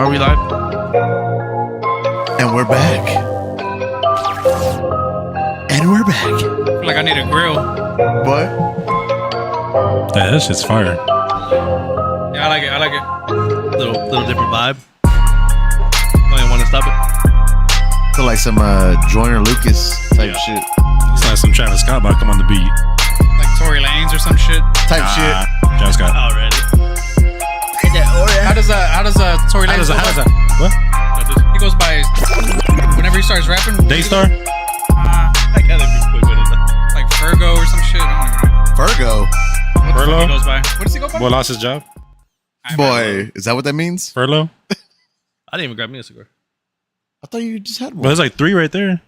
Are we live? And we're back. And we're back. I feel like I need a grill. What? Yeah, that shit's fire. Yeah, I like it. I like it. Little different vibe. I didn't want to stop it. Feel like some Joyner Lucas type shit. It's like some Travis Scott about to come on the beat. Like Tory Lanez or some shit. Type shit. Travis Scott. Already. How does Tory Lanez go by? What? He goes by whenever he starts rapping. Daystar? I gotta be quick with it. Like Virgo or some shit. I don't even know. Virgo. What the fuck Furlough? he goes by? What does he go by? Boy lost his job? Boy, is that what that means? Furlough? I didn't even grab me a cigar. I thought you just had one. Well, there's like 3 right there.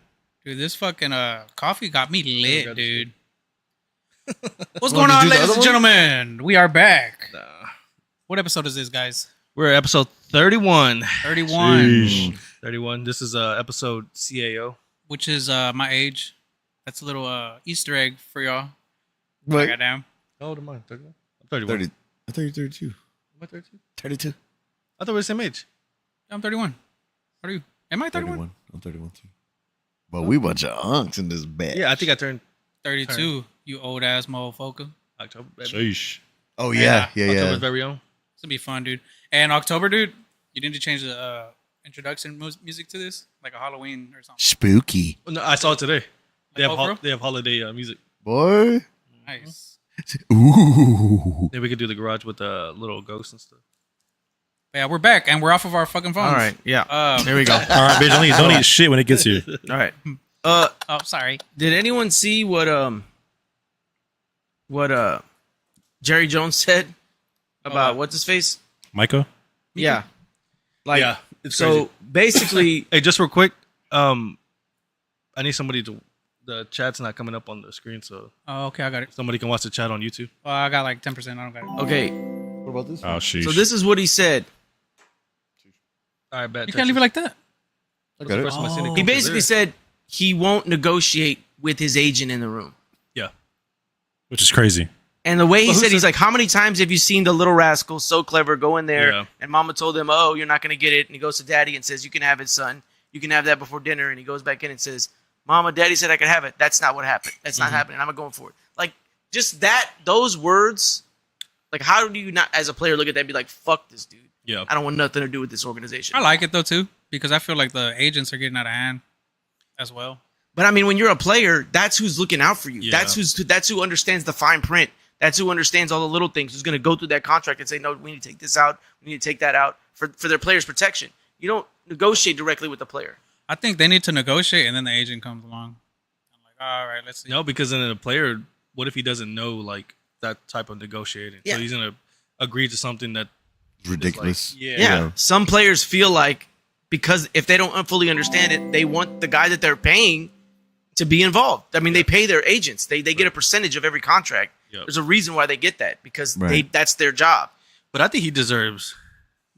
Dude, this fucking coffee got me lit, got dude. What's Well, going did on, you do the ladies other and one? gentlemen? We are back. Nah. What episode is this, guys? We're at episode 31. 31, Sheesh. 31. This is episode CAO. which is my age. That's a little Easter egg for y'all. I Wait, got down. How old am I? 31? I'm 31. 30. I thought you were 32. Am I 32? 32. I thought we were the same age. I'm 31. What are you? Am I 31? 31. I'm 31 too. But we bunch of unks in this bed. Yeah, I think I turned 32. You old ass motherfucker. October. Baby. Sheesh. Oh, yeah. Yeah, yeah. October's very own. It's gonna be fun, dude. And October, dude, you need to change the introduction music to this, like a Halloween or something. Spooky. Oh, no, I saw it today. They Like, have, they have holiday music. Boy. Nice. Ooh. Maybe we could do the garage with the little ghosts and stuff. Yeah, we're back and we're off of our fucking phones. All right, yeah. Here we go. All right, bitch, don't eat shit when it gets here. All right. Oh, sorry. Did anyone see what Jerry Jones said about what's his face? Micah? Yeah. Like Yeah, it's so crazy. basically Hey, just real quick. I need somebody to. The chat's not coming up on the screen, so Oh, okay, I got it. somebody can watch the chat on YouTube. Well, I got like 10%. I don't got it. okay, What about this? Oh, sheesh. so this is what he said. All right, bet. You can't leave it like that. That's Got the it? first time I seen it. He basically said he won't negotiate with his agent in the room. "Yeah, Which is crazy. And the way he Well, who said, he's said- like, how many times have you seen the little rascal so clever go in there? Yeah. And mama told him, oh, you're not going to get it. And he goes to daddy and says, you can have it, son. You can have that before dinner. And he goes back in and says, mama, daddy said I could have it. That's not what happened. That's not happening. I'm not going for it. Like, just that, those words, like, how do you not, as a player, look at that and be like, fuck this dude. yeah." I don't want nothing to do with this organization. I like it though too because I feel like the agents are getting out of hand as well. But I mean, when you're a player, that's who's looking out for you. Yeah. That's who understands the fine print. That's who understands all the little things. Who's going to go through that contract and say, no, we need to take this out. We need to take that out for their players' protection. You don't negotiate directly with the player. I think they need to negotiate, and then the agent comes along. I'm like, all right, let's see. No, because then a player, what if he doesn't know like that type of negotiating? Yeah. So he's gonna agree to something that Ridiculous. yeah. Yeah. Some players feel like because if they don't fully understand it, they want the guy that they're paying to be involved. I mean, they pay their agents. They get a percentage of every contract. Yep. There's a reason why they get that because Right. that's their job. But I think he deserves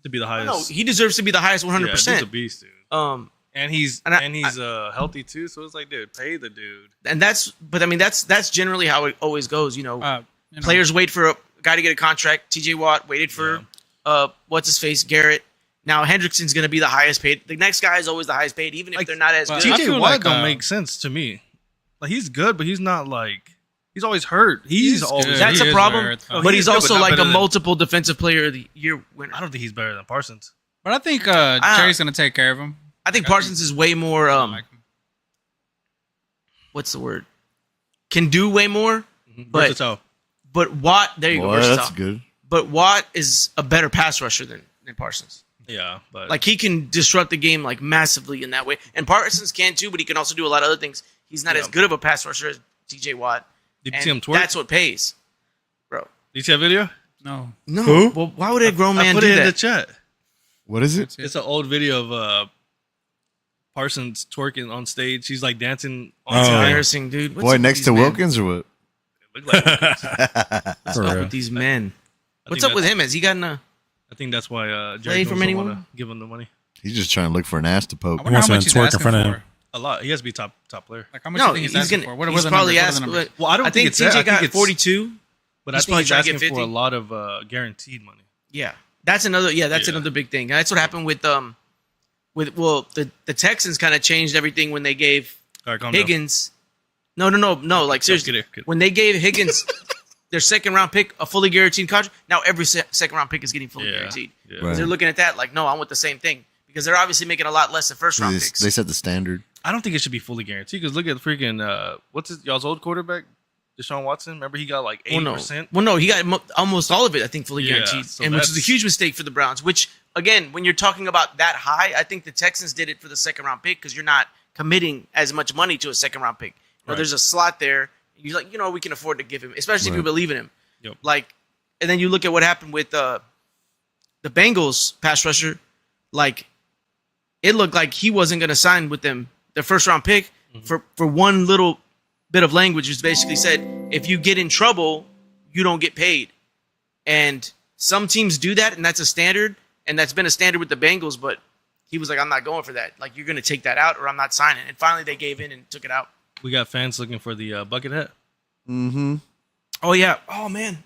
to be the highest. No, he deserves to be the highest 100%. Yeah, he's a beast, dude. And he's And I- healthy too. So it's like, dude, pay the dude. And that's generally how it always goes. You know, You know, players wait for a guy to get a contract. TJ Watt waited for what's his face, Garrett. Now Hendrickson's going to be the highest paid. The next guy is always the highest paid, even if Like, they're not as but good. I TJ feel Watt like, don't make sense to me. Like he's good, but he's not like he's always hurt. He's always good. That's He a is problem. hurt, though. But he's good, but also not like better a than- multiple defensive player of the year winner. I don't think he's better than Parsons. But I think Jerry's gonna take care of him. I think Parsons is way more. I like him. What's the word? Can do way more. But- Versatile. But Watt, there you Boy, go. that's Versatile. good. But Watt is a better pass rusher than Parsons. Yeah, but Like he can disrupt the game like massively in that way, and Parsons can too. But he can also do a lot of other things. He's not as good of a pass rusher as TJ Watt. did you And see him twerk? that's what pays, bro. Did you see that video? No, No, Who? well, why would a grown I man put do it in the that? chat. What is it? That's it. It's an old video of Parsons twerking on stage. He's like dancing on Oh. It's stage. embarrassing, dude. What's Boy up next with to these men? Wilkins or what? Look like Wilkins. What's For up real. with these men? I What's think up with that's- him? Has he gotten a? I think that's why Play Jerry from Jones don't anyone? want to give him the money. He's just trying to look for an ass to poke. I wonder wants how to much he's twerk in asking front of him. for. A lot. He has to be top player. Like how much No, do you think he's asking gonna. for? What are He's the probably numbers? What are the asking. numbers? Well, I don't think think it's that. I TJ think got it's 42. But He's I think probably he's trying to asking get for a 50. lot of guaranteed money. Yeah, That's another. Yeah, that's Yeah. another big thing. That's what happened with the Texans kind of changed everything when they gave All right, calm down. Higgins. No. Like seriously, Get it. when they gave Higgins their second round pick a fully guaranteed contract, now every second round pick is getting fully Yeah. guaranteed. Yeah. Right. They're looking at that like, no, I want the same thing because they're obviously making a lot less than first round picks. They set the standard. I don't think it should be fully guaranteed because look at freaking what's his y'all's old quarterback, Deshaun Watson. Remember he got like 80%. Well, no, he got almost all of it. I think fully Yeah, guaranteed, so and which is a that's- huge mistake for the Browns. Which again, when you're talking about that high, I think the Texans did it for the second round pick because you're not committing as much money to a second round pick. Right. There's a slot there. You're like, we can afford to give him, especially if you Right. believe in him. Yep. Like, and then you look at what happened with the Bengals pass rusher. Like, it looked like he wasn't going to sign with them. Their first round pick for one little bit of language, which basically said, if you get in trouble, you don't get paid. And some teams do that, and that's a standard, and that's been a standard with the Bengals. But he was like, I'm not going for that. Like, you're going to take that out, or I'm not signing. And finally, they gave in and took it out. We got fans looking for the bucket hat. Mm-hmm. Oh yeah. Oh man.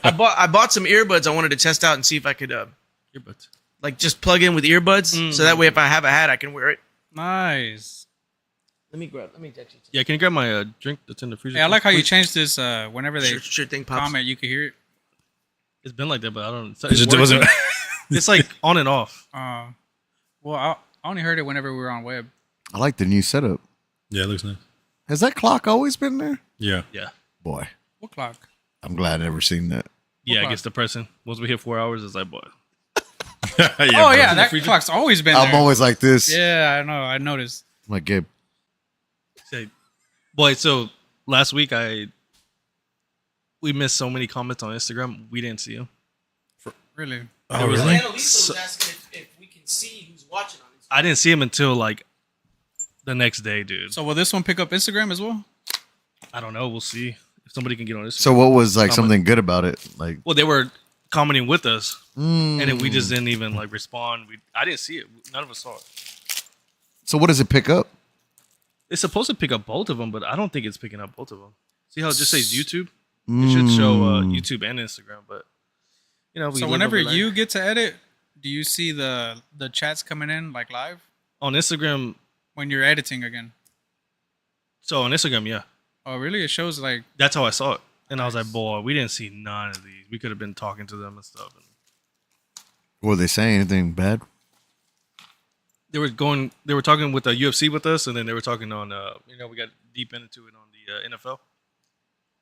I bought some earbuds. I wanted to test out and see if I could Earbuds. like just plug in with earbuds, so that way if I have a hat, I can wear it. Nice. Let me text you. Yeah, can you grab my drink that's in the freezer? Hey, I like how you please? changed this. Whenever they Sure thing, pops. comment, you can hear it. It's been like that, but I don't. It just works. wasn't. It's like on and off. Well, I only heard it whenever we were on web. I like the new setup. Yeah, it looks nice. Has that clock always been there? Yeah. Yeah. Boy, What clock? I'm glad I never seen that. Yeah, it clock? gets depressing. Once we hit 4 hours, it's like, boy. Yeah, Oh bro. yeah, that freezer? clock's always been I'm there. always like this. Yeah, I know. I noticed. I'm like, Gabe, Say, boy, so last week we missed so many comments on Instagram. We didn't see them. Really? Oh, was really? like- Annalisa was asking if we can see who's watching on Instagram. I didn't see them until like the next day, dude. So will this one pick up Instagram as well? I don't know. We'll see if somebody can get on Instagram. so what was like Comment. something good about it? Like, Well, they were commenting with us, mm. and then we just didn't even like respond. I didn't see it. None of us saw it. So what does it pick up? It's supposed to pick up both of them, but I don't think it's picking up both of them. See how it just says YouTube? It should show YouTube and Instagram, but we So live whenever over there. you get to edit, do you see the chats coming in like live on Instagram, when you're editing again? so on Instagram, yeah, Oh really? It shows like that's how I saw it, and I was like, boy, we didn't see none of these. We could have been talking to them and stuff. And Were they saying anything bad? they were talking with the UFC with us, and then they were talking on, we got deep into it on the NFL,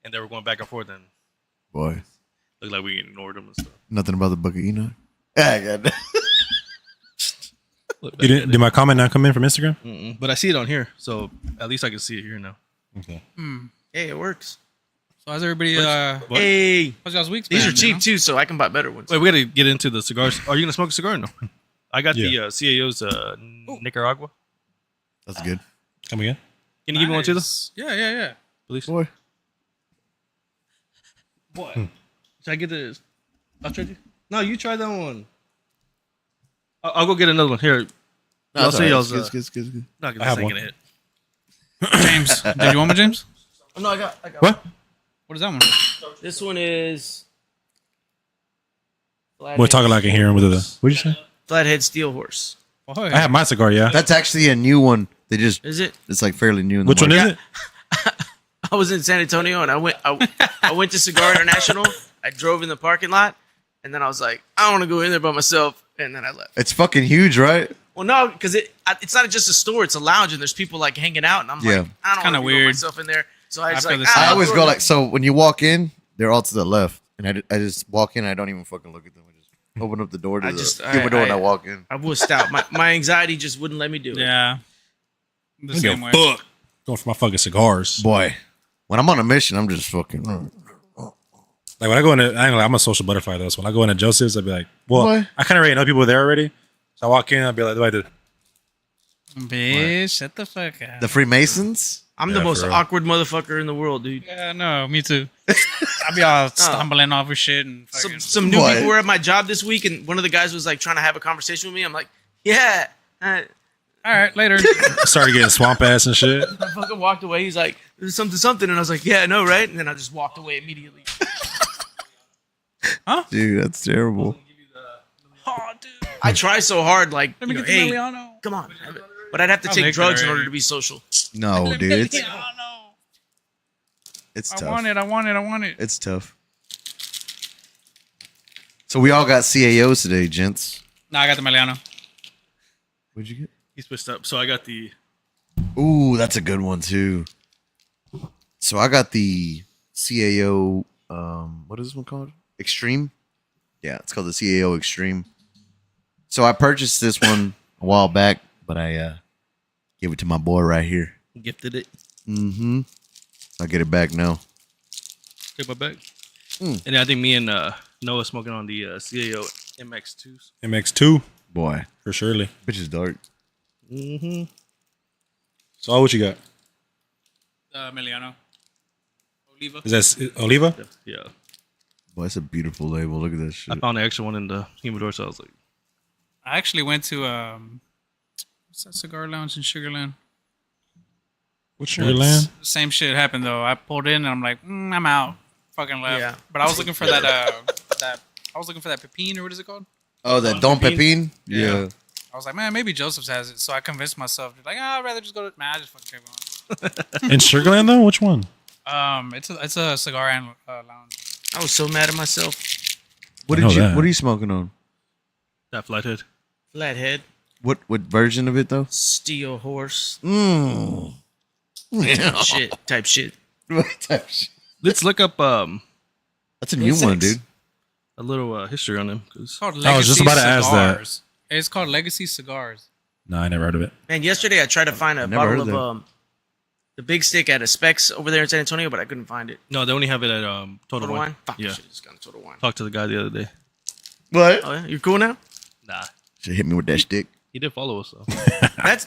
and they were going back and forth, and Boy, looked like we ignored them and stuff. nothing about the Book of Enoch. Yeah, I got Look back You didn't, at did my comment not come in from Instagram? it. Mm-mm. But I see it on here, so at least I can see it here now. Okay. Hey, it works. so. How's everybody? What? Hey, How's y'all's weeks? these been, are cheap you know? too, so I can buy better ones. Wait, we got to get into the cigars. Are you gonna smoke a cigar? Or no. I got Yeah. the CAO's Nicaragua. That's good. Come again? Can you give me one too, though, Nice. Yeah. please? Boy, What? Should I get this? I'll trade you. No, you try that one. I'll go get another one here. I'll that's see all right. y'all's. It's good. No, 'cause I have this ain't one. gonna hit. James, did you want me, James? Oh, no, I got What? What is that one? This one is We're talking like I can hear him with the. What'd you say? Flathead Steel Horse. Oh, I have my cigar. Yeah. That's actually a new one. They just, Is it? it's like fairly new in the Which one market. is it? I was in San Antonio and I went to Cigar International. I drove in the parking lot, and then I was like, I don't want to go in there by myself, and then I left. It's fucking huge, right? Well, no, because it's not just a store; it's a lounge, and there's people like hanging out, and I'm Yeah. like, I don't Kinda want to weird. myself in there. So I was After like, the I I'll always go like, so when you walk in, they're all to the left, and I just walk in. I don't even fucking look at them. I just open up the door to I the just- humidor door, and I walk in. I was stout. My anxiety just wouldn't let me do it. Yeah. The I same don't way. give a fuck. Going for my fucking cigars. Boy, when I'm on a mission, I'm just fucking. Like when I go into, I ain't gonna lie, I'm a social butterfly though. So when I go into Joseph's, I'd be like, well, What? I kind of already know people there already. So I walk in, I'd be like, what do I do? Bitch, shut the fuck up. The Freemasons. I'm Yeah, the most for real. awkward motherfucker in the world, dude. Yeah, no, me too. I'll be all stumbling over shit and fucking. Some new What? people were at my job this week, and one of the guys was like trying to have a conversation with me. I'm like, yeah. All right, later. Started getting swamp ass and shit. I fucking walked away. He's like, there's something. And I was like, yeah, I know, right? And then I just walked away immediately. Dude, that's terrible. Give you Oh, dude. I try so hard, like, Let me you know, get the hey, Meliano. come on. But I'd have to I'll take make it drugs in already. order to be social. No, Let me dude, get it's the Meliano. it's I tough. want it. I want it. I want it. It's tough. So we all got CAOs today, gents. No, I got the Meliano. What'd you get? He switched up. So I got the Ooh, that's a good one too. So I got the CAO. What is this one called? Extreme. Yeah, it's called the CAO Extreme. So I purchased this one a while back, but I gave it to my boy right here. gifted it. Mm-hmm. I'll get it back now. Take my back. Mm. And I think me and Noah smoking on the CAO MX2s. MX2 Boy, for surely. bitch is dark. Mm-hmm. So what you got? Meliano. Oliva. Is that Oliva? Yeah. Boy, that's a beautiful label. Look at that shit. I found an extra one in the humidor, so I was like, I actually went to what's that cigar lounge in Sugarland? What's Sugarland? Same shit happened though. I pulled in and I'm like, I'm out. Fucking left. Yeah. But I was looking for that I was looking for that pepine or what is it called? Oh, that Don Pepin? Yeah. Yeah. I was like, man, maybe Joseph's has it. So I convinced myself, like, I'd rather just go to. Man, I just fucking kept going. In Sugarland though? Which one? It's a cigar and lounge. I was so mad at myself. What I know did you? that. What are you smoking on? that flathead. Flathead, What version of it though? steel horse, Mm. type shit. What type of shit? Let's look up That's a new one, dude. a little history on them. Cause It's called I was just about to ask that. Cigars. It's called Legacy Cigars. No, I never heard of it. Man, yesterday I tried to find a Never heard bottle of of the Big Stick at a Specs over there in San Antonio, but I couldn't find it. no, they only have it at Total Total Wine. Wine? Fuck, Yeah. I should have just gone to Total Wine. Talked to the guy the other day. What? Oh, yeah? You're cool now? Nah, Should hit me with that stick. he did follow us though.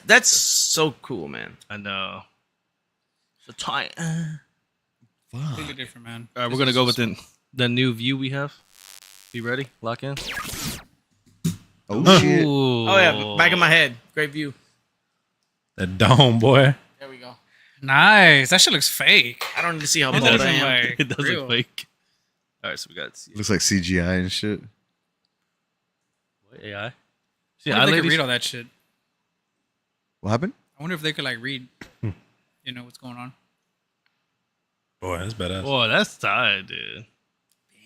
That's so cool, man. I know. The time. Completely different, man. All right, we're gonna go with the new view we have. Be ready? Lock in. Oh shit! Ooh. Oh yeah, back of my head. Great view. That dome, boy. There we go. Nice. That shit looks fake. I don't need to see how It bold I doesn't am. like It does real. look fake. All right, so we got Looks like CGI and shit. AI. I See, wonder if they could ladies? read all that shit. What happened? I wonder if they could like read, you know, what's going on. Boy, that's badass. Boy, that's tight, dude.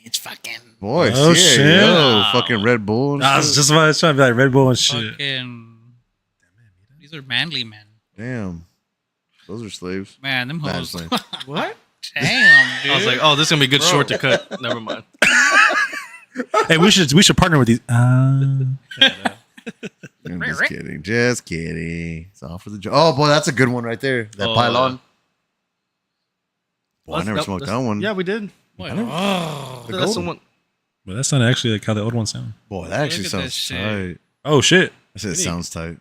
It's fucking. Boy, Oh, shit! shit. Yo, fucking Red Bull. And I was shit. just about to try to be like Red Bull and shit. Fucking. These are manly men. Damn, those are slaves. Man, them Bad hoes. slave. What? Damn, dude. I was like, oh, this is gonna be a good short to cut. Never mind. Hey, we should partner with these. I'm just kidding. Just kidding. It's all for the joke. Oh boy, that's a good one right there. That Oh, pylon. Boy, I That's- never smoked that one. Yeah, we did. What? I don't- Oh, The That's gold the one. one. But that sounded actually like how the old one sounded. Boy, that actually Look at sounds this shit. tight. Oh shit. I said it sounds tight.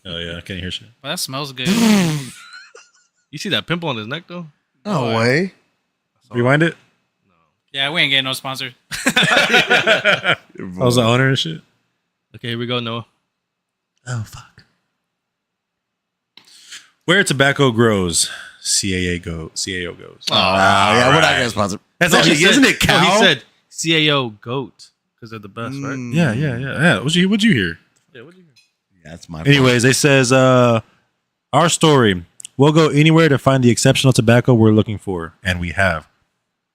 Oh yeah, I can't hear shit. well, that smells good. You see that pimple on his neck though? No Boy. way. Rewind it. Yeah, we ain't getting no sponsor. I was the owner and shit. Okay, here we go, Noah. Oh fuck. Where tobacco grows, CAO goes. Oh, yeah, we're not right. gonna sponsor. That's No, actually, he said- isn't it no, cow? he said CAO goat because they're the best, right? Mm, Yeah. What'd you hear? Yeah, what do you hear? Yeah, that's my. Anyways, it says our story. We'll go anywhere to find the exceptional tobacco we're looking for, and we have.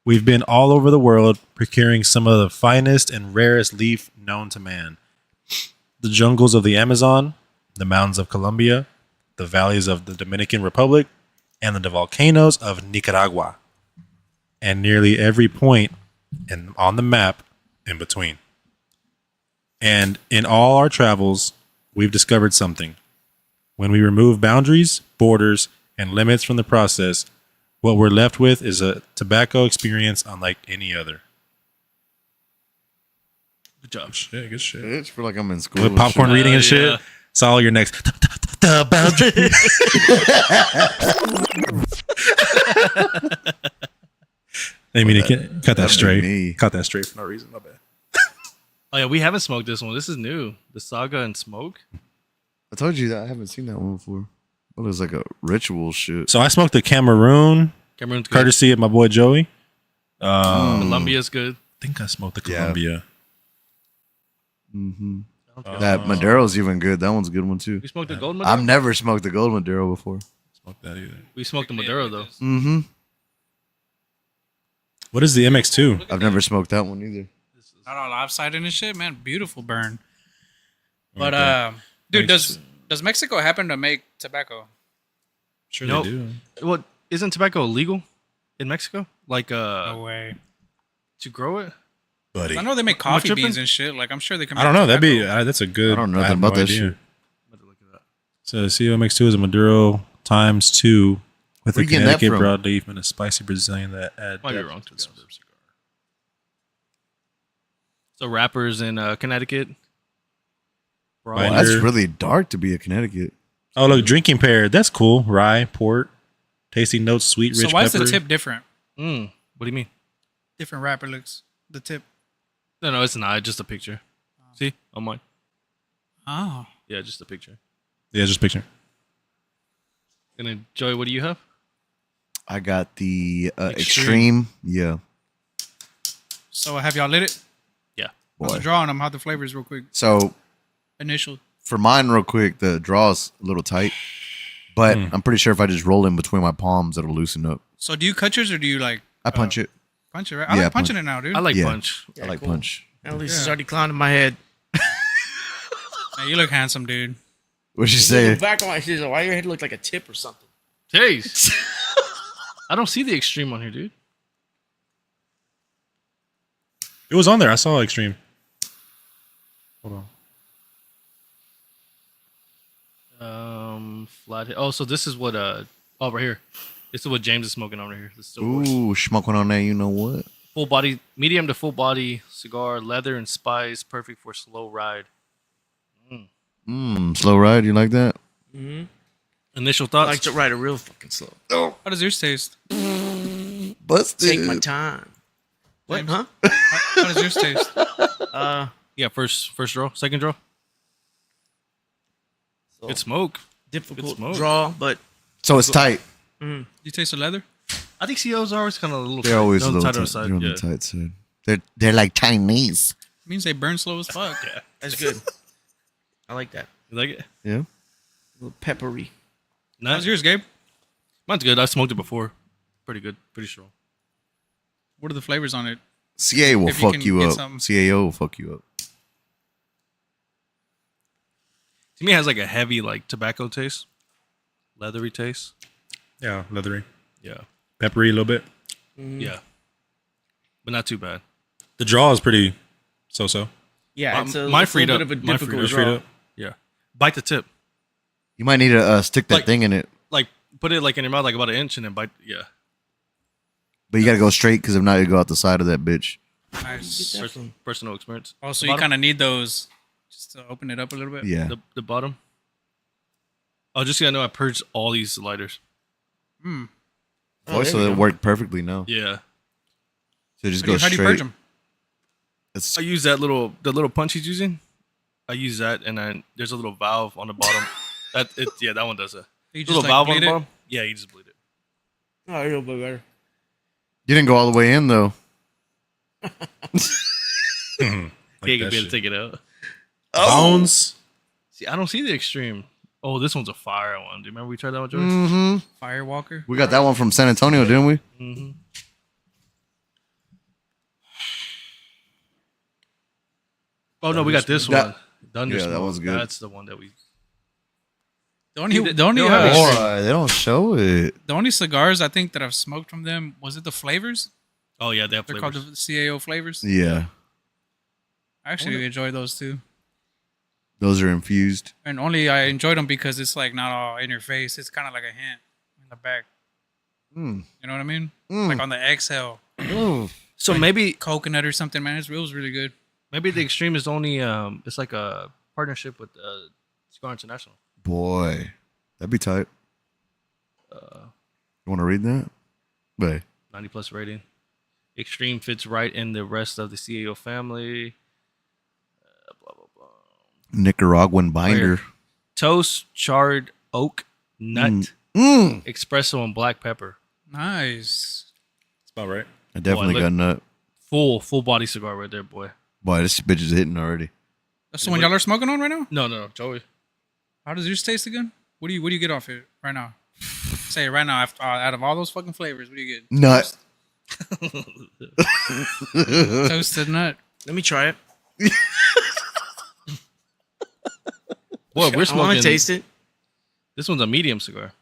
We've been all over the world procuring some of the finest and rarest leaf known to man. The jungles of the Amazon, the mountains of Colombia, the valleys of the Dominican Republic, and the volcanoes of Nicaragua, and nearly every point on the map in between. And in all our travels, we've discovered something. When we remove boundaries, borders, and limits from the process, what we're left with is a tobacco experience unlike any other. Good job. Shit, good shit. It's for like I'm in school. With and popcorn shit. reading and Yeah. shit. It's all your next. The boundary. I mean, cut that that'd be straight. me. Cut that straight for no reason. My bad. Oh yeah, we haven't smoked this one. This is new. The Saga and Smoke. I told you that I haven't seen that one before. Well, it's like a ritual shit. So I smoked the Cameroon, Cameroon's good. courtesy of my boy Joey. I Colombia's good. think I smoked the Yeah. Colombia. Mm-hmm. Sounds good. That Maduro's even good. That one's a good one too. We smoked the gold Maduro. I've never smoked the gold Maduro before. Smoke that either. We smoked the Maduro though. Mm-hmm. What is the MX2? I've never smoked that one either. Not all lopsided and shit, man. Beautiful burn. But Okay. dude, Thanks. does Mexico happen to make tobacco? Sure Nope. they do. Well, isn't tobacco illegal in Mexico? Like No way. to grow it? Buddy. I know they make Am I coffee tripping? beans and shit. Like I'm sure they can. I don't know. That'd be tobacco. that's a good. I don't know have nothing about no that idea. shit. I'm about to look at that. So CAO MX2 is a Maduro times 2 with Where a you getting that Connecticut from? broadleaf and a spicy Brazilian that add Might be depth wrong, to to the be superb honest. cigar. So rappers in Connecticut. Oh, Binder. that's really dark to be a Connecticut. Oh, look, drinking pair. That's cool. Rye, port, tasty notes, sweet, So rich why pepper. is the tip different? What do you mean? Different wrapper looks. The tip. No, it's not. Just a picture. See on mine. Oh. Yeah, just a picture. Yeah, just picture. And Joey, what do you have? I got the Extreme. extreme. Yeah, So have y'all lit it? Yeah. How's boy. the draw on them? How the flavors real quick? So Initial. for mine, real quick, the draw's a little tight, but Mm. I'm pretty sure if I just roll in between my palms, it'll loosen up. So do you cut yours or do you like I punch it. punch it? Right? I Yeah, like punching it now, dude. I like Yeah. punch. I like cool. punch. At least Yeah. it's already climbed in my head. Man, you look handsome, dude. What'd you Look say? back on my head. Why your head look like a tip or something? Jeez. I don't see the extreme on here, dude. It was on there. I saw extreme. Hold on. Flat. Oh, so this is what right here. This is what James is smoking on right here. This is so cool. Ooh, smoking on that. You know what? Full body, medium to full body cigar, leather and spice, perfect for slow ride. Slow ride. You like that? Mm-hmm. Initial I thoughts? like to ride it real fucking slow. How does yours taste? Busted. Take my time. What? James? Huh? How does yours taste? Yeah, first draw, second draw. So Good smoke. difficult Good smoke. draw, but So it's tight. You taste the leather? I think COs are always kind of a little. They're always a on the little tighter tight. side. They're on Yeah. the tight side. They're like Chinese. Means they burn slow as fuck. Yeah. that's good. I like that. You like it? Yeah. A little peppery. Nice. How's yours, Gabe? Mine's good. I smoked it before. Pretty good. Pretty strong. What are the flavors on it? CA will If you fuck can you get up. something. CAO will fuck you up. To me, it has like a heavy like tobacco taste, leathery taste. Yeah, leathery. Yeah. Peppery a little bit. Yeah. But not too bad. The draw is pretty so-so. Yeah, it's a, my it's a freed little up. bit of a My difficult freed draw. up. Yeah. Bite the tip. You might need to stick that Like- thing in it, Like put it like in your mouth, like about an inch, and then bite. Yeah. but you gotta go straight because if not, you go out the side of that bitch. Nice. Get that from- Personal experience. Oh, so The you bottom? kind of need those just to open it up a little bit? Yeah. The bottom. Oh, just so I know, I purged all these lighters. Hmm. Oh, Voice there we will go. work perfectly now. Yeah. So just How do go you straight. purge them? It's I use the little punch he's using. I use that, and then there's a little valve on the bottom. That one does it. You Little just valve like on bleed the it? bottom. Yeah, you just bleed it. Oh, a little bit better. you didn't go all the way in though. Like Can't be that able to shit. take it out. Bones. See, I don't see the extreme. Oh, this one's a fire one. Do you remember we tried that one, George? Mm-hmm. Firewalker? We got that one from San Antonio, didn't we? Mm-hmm. Oh no, we got this That- one. Thunder yeah, that Smoke. one's good. That's the one that we. The only, They the only, don't have extreme. Boy, they don't show it. the only cigars I think that I've smoked from them, was it the flavors? Oh yeah, they have They're flavors. called the CAO flavors. Yeah, I actually enjoy those too. those are infused. And only I enjoyed them because it's like not all in your face. It's kind of like a hint in the back. Mm. You know what I mean? Mm. Like on the exhale. So like- maybe Coconut or something, man. It was really good. the extreme is only it's like a partnership with Cigar International. Boy, that'd be tight. You want to read that? Wait. 90+ rating. Extreme fits right in the rest of the CAO family. Blah blah blah. Nicaraguan binder. Toast, charred oak, nut, Mm. espresso, and black pepper. Nice. That's about right. I definitely Boy, got look- nut. Full body cigar right there, boy. Boy, this bitch is hitting already. That's the one y'all are smoking on right now. No, Joey. How does yours taste again? What do you get off it right now? Say it right now. Out of all those fucking flavors, what do you get? Nut. Toasted nut. Let me try it. Boy, we're I smoking. want to taste it. This one's a medium cigar.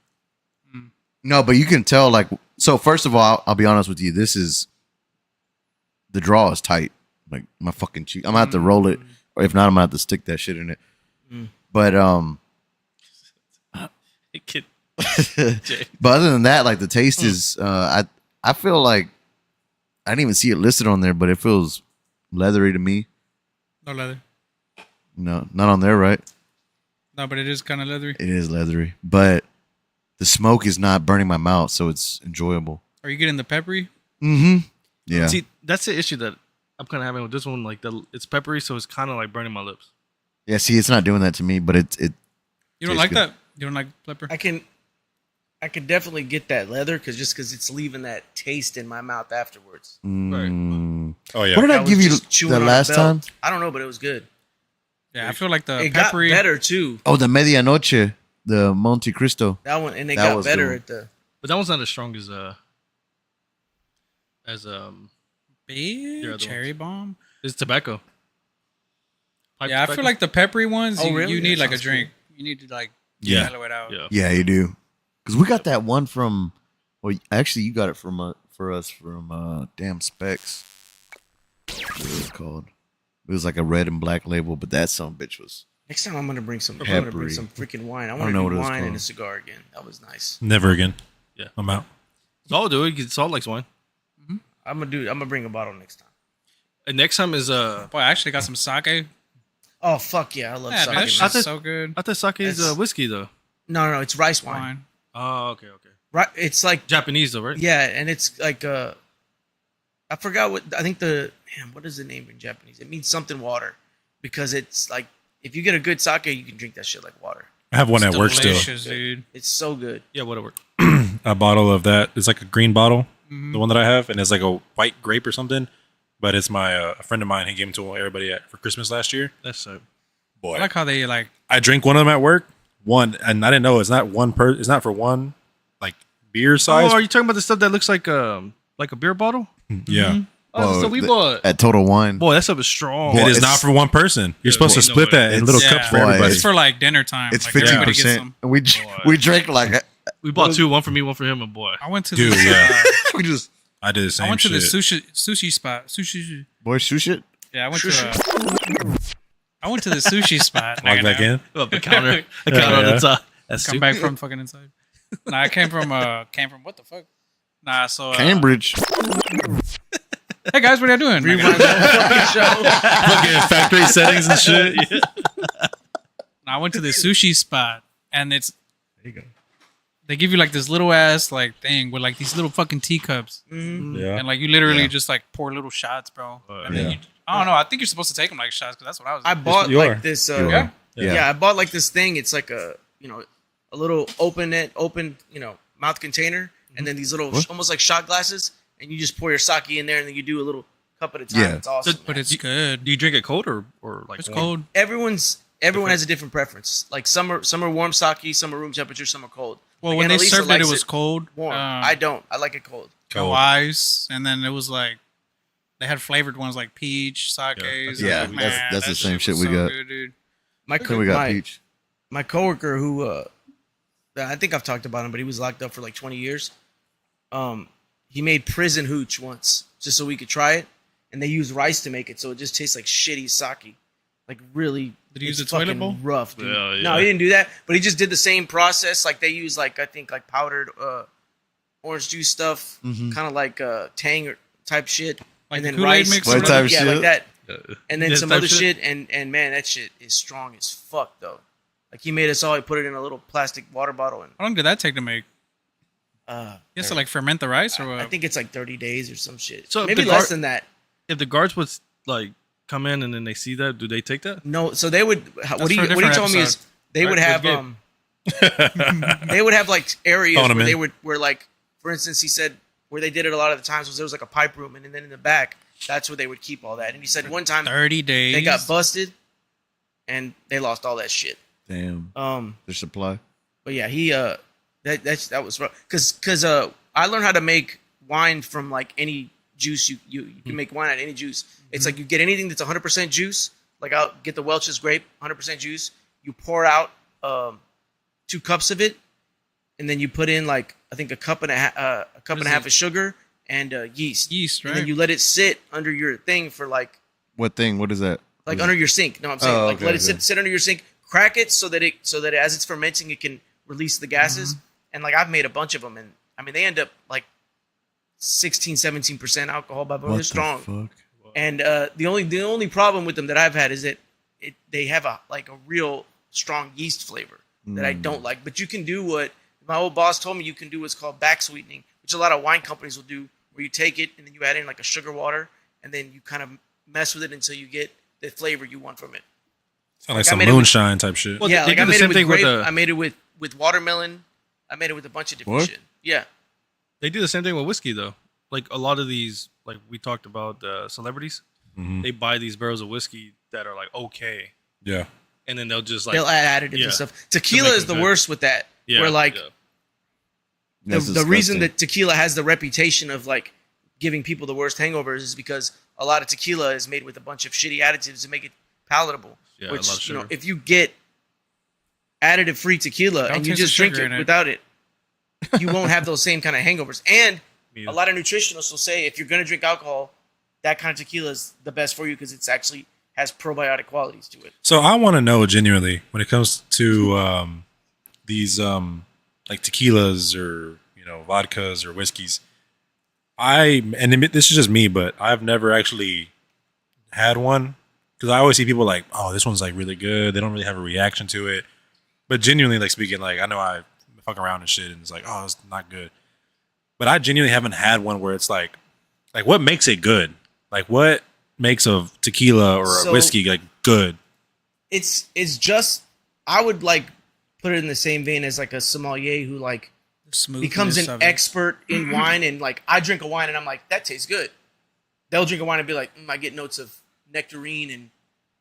No, but you can tell, like, so first of all, I'll be honest with you. This is, the draw is tight. Like, my fucking cheek. I'm going to have to roll it. Or if not, I'm going to have to stick that shit in it. But, Kid. but other than that, like, the taste is, I feel like, I didn't even see it listed on there, but it feels leathery to me. No leather. No, not on there, right? No, but it is kind of leathery. It is leathery, but the smoke is not burning my mouth, so it's enjoyable. Are you getting the peppery? Mm-hmm. Yeah. See, that's the issue that I'm kind of having with this one. Like, it's peppery, so it's kind of like burning my lips. Yeah, see, it's not doing that to me, but it You don't tastes like good. that? You don't like pepper? I can definitely get that leather because it's leaving that taste in my mouth afterwards. Mm. Oh yeah. What did I I was give you just chewing the on a last belt. time? I don't know, but it was good. Yeah, I feel like the It peppery. got better too. Oh, the Medianoche, the Monte Cristo. That one, and it That got was better good. at the. But that one's not as strong as Big other cherry bomb. it's tobacco. Pipe Yeah, I tobacco? feel like the peppery ones. Oh, you, really? you That need like a sounds drink. You need to like Yeah. mellow it out. Yeah. Yeah, you do. Because we got that one from. Well, actually, you got it from for us from damn Specs. What was it called? It was like a red and black label, but that some bitch was. Next time I'm gonna bring some. I'm gonna bring Peppery. some freaking wine. I don't want to know do what it was wine and a called. cigar again. That was nice. Never again. Yeah. I'm out. Saul do it. Saul likes wine. I'm gonna bring a bottle next time. And next time is Boy, I actually got some sake. Oh fuck yeah, I love Yeah, sake. man, that man. shit's thought- so good. I thought sake is That's- whiskey though. No, it's rice wine. Wine. Oh, okay. Right, it's like Japanese though, right? yeah, and it's like I forgot what I think what is the name in Japanese? It means something water because it's like if you get a good sake, you can drink that shit like water. I have one at work still. Delicious, dude. It's so good. Yeah, whatever. A bottle of that. It's like a green bottle, Mm-hmm. the one that I have, and it's like a white grape or something. But it's my a friend of mine. He gave it to everybody for Christmas last year. That's Boy, I like how they like. I drink one of them at work. One, and I didn't know it's not one per. It's not for one like beer size. Oh, are you talking about the stuff that looks like a beer bottle? Yeah, Oh, that's Oh, what we the- bought. At Total Wine. Boy, that stuff is strong. Boy, it is it's- not for one person. You're supposed to ain't no split way. that in It's- little yeah, cups for Boy, everybody. It's for like dinner time. It's Like, 50%. everybody gets some. And we we drank like We bought two, one for me, one for him, and boy. I went to Dude, this, yeah. we just I did the same I went to shit. the sushi spot. Sushi. boy shoot shit. Yeah, I went to the sushi spot. Log back in. Up the counter, a counter on yeah. the top. That's Come back from fucking inside. Nah, I came from what the fuck? Nah, so Cambridge. hey guys, what are you doing? Rewind the whole fucking show. Fucking factory settings and shit. I went to the sushi spot, and it's There you go. they give you like this little ass like thing with like these little fucking teacups, Yeah. and like you literally Yeah. just like pour little shots, bro. And yeah. then I don't know. I think you're supposed to take them like shots because that's what I was. I bought You are. like this. You are. Yeah? Yeah, I bought like this thing. It's like a a little open mouth container, and then these little What? almost like shot glasses, and you just pour your sake in there, and then you do a little cup at a time. Yeah. It's awesome. but man. it's good. Do you drink it cold or like It's warm? cold. Everyone has a different preference. Like some are warm sake, some are room temperature, some are cold. Well, Like, when they Annalisa served it, it likes was cold. warm. I don't. I like it cold. No ice, and then it was like they had flavored ones like peach, sakes. Yeah, and, that's the that same shit was we got. Good, dude. My Then we got my, peach. my coworker who I think I've talked about him, but he was locked up for like 20 years. He made prison hooch once just so we could try it, and they used rice to make it, so it just tastes like shitty sake, like really. Did he use it's a toilet fucking bowl? Rough, dude. Yeah, No, yeah. he didn't do that, but he just did the same process. Like they use like I think like powdered orange juice stuff, kind of like Tang or type shit, Like and then Kool-Aid rice, mix What type of yeah, shit? like that. Uh, And then yeah, some type other shit, and man, that shit is strong as fuck though. Like he made us all. He put it in a little plastic water bottle, and How long did that take to make? You have to there- like ferment the rice or what? I think it's like 30 days or some shit. So if Maybe the less guard- than that. If the guards would like come in and then they see that, do they take that? No, so they would. What for a he different told me is episode. they would Right, have good. they would have like areas Phone 'em where in. they would where like for instance he said where they did it a lot of the times was there was like a pipe room, and then in the back that's where they would keep all that. And he said one time 30 days. they got busted and they lost all that shit. Damn. Their supply. But yeah, he that was rough. Cause I learned how to make wine from like any juice you can make wine out of any juice. It's like you get anything that's 100% juice. Like I'll get the Welch's grape, 100% juice. You pour out 2 cups of it, and then you put in like I think a cup and a half of sugar and yeast. Yeast, right? And then you let it sit under your thing for like What thing? What is that? like under your sink. No, I'm saying Oh, like okay, let it okay. sit under your sink. Crack it so that as it's fermenting, it can release the gases. And like I've made a bunch of them, and I mean they end up like 16-17% alcohol by volume. What They're the strong. fuck? And the only problem with them that I've had is that they have a real strong yeast flavor that I don't like. But you can do what my old boss told me you can do what's called back sweetening, which a lot of wine companies will do, where you take it and then you add in like a sugar water, and then you kind of mess with it until you get the flavor you want from it. Sound like I some made it with- moonshine type shit. Well, Yeah, they like do I the made same it with thing with grape. I made it with watermelon. I made it with a bunch of different What? shit. Yeah. They do the same thing with whiskey though. Like a lot of these, like we talked about, celebrities, they buy these barrels of whiskey that are like okay, Yeah. and then they'll just like They'll add additives yeah. and stuff. Tequila make is it the good. worst with that. yeah, where like yeah. That's the reason disgusting. that tequila has the reputation of like giving people the worst hangovers is because a lot of tequila is made with a bunch of shitty additives to make it palatable. Yeah, a lot of which sugar. if you get additive free tequila Don't and you taste the just drink sugar it in it. without it, you won't have those same kind of hangovers. And Yeah. a lot of nutritionists will say if you're going to drink alcohol, that kind of tequila is the best for you because it's actually has probiotic qualities to it. So I want to know genuinely when it comes to these like tequilas or vodkas or whiskeys. This is just me, but I've never actually had one because I always see people like, oh, this one's like really good. They don't really have a reaction to it. But genuinely, like speaking, like I know I fuck around and shit, and it's like, oh, it's not good. But I genuinely haven't had one where it's like what makes it good? Like what makes a tequila or a So- whiskey like good? It's just I would like put it in the same vein as like a sommelier who like becomes Smoothness an of it. expert in wine, and like I drink a wine and I'm like that tastes good. They'll drink a wine and be like I get notes of nectarine and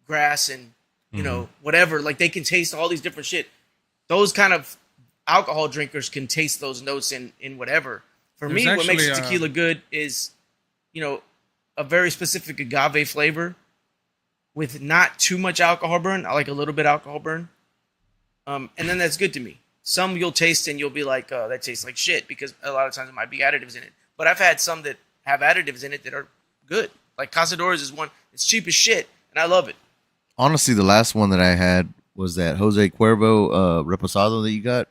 grass and whatever. Like they can taste all these different shit. Those kind of alcohol drinkers can taste those notes in whatever. For There's me, what makes actually, tequila good is a very specific agave flavor with not too much alcohol burn. I like a little bit alcohol burn. And then that's good to me. Some you'll taste and you'll be like, oh, that tastes like shit because a lot of times there might be additives in it. But I've had some that have additives in it that are good. Like Cazadores is one. It's cheap as shit, and I love it. Honestly, the last one that I had was that Jose Cuervo Reposado that you got.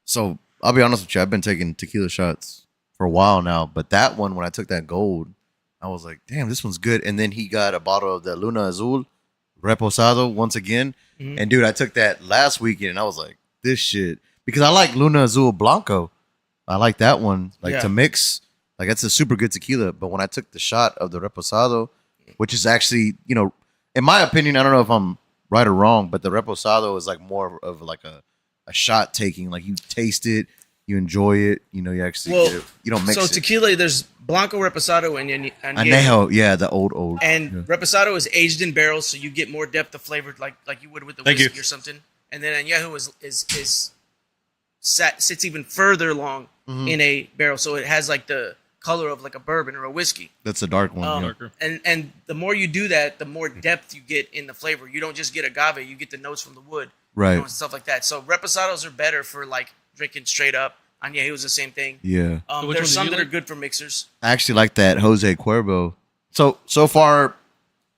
So I'll be honest with you, I've been taking tequila shots for a while now, but that one, when I took that gold, I was like, damn, this one's good. And then he got a bottle of the Luna Azul Reposado once again. Mhm. And dude, I took that last weekend and I was like, this shit. Because I like Luna Azul Blanco. I like that one. Like Yeah. to mix. Like that's a super good tequila. But when I took the shot of the Reposado, which is actually, in my opinion, I don't know if I'm right or wrong, but the Reposado is like more of like a shot taking. Like you taste it, you enjoy it, you actually Well, get it. You don't mix So it. tequila, there's Blanco Reposado and Añejo, yeah, the old. And yeah. Reposado is aged in barrels, so you get more depth of flavor, like you would with the Thank whiskey you. or something. And then Añejo sits even further along Mhm. in a barrel, so it has like the color of like a bourbon or a whiskey. That's a dark one. yeah. Darker. And the more you do that, the more depth you get in the flavor. You don't just get agave; you get the notes from the wood, Right. and stuff like that. So Reposados are better for like drinking straight up. Añejo is the same thing. Yeah. So which one There's do some you that are like? good for mixers. I actually like that Jose Cuervo. So far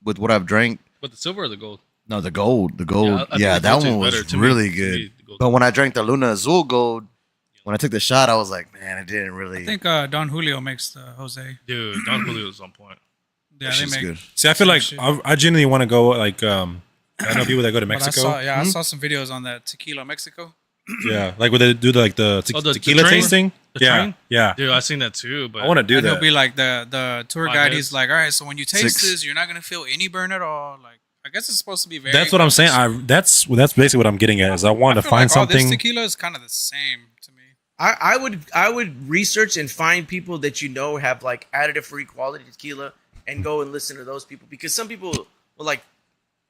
with what I've drank, But the silver or the gold? no, the gold. I think Yeah, the that gold one tastes was better to me. really To good. me, the gold- But when I drank the Luna Azul Gold, when I took the shot, I was like, man, it didn't really. I think Don Julio makes the Jose. Dude, Don Julio's on point. Yeah, that they shit's make. good. See, I feel like Shit. I genuinely want to go like I know people that go to But Mexico. I saw some videos on that tequila Mexico. Yeah, like where they do like the the tequila train? tasting. The Yeah, train? yeah. Dude, I seen that too. But I want to do And he'll that. be like the tour Five guide. heads. He's like, all right, so when you taste 6. this, you're not gonna feel any burn at all. Like, I guess it's supposed to be very. That's what I'm saying. That's basically what I'm getting at. Is I want to feel find like all this something. tequila is kind of the same to me. I would research and find people that have like additive free quality tequila and go and listen to those people because some people will like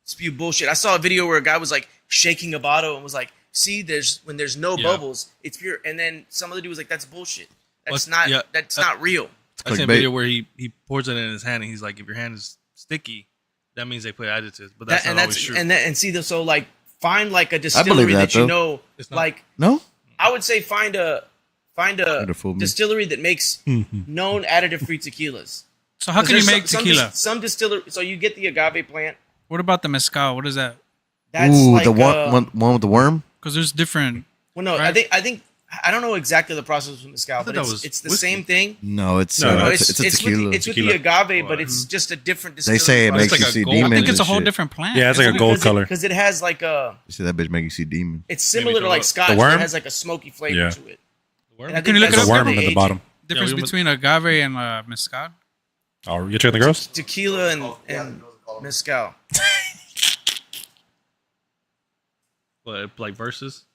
spew bullshit. I saw a video where a guy was like shaking a bottle and was like, "See, when there's no bubbles, it's pure." And then some other dude was like, "That's bullshit. That's not real." I seen a clickbait. video where he pours it in his hand and he's like, if your hand is sticky, that means they put additives. But that's not always true. So like find like a believe distillery that, that you though. know, It's not. like No? I would say find a to fool me. distillery that makes known additive free tequillas. So how can you make Some tequila? distillery. So you get the agave plant. What about the mezcal? What is that? That's Ooh, like the one with the worm? Because there's different. Well, no, right? I think I don't know exactly the process with mezcal, but that was it's the whiskey. same thing. No, it's No, it's a tequila. It's with the agave, but it's just a different distillery. They say it process. makes like you a see gold- I demons. I think it's a and whole shit. different plant. Yeah, it's like a gold color. because it has like a. You say that bitch make you see demons. It's similar to throw like up. Scotch. The but worm? It has like a smoky flavor Yeah. to it. The worm? And I Can you think look that's it There's a up? how worm they at the age bottom. Difference Yeah, we- between agave and mezcal. Oh, you checking the girls? it. Tequila and mezcal. But like versus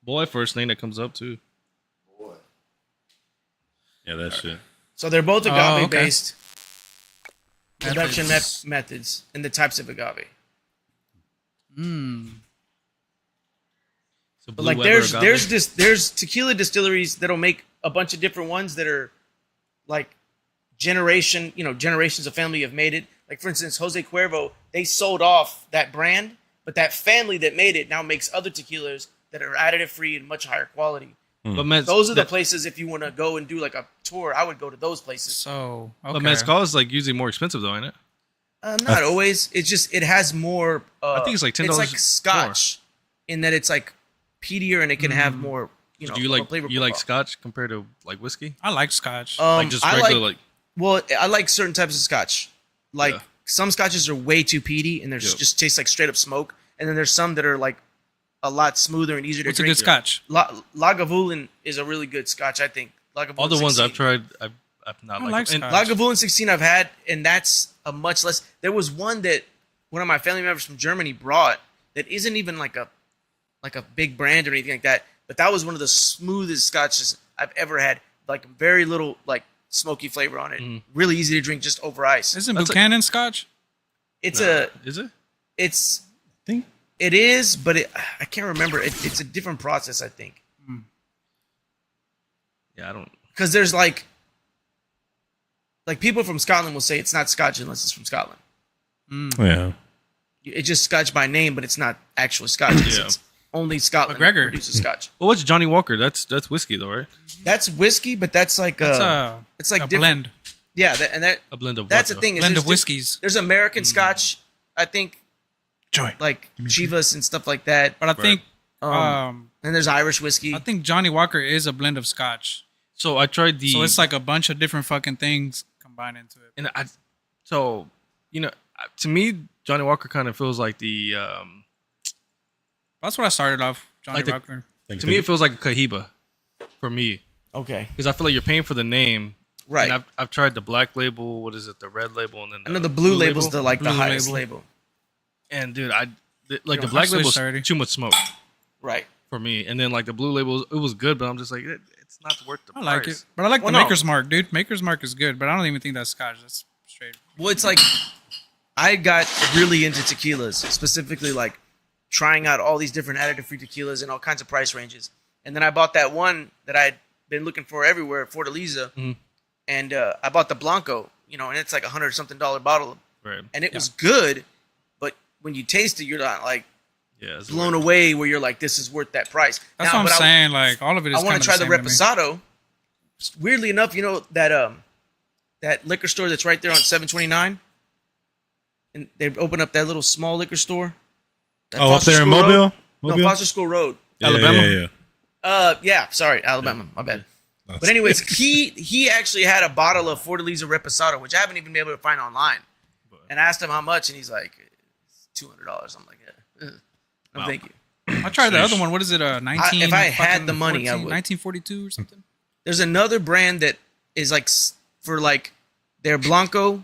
boy, first name that comes up too. Yeah, that shit. So they're both agave Oh, okay. based production Methods. methods and the types of agave. Mm. So But Blue like Weber agave. there's tequila distilleries that'll make a bunch of different ones that are like generations of family have made it. Like for instance, Jose Cuervo, they sold off that brand, but that family that made it now makes other tequilas that are additive free and much higher quality. But Those are the places if you want to go and do like a tour, I would go to those places. So okay. But mezcal is like usually more expensive though, ain't it? Not always. It's just it has more. I think it's like $10 It's like Scotch, in that it's like peatier and it can have more. You know, Do you of a like flavor you like profile. Scotch compared to like whiskey? I like Scotch. Like just I regular like Well, I like certain types of Scotch. Like Yeah. some Scotches are way too peaty and there's Yeah. just taste like straight up smoke, and then there's some that are like a lot smoother and easier to What's a drink. good Scotch? Lagavulin is a really good Scotch, I think. Lagavulin all the ones 16. I've tried, I've not I liked like them. And Scotch. Lagavulin 16 I've had, and that's a much less. There was one that one of my family members from Germany brought that isn't even like a big brand or anything like that, but that was one of the smoothest Scotches I've ever had. Like very little like smoky flavor on it. Really easy to drink just over ice. Isn't That's Buchanan Scotch? It's is it? it's Think it is, but I can't remember. It's a different process, I think, Yeah, I don't. because there's like people from Scotland will say it's not Scotch unless it's from Scotland. yeah. It's just Scotch by name, but it's not actual Scotch. Yeah. It's only Scotland that McGregor. produces Scotch. Well, what's Johnny Walker? That's whiskey though, right? That's whiskey, but that's like It's it's like a different. blend. Yeah, that A blend of that's the vodka. thing. Is Blend there's of whiskeys. There's American Scotch, I think, Joy. like Chivas and stuff like that. But I think And there's Irish whiskey. I think Johnny Walker is a blend of Scotch. So I tried the. So it's like a bunch of different fucking things combined into it. and so to me, Johnny Walker kind of feels like the. That's what I started off. Johnny Like the- Walker. To me, it feels like a Cohiba, for me, Okay, because I feel like you're paying for the name. right. And I've tried the black label. What is it? The red label, and then I know the blue label's label. the Blue highest label. label. And dude, the know, black I switched label's already. too much smoke Right. for me, and then like the blue label, it was good, but I'm just like it's not worth the I like price. it. But I like Well, the no. Maker's Mark, dude. Maker's Mark is good, but I don't even think that's Scotch. That's straight. Well, it's like I got really into tequilas, specifically like trying out all these different additive-free tequilas in all kinds of price ranges. And then I bought that one that I'd been looking for everywhere at Fortaleza, and I bought the Blanco, and it's like $100-something bottle, Right? and it was good, but when you taste it, you're not like Yeah, it's blown weird. away where you're like, this is worth that price. That's Now, what I'm but saying. Like all of it is. I want kind to try of the same to me. Reposado. Weirdly enough, that liquor store that's right there on 729, and they opened up that little small liquor store. That Oh, up Foster there in School Road. Mobile? No, Mobile? Foster School Road. Alabama? Yeah. Yeah, sorry, Alabama. My bad. But anyways, he actually had a bottle of Fortaleza Reposado, which I haven't even been able to find online. And I asked him how much, and he's like, it's $200. I'm like, yeah. No, Wow. thank you. I tried the other one. What is it? 19. if I had fucking the money, I 14, would. 1942 or something. There's another brand that is like for like their Blanco.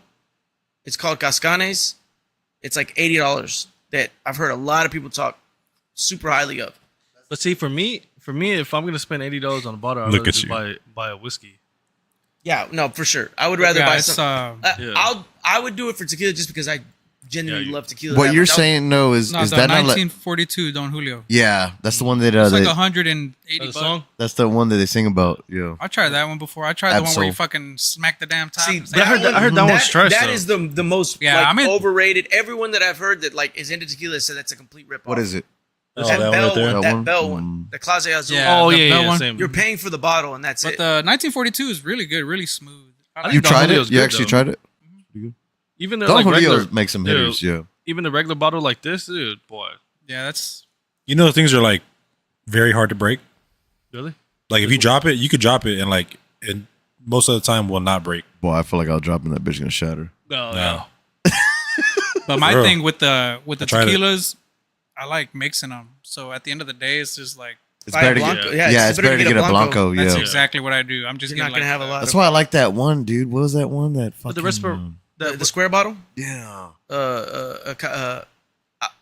It's called Cascanes. It's like $80 that I've heard a lot of people talk super highly of. But see, for me, if I'm gonna spend $80 on a bottle, I'd Look rather at just you. buy a whiskey. Yeah, no, for sure. I would rather Yeah, buy it's, some. Yeah. I would do it for tequila just because I genuinely Yeah, love tequila. What that you're much. saying, no, is No, the that not like? 1942 Don Julio. Yeah, that's the one that It's like they- 180 The bucks. song. that's the one that they sing about. Yeah. I tried that one before. I tried the one where you Absol. fucking smack the damn top. See, and say, But I heard that one's trash. That though. is the most Yeah, like, I mean- overrated. Everyone that I've heard that like is into tequila said that's a complete rip. What is it? Oh, That, that one bell right there? one, That that one? bell one, the Clase Azul. Yeah. Oh the yeah, bell yeah, one. same. You're paying for the bottle, and that's But it. the 1942 is really good, really smooth. I like You Don tried Julio's it? You good, actually though. tried it? Even the Don like Julio regular, makes some Dude. hitters. Yeah. even the regular bottle like this, dude, boy, Yeah, that's You know, things are like very hard to break. really. Like if you drop it, you could drop it and like, and most of the time will not break. Boy, I feel like I'll drop in that bitch gonna shatter. No, No. But my For real. thing with the I tried it. tequilas, I like mixing them. So at the end of the day, it's just like It's Buy a better to Blanco. get. Yeah, it's better to get a Blanco. that's Yeah. exactly what I do. I'm just You're getting not gonna like have a lot That's of why I like that one, dude. What was that one? That fucking. But the rest of the square bottle. yeah.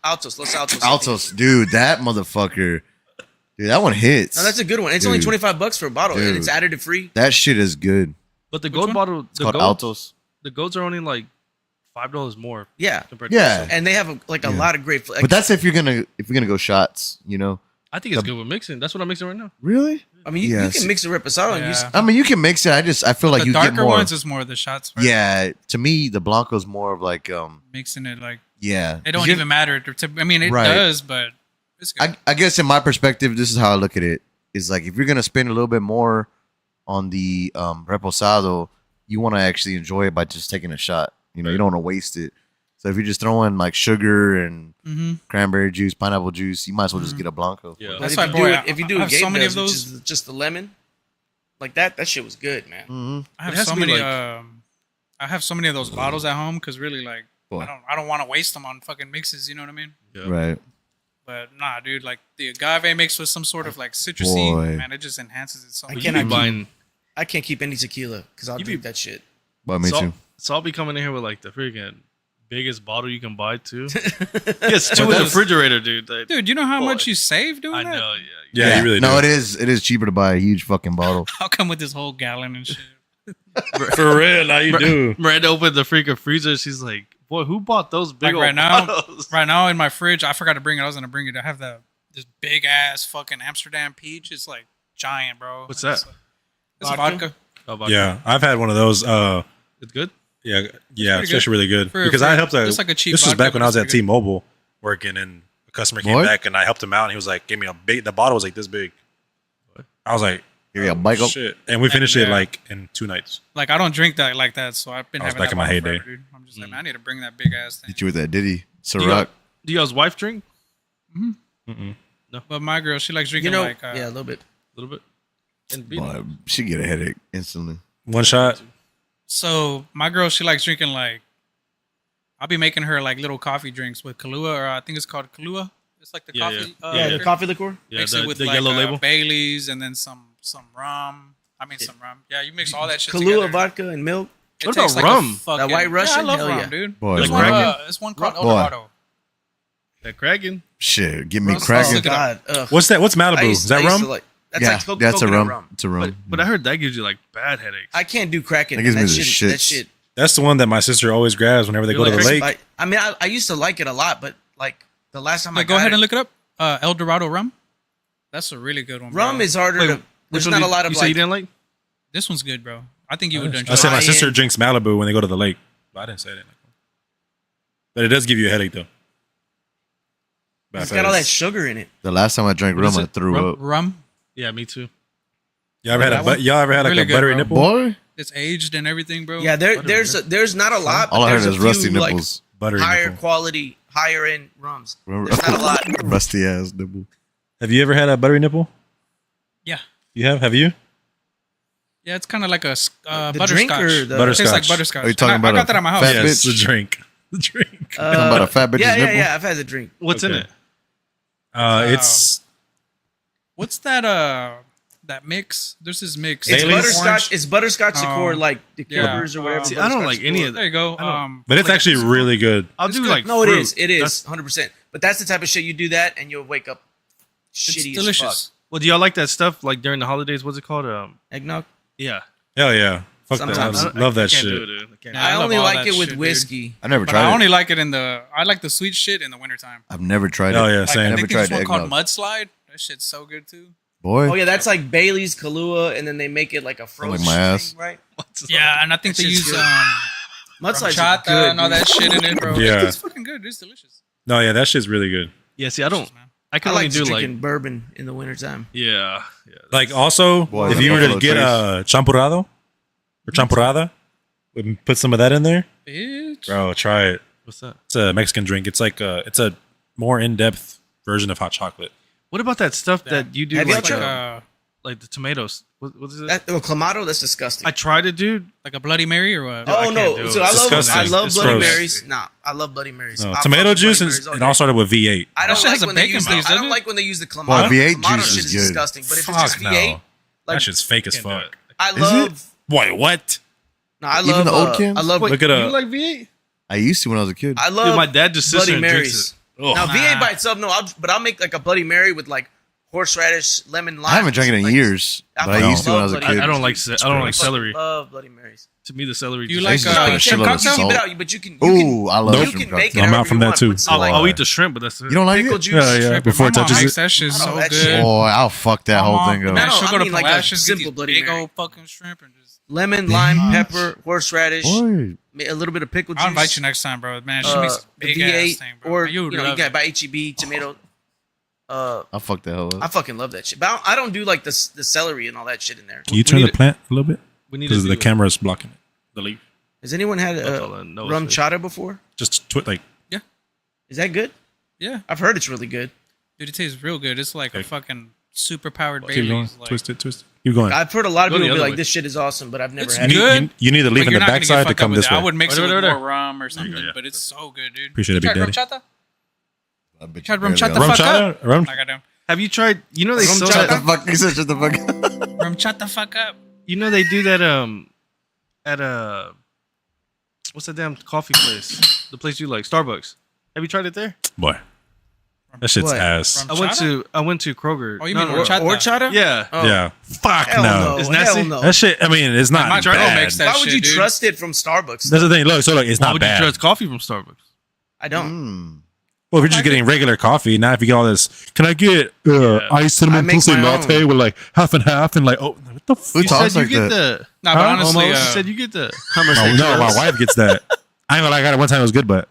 Altos, Los Altos. Altos, dude, that motherfucker. Dude, that one hits. No, that's a good one. It's only Dude. $25 for a bottle, and Dude. it's additive free. That shit is good. But the Which gold one? bottle, It's the called gold, Altos. the golds are only like $5 more Yeah, compared. Yeah. to this. and they have a lot of great. But that's if you're gonna go shots, you know. I think it's good with mixing. That's what I'm mixing right now. Really? I mean, you Yes. can mix a reposado and use. Yeah. I mean, you can mix it. I feel like the you darker get more. ones is more of the shots. Right? Yeah, to me, the Blanco's more of like Mixing it like yeah. it don't You- even matter. I mean, it Right. does, but it's good. I guess in my perspective, this is how I look at it. Is like if you're gonna spend a little bit more on the reposado, you want to actually enjoy it by just taking a shot. You know, you don't want to waste it. So if you're just throwing like sugar and hmm cranberry juice, pineapple juice, you might as well just get a Blanco. Yeah. But That's if why, you boy, do I- if you I do a have so game many does, of which those. is just the lemon, like that shit was good, man. Mm-hmm. I have It has so to be many. like- I have so many of those bottles at home because really, like, Boy. I don't want to waste them on fucking mixes. You know what I mean? Yeah. Right. But nah, dude, like the agave mixed with some sort of like citrusy, Boy. man, it just enhances it so I much. You be cannot buying. I can't keep any tequila because I'll You be- drink that shit. But me too. So I'll be coming in here with like the freaking biggest bottle you can buy too. Yes, two in the refrigerator, dude. Like, Dude, you know how Boy. much you save doing I that? know. Yeah. Yeah, you really No, do. it is cheaper to buy a huge fucking bottle. I'll come with this whole gallon and shit. For real, now you do. Miranda opened the freaking freezer. She's like, "Boy, who bought those big Like old right now, bottles?" right now in my fridge, I forgot to bring it. I was gonna bring it. I have this big ass fucking Amsterdam peach. It's like giant, bro. What's that? It's Vodka? vodka. Oh, vodka. Yeah, I've had one of those. It's good. Yeah, pretty it's actually really good For- because for- I helped. it's like a cheap This was vodka, back when but I was it's at pretty good. T-Mobile working, and a customer came What? back, and I helped him out, and he was like, "Gave me a big." The bottle was like this big. I was like, Here you go, Michael. "Shit!" And we finished it yeah. like in 2 nights. Like I don't drink that like that, so I've been I was having back that in my bottle heyday. forever, dude. I'm just like, man, I need to bring that big ass thing. Hit you with that Diddy, Do you, Ciroc. do you guys' wife drink But my girl, she likes drinking You know, like yeah, a little bit. a little bit? And beat Boy, she get a headache instantly. One shot. So my girl, she likes drinking like. I'll be making her like little coffee drinks with Kahlua, or I think it's called Kahlua. It's like the Yeah, coffee. yeah. Yeah, the liquor. coffee liqueur. yeah, Mix the, it with the like yellow label. Baileys and then some rum. I mean some rum. Yeah, you mix all that shit Kahlua, together. vodka, and milk. It What tastes about like a rum? fucking- That White Yeah, I Russian? love Hell rum, yeah. dude. Boy, There's Like one, Kraken? it's one called Boy. Eldorado. That Kraken. Shit, give me Russ- cracking. Look it up. God, ugh. What's that? What's Malibu? I used- Is that I used rum? to like- that's Yeah, like coconut that's a rum. It's a But, rum. but I heard that gives you like bad headaches. I can't do cracking. That gives me that the shit. That shits. shit. That's the one that my sister always grabs whenever they You go to like the lake. Kraken? I mean, I used to like it a lot, but like the last time I Like, go got ahead it, and look it up. Eldorado rum. That's a really good one. rum bro. is harder Wait, to. which There's one not did a lot of you say you like. didn't like? This one's good, bro. I think you would enjoy. I said my High sister end. drinks Malibu when they go to the lake. But I didn't say that. But it does give you a headache though. It's got all that sugar in it. The last time I drank What rum, is I it? thru Rum? up. Rum. Yeah, me too. Y'all ever had That one? y'all ever had like Really a good, buttery bro. nipple? Boy, It's aged and everything, bro. Yeah, there's not a lot. all but I heard there's a is rusty few, like, nipples. Buttery higher nipple. quality, higher end rums. Remember? There's not a lot. Rusty ass nipple. Have you ever had a buttery nipple? Yeah. You have? Have you? Yeah, it's kind of like a The butterscotch. drink or the Butterscotch. It tastes like butterscotch. Are you talking And I about got a that at my house. fat Yes, bitch? the drink. The drink. Talking about a fat bitch's yeah, nipple? yeah. I've had the drink. What's in Okay. it? It's What's that? That mix? There's this mix. It's Bailey's? butterscotch. Orange. It's butterscotch liqueur, Oh. like the Yeah. Clippers or whatever. See, I don't butterscotch like any liqueur. of There you go. I don't- but it's like- actually really good. I'll It's do good. like No, fruit. it is. It That's- is 100%. But that's the type of shit you do that, and you'll wake up It's shitty delicious. Well, do y'all like that stuff like during the holidays? What's it called? as fuck. Eggnog. Yeah. Hell yeah. Fuck Sometimes. that. I love that I can't shit. do it, dude. I can't. Yeah, I love only all like that it with shit, dude. whiskey. I never But tried I it. only like it I like the sweet shit in the wintertime. I've never tried Oh it. yeah, Like, same. I Never think there's tried one called eggnog. Mudslide. That shit's so good too. Boy, Oh yeah, that's like Bailey's, Kahlua, and then they make it like a frozen my ass. thing, right? Yeah, and I think That they shit's use good. Mudslide's chata good, and all dude. that shit in it, bro. Yeah. It's fucking good. It's delicious. No, yeah, that shit's really good. Yeah, see, I don't. Man. I I can only like do just like. drinking bourbon in the wintertime. Yeah. Like also, Boy, if you were to Buffalo get a champurrado or champurrada, we put some of that in there, Bitch. bro. Try it. What's that? It's a Mexican drink. It's like it's a more in depth version of hot chocolate. What about that stuff that you do Have y'all like, tried- like the tomatoes? What is it? Clamato, that's disgusting. I tried it, dude. Like a Bloody Mary or what? I oh can't do no! it. So It's I disgusting. love It's Bloody gross. Marys. Nah, I love Bloody Marys. No, I tomato fuck with juice Bloody is Marys all it day. all started with V8. I don't That shit like has a when they bacon use sleeves, I doesn't don't it? like when they use the Clamato. Well, V8 Clamato juice shit is is good. disgusting. But if it's Fuck just no. V8, like That shit's fake as Can't do fuck. it. I Is love. Wait, what? No, I Even love the old cans? I love. Look at you a like V8? I used to when I was a kid. I Dude, love my dad just sits Bloody there and drinks Marys. it. Ugh. Now Nah. V8 by itself, no. But I'll make like a Bloody Mary with like horseradish, lemon, lime. I haven't drank it in like, years, I but I fucking used to when I love was a Bloody kid. I don't like It's I don't like gross. celery. Love Bloody Marys. To me, the celery. You just- like used to put a you shitload can of cocktail? keep it salt. out, but you can. Ooh, I love you shrimp can make it. cocktail. I'm out however from you that want. too. Put some, I'll like, eat the shrimp, but that's it. You don't like pickle it? juice. Yeah, yeah. Shrimp, Before it my mom touches makes it. that shit so that good. shit. Boy, I'll fuck that whole thing Man, up. No, she'll I go to mean like a Palacios, get simple these Bloody big Mary. old fucking shrimp and just. Lemon, lime, pepper, horseradish, Boy, a little bit of pickle juice. I'll invite you next time, bro. Man, she uh, makes a the big V8, ass thing, bro. or you would you love got it. by HEB tomato. I'll fuck that hell I up. fucking love that shit. But I don't do like the celery and all that shit in there. Can you turn the need to- plant a little bit? We need to Because the do camera's blocking it. the leaf. Has anyone had That's all I know is rum this. chata before? Just like Is that good? Yeah, I've heard it's really good. dude, it tastes real good. It's like a Okay. fucking super powered keep going, Bailey's. Like, twist it. Keep going. I've heard a lot of Go the people be other like, way. "This shit is awesome," but I've never It's had You it. good. need, you need to leave but in you're the not gonna get backside to fucked come up with this it. I way. would mix it Right with over there. more rum or something, yeah. but it's so good, dude. Appreciate it, You Big tried rum Daddy. chata? I bet Tried you rum barely chata? got Rum Fuck up. chata? Rum? Like I do. Have you tried? You know they Rum sell chata? Shut the that. fuck. He said, shut the fuck up. Rum chata fuck up. You know they do that. At what's that damn coffee place? The place you like, Starbucks. Have you tried it there? Boy, that shit's What? ass. Rum I went chata? to Kroger. Oh, you No, mean no, horchata? Horchata? Yeah. Oh. Yeah. Fuck Hell no. It's Hell nasty? no. That shit. I mean, it's not My girl bad. makes that Why would shit, you dude. trust it from Starbucks? That's the thing. Look, it's Why not would you bad. trust coffee from Starbucks? I don't. Mm. Well, if you're just getting regular coffee, now if you get all this, can I get iced I cinnamon make toasted my latte own. with like half and half and like, oh, what the Who fuck? You talks said you like get that? the. Nah, but honestly, You said you get the. How much? Oh, they no, my trust? wife gets that. I ain't gonna lie, I got it one time. It was good, but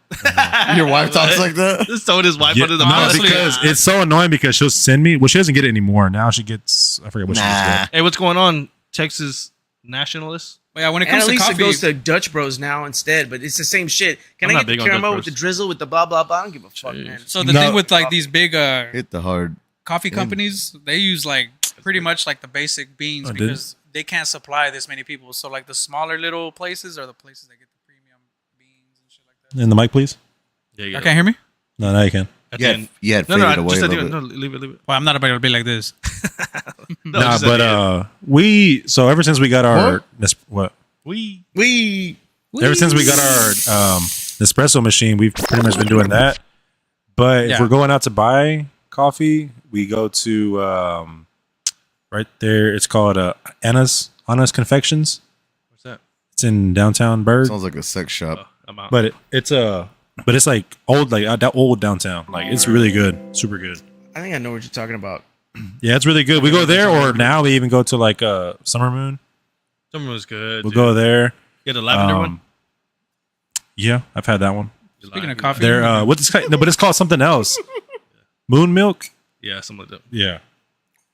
Your wife talks like that? Just throwing his wife yeah, under the no, bus. because it's so annoying because she'll send me. Well, she doesn't get it anymore. Now she gets. I forget what she Nah. gets. Hey, what's going on, Texas nationalists? But yeah, when it And comes at to least coffee, it goes to Dutch Bros now instead, but it's the same shit. Can I'm I not get the big on Dutch caramel Bros. with the drizzle with the blah blah blah? I don't give a fuck, Jeez. man. so the No. thing with like these big Hit the hard. coffee companies, they use like pretty much like the basic beans Oh, did because they can't supply this many people. So like the smaller little places are the places that get the premium beans and shit like that. In the mic, please. Yeah, Y'all can't hear me? No, now you can. At the Yeah, end. yeah, it No, faded no, away just a at the little end. bit. No, leave it. Well, I'm not about to be like this. No, Nah, just at but the end. so ever since we got our what? we Ever since we got our Nespresso machine, we've pretty much been doing that. But if Yeah. we're going out to buy coffee, we go to right there. It's called Anna's Confections. What's that? It's in downtown Berg, Sounds like a sex shop. Oh, I'm out. but it's like old, like that old downtown. Like it's really good, super good. I think I know what you're talking about. Yeah, it's really good. We go there, or now we even go to like Summer Moon. Someone was good. We'll dude. go there. Get a lavender one. Yeah, I've had that one. Speaking of coffee, They're what's this? No, but it's called something else. Moon milk. Yeah, something like that. Yeah,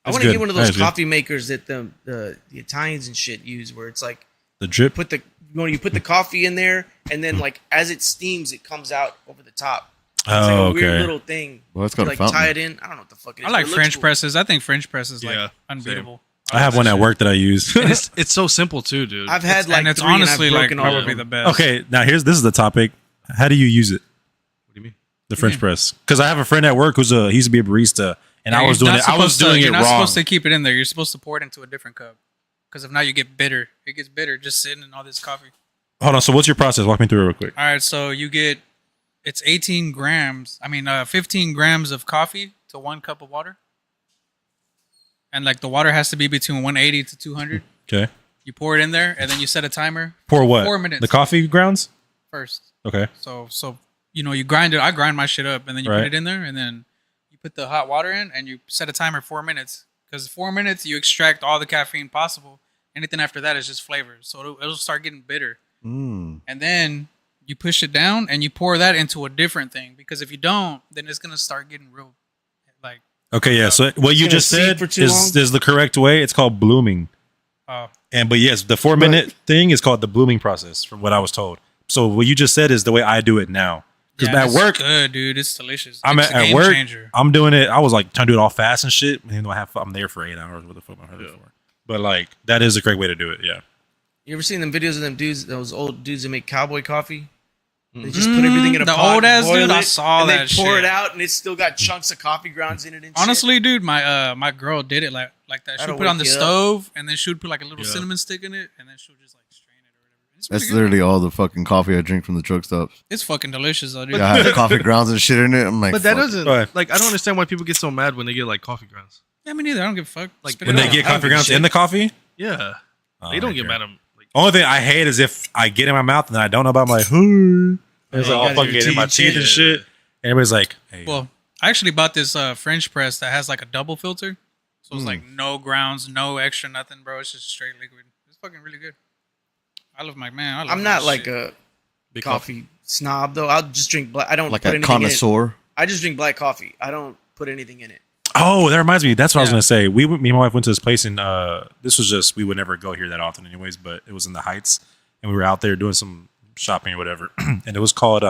I It's want to good. get one of That those is good. coffee makers that the Italians and shit use, where it's like the drip. put the you put the coffee in there, and then like as it steams, it comes out over the top. It's like Oh, a weird okay. little thing. Well, it's You, got a like fountain. tie it in. I don't know what the fuck it is. I like but it looks French cool. presses. I think French press is like Yeah, unbeatable. I have one at work that I use. And it's so simple too, dude. I've had like and it's three, and I've honestly like broken all of probably them. the best. Okay, now this is the topic. How do you use it? What do you mean? The French press. Because I have a friend at work he used to be a barista, and Yeah, I was you're doing not it. I was supposed to- doing it You're not wrong. supposed to keep it in there. You're supposed to pour it into a different cup. Because if not, you get bitter. It gets bitter just sitting in all this coffee. Hold on. So what's your process? Walk me through it real quick. All right, so you get it's 18 grams. 15 grams of coffee to 1 cup of water, and like the water has to be between 180 to 200. Okay. You pour it in there, and then you set a timer. Pour what? 4 minutes. The coffee grounds? First. Okay. So you grind it. I grind my shit up, and then you Right. put it in there, and then you put the hot water in, and you set a timer 4 minutes. Because 4 minutes, you extract all the caffeine possible. Anything after that is just flavor. So it'll start getting bitter. Mm. And then you push it down, and you pour that into a different thing. Because if you don't, then it's gonna start getting real, like. Okay, yeah. So what you gonna just seed said for too is long? the correct way. It's called blooming. But yes, the 4 minute thing is called the blooming process, from what I was told. So what you just said is the way I do it now. Because at it's work, good, dude. It's delicious. I'm It's a at game work. changer. I'm doing it. I was like trying to do it all fast and shit. Even though I'm there for 8 hours. What the fuck am I there for? But like that is a great way to do it. Yeah. You ever seen them videos of them dudes, those old dudes that make cowboy coffee? They just put everything in a The pot, old ass boil dude, I it, saw and that they pour shit. it out, and it's still got chunks of coffee grounds in it. And Honestly, dude, my girl did it like that. She That'll would put it on wake the you up. stove, and then she would put like a little Yeah. cinnamon stick in it, and then she would just like strain it or whatever. It's That's pretty good. literally all the fucking coffee I drink from the truck stops. It's fucking delicious, though, dude. I have coffee grounds and shit in it. I'm like, But that fuck it. doesn't Right. like I don't understand why people get so mad when they get like coffee grounds. Yeah, me neither. I don't give a fuck. Like, Spit When it they out. get I don't coffee give a grounds shit. in the coffee. Yeah, Oh, they don't get okay. mad at them. Like, Only thing I hate is if I get in my mouth and I don't know about my food. It's you like all got fucking your in my teeth teeth and shit. And everybody's like, hey. Well, I actually bought this French press that has like a double filter, so it's like no grounds, no extra nothing, bro. It's just straight liquid. It's fucking really good. I love my man. I love I'm my not like shit. a big coffee snob though. I'll just drink black. I don't Like put a anything in it. connoisseur. I just drink black coffee. I don't put anything in it. Oh, that reminds me. That's what I was Yeah. gonna say. Me and my wife went to this place in. This was just we would never go here that often, anyways. But it was in the Heights, and we were out there doing some shopping or whatever. And it was called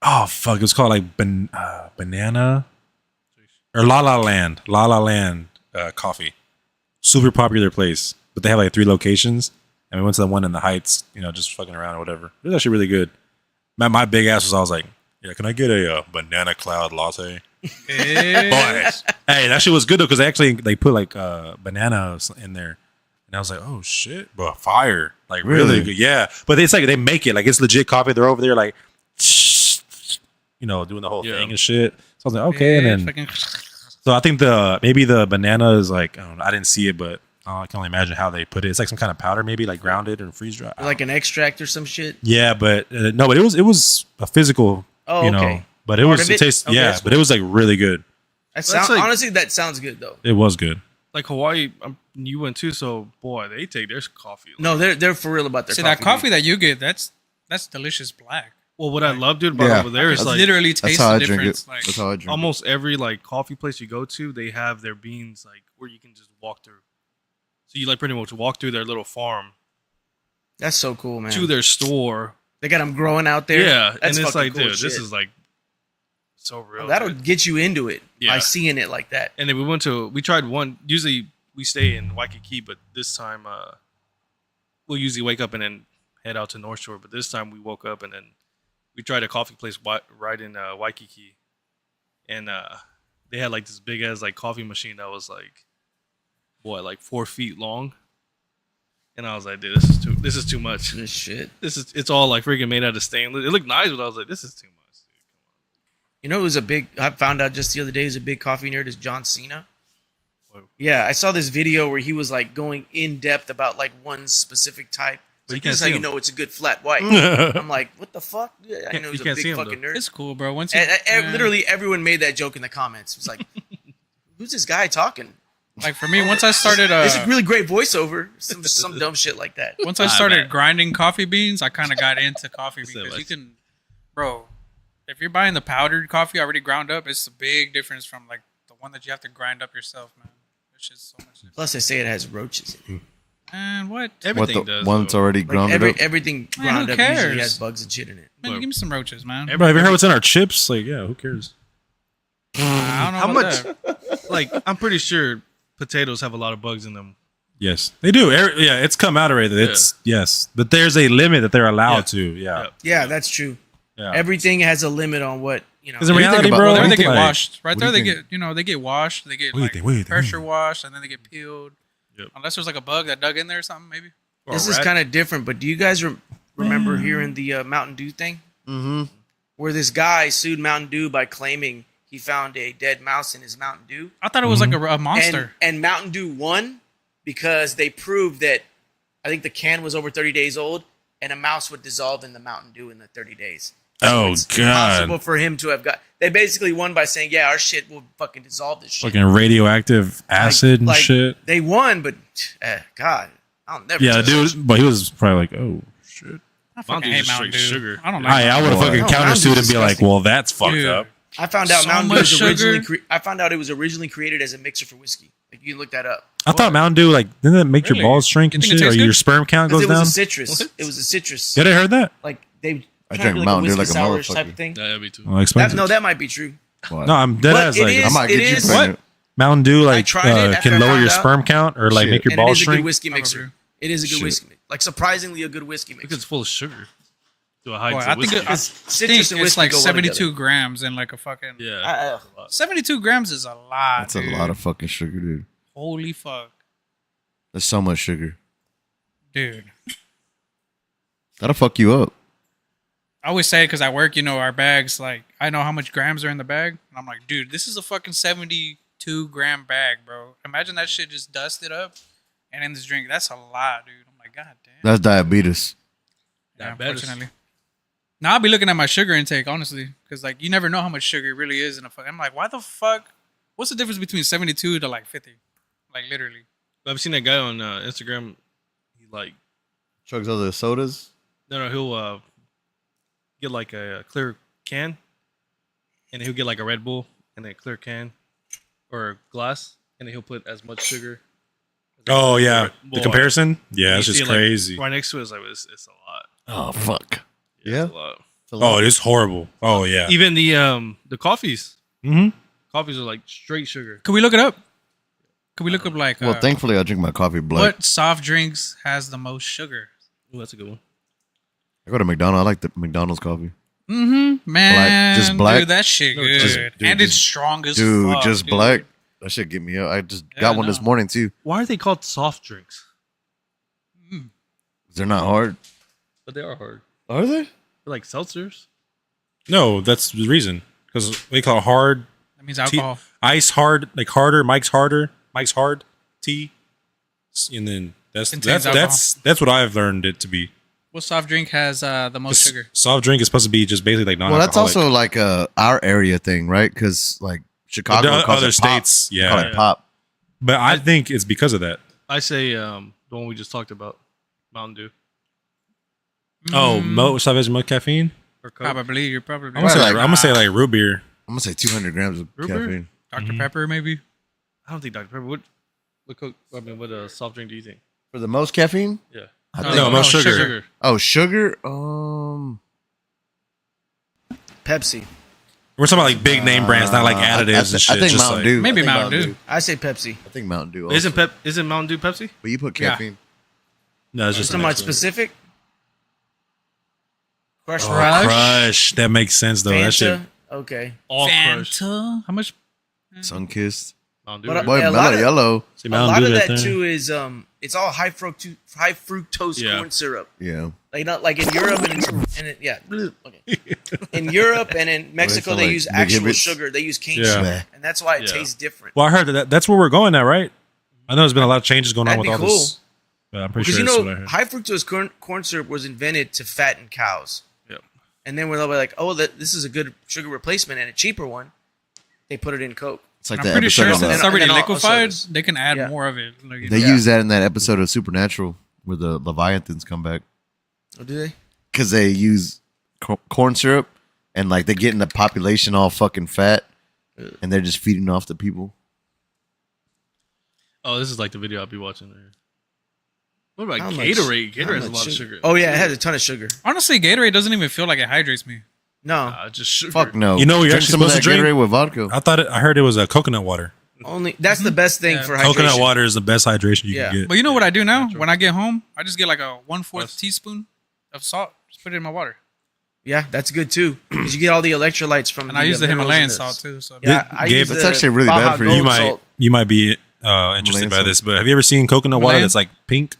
oh fuck, it was called like banana or La La Land coffee. Super popular place, but they have like 3 locations, and we went to the one in the Heights. You know, just fucking around or whatever. It was actually really good. My big ass was. I was like, yeah, can I get a banana cloud latte? Eh, Boy, hey, that shit was good though because they put like bananas in there, and I was like, oh shit, bro, fire, like really Really? good, yeah. But it's like they make it like it's legit coffee. They're over there like, doing the whole Yeah. thing and shit. So I was like, okay, and then fucking- so I think maybe the banana is like I don't know, I didn't see it, but I can only imagine how they put it. It's like some kind of powder, maybe like grounded and freeze dried. Like an extract or some shit. Yeah, but no, but it was a physical, Oh, you know. okay. But it Part was of it? tastes, Okay, yeah, that's but it was like really good. That That's sound, like- honestly, that sounds good though. It was good. like Hawaii, you went too, so boy, they take their coffee. Like, No, they're for real about their See coffee. that coffee that you get? That's delicious black. well, what I love, dude, about Yeah. over there is It's like literally That's taste how the I drink it. difference. Like, That's how I drink almost every like coffee place you go to, they have their beans like where you can just walk through. So you like pretty much walk through their little farm That's so cool, man. to their store. They got them growing out there. Yeah, That's and it's fucking like, cool dude, as this shit. is like so real. That'll dude. get you into it by Yeah. seeing it like that. And then we tried one. Usually we stay in Waikiki, but this time we'll usually wake up and then head out to North Shore. But this time we woke up and then we tried a coffee place right in Waikiki, and they had like this big ass like coffee machine that was like, boy, like 4 feet long. And I was like, dude, this is too much. This shit. It's all like freaking made out of stainless. It looked nice, but I was like, this is too much. You know, I found out just the other day, who's a big coffee nerd is John Cena. Whoa. Yeah, I saw this video where he was like going in depth about like one specific type. But you Like, can't this is how see you him. know it's a good flat white. I'm like, what the fuck? Yeah, I Can't- know you he's a can't big see him, fucking nerd. it's cool, bro. Once you, And man, literally everyone made that joke in the comments. It's like, who's this guy talking? like for me, once I started, It's a really great voiceover. Some dumb shit like that. once I started man. grinding coffee beans, I kind of got into coffee So because you much. can, bro. If you're buying the powdered coffee already ground up, it's a big difference from like the one that you have to grind up yourself, man. It's just so much different. Plus, they say it has roaches in it. Man, what? What Everything the does. one that's though. already Like grounded up? everything Man, ground who up usually cares? has bugs and shit in it. Man, Look. give me some roaches, man. Bro, have you heard what's in our chips? Like, yeah, who cares? I don't know How about much? that. Like, I'm pretty sure potatoes have a lot of bugs in them. Yes, they do. Yeah, it's come out already. It's yes, but there's a limit that they're allowed Yeah. to. Yeah, Yeah. Yeah, that's true. yeah. Everything has a limit on what, you know. Because in What do you think reality, about- bro, what There do they you get think? washed. Right What there, do they you get they get washed. They get What do you like think? What do you think? pressure washed, and then they get peeled. Yep. Unless there's like a bug that dug in there or something, maybe. Or This a is rat. kind of different, but do you guys remember hearing the Mountain Dew thing? Mm-hmm. Where this guy sued Mountain Dew by claiming he found a dead mouse in his Mountain Dew. I thought it was like a monster. And Mountain Dew won because they proved that I think the can was over 30 days old, and a mouse would dissolve in the Mountain Dew in the 30 days. Oh It's god. impossible for him to have got. They basically won by saying, "Yeah, our shit will fucking dissolve this shit." Fucking radioactive acid and Like, shit. They won, but God, I'll never. Yeah, trust dude. But he was probably like, oh shit. I fucking Mountain Dew's hate just Mountain Dew. straight sugar. I don't like I would have Boy. fucking No, countersued Mountain and be Dew's like, disgusting. well, that's fucked Dude. up. I found out So Mountain Dew much was sugar. originally. I found out it was originally created as a mixer for whiskey. Like you can look that up. I thought Mountain Dew, like, didn't that make Really? your balls shrink and You think it shit? Or tastes your good? sperm count Because goes it was down? a citrus. Was it? It was a citrus. Yeah, I heard that. Like they. I tried drank to like Mountain Dew a whiskey like a sourish type motherfucker. of thing. Yeah, me too. Well, expensive. No, that might be true. What? No, I'm dead But ass. it Like, is- I might it get you is- pregnant. Mountain Dew, like, tried it after can I lower found your out. sperm count or, like, Shit. make your And it balls is a good shrink. whiskey Probably. mixer. It is a good Shit. whiskey. Like surprisingly a good whiskey Because mixer. it's full of sugar. To a high Boy, to I think whiskey. it- I Citrus think and it's whiskey like go well 72 together. grams and like a fucking. Yeah. 72 grams is a lot. That's a dude. lot of fucking sugar, dude. Holy fuck, That's so much sugar. dude. That'll fuck you up. I always say because I work, our bags, like, I know how much grams are in the bag. And I'm like, dude, this is a fucking 72-gram bag, bro. Imagine that shit just dusted up and in this drink. That's a lot, dude. I'm like, god damn. That's diabetes. Yeah, Diabetes. unfortunately. Now I'll be looking at my sugar intake, honestly, because like you never know how much sugar it really is in a fuck. I'm like, why the fuck? What's the difference between 72 to like 50? Like literally. I've seen that guy on Instagram. He like Chugs other sodas. no he'll get like a clear can, and he'll get like a Red Bull and a clear can or a glass, and then he'll put as much sugar. Oh, yeah. Boy. The comparison? Yeah, You it's see just it, like, crazy. right next to it, it's like it's a lot. Oh fuck. It's a lot. It's a lot. Oh, it is horrible. Oh, yeah. Even the coffees. Mm-hmm. Coffees are like straight sugar. Could we look it up? Could we look up like Well, thankfully I drink my coffee black. what soft drinks has the most sugar? Ooh, that's a good one. I go to McDonald's. I like the McDonald's coffee. Mm-hmm. Man, Just black? dude, that shit No, good. just- and dude, it's just- strong as Dude, fuck, just dude. black. That shit get me up. I just Yeah, got one no. this morning too. Why are they called soft drinks? They're not hard. But they are hard. Are they? They're like seltzers. No, that's the reason. Because they call it hard, That means alcohol. ice hard, like harder, Mike's hard, tea. And then that's Contains that's what I've learned it to be. What soft drink has the most This sugar? soft drink is supposed to be just basically like Well, non-alcoholic. that's also like our area thing, right? Because like Chicago, But the calls other it pop. states, They call yeah. it pop. But I think it's because of that. I say the one we just talked about, Mountain Dew Oh, Savage Mud caffeine. or Coke. Probably. You're probably. I'm gonna say Ah, like root beer. I'm gonna say 200 grams of Root beer? caffeine. Dr. Pepper, maybe. I don't think Dr Pepper. What Coke? I mean, what soft drink do you think? For the most caffeine? Yeah. I No, think- No, most sugar. Oh, sugar. Pepsi. We're talking about like big name brands, not like additives and shit. I think just Mountain like, Dew. Maybe I think Mountain Dew. I say Pepsi. I think Mountain Dew. Isn't also. Isn't Mountain Dew Pepsi? But you put Yeah. caffeine. No, it's just So the much next one. specific. Crush Oh, Rush. Crush. That makes sense though. That shit. Fanta. Okay. All Crush. Fanta. How much? Sunkissed. Mountain Dew. But right? Boy, Yeah, a mellow lot of- yellow. See, A Mountain lot Dew of right that there. too is it's all high fructose Yeah. corn syrup. Yeah. Like not like in Europe okay. In Europe and in Mexico feel they like use big actual gibbets? sugar. They use cane Yeah. sugar, and that's why it Yeah. tastes different. Well, I heard that's where we're going at, right? I know there's been a lot of changes going on That'd with be all cool. this. But I'm pretty Because sure you that's what I know, heard. high fructose corn syrup was invented to fatten cows, Yep. and then when they're like, "Oh, this is a good sugar replacement and a cheaper one," they put it in Coke. It's like I'm the pretty episode sure of since it's And already then all liquefied, sodas. they can add Yeah. more of it. Like, They Yeah. use that in that episode of Supernatural where the Leviathans come back Oh, do they? because they use corn syrup and like they're getting the population all fucking fat and they're just feeding off the people. Oh, this is like the video I'll be watching there. What about How much- Gatorade? how Gatorade has a much lot of sugar. Oh yeah, it has a ton of sugar. honestly, Gatorade doesn't even feel like it hydrates me. No, Just sugar. Fuck no. You know what you're Drink actually some of supposed that to drink? Gatorade with vodka. I heard it was coconut water. only that's the best thing Yeah. for hydration. Coconut water is the best hydration you Yeah. can get. But you know what I do now? Natural. When I get home, I just get like a 1/4 Yes. teaspoon of salt, just put it in my water, Yeah, that's good too because you get all the electrolytes from. and I use the minerals Himalayan in this. salt too. So Yeah, Gabe, I use that's the actually really Baja bad for you. Gold You might salt. you might be interested by salt. this, but have you ever seen coconut water Himalayan? that's like pink?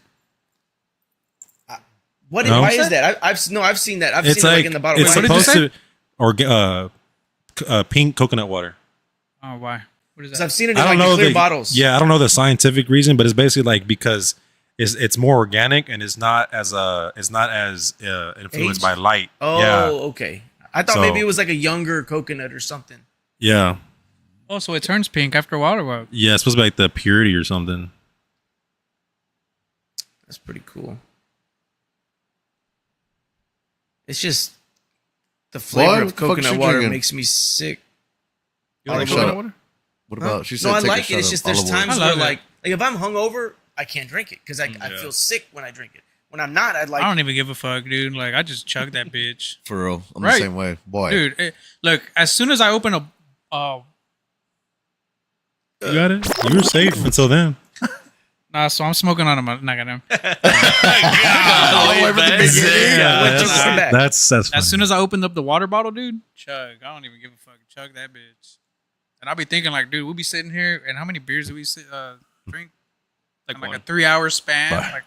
What? No? Why is that? I've seen that. I've It's seen it like like in the bottle. it's What did you supposed say? to pink coconut water. oh, why? What is Because that? I've seen it in I don't like know the clear the bottles. Yeah, I don't know the scientific reason, but it's basically like because it's more organic and it's not as influenced Aged? by light. Oh, Yeah, okay. I thought So- maybe it was like a younger coconut or something. yeah, Oh, so it turns pink after a while or what? yeah. It's supposed to be like the purity or something. That's pretty cool. It's just the flavor What of the fuck coconut you water drinking? makes me sick. You don't like shut coconut up. water? What Huh? about? She said, No, I take a like shot it. It's of just there's olive oil. times I where love it. like if I'm hungover, I can't drink it because I Yeah. feel sick when I drink it. When I'm not, I'd like. I don't even give a fuck, dude. Like I just chug that bitch, For real, I'm Right. the same way, boy. dude. Look, as soon as I open a, You got it. You were safe until then. nah, so I'm smoking on a not gonna. Oh, Way over the back. beginning. Yeah, Went that's- to- back. That's funny. As soon as I opened up the water bottle, dude, chug. I don't even give a fuck. Chug that bitch. And I'll be thinking like, dude, we'll be sitting here, and how many beers do we drink? Like In like one. a 3-hour span. Bye. Like,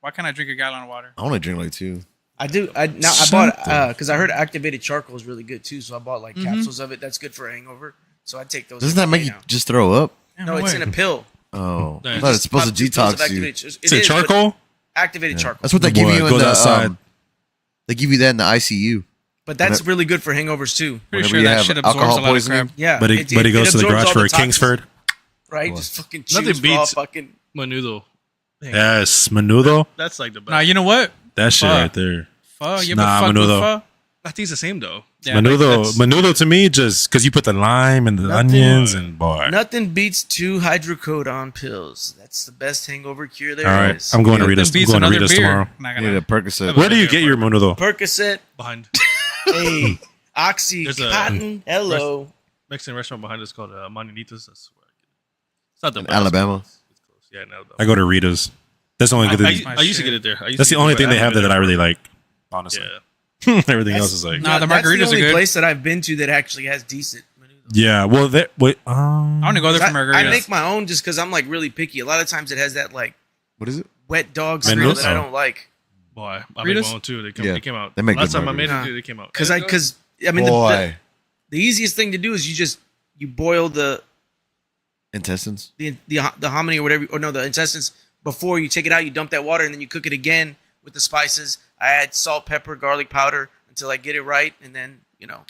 why can't I drink a gallon of water? I only drink like 2. I do. I bought because I heard activated charcoal is really good too. So I bought like capsules of it. That's good for a hangover. So I take those. Doesn't that every make day you now. just throw up? Yeah, No, it's way. in a pill. Oh, Yeah, I thought it's supposed to Pop 2 pills of detox you. activated- Is it but charcoal? Activated Yeah. charcoal. That's what they The give boy you in goes the. outside. They give you that in the ICU. But that's Whenever- really good for hangovers too. Pretty Whenever sure you that have shit absorbs alcohol a lot poisoning. of crap. Yeah, But he it goes to the absorbs garage all for the a toxins, Kingsford. right? What? Just fucking Nothing chews raw beats- fucking. Menudo. Yes, menudo. That's like the best. Nah, you know what? That shit Fuck. right there. Pho. You ever Nah, fuck with menudo. pho? I think it's the same though. Yeah, menudo, that's- menudo to me, just because you put the lime and the Nothing- onions and boy. Nothing beats 2 hydrocodone pills. That's the best hangover cure there All right, is. I'm going to Yeah. read us. Nothing I'm beats going to read another us beer. tomorrow. Not You gonna- need a Percocet. Where do you get your menudo? Percocet, Behind hey, Oxy, There's a- Cotton, hello. Mexican restaurant behind us called Maninitas. That's where I get it. It's not the In best, Alabama? but It's close. Yeah, in Alabama. I go to Rita's. That's the only good thing. I used to get it there. I used That's to the get only it, thing but they have haven't there that I been really there like. Honestly, forever. everything else is like. Nah, the That's margaritas the are only good. place that I've been to that actually has decent menudo. Yeah, well, that wait. I want to go there for I margaritas. make my own just because I'm like really picky. A lot of times it has that like What is it? wet dog Mendoza? smell that I don't like. Boy, I Rita's? made my own too. Yeah, They came out. they make Last good time I made margaritas. it, they came out. Because I mean Boy, the easiest thing to do is you boil the intestines. hominy or whatever, or no, the intestines before you take it out. You dump that water and then you cook it again with the spices. I add salt, pepper, garlic powder until I get it right, and then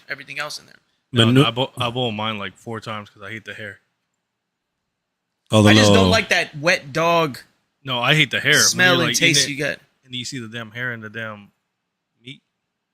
everything else in there. No, Menu- I boil mine like 4 times because I hate the hair. Oh, the I just little- don't like that wet dog No, I hate the hair. When smell you're, and like, taste eating you it, get. and you see the damn hair and the damn meat.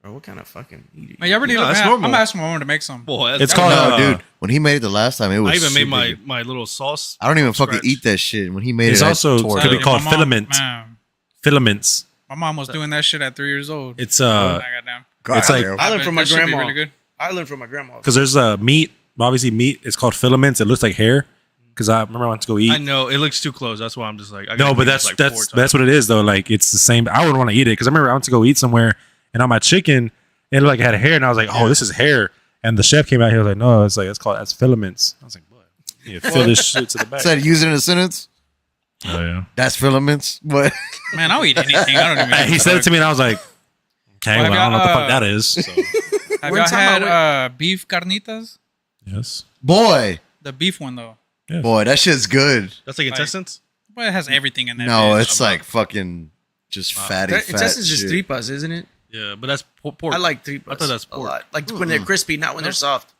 Bro, what kind of fucking? Man, you ever need No, a that's man, normal. I'm asking my mom to make some. Boy, It's called. No, uh, dude. When he made it the last time, it was. I even made super my good. my little sauce. I don't even fucking scratch. eat that shit. When he made It's it, also I tore could it be up. called My mom- filament. Man, Filaments. my mom was doing that shit at 3 years old. It's Goddamn. it's like Goddamn. I learned from my That shit be grandma. really good. I learned from my grandma. because there's meat. Obviously, meat. It's called filaments. It looks like hair. Because I remember I went to go eat. I know it looks too close. That's why I'm just like. I No, gotta but do this, like, 4 that's times. what it is though. Like it's the same. I wouldn't want to eat it because I remember I went to go eat somewhere and on my chicken it looked like it had hair and I was like, oh, this is hair. And the chef came out here was like, no, it's like that's filaments. I was like, what? You fill this shit to the back. Said use it in a sentence. Oh yeah. That's filaments. But Man, I'll eat anything. I don't even. He said it to me and I was like, okay, Well, well, I don't know what the fuck have that is. So. Have We're y'all talking had about beef carnitas? Yes. boy, The beef one though. boy, that shit's good. That's like intestines. But it has everything in there. No, bitch. it's like fucking just fatty. That, fat intestines just shit. tripas, isn't it? Yeah, but that's pork. I like tripas. I thought that's a pork. lot. Like when they're crispy, not when they're soft.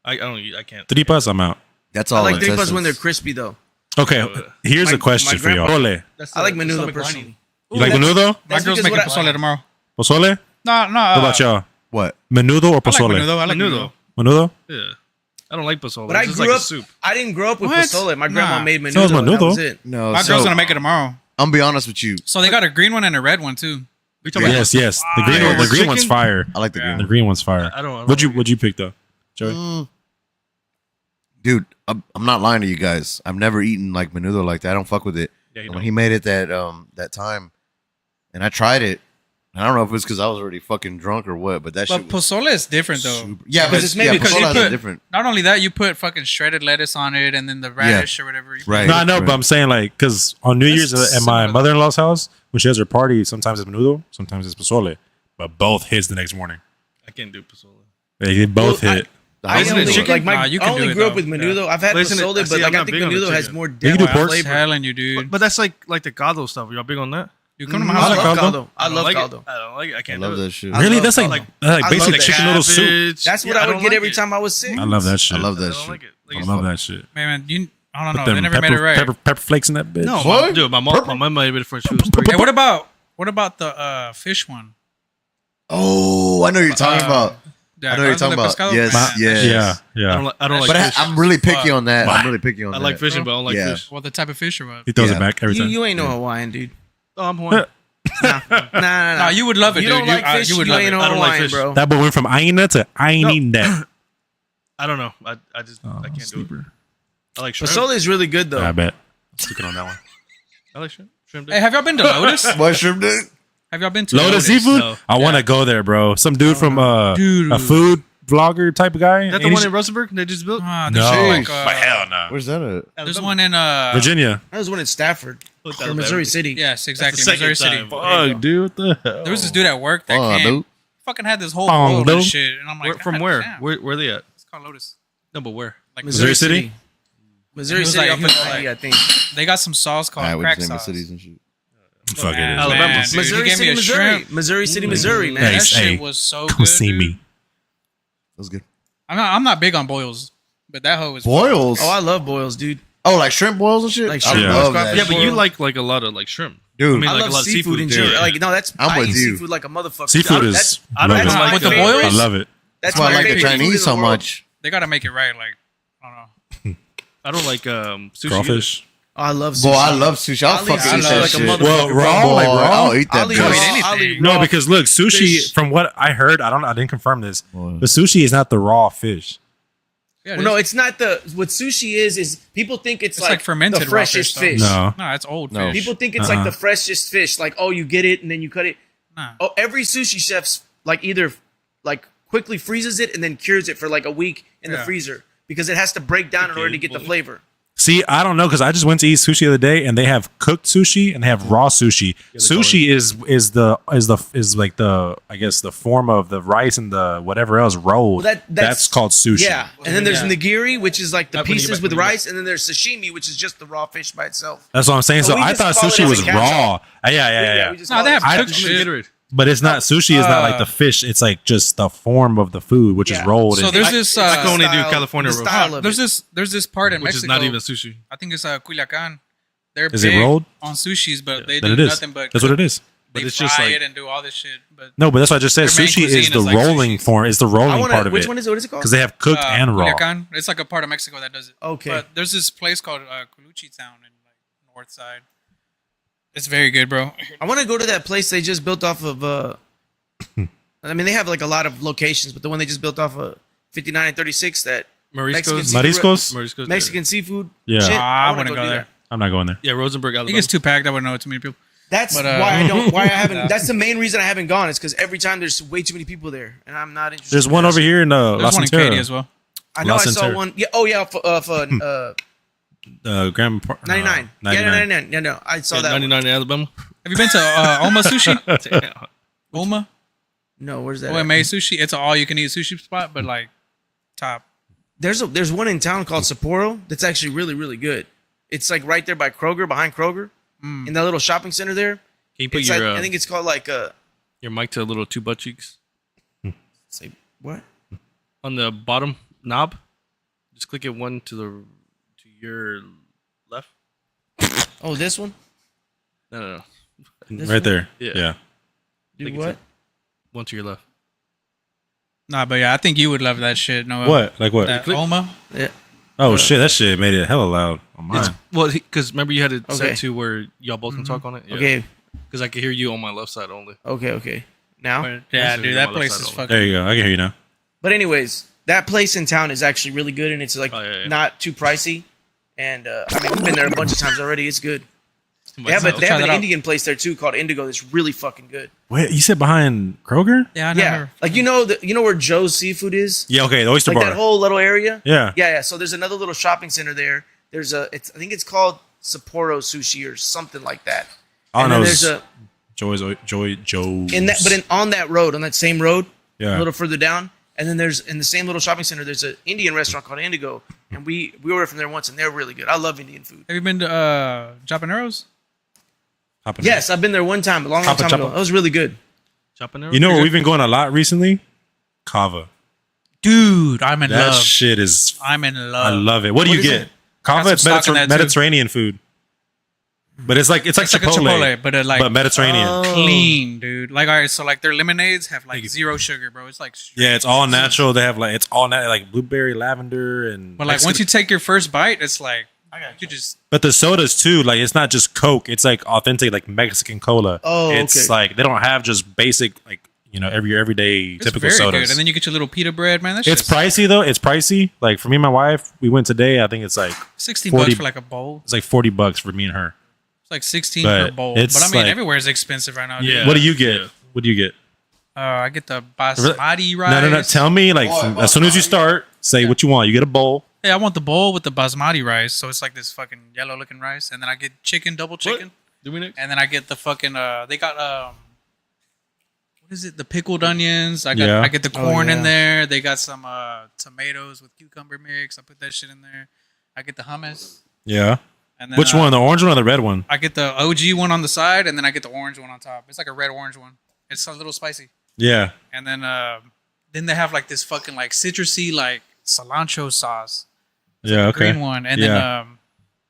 I don't eat. I can't. Tripas, I'm out. That's I all. like tripas intestines. when they're crispy though. Okay, here's My- a question my for y'all. grandpa- Pozole. That's I like the menudo stomach personally. lining. You like Ooh, menudo? My that's girl's because making what pozole tomorrow. Pozole? No, no. What about y'all? What? Menudo or I like pozole? menudo. I like Menudo. menudo. Menudo? Yeah, I don't like pozole. But It's I just grew like up. a soup. I didn't grow up with What? pozole. My grandma Nah. made menudo. So is and that menudo. was it. No. My so, girl's gonna make it tomorrow. I'm gonna be honest with you. So they got a green one and a red one too. We talking about Yes, yes. The green Fire. one, the green one's Chicken? fire. I like the Yeah. green. The green one's fire. I don't. What'd you pick though, Joey? Dude, I'm not lying to you guys. I've never eaten like menudo like that. I don't fuck with it. Yeah, you When know. he made it that time, and I tried it, and I don't know if it was because I was already fucking drunk or what, but that But shit was pozole is different though. super- yeah, Because but it's maybe because pozole you has a put- different. Not only that, you put fucking shredded lettuce on it, and then the radish or whatever. You Right. No, I know, right. but I'm saying like because on New Year's That's at my similar. mother-in-law's house, when she has her party, sometimes it's menudo, sometimes it's pozole, but both hits the next morning. I can't do pozole. They both Well, hit. I Isn't it only chicken? like my Nah, you I can only do it, grew up though. with menudo. I've had But isn't it- pozole, see, but I'm like I not think big on the menudo has chicken. more You can depth do and pork. I'm flavor. telling you, dude. But that's like the caldo stuff. Y'all big on that? You come to my I house. like love caldo. caldo. I don't love like caldo. It. I don't like it. I I can't love do it. that shit. I Really? love That's like caldo. like I basic love chicken that. noodle soup. Cabbage. That's what Yeah, I would don't get like every it. time I was sick. I love that shit. I love I that don't shit. like it. Like, I it's love fun. that shit. Man, I don't Put know. They them never made it right. pepper flakes in that bitch. No, What? dude, my mom made it for she was 3. Hey, what about the fish one? Oh, I know what you're talking about. Yeah, I know what you're caldo de talking about. pescado? Yes, Man, yes. Yeah, I don't yeah. like. I don't like But fish. I'm really picky on that. Why? I'm really picky on I that. like fishing, but I don't like Yeah. fish. What the type of fish or what? He throws Yeah. it back every time. You ain't no Hawaiian, dude. Oh, I'm Hawaiian. Nah. No, you would love it, You dude. don't like fish. You would You love ain't it. no I don't like Hawaiian, fish. bro. That boy went from I ain't that to I ain't eating that. I don't know. I just Oh, I can't do it. sleeper. I like shrimp. Pozole is really good though. I bet. I'm sticking on that one. I like shrimp. Shrimp. Hey, have y'all been to Lotus? Mushroom, dude. Have y'all been to Lotus seafood? No. I want to go there, bro. Some dude from Dude. a food vlogger type of guy. Is that And the one he's- in Rosenberg they just built? Ah, No, there's but hell no. Where's that at? There's one in Virginia. There's one in Stafford or Alabama. Missouri City. Yes, exactly. That's the Missouri second City. time. Fuck, dude. What the hell? There was this dude at work that Oh, came. dude. Fucking had this whole Bong, bowl dude. of shit, and I'm like, From God where? damn. Where they at? It's called Lotus. No, but where? Like Missouri City? Missouri He was City like- off he of was 90, like- I think. They got some sauce called I would crack name the sauce. cities and shit. Fuck it. Man, is. Alabama. man, dude, he Missouri gave me City, a Missouri. shrimp. Missouri City, Missouri, man. That Nice. shit Hey, was so Come good. see dude. me. That was good. I'm not big on boils, but that hoe was Boils. Oh, I love boils, dude. Oh, like shrimp boils and shit. Like I shrimp boils, love crawfish that. Yeah, but shit. you like a lot of like shrimp. dude. I mean, I like love a lot of seafood seafood. in general. Yeah. Like, no, that's I'm I with eat you. seafood like a motherfucker. Seafood That's- is. I don't love even it. like with the the- boils. I love it. That's That's why I my like the favorite food in Chinese the so world. much. They gotta make it right. Like, I don't know. I don't like sushi. Crawfish. Oh, I love sushi. Boy, I love sushi. I'll I'll fucking eat eat sushi that like a shit. motherfucker. Well, raw, Boy, like raw. I'll eat that I'll eat bitch. raw. I'll eat No, raw because look, sushi. fish. From what I heard, I didn't confirm this. What? But sushi is not the raw fish. Yeah, Well, no, it's not the. What sushi is people think it's, it's like fermented the raw freshest fish. fish. though. No. No, it's old No. fish. People think it's Uh-uh. like the freshest fish. Like, oh, you get it and then you cut it. Nah. Oh, every sushi chef's like either like quickly freezes it and then cures it for like a week in the Yeah. freezer because it has to break down in order to get the flavor. See, I don't know because I just went to eat sushi the other day, and they have cooked sushi and they have raw sushi. Sushi is like the I guess the form of the rice and the whatever else rolled. Well, that's called sushi. Yeah, and then there's Yeah. nigiri, which is like the When you pieces get- with when you get- rice, and then there's sashimi, which is just the raw fish by itself. That's what I'm saying. So So we I just thought call it sushi as was a catch-all. raw. Yeah. we just No, call they it- have cooked I'm shit. Gatorade. But it's not sushi. Is not like the fish. It's like just the form of the food, which is Yeah. rolled. So in. there's this. I can only do style- California the roll, style of There's it. this part in which Mexico. is not even sushi. I think it's Culiacan. They're Is it big rolled? on sushis, but they then do it is. nothing but That's what it is. They But it's fry just like- it and do all this shit. But No, but that's what I just said. Their main Sushi is cuisine the is like rolling sushi. form. It's the I rolling wanna, part of which it. one is it? What is it called? Because they have cooked and raw. Culiacan, it's like a part of Mexico that does it. Okay. But there's this place called Coluchi Town in like north side. It's very good, bro. I want to go to that place they just built off of. I mean, they have like a lot of locations, but the one they just built off of 59 and 36, that Mexican Mariscos. seafood- Mariscos? Mariscos. Mexican seafood. Yeah. shit. I wanna wouldn't go do there. that. I'm not going there. Yeah, Rosenberg, I Alabama. think it's too packed. I wouldn't know too many people. That's But, why I don't. Why I haven't. Yeah. That's the main reason I haven't gone. Is because every time there's way too many people there, and I'm not interested. There's in one that over shit. here in There's Las one in Katy Ventura. as well. I know La I saw Centura. one. Yeah. Oh yeah. For 99. 99. Yeah, 99. Yeah, no. I saw Yeah, that. One. 99 in Alabama. Have you been to Oma Sushi? Damn. Oma? No, where's that? OMA at? Sushi. It's an all-you-can-eat sushi spot, but like top. There's one in town called Sapporo that's actually really really good. It's like right there by Kroger, behind Kroger, in that little shopping center there. Can you put It's your like, I think it's called like your mic to a little two butt cheeks say what? on the bottom knob? Just click it one to your left. Oh, this one. No. Right there. Yeah. Yeah. Do Think what? it's One to your left. Nah, but yeah, I think you would love that shit. No, What? Like what? That Oma? Yeah. Oh shit! That shit made it hella loud on mine. It's, well, because remember you had it Okay. set to where y'all both can talk on it. Yeah. Okay. Because I can hear you on my left side only. Okay. Now. Yeah, That's dude, on that my left place side is only. fucking. There you go. I can hear you now. But anyways, that place in town is actually really good, and it's like Oh, yeah. not too pricey. And I mean, we've been there a bunch of times already. It's good. They have, Myself. they try have an that out. Indian place there too called Indigo. That's really fucking good. Wait, you said behind Kroger? Yeah, I Yeah, never. like you know where Joe's Seafood is. Yeah. Okay. The oyster Like bar. that whole little area. Yeah. Yeah. So there's another little shopping center there. There's I think it's called Sapporo Sushi or something like that. All I And know then is there's Joe's. on that road, on that same road, Yeah. a little further down, And then there's in the same little shopping center, there's an Indian restaurant called Indigo, and we ordered from there once, and they're really good. I love Indian food. Have you been to Japaneros? Yes, I've been there one time, a long time ago. It was really good. You know where we've been going a lot recently? Kava. Dude, I'm in That love. shit is. I'm in love. I love it. What do you is get? it? Kava. Got It's some stock in that, too. Mediterranean food, but it's like It's like a Chipotle, but but Mediterranean. clean, dude. Like, all right, so like their lemonades have like zero sugar, bro. It's like straight. Yeah, it's all natural. They have like like blueberry, lavender, and But like once you take your first bite, it's like you just But the sodas too, like it's not just Coke. It's like authentic, like Mexican cola. Oh, it's okay. like they don't have just basic, like everyday it's typical very sodas. good. And then you get your little pita bread, man. That It's shit's pricey though. It's pricey. Like for me and my wife, we went today. I think it's like 16 40 bucks for like a bowl. it's like $40 for me and her. It's like 16 But per bowl. it's But I mean, like- everywhere is expensive right now. Yeah. Dude. What do you get? Yeah. What do you get? I get the basmati rice. No. Tell me like as soon as you start, say what you want. You get a bowl. Hey, I want the bowl with the basmati rice. So it's like this fucking yellow looking rice, and then I get chicken, double chicken, Do we next? and then I get the fucking. They got what is it? The pickled onions. I Yeah. get the corn yeah. in there. They got some tomatoes with cucumber mix. I put that shit in there. I get the hummus. Yeah. And then, Which one? The orange one or the red one? I get the OG one on the side, and then I get the orange one on top. It's like a red orange one. It's a little spicy. Yeah. And then they have like this fucking like citrusy like cilantro sauce. It's Yeah. like a Okay. green one. And Yeah. then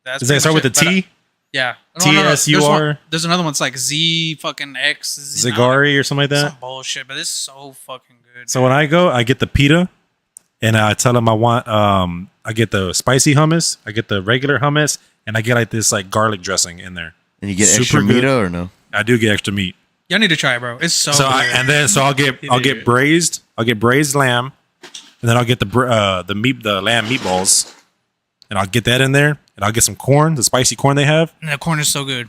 that's Does that pretty start much with the it. But, T? yeah. TSUR? There's another one. It's like Z fucking X. Z, Zagari or something like that. some bullshit, but it's so fucking good. So when I go, I get the pita, and I tell them I want. I get the spicy hummus. I get the regular hummus, and I get like this like garlic dressing in there. And you get Super extra good. meat or no? I do get extra meat. Y'all need to try it, bro. It's so, So good. I'll get braised. I'll get braised lamb, and then I'll get the lamb meatballs, and I'll get that in there, and I'll get some corn, the spicy corn they have, And the corn is so good.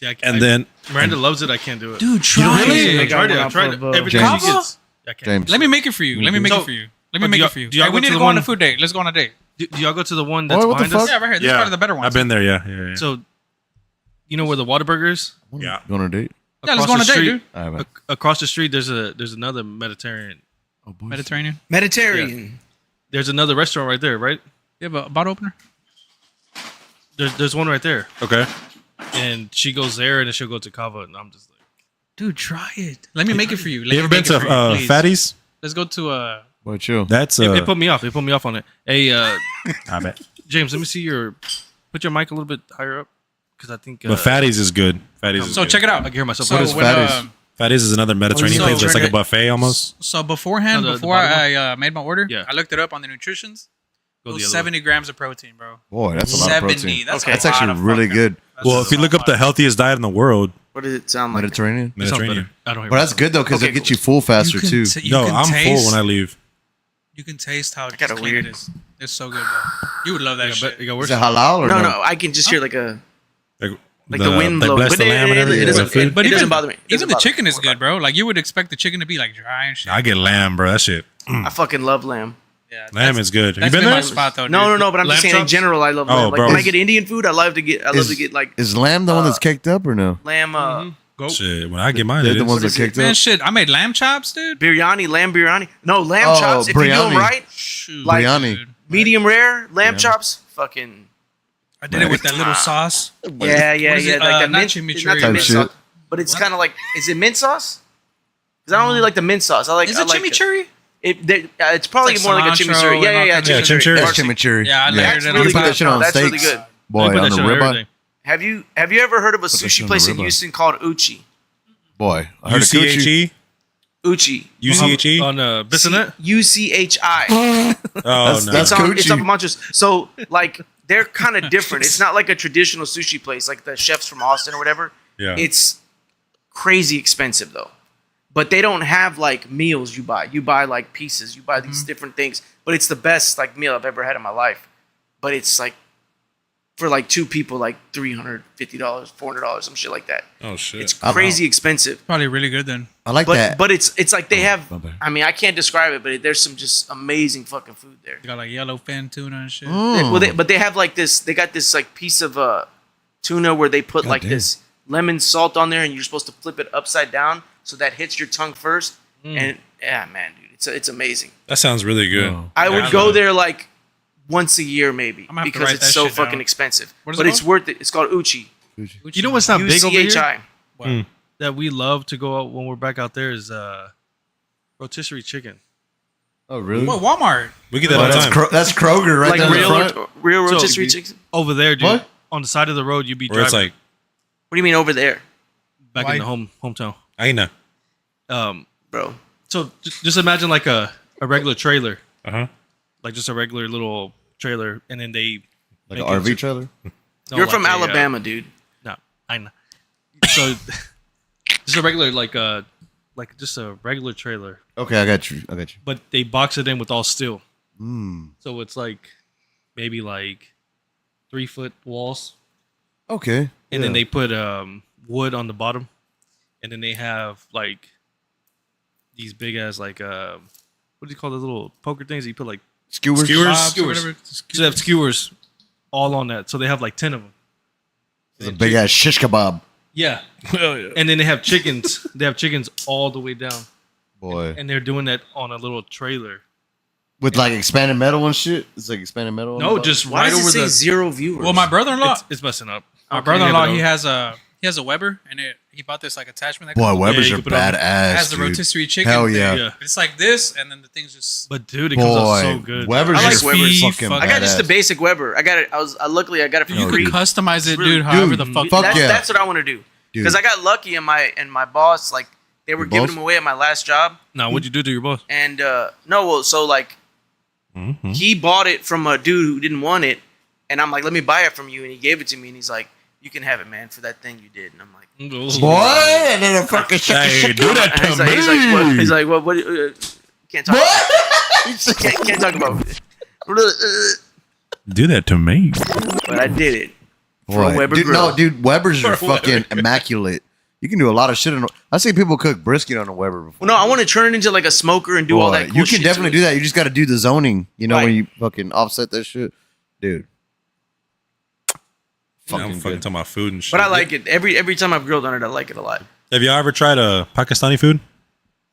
Yeah, then Miranda loves it. I can't do it. Dude, try They it. got one I off tried of, it. Every James. time she gets, I can't. James. Let me make it for you. Let me make So- it for you. Let me but make do it for you. y'all- do y'all Hey, go we need to to the go on one- a food date. Let's go on a date. Do y'all go to the one that's Boy, what the behind us? fuck? Yeah, right here. This is part of the better ones. I've been there. Yeah. So, you know where the Whataburger is? Yeah. Going on a date? Yeah, let's Across go on a the date, street- dude. All right, man. Across the street, there's another Mediterranean. Oh, boy. Mediterranean. Mediterranean. There's another restaurant right there, right? You have a bottle opener? There's one right there, Okay. and she goes there, and then she'll go to Kava, and I'm just like, Dude, try it. Let me make it for you. Let You me ever been make to it for you, please. Fatty's? Let's go to Boy, chill. That's it put me off. It put me off on it. Hey, I bet. James, let me see put your mic a little bit higher up, because I think. But Fatty's is good. Fatty's is So good. check it out. I can hear myself. So What is when, Fatty's? Fatty's is another Mediterranean Oh, place. so- It's like a buffet almost. So beforehand, No, the before bottom I made my order, Yeah. I looked it up on the nutritions. Go It the was other 70 grams of protein, bro. Boy, that's a lot of 70. protein. That's, Okay. a That's lot actually of really fucking- good. that's Well, just if you so look up the much. healthiest diet in the world, What does it sound like? Mediterranean. It sounds better. Mediterranean. I don't hear. Well, that's myself. good though, because Okay, it gets cool. you full faster You can too. t- you No, can I'm taste, full when I leave. You can taste how got a clean it weird- is. It's so good, bro. You would love that It shit. got Is worse. it halal or No, no? no, I can just hear like a Like the wind they blowing. bless But the lamb and everything. it with doesn't. food. It But doesn't even- bother me. It doesn't Even the bother me. chicken is good, bro. Like you would expect the chicken to be like dry and shit. I get lamb, bro. That shit. I fucking love lamb. Yeah, Lamb is good. Have you That's been been my there? spot though. No, dude. but I'm Lamb just saying in chops? general, I love Oh, lamb. Like bro. when I get Indian food, I love to get like Is lamb the one that's caked up or no? lamb, Goat. Shit, when I get mine, They're it the is. ones that is caked Man, up. shit. I made lamb chops, dude. lamb biryani. No, lamb Oh, chops. If you do them biryani. right, Shoot, Like- Biryani. dude. medium rare lamb chops. Fucking I did it with that little sauce. yeah. what is Like it? that Not mint, chimichurri, not the Type mint shit. sauce, but it's kind of like. Is it mint sauce? Because I don't really like the mint sauce. I like. Is I it like chimichurri? It's probably It's like more like a cilantro chimichurri. and all Yeah. kinds of Yeah, shit. chimichurri. That's chimichurri. Yeah, I layered That's it really You put on that good. shit No, on that's really steaks. good. Boy, Put that on the shit ribeye. everything. Have you ever heard of a that shit sushi on place the in ribeye. Houston called Uchi? Boy, I heard of Gucci. UCHE? Uchi. UCHE? on Bissonnette. UCHI. Oh, no. It's That's on Gucci. Montrose. So like they're kind of different. It's not like a traditional sushi place like the chefs from Austin or whatever. Yeah. It's crazy expensive though. But they don't have like meals you buy. You buy like pieces. You buy these different things. But it's the best like meal I've ever had in my life. But it's like for like two people like $350, $400, some shit like that. Oh, shit. It's I'm crazy expensive. Probably really good then. I like But that. but it's like they have. my bad. I mean, I can't describe it, but there's some just amazing fucking food there. You got like yellowfin tuna and shit. Mm. But they have like this. They got this like piece of tuna where they put like damn. this lemon salt on there, and you're supposed to flip it upside down so that hits your tongue first. And yeah, man, dude, It's amazing. That sounds really good. Oh. I Yeah, would I go love it. there like once a year maybe I'm gonna have to because write it's that so shit fucking down. expensive. What is But it it's called? worth it. It's called Uchi. You know what's not big over here UCHI. Mm. that we love to go out when we're back out there is rotisserie chicken. Oh, really? What Walmart? We get that Oh, all the that's, time. that's Kroger right Like there in the front. real So, rotisserie chicken. Over there, dude. What? On the side of the road, you'd be Where it's driving like, What do you mean over there, back Why- in the hometown. I know. bro? So just imagine like a regular trailer, Uh-huh. like just a regular little trailer, and then they Like make an it RV to- trailer? no, You're like from a, Alabama, dude. No, I know. So just a regular like just a regular trailer, Okay, I got you. but they box it in with all steel. Mm. So it's like maybe like 3-foot walls, Okay. and then yeah. they put wood on the bottom, and then they have like these big ass like what do you call the little poker things that you put like skewers. Skewers? Bob's or Skewers. whatever. so they have skewers all on that. So they have like 10 of them. It's a big ass shish kebab. Yeah, Hell yeah. and then they have chickens. They have chickens all the way down, Boy. and they're doing that on a little trailer. With like expanded metal and shit? It's like expanded metal? on the No, bottom? just Why right does it over say the. 0 viewers? Well, my brother-in-law, It's messing up. my Okay. brother-in-law, Yeah, but he has a Weber, and he bought this like attachment. That Boy, comes- Weber's you are can put it on- badass. it has the dude. rotisserie chicken. Hell thing. yeah. Yeah. It's like this, and then the thing's just. But dude, it comes out Boy, so good. Weber's I like just Weber's. fucking I I got just the badass. basic Weber. I got it. Luckily I got it for You free. can customize it, really- dude. However Dude, the fuck. fuck that's, yeah. that's what I want to do. Dude. Because I got lucky and my boss like they were Your giving boss? them away at my last job. Now, what'd you do to your boss? And no, well, so like Mhm. he bought it from a dude who didn't want it, and I'm like, let me buy it from you, and he gave it to me, and he's like, you can have it, man, for that thing you did, and I'm like, Boy, and then a fucking Hey, do that to he's me. like, he's like, what? Can't talk. Can't talk about. Do that to me. But I did it. Boy, Weber dude, grill. no, dude, Weber's are For fucking immaculate. You can do a lot of shit. I see people cook brisket on a Weber before. Well, no, I want to turn it into like a smoker and do all Boy, that. Cool you shit can to definitely it. do that. You just got to do the zoning. You know, when Right. you fucking offset that shit, dude. I'm Fucking fucking good. talking about food and shit. But I like it. Every time I've grilled on it, I like it a lot. Have you ever tried a Pakistani food?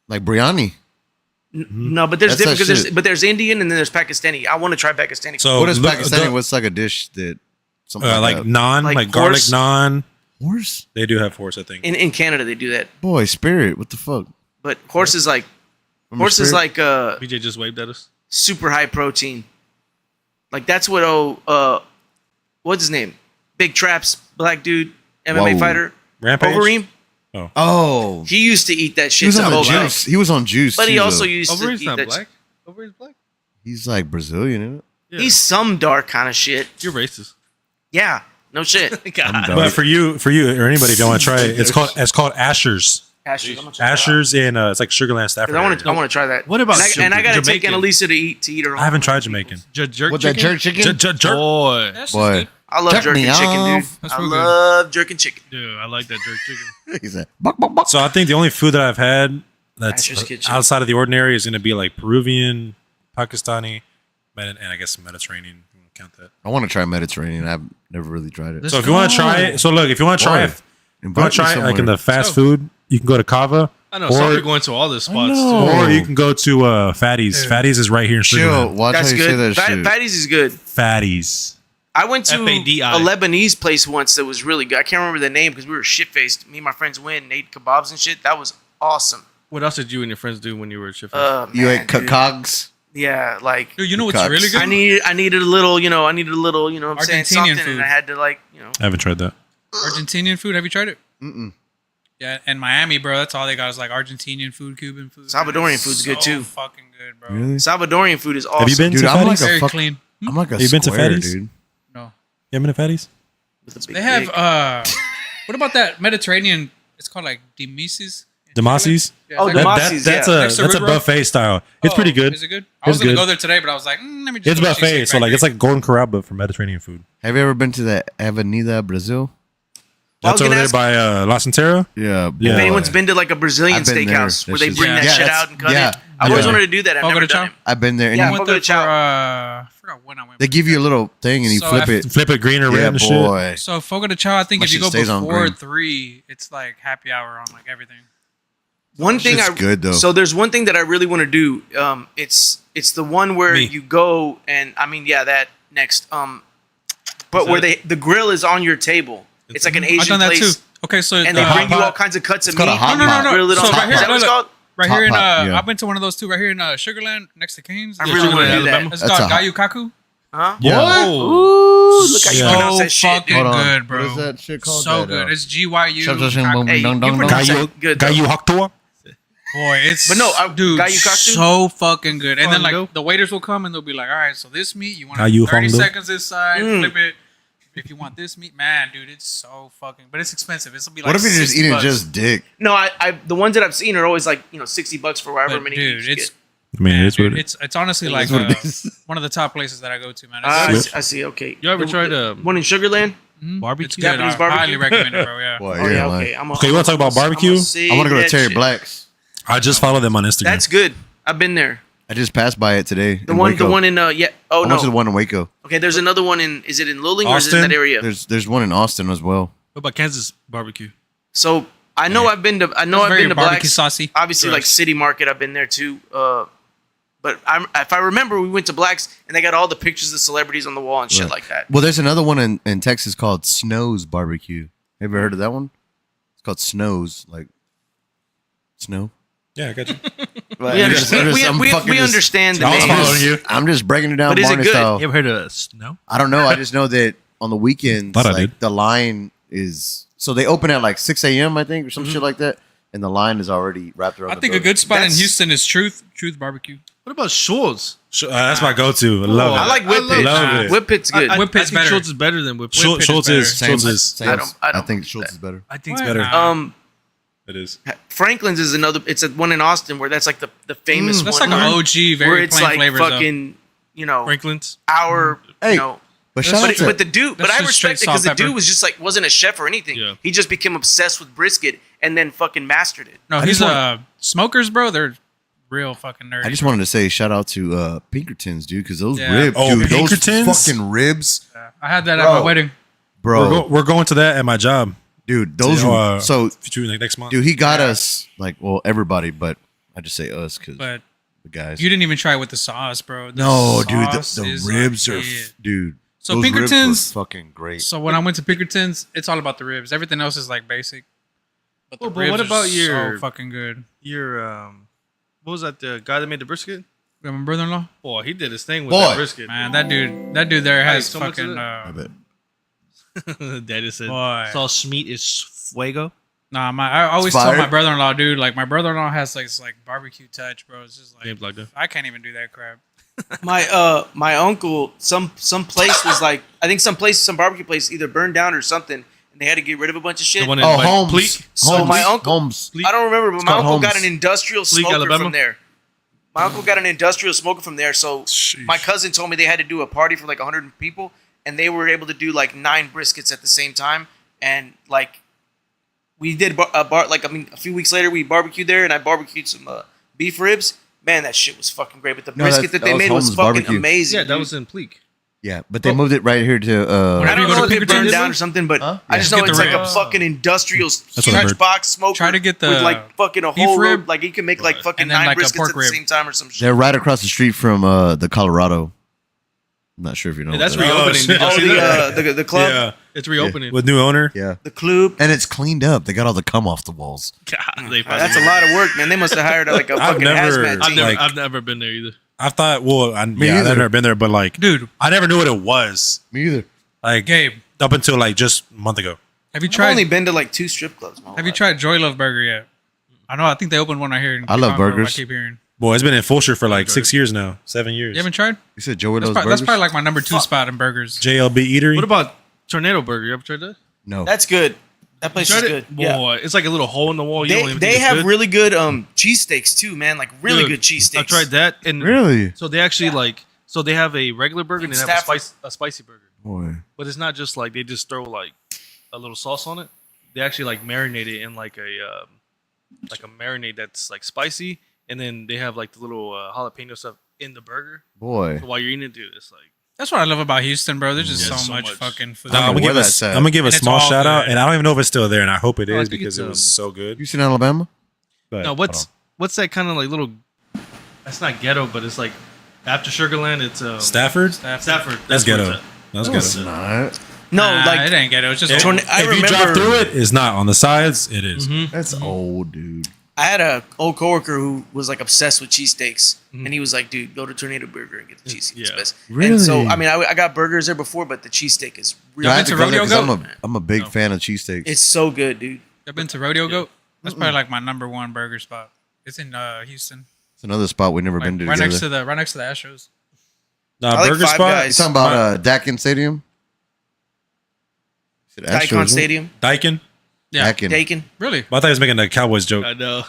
Like biryani. No, but there's That's different that because shit. there's Indian and then there's Pakistani. I want to try Pakistani. So What is look- Pakistani? What's like a dish that something like that? naan, Like like garlic horse? naan. Horse? They do have horse, I think. in Canada they do that, Boy, spirit. What the fuck? but horse is like Remember horse is Spirit? like BJ just waved at us. super high protein. Like that's what what's his name? Big Traps, black dude, MMA Whoa. fighter, Rampage? Overeem. Oh, He used to eat that he shit. was to on the whole juice. life. He was on juice. But he too, also though. used to Overeem's eat not that. black. Overeem's black. He's like Brazilian, isn't it? Yeah. He's some dark kind of shit. You're racist. Yeah, no shit. God. But for you or anybody who don't want to try it, it's called Asher's. Asher's, I'm gonna check that out. Asher's in it's like Sugarland, Stafford. I want area. to try that. What about and I gotta take Jamaican? Annalisa to eat her. Own I haven't tried Jamaican. Jerk What that chicken? jerk chicken? Jerk. Boy, That's just Boy. good. I love Jerk jerking me chicken, dude. off. That's I real good. love jerking chicken. dude, I like that jerk chicken. He said, "Buck, buck, buck." So I think the only food that I've had that's Asher's Kitchen. outside of the ordinary is going to be like Peruvian, Pakistani, and I guess Mediterranean. You want to count that. I want to try Mediterranean. I've never really tried it. So if you want to try it, so look, if you want to try it, you want to try it like in the fast food, you can go to Kava. I know some people going to all the spots know. too. Or you can go to Fatty's. Yeah. Fatty's is right here in Chill. Sugarland. Watch That's how you say good. that shit. Fatty's is good. Fatty's. I went to FADI. a Lebanese place once that was really good. I can't remember the name because we were shit faced. Me and my friends went and ate kebabs and shit. That was awesome. What else did you and your friends do when you were shifting? You Man, ate dude. cogs? Yeah, like Dude, you know what's Cuts. really good? I needed a little, you know, what I'm saying, Argentinian something, food. and I had to like, I haven't tried that. Argentinian food. Have you tried it? Mm-mm. Yeah, in Miami, bro. That's all they got is like Argentinian food, Cuban food. Salvadorian It's food's so good, too. Fucking good, bro. Really? Salvadorian food is awesome. Have you been Dude, to I'm like Fatty's? a Very fuck- clean. I'm like a Have you been to square, Fatty's? dude. No, You haven't been to Fatty's? With a big they have. dick. What about that Mediterranean? It's called like Demises. Demasis? Yeah, Oh, it's like- Demasis. That's yeah. Next to a Red Rock? buffet style. It's Oh, pretty good. Is it good? I was It's gonna good. go there today, but I was like, let me just. It's go to buffet, Cheesecake so like it's Factory. like Golden Corral but for Mediterranean food. Have you ever been to the Avenida Brazil? I was That's over gonna there ask- by La Centera. Yeah. Yeah. If boy. anyone's been to like a Brazilian I've been there. steakhouse where That they shit's- bring that yeah, shit that's- out and cut yeah. it, I've always Yeah. wanted to do that. I've Fogo never de done Chao? it. I've been there. And Yeah, I you- went Fogo there de for. Chao. I forgot when I went. they give you a little thing and you So flip it. Flip it green or red Yeah, and shit. boy. So Fogo de Chao, I think My if you shit go stays on before green. 3, it's like happy hour on like everything. One thing Shit's good though. So there's one thing that I really want to do. It's the one where Me. you go and I mean that next. But Is where that the grill is on your table. It's like an Asian I've done that place, too. Okay, so and they the bring you hot all pot- kinds of cuts of It's called meat. a hot No, no, pot. no, no. Grill it on So top. right here, Is that what it's look, called? right Top here in pot, yeah. I've been to one of those too. Right here in Sugarland, next to Canes. I really want to do that. Alabama. It's That's called a- Gayukaku. Huh? Yeah. Ooh, look how you Yeah. pronounce So that shit. fucking Hold on. good, bro. What is that shit called? So That, good. It's GYU. Shut- Hey, you Dun, dun, pronounce dun. that good. though. Gayu Haktua? Boy, it's But no, dude, Gayukaku? so fucking good. And then like Fondo? the waiters will come and they'll be like, "All right, so this meat you want Gayu 30 Fondo? seconds this side, Mm. flip it. If you want this meat, man, dude, it's so fucking. But it's expensive. It's gonna be like. What if you're just 60 eating bucks. just dick? No, I the ones that I've seen are always like $60 for however But, many. dude, you it's get. I mean, man, it's what dude, it is. it's honestly like what it is. one of the top places that I go to, man. I It's, see. Okay. You ever The- tried the one in Sugarland? barbecue? It's good. Japanese I barbecue? highly recommend it, bro. Yeah. Boy, Oh you're yeah. lying. Okay. Okay, you wanna talk about barbecue? I want to go to Terry Black's. I just followed them on Instagram. That's good. I've been there. I just passed by it today. The one in yeah. Oh I no. went to the one in Waco. Okay, there's another one in. Is it in Luling or is it in Austin? that area? There's one in Austin as well. What about Kansas barbecue? So I know I've been to. I know It's I've very been to barbecue Black's. saucy. Obviously, like Correct. City Market, I've been there too. But if I remember, we went to Black's and they got all the pictures of celebrities on the wall and shit Right. like that. Well, there's another one in Texas called Snow's Barbecue. Have you ever heard of that one? It's called Snow's, like snow. Yeah, I got you. We understand. We understand the I was name. following you. I'm just breaking it down. But is it Barney good? style. You ever heard of snow? I don't know. I just know that on the weekends, Thought I like did. the line is so they open at like 6 a.m. I think or some shit like that, and the line is already wrapped around. I the think a building. good spot in That's- Houston is Truth Barbecue. What about Schultz? That's my go-to. I love it. I like Whip I Pit. love it. Whip Pit's good. I Whip Pit's think better. Schultz is better than Whip Pit. Whip Pit Schultz is is. better. Schultz is. Same. I don't think think Schultz that. is better. I think it's What? better. Nah. It is. Franklin's is another. It's a one in Austin where that's like the famous That's one. like an OG, where very it's plain like flavors. fucking Franklin's. our Hey, you know. But shout out But, to but the dude, but That's I just straight respect it because the salt, pepper. dude was just like wasn't a chef or anything. Yeah. He just became obsessed with brisket and then fucking mastered it. No, I he's just smokers, bro. They're real fucking nerdy. I just wanted to say shout out to Pinkertons, dude, because those Yeah. ribs, Oh, dude, those Pinkertons? fucking ribs, I had that at Bro. my wedding. bro, We're going to that at my job. dude, those. So, Like next month. dude, he got us like, well, everybody, but I just say us because But the guys. you didn't even try it with the sauce, bro. The No, dude, sauce the is ribs like are, it. dude. So those ribs were Pinkertons- fucking great. So when I went to Pinkertons, it's all about the ribs. Everything else is like basic. But the Well, but ribs what are about so your- fucking good? Your what was that? The guy that made the brisket? You know, my brother-in-law, Boy, he did his thing with Boy. that brisket. man, that dude there has so much of fucking. it? I bet. Daddy said, Boy. "Sauce meat is fuego." Nah, I always It's told my fire. brother-in-law, dude, like my brother-in-law has like this, like barbecue touch, bro. It's just like Named like that. I can't even do that crap. My uncle, some place was like I think some barbecue place either burned down or something, and they had to get rid of a bunch of shit. The one in Oh, like, Holmes. Pleak? So Holmes. my uncle- Holmes. I don't remember, but my called uncle got Holmes. an industrial Fleet, smoker Alabama? from there. My uncle got an industrial smoker from there. So my cousin told me they had to do a party for like 100 people, and they were able to do like 9 briskets at the same time. And like we did a few weeks later we barbecued there, and I barbecued some beef ribs. Man, that shit was fucking great. But the No, brisket that that they was made was Holmes fucking barbecue. amazing. Yeah, that dude. was in Pleak. Yeah, but they moved it right here to. I Whenever don't you go know to if it burned Pinkertons, down or something, but Huh? I just Yeah. know Get it's the like a ribs. fucking industrial what I huge heard. box smoker. Try to get the with like fucking a beef whole rib. rib. Like you can make like fucking And then 9 like a briskets pork at the rib. same time or some shit. They're right across the street from the Colorado. I'm not sure if you know. Yeah, what that's that is. reopening. shit. Did y'all Oh, see that? the club, Yeah, It's reopening. with new owner. Yeah, the club. and it's cleaned up. They got all the cum off the walls. God, they That's a lot of work, man. They must have hired like a I've fucking never- hazmat I've team. never, Like- I've never been there either. I thought, well, either. I've never been there, but like, dude. I never knew what it was. Me either. Like, Gabe, up until like just a month ago. have you I've tried? only been to like 2 strip clubs. my whole Have you life. tried Joy Love Burger yet? I know. I think they opened one right here. In I love Conroe, I burgers. keep hearing. Boy, it's been in Fulshire for like 6 years now, 7 years. You haven't tried? You said Joey That's, loves probably, burgers. that's probably like my number 2 spot in burgers. JLB Eatery. What about Tornado Burger? You ever tried that? no. That's good. That place is Tried good. it? Yeah. Boy, it's like a little hole in the wall. You don't They even they think it's have good. really good cheesesteaks too, man. Like really Dude, good cheesesteaks. I've tried that, and Really, so they actually so they have a regular burger and In they have Stafford. a spicy burger. boy. But it's not just like they just throw like a little sauce on it. They actually like marinate it in like a marinade that's like spicy, and then they have like the little jalapeno stuff in the burger. Boy. So while you're eating it, dude, it's like That's what I love about Houston, bro. There's just Yeah, so, so much much. fucking food. I don't I'm know gonna where give that's at. I'm gonna give a And it's small all shout out, good. and I don't even know if it's still there, and I hope it Oh, I is think because it's, it was so good. Houston, Alabama. But, No, what's that kind of like little? That's not ghetto, but it's like after Sugarland. It's Stafford? Stafford. That's where ghetto. it's at. That's It's ghetto. not. No, Nah, like it ain't ghetto. It's just If, old. I if you drive remember- through it, it's not. On the sides, it is. Mhm. That's old, dude. I had a old coworker who was like obsessed with cheesesteaks, and he was like, "Dude, go to Tornado Burger and get the cheesesteak. It's Yeah. best." Really? And so, I mean, I got burgers there before, but the cheesesteak is really. I been have to to go there Rodeo 'cause Goat? I'm a big fan of cheesesteaks. It's so good, dude. I've been to Rodeo Goat. That's probably like my number one burger spot. It's in Houston, It's another spot we've never like, been to right together. next to the Astros. Nah, I like burger Five spot. Guys. You talking about Dakin Stadium? Is it Astros, Daikon right? Stadium, Daikin. Yeah, Dakin. Dakin. really. But I thought he was making a Cowboys joke. I know.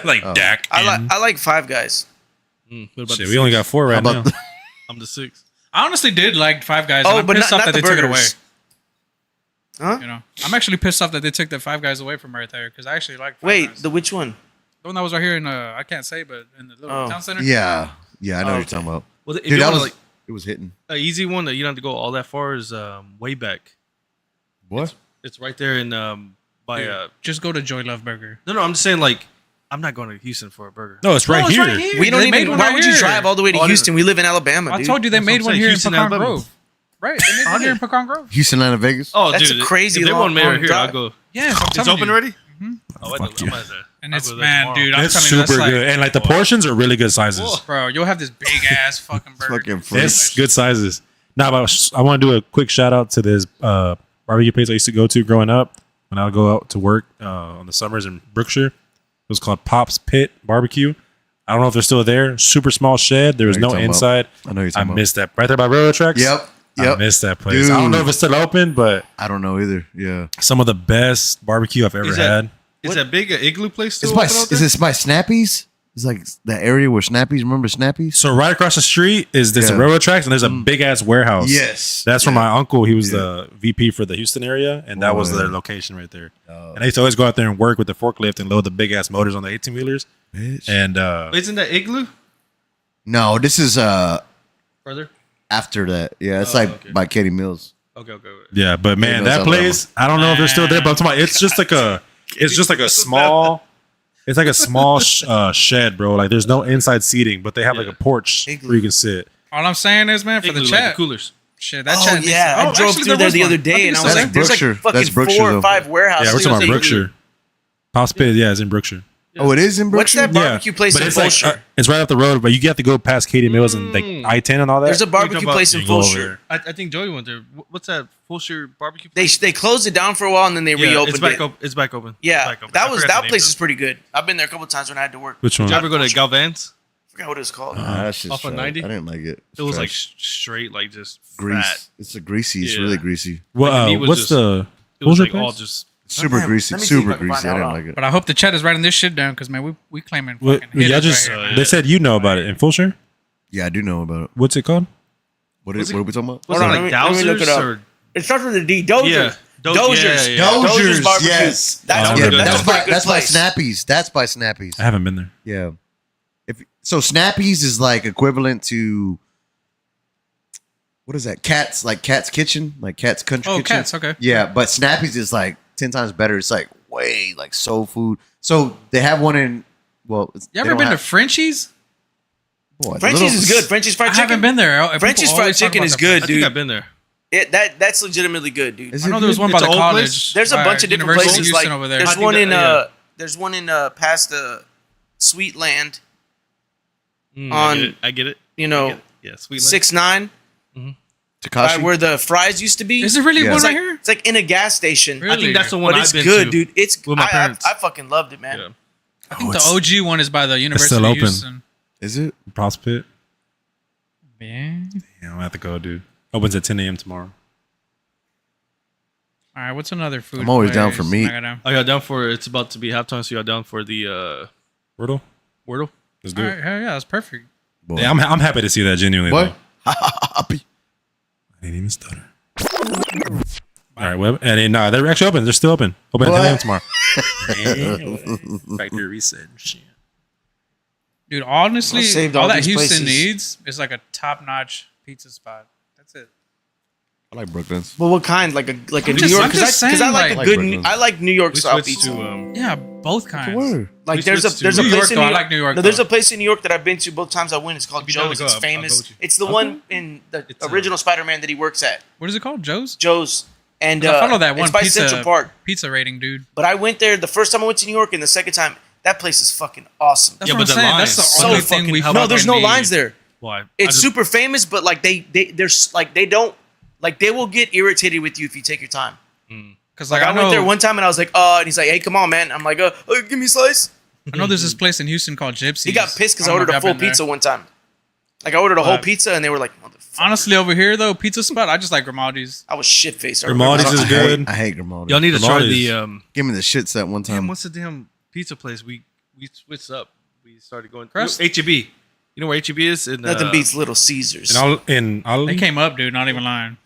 Like Dak. I like Five Guys. What about Shit, the we only six? got 4 How right about now. the- I'm the 6. I honestly did like Five Guys. Oh, and I'm but pissed not off that the they took it away. burgers. Huh? You know, I'm actually pissed off that they took the Five Guys away from right there because I actually like. Five Wait, Guys. the which one? The one that was right here in I can't say, but in the little Oh. town center. Yeah, I know what you're Okay. talking about. Well, if Dude, you that want was like it was hitting. an easy one that you don't have to go all that far is way back. What? It's right there in by Dude, just go to Joy Love Burger. No, I'm just saying like I'm not going to Houston for a burger. No, it's right No, it's here. right here. We don't They made even. one Why right would you here. drive all the way to Oh, I Houston? We live in Alabama, I dude. told you they That's what made I'm one saying, here Houston, in Pecan Alabama. Grove. Right, they made one here in Pecan Grove. Houston, Atlanta, Vegas. Oh, That's dude, a crazy If they long- want me long right here, drive. I'll go. Yeah, I'm It's telling open you. already. Mhm. Oh, I Fuck I'm you. at that. And I'll it's go there man, tomorrow. dude. I'm It's telling you, that's super like, good. And like the portions are really good sizes. Whoa. bro. You'll have this big ass fucking burger. Fucking freak. It's good sizes. Now, but I want to do a quick shout out to this barbecue place I used to go to growing up when I would go out to work on the summers in Brookshire. It was called Pop's Pit Barbecue. I don't know if they're still there. Super small shed. There was I know no you're talking inside. I know you're I talking about. missed that. Right there by railroad tracks. Yep. I missed that place. I don't Dude. know if it's still open, but I don't know either. Yeah. some of the best barbecue I've ever Is that- had. Is that big an igloo place still It's by open out is there? this by Snappies? It's like that area where Snappies. Remember Snappies? So right across the street is this Yeah. railroad tracks, and there's a big ass warehouse. Yes. That's from Yeah. my uncle. He was the VP for the Houston area, and that was Boy. their location right there. And I used to always go out there and work with the forklift and load the big ass motors on the 18 wheelers. Bitch. And Isn't that igloo No, this is further? after that. Yeah, it's Oh, like okay. by Katie Mills. Okay. yeah, but man, knows that Alabama. place, I don't know if they're still there, but I'm talking about, it's just like a small. It's like a small shed, bro. Like there's no inside seating, but they have like Yeah. a porch Igloo. where you can sit. All I'm saying is, man, for Igloo, the like chat, the coolers. shit, that Oh chat. yeah, I Oh, drove actually, through there was the one. other I day, think and I it's was still like, there. "There's like Brookshire. fucking That's Brookshire, 4 or though. 5 warehouses." Yeah, we're talking about There's Brookshire. Pop's Pit, yeah, it's in Brookshire. Oh, it is in What's Brookshire. that barbecue place but in it's like Fulshire? it's right up the road, but you have to go past Katie Mills and like I-10 and all that. There's a barbecue talking about- place in You go over Fulshire. there. I think Joey went there. What's that Fulshire barbecue They place? they closed it down for a while and then they reopened it's back it. open. It's back open. Yeah, It's back open. I that was forgot the that name place of is it. pretty good. I've been there a couple times when I had to work. Which one? Did you ever go to Galvan's? I forgot what it was called. That's just Off of trash. 90? I didn't like it. It was like trash. straight, like just grease. fat. It's a greasy. It's Yeah. really greasy. Well, Like, the meat was what's just- the? It was your like all place? just. Super Man, greasy. let me see if I Super can greasy. find I out. didn't like it. But I hope the chat is writing this shit down because man, we claiming What, fucking hitters y'all just right here. they said you know about it in Fulshire. Yeah, I do know about it. What's it called? What Was is? it- What are we talking about? Was Hold it on, like let me look it Dowsers up. or? It starts with a D. Dozers. Yeah. Dozers. Yeah. Dozers barbecue. Yes. That's Oh, Yeah, good. yeah, That's that's a by pretty good that's by place. Snappies. That's by Snappies. I haven't been there. Yeah. If so, Snappies is like equivalent to what is that? Cat's Kitchen, like Cat's Country Oh, Kitchen. cats. Okay. Yeah, but Snappies is like 10 times better. It's like way like soul food. So they have one in. Well, You they ever don't been to have- Frenchie's? What, Frenchie's little- is good. Frenchie's fried I chicken. haven't been there. People Frenchie's fried always talk chicken about is that good, I dude. think I've been there. That's legitimately good, dude. Is I it know there was good? one by It's the an old college. place? There's a by bunch of different University places. Houston Like over there. there's I think one in that- there's one in past Sweetland. I On- get it. I get it. You I know, get it. Yeah, sweet. 6-9, Takashi. where the fries used to be. Is it really Yeah. one It's right like, here? it's like in a gas station. Really? I think that's the one But I've it's been good, to. dude. It's with my I parents. fucking loved it, man. Yeah. I think Oh, the it's- OG one is by the University still of open. Houston. Is it? Pop's Pit. Man. Yeah, I'm gonna have to go, dude. Opens at 10 a.m. tomorrow. All right, what's another food? I'm always down place? for meat. I got down for it's about to be halftime, so you got down for the Wordle. Wordle. Let's do All it. right, hell yeah, that's perfect. Boy. Yeah, I'm happy to see that genuinely. What? though. I didn't even stutter. All right, well, and then, nah, they're actually open. They're still open. Open at 10 a.m. What? tomorrow. Factory reset. Shit. Dude, honestly, I saved all all that these Houston places. needs is like a top-notch pizza spot. That's it. I like Brooklyn's. But what kind? Like a New just- York? I'm just Because I saying, like a like- good. Brooklyn. I like New York We style switched pizza. to Yeah, both kinds. Word. Like We there's a switched to New place York, in though. New I York. like New York. No, there's though. a place in New York that I've been to both times I went. It's called If you down to Joe's. go, It's I'll go famous. with you. It's the one in the It's, original Spider-Man that he works at. What is it called? Joe's. Joe's. And 'Cause I follow that one it's by pizza Central Park. pizza rating, dude. But I went there the first time I went to New York, and the second time, that place is fucking awesome. That's Yeah, what but I'm the saying. That's the lines- only So thing fucking we. hell- No, there's no fucking need. lines there. Why? It's super famous, but like there's like they don't like they will get irritated with you if you take your time. Because Like like I I went there know, one time and I was like, and he's like, hey, come on, man. I'm like, give me a slice. I know there's this place in Houston called Gypsy. He got pissed because I ordered a full pizza one time. Like I ordered a whole pizza and they were like, motherfucker. Honestly, over here though, pizza spot, I just like Grimaldi's. I was shit faced. Grimaldi's is good. I hate Grimaldi. Y'all need to try Grimaldi's. the Give me the shit set one damn. time. What's the damn pizza place? We switched up. We started going Crust? HEB. You know where HEB is? In, Nothing beats Little Caesars. In all They came up, dude. Not even lying.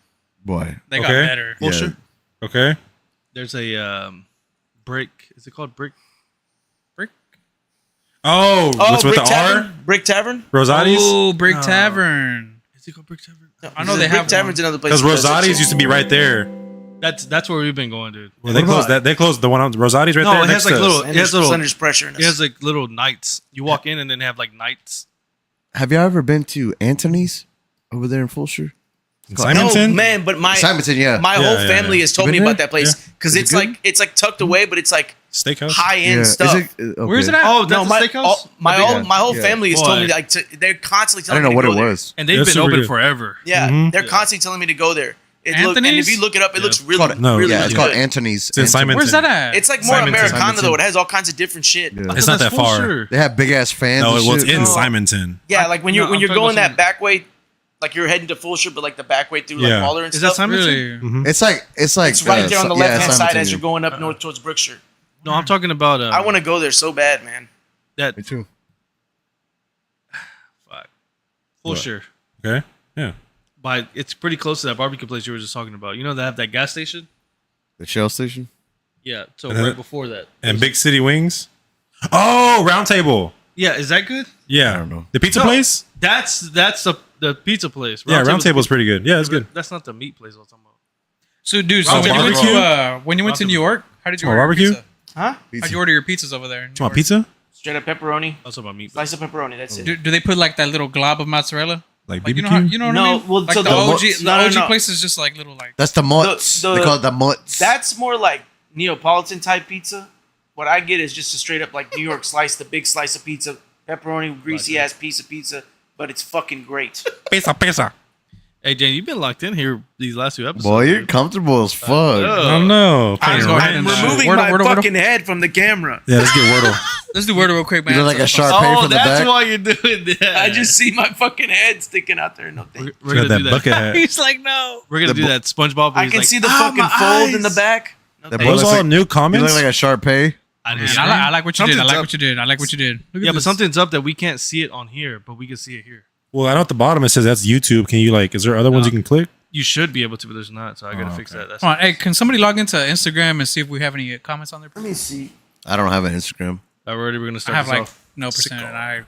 Boy. They got Okay. better. Yeah. Fulshire. Okay. There's a brick. Is it called brick? Brick. Oh, what's with Brick the Tavern? R? Brick Tavern? Rosati's? Oh, Brick No. Tavern. Is it called Brick Tavern? I know they Brick have Tavern's one. another place. Because that does that Rosati's shit. used to be right there. That's where we've been going, dude. Well, they closed that. They closed the one on Rosati's right No, there. it has next like to us. little. It has little. Slender's pressure. In us. It has like little nights. You walk in and then have like nights. Have y'all ever been to Anthony's over there in Fulshire? Simonton? No, man, but Simonton, yeah. my Yeah, whole yeah, family yeah. has told You me been about there? that place Yeah. because Is it it's good? like it's like tucked away, but it's like Steakhouse. high end Yeah. stuff. Okay. Where's it at? Oh, that's No, a my steakhouse. my whole Yeah. family has told me Boy. like they're constantly I telling didn't know me what to it go there. And they've That's been super open good. forever. Yeah, Mhm. they're constantly telling me to go there. And if Anthony's? you look it up, it looks really, Called- really, yeah, really it's called good. Anthony's. It's in Simonton. Where's that at? It's like more Simonton. Americana though. It has all kinds of different shit. Yeah. It's not that far. They have big ass fans. No, and it was shit. in No. Simonton. Yeah, like when you're No, when I'm you're talking going about that back way, like you're heading to Fulshire, but like the back way through like Yeah. Waller and Is that stuff. Simonton? Really? It's like It's right there on the left hand side Simonton, as yeah. you're going up north towards Brookshire. No, I'm talking about. I want to go there so bad, man. that. Me too. Fuck. Full sure. Okay. Yeah. But it's pretty close to that barbecue place you were just talking about. You know, they have that gas station. The Shell station. Yeah. So Uh-huh. right before that. And Big City Wings. Oh, Round Table. Yeah. Is that good? Yeah. I don't know. The pizza No. place? That's the pizza place. Yeah, Round Table's Table's pretty good. Yeah, it's good. That's not the meat place I was talking about. So, dude, so Round when you went barbecue? to when you went to New York, how did you Oh, order your barbecue? pizza? Huh? How'd you order your pizzas over there? in New You want York? pizza? Straight up pepperoni, I was talking about meat. slice of pepperoni. That's it. Do they put like that little glob of mozzarella? Like Like BBQ? you know how you know what I No, mean? well, like so the the OG, mutts- the no, no, OG no. place is just like little like. That's the mutts. The- They call it the mutts. That's more like Neapolitan type pizza. What I get is just a straight up like New York slice, the big slice of pizza, pepperoni, greasy ass piece of pizza, but it's fucking great. Pizza. Hey, Jane, you've been locked in here these last two episodes. Boy, you're dude. comfortable as fuck. I don't know. I'm Paying going rent. and, I'm removing Wordle, my Wordle, Wordle. fucking head from the camera. Yeah, let's get Wordle. Let's do Wordle real quick, man. You look like a sharp Oh, from the that's back. why you're doing that. I just see my fucking head sticking out there. No thank you. We're Got gonna that do that. bucket hat. He's like, no. We're gonna The do that SpongeBob. where I he's can like, see the "Ah, fucking my fold in the eyes." back. No, That thank boy Those looks all like- new You comments? look like a sharp pay. I Man, didn't- I like what you did. I Something's like up. what you did. I like what you did. Look at Yeah, but this. something's up that we can't see it on here, but we can see it here. Well, I know at the bottom it says that's YouTube. Can you like? Is there other ones you can click? You should be able to, but there's not. So I gotta Oh, fix okay. that. That's Come on, hey, can somebody log into Instagram and see if we have any comments on there? Let me see. I don't have an Instagram. already. We're gonna I start have this like off. no percent, and I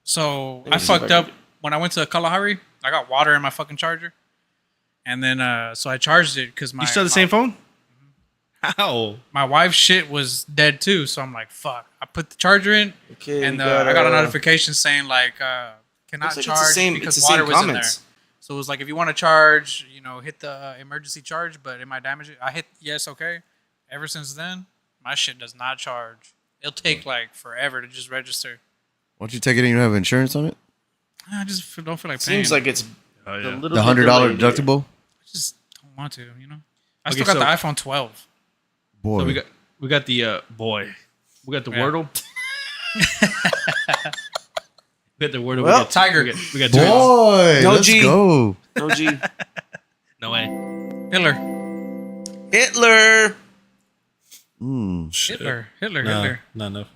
so Let me I see if fucked I up can- when I went to Kalahari. I got water in my fucking charger, and then so I charged it because my You still have the same phone? How? my wife's shit was dead too. So I'm like, fuck. I put the charger in, Okay, and we I got a notification saying like cannot looks like it's the charge same- because it's the same water was in there. comments. So it was like if you want to charge, you know, hit the emergency charge, but it might damage it. I hit yes, okay. Ever since then, my shit does not charge. It'll take like forever to just register. Why don't you take it and you have insurance on it? I just don't feel like paying. Seems like it's Oh, a yeah. little The bit $100 delayed. deductible? I just don't want to, you know. I Okay, still got so- the iPhone 12. Boy. So we got the boy. We got the Yeah. Wordle. We got the Wordle. Well, we got Tiger. We got two. Boy, No let's G. go. No G. No way. Hitler. Hitler. Shit. Hitler. Nah, Hitler. not enough.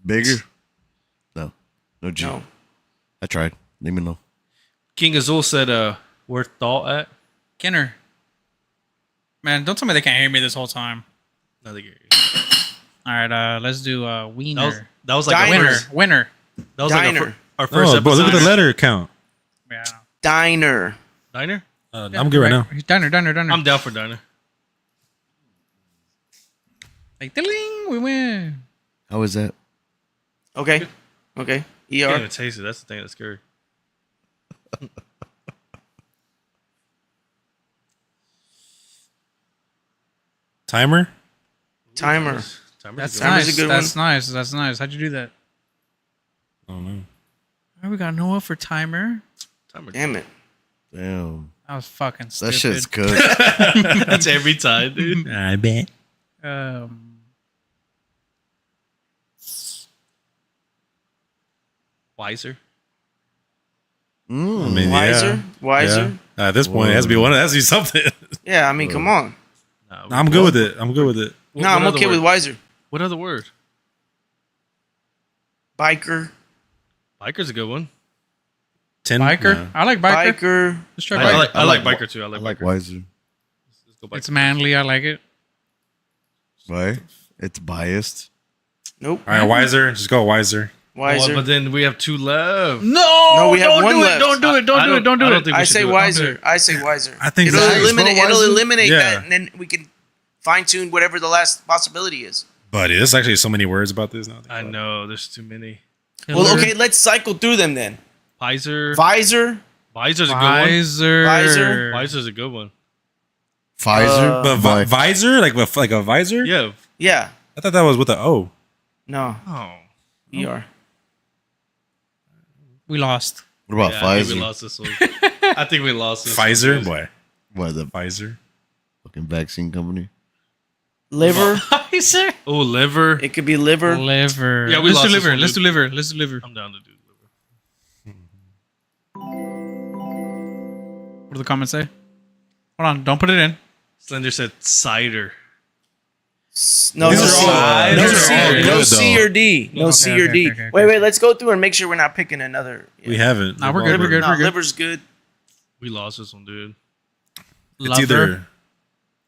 Bigger? No. No G. No. I tried. Let me know. King Azul said, "Where thought at?" Kenner. Man, don't tell me they can't hear me this whole time. No, they get you. All right, let's do Wiener. That was like our Diner. first, Winner. that was like Diner. our first Oh, episode. boy, look at the letter count. Yeah, I know. Diner. Diner. Yeah, I'm good right now. Diner. I'm down for Diner. Like, ding, we win. How is that? Okay. Okay. You can't ER. even taste it. That's the thing that's scary. Timer? Timer. Timer's That's good. Timer's a nice. good That's nice. That's nice. How'd you do that? I don't know. Oh, we got Noah for timer. Timer. Damn it. Damn. That was fucking stupid. That shit's good. That's every time, dude. I bet. Wiser. I Mm. mean, Wiser. yeah. Wiser. Yeah. At this point, it has to be one. It has to be something. Yeah. I mean, come on. Nah, I'm good with it. I'm good with it. What- No, what I'm other okay word? with wiser. What other word? Biker. Biker's a good one. 10. Biker. Nah. I like biker. Biker. Let's try I biker. like, I like biker too. I I like like biker. wiser. Let's go biker. It's manly. I like it. Why? It's biased. Nope. All right, wiser. Just go wiser. Wiser. Oh, but then we have two left. No, we have don't one do left. it. Don't do it. Don't do it. Don't do I don't it. think we I should say do it. wiser. I say wiser. I think it'll Zach- eliminate. Spell It'll wiser? eliminate Yeah. that, and then we can fine tune whatever the last possibility is. Buddy, there's actually so many words about this now. I know. There's too many. Well, okay, let's cycle through them then. Visor. Visor. Visor's a good one. Visor. Visor. Visor's a good one. Pfizer. But Why? visor, like a visor. Yeah. Yeah. I thought that was with a O. No. Oh. ER. We lost. What about Yeah, I think we Pfizer? lost this one. I think we lost this Pfizer, one. boy. What, the Pfizer. fucking vaccine company? Liver. Visor. Oh, liver. It could be liver. Liver. Yeah, we Let's lost do this liver. one, Let's dude. do liver. Let's do liver. I'm down to do liver. What do the comments say? Hold on. Don't put it in. Slender said cider. No, These no are C. all- No these are C. all No good, C though. or D. No Okay, C okay, or D. okay, okay, Wait, okay. wait. Let's go through and make sure we're not picking another. We haven't. Nah, we're good. We're good. No, We're good. liver's good. We lost this one, dude. It's Lover. either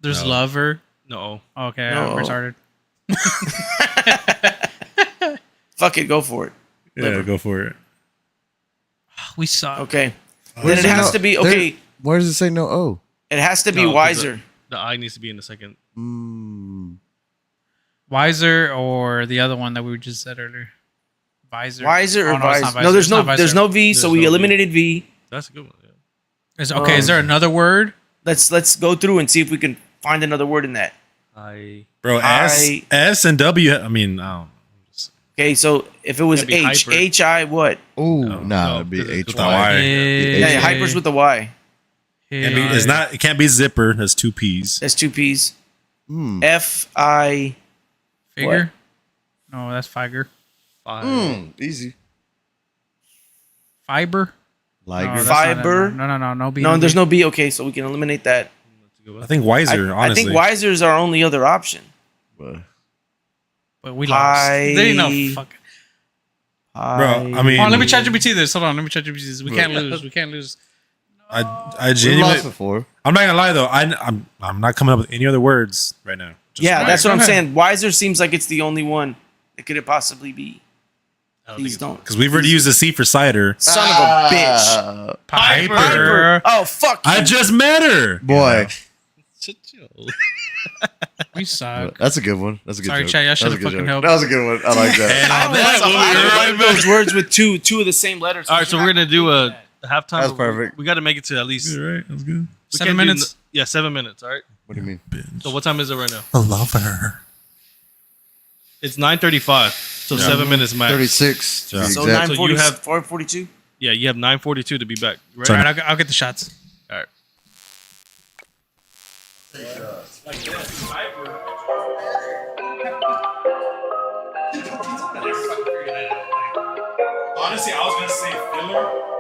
There's No. lover. No. Okay, No. I'm retarded. Fuck it. Go for it. yeah, Liver. go for it. We suck. Okay. Then it has to be okay. Where does it say no O? It has to be No, 'cause wiser. The I needs to be in the second. Mm. Wiser or the other one that we just said earlier. Visor. Wiser or Oh, no, it's not visor? No, there's It's no not visor. there's no V, so There's we no V. eliminated V. That's a good one. Yeah. Okay, is there another word? Let's go through and see if we can find another word in that. I. Bro, S and W. I mean, I don't know. Okay, so if it was Can't be H, hyper. H-I what? Oh, No, nah, it'd be because it's H. with the Y. Yeah, Hey. hyper's with the Y. Can't be, it's not. It can't be zipper. That's two P's. That's two P's. Mm. F-I. Figure? No, that's figer. Easy. Fiber? No, Liger. that's not it. Fiber? No B. No, there's no B. Okay, so we can eliminate that. I think wiser. I honestly, think wiser is our only other option. But But we lost. There ain't no fuck. bro. I mean, Hold on, let me chat GPT this. Hold on, let me chat GPT this. We can't lose. We can't lose. I we lost genuinely. before. I'm not gonna lie though. I'm not coming up with any other words right now. Just Yeah, wiser. that's what Go I'm ahead. saying. Wiser seems like it's the only one it could possibly be. I don't Please think don't. Because we've already used the C for cider. Son of a bitch. Piper. Piper. Oh, fuck you. I just met her. Boy, Shut your- We suck. that's a good one. That's a good Sorry, joke. Chad, y'all That was a should've good fucking joke. helped. That was a good one. I like that. I don't That's like- all I don't right, like man. those words with two of the same letters. All right, so we're gonna do a halftime. That's perfect. We got to make it to at least You're right. That's good. we 7 can't do minutes. Yeah, 7 minutes. All right. What do you mean? So what time is it right now? I love her. It's 9:35. So 7 minutes max. 36. to Yeah. be So exact. 940, you have- 442? Yeah, you have 9:42 to be back. Right. All right, I'll get the shots. All right. Honestly, I was gonna say filler.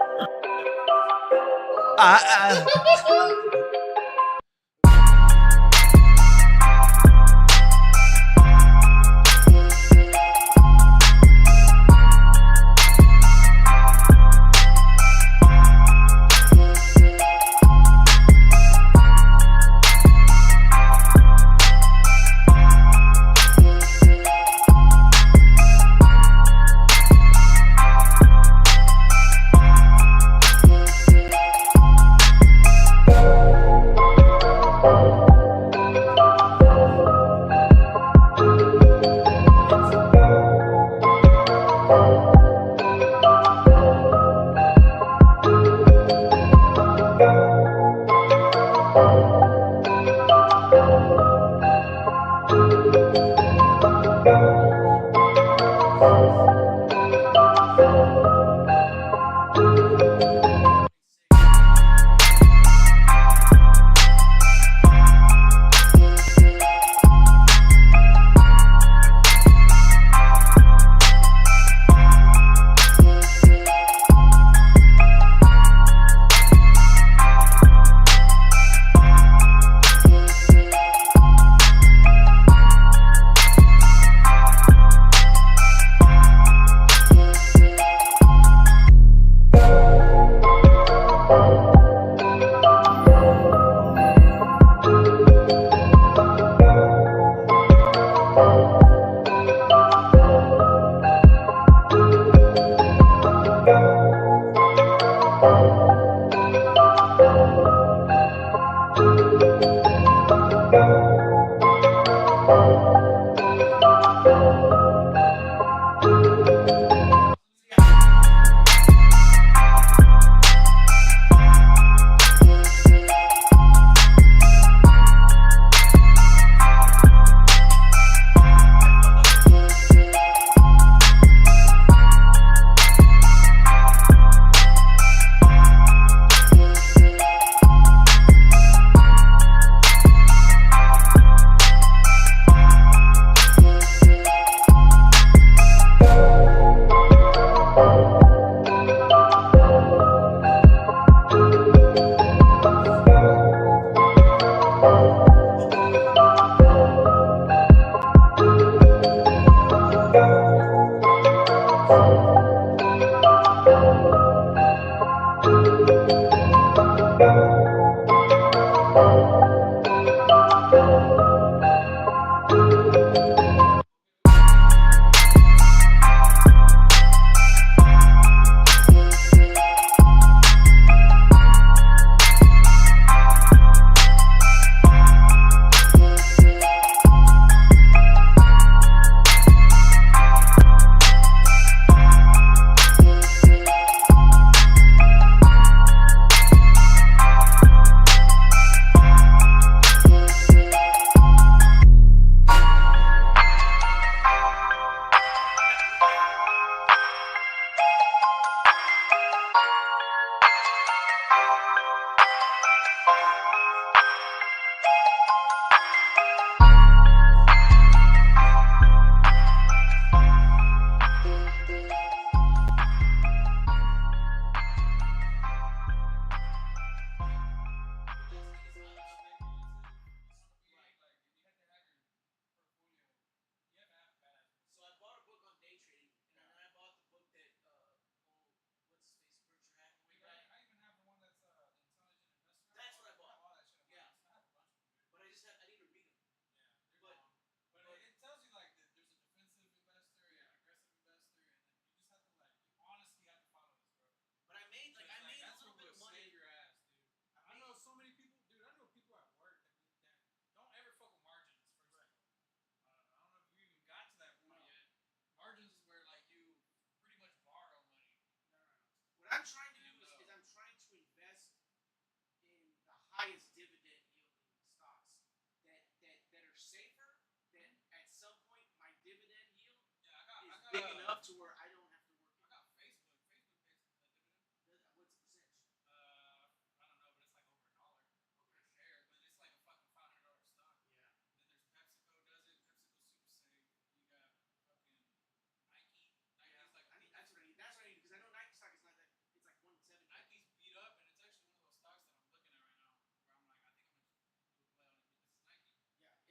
big enough to where I don't have to work. I got Facebook. Facebook pays a dividend. What's the percentage? I don't know, but it's like over $1 per share. But it's like a fucking $500 stock. Yeah. Then there's PepsiCo does it. PepsiCo super safe. You got fucking Nike. Nike's like That's what I need. That's what I need because I know Nike stock is not that. It's like 170. Nike's beat up, and it's actually one of those stocks that I'm looking at right now, where I'm like, I think I'm gonna do a play on it because it's Nike. Yeah,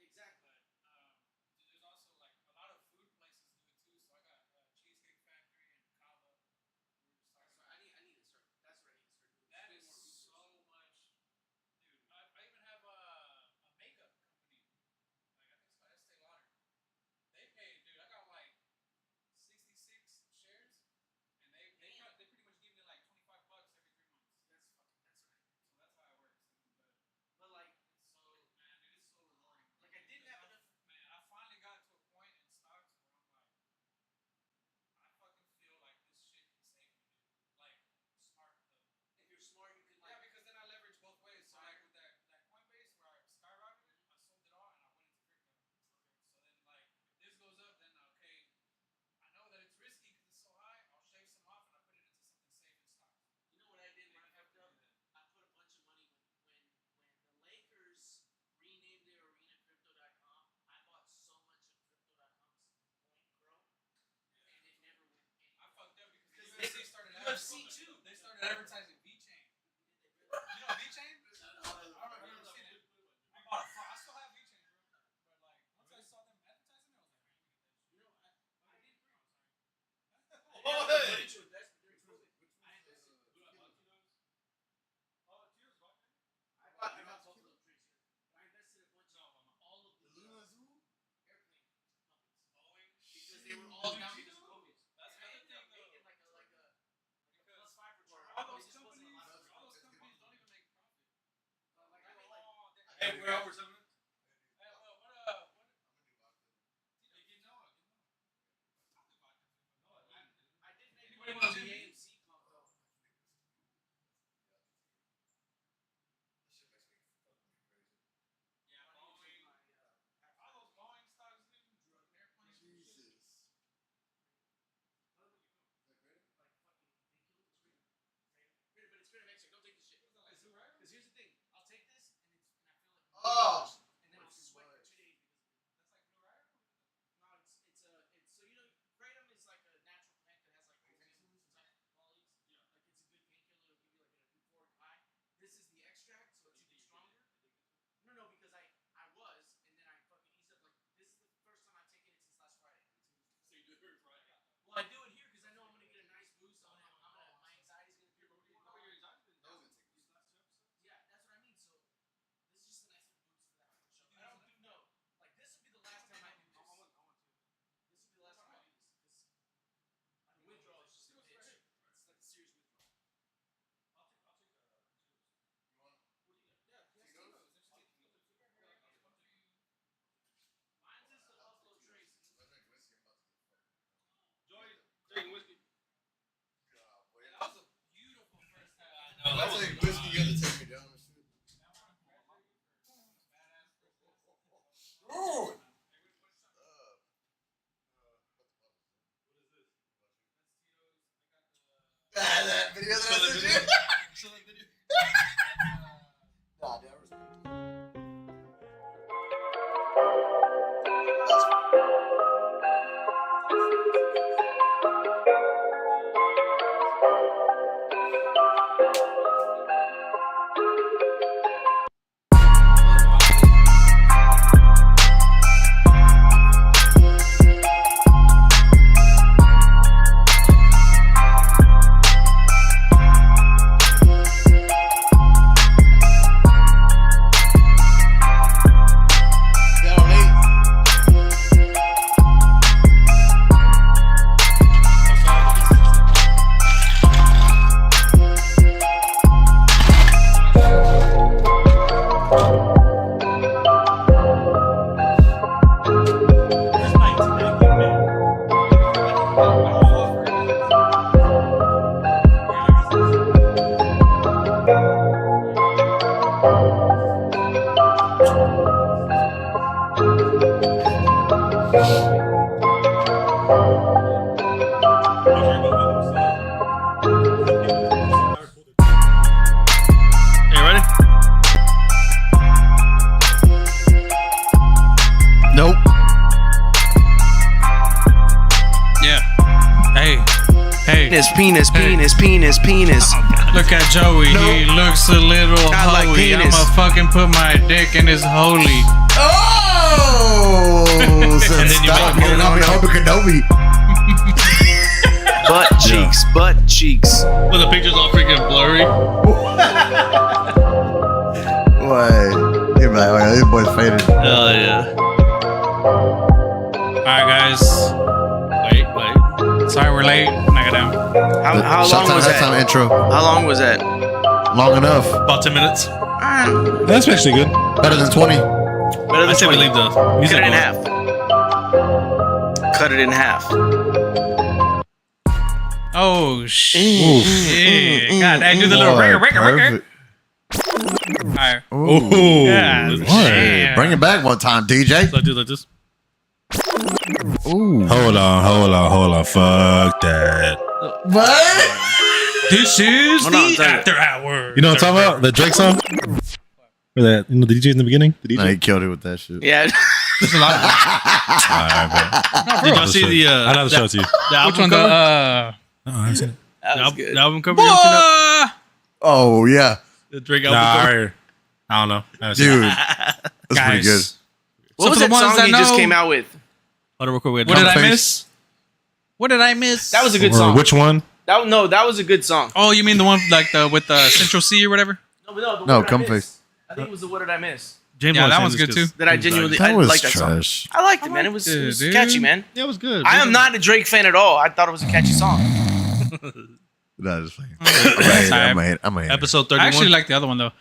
exactly. But dude, there's also like a lot of food places do it too. So I got Cheesecake Factory and Cava. We were just talking So about. I need to start. That's what I need to start doing. That Doing is more research. so much, dude. I even have a makeup company. Like I think it's called Estee Lauder. They pay, dude. I got like 66 shares, and they pretty much give me like $25 every 3 months. That's fucking. That's right. So that's how it works. But like, It's so, man, dude, it's so rewarding. Like, I didn't have enough. Man, I finally got to a point in stocks where I'm like, I fucking feel like this shit can save me, dude. Like, smart though. if you're smart, you can like. Yeah, because then I leverage both ways. So like with that Coinbase where I skyrocketed, I sold it all and I went into crypto. Okay. So then like if this goes up, then okay, I know that it's risky because it's so high. I'll shave some off and I put it into something safe in stocks. You know what I did when I Maybe I fucked can up? do that. I put a bunch of money when the Lakers renamed their arena Crypto.com. I bought so much of Crypto.com's coin grow, and it never went I anywhere. fucked up because Because UFC started UFC too. They started advertising VeChain. You know VeChain? I don't know if you've ever seen it. I bought I still have VeChain, bro. But like once I saw them advertising it, I was like, man, let me get that shit. You know, I did pretty. Oh, I sorry. did to invest during COVID. I invested. I bought Buffalo Trace here, but I invested a bunch of all of the airplane companies because they were all down because of COVID. That's And I another ended up thing, making though. like a Because +5 return. all those It just wasn't a companies, lot of all those money. companies don't even make profit. Like I made like. Hey, we're over 7 minutes. Hey, well, what? Hey, get Noah. I'll do vodka too, but Noah, I did make Anybody money on want the Jim AMC comp though. yeah, I need to take Boeing. my, All those Boeing stocks, dude. Airplanes. Jesus. like fucking painkillers. It's great. But it's great extra. Don't take this shit. Like Zoo Rider? Because here's the thing. I'll take this and I feel like Oh! and then I'll sweat for 2 days because of it. That's like Blue Rider? No, it's so you know kratom is like a natural plant that has like opium type qualities. Yeah. Like it's a good painkiller. It'll give you like an euphoric high. This is the extract, so it's even stronger. No, because I was, and then I fucking eased up. Like this is the first time I've taken it since last Friday. So you do it Friday? Well, I do it here because I know I'm gonna get a nice boost. My anxiety's gonna feel really good. Yeah, that's what I mean. So this is just a nice little boost for that for sure. I don't do no. Like this will be the last time I do this. This will be the last time I do this because the withdrawal is just a bitch. It's like a serious withdrawal. I'll take Tito's. What do you got? Yeah, Tito's? There's Tito's. Mine's is the Buffalo Trace. Joy, taking whiskey. That was a beautiful first half. If I take whiskey, you gotta take me down and shit. Ooh! That video that I sent you? Nah, dude, I respect it. penis, penis, penis, penis, penis. Look at Joey. He looks a little I like holy. penis. I'ma fucking put my dick in his holy. Oh! And then you Stop make getting on me, Obi Kenobi. Butt cheeks. Well, the picture's all freaking blurry. What? You're like, oh yeah, this boy's faded. Hell yeah. Alright, guys. Wait. Sorry we're late. Knock it down. How long was Halftime that? intro. How long was that? Long enough. About 10 minutes. That's actually good. Better than 20. Better I than say we 20. leave the Cut music it in on. half. Cut it in half. Oh shit. God, I do the little ringer. Perfect. Alright. Ooh. God What? damn. Bring it back one time, DJ. So I do like this. Ooh. Hold on. Fuck that. What? This is Hold on, the tell you. after hour. You know what I'm talking about? The Drake song? Or that, the DJ in the beginning? The DJ? Nah, he killed it with that shit. Yeah. There's a lot. Did y'all see the I'll have to show it to you. the Which album one? cover? No, I haven't seen it. That was The good. album cover? You ever seen that? Oh yeah, The Drake Nah, album cover? I don't know. I haven't seen it. dude, that's Guys. pretty good. What So was for the that ones song that he just know- came out with? Hold on real quick. What did I Face. miss? What did I miss? That was a good Or song. which one? That was a good song. Oh, you mean the one like the with the Central C or whatever? No, but no, the No, What Did I Come Miss. Face. I think it was the What Did I Miss? James Yeah, wanna that sing one's this good 'cause too. That I he's genuinely That I was like that song. trash. I liked it, man. liked It was it, catchy, dude. man. Yeah, it was good. I am not a Drake fan at all. I thought it was a catchy song. Nah, just playing. That's I'm hype. a hater. Episode I 31. actually like the other one though.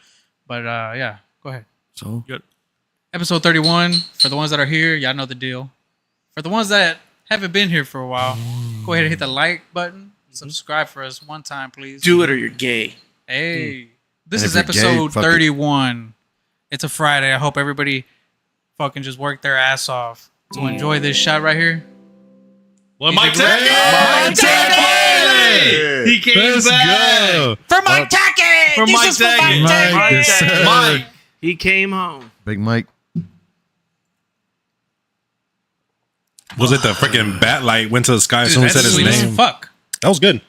But yeah, go ahead. So Good. Episode 31. For the ones that are here, y'all know the deal. For the ones that haven't been here for a while, go ahead and hit the like button. Subscribe for us one time, please. Do it or you're gay. Hey, this And is if you're gay, episode fuck it. 31. It's a Friday. I hope everybody fucking just worked their ass off to enjoy this shot right here. Well, He's Mike a great- Tackett! Mike Tackett! He came Let's back! go. For Mike Tackett! For Mike Tackett! Mike, yes, sir. Mike! He came home. Big Mike. Was it the freaking bat light went to the sky as soon as he said his Sweet as name? fuck. That was good.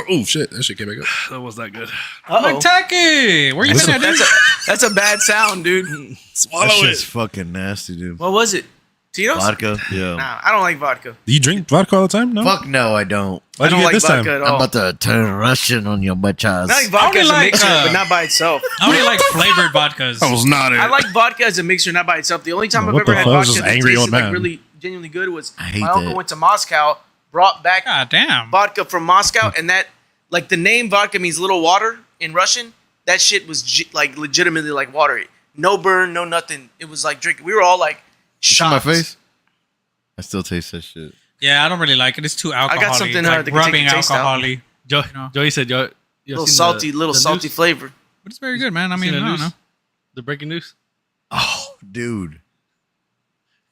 Oh shit, that shit came back up. That was not good. Mike Tackett! Where you been at, dude? That's a bad sound, dude. That shit's fucking nasty, dude. What was it? Tito's? Vodka. Yeah. Nah, I don't like vodka. Do you drink vodka all the time? No. Fuck no, I don't. Why'd I you don't get like this vodka time? at I'm all. about to turn Russian on your bitch ass. I like vodka as a like, mixer, but not by itself. I only like flavored vodkas. I was not it. I like vodka as a mixer, not by itself. The only time I've What ever the had fuck? vodka Just that angry tasted old like man. really genuinely good was I hate my uncle that. went to Moscow, brought back God damn. vodka from Moscow, and that like the name vodka means little water in Russian. That shit was like legitimately like water. No burn, no nothing. It was like drinking. We were all like You see my shocked. face? I still taste that shit. Yeah, I don't really like it. It's too alcoholic. something like that can take rubbing the taste out. alcohol-y. Joey said, "Yo, Little salty, salty flavor. But it's very good, man. I mean, Seen I the don't news? know. The breaking news. Oh, dude.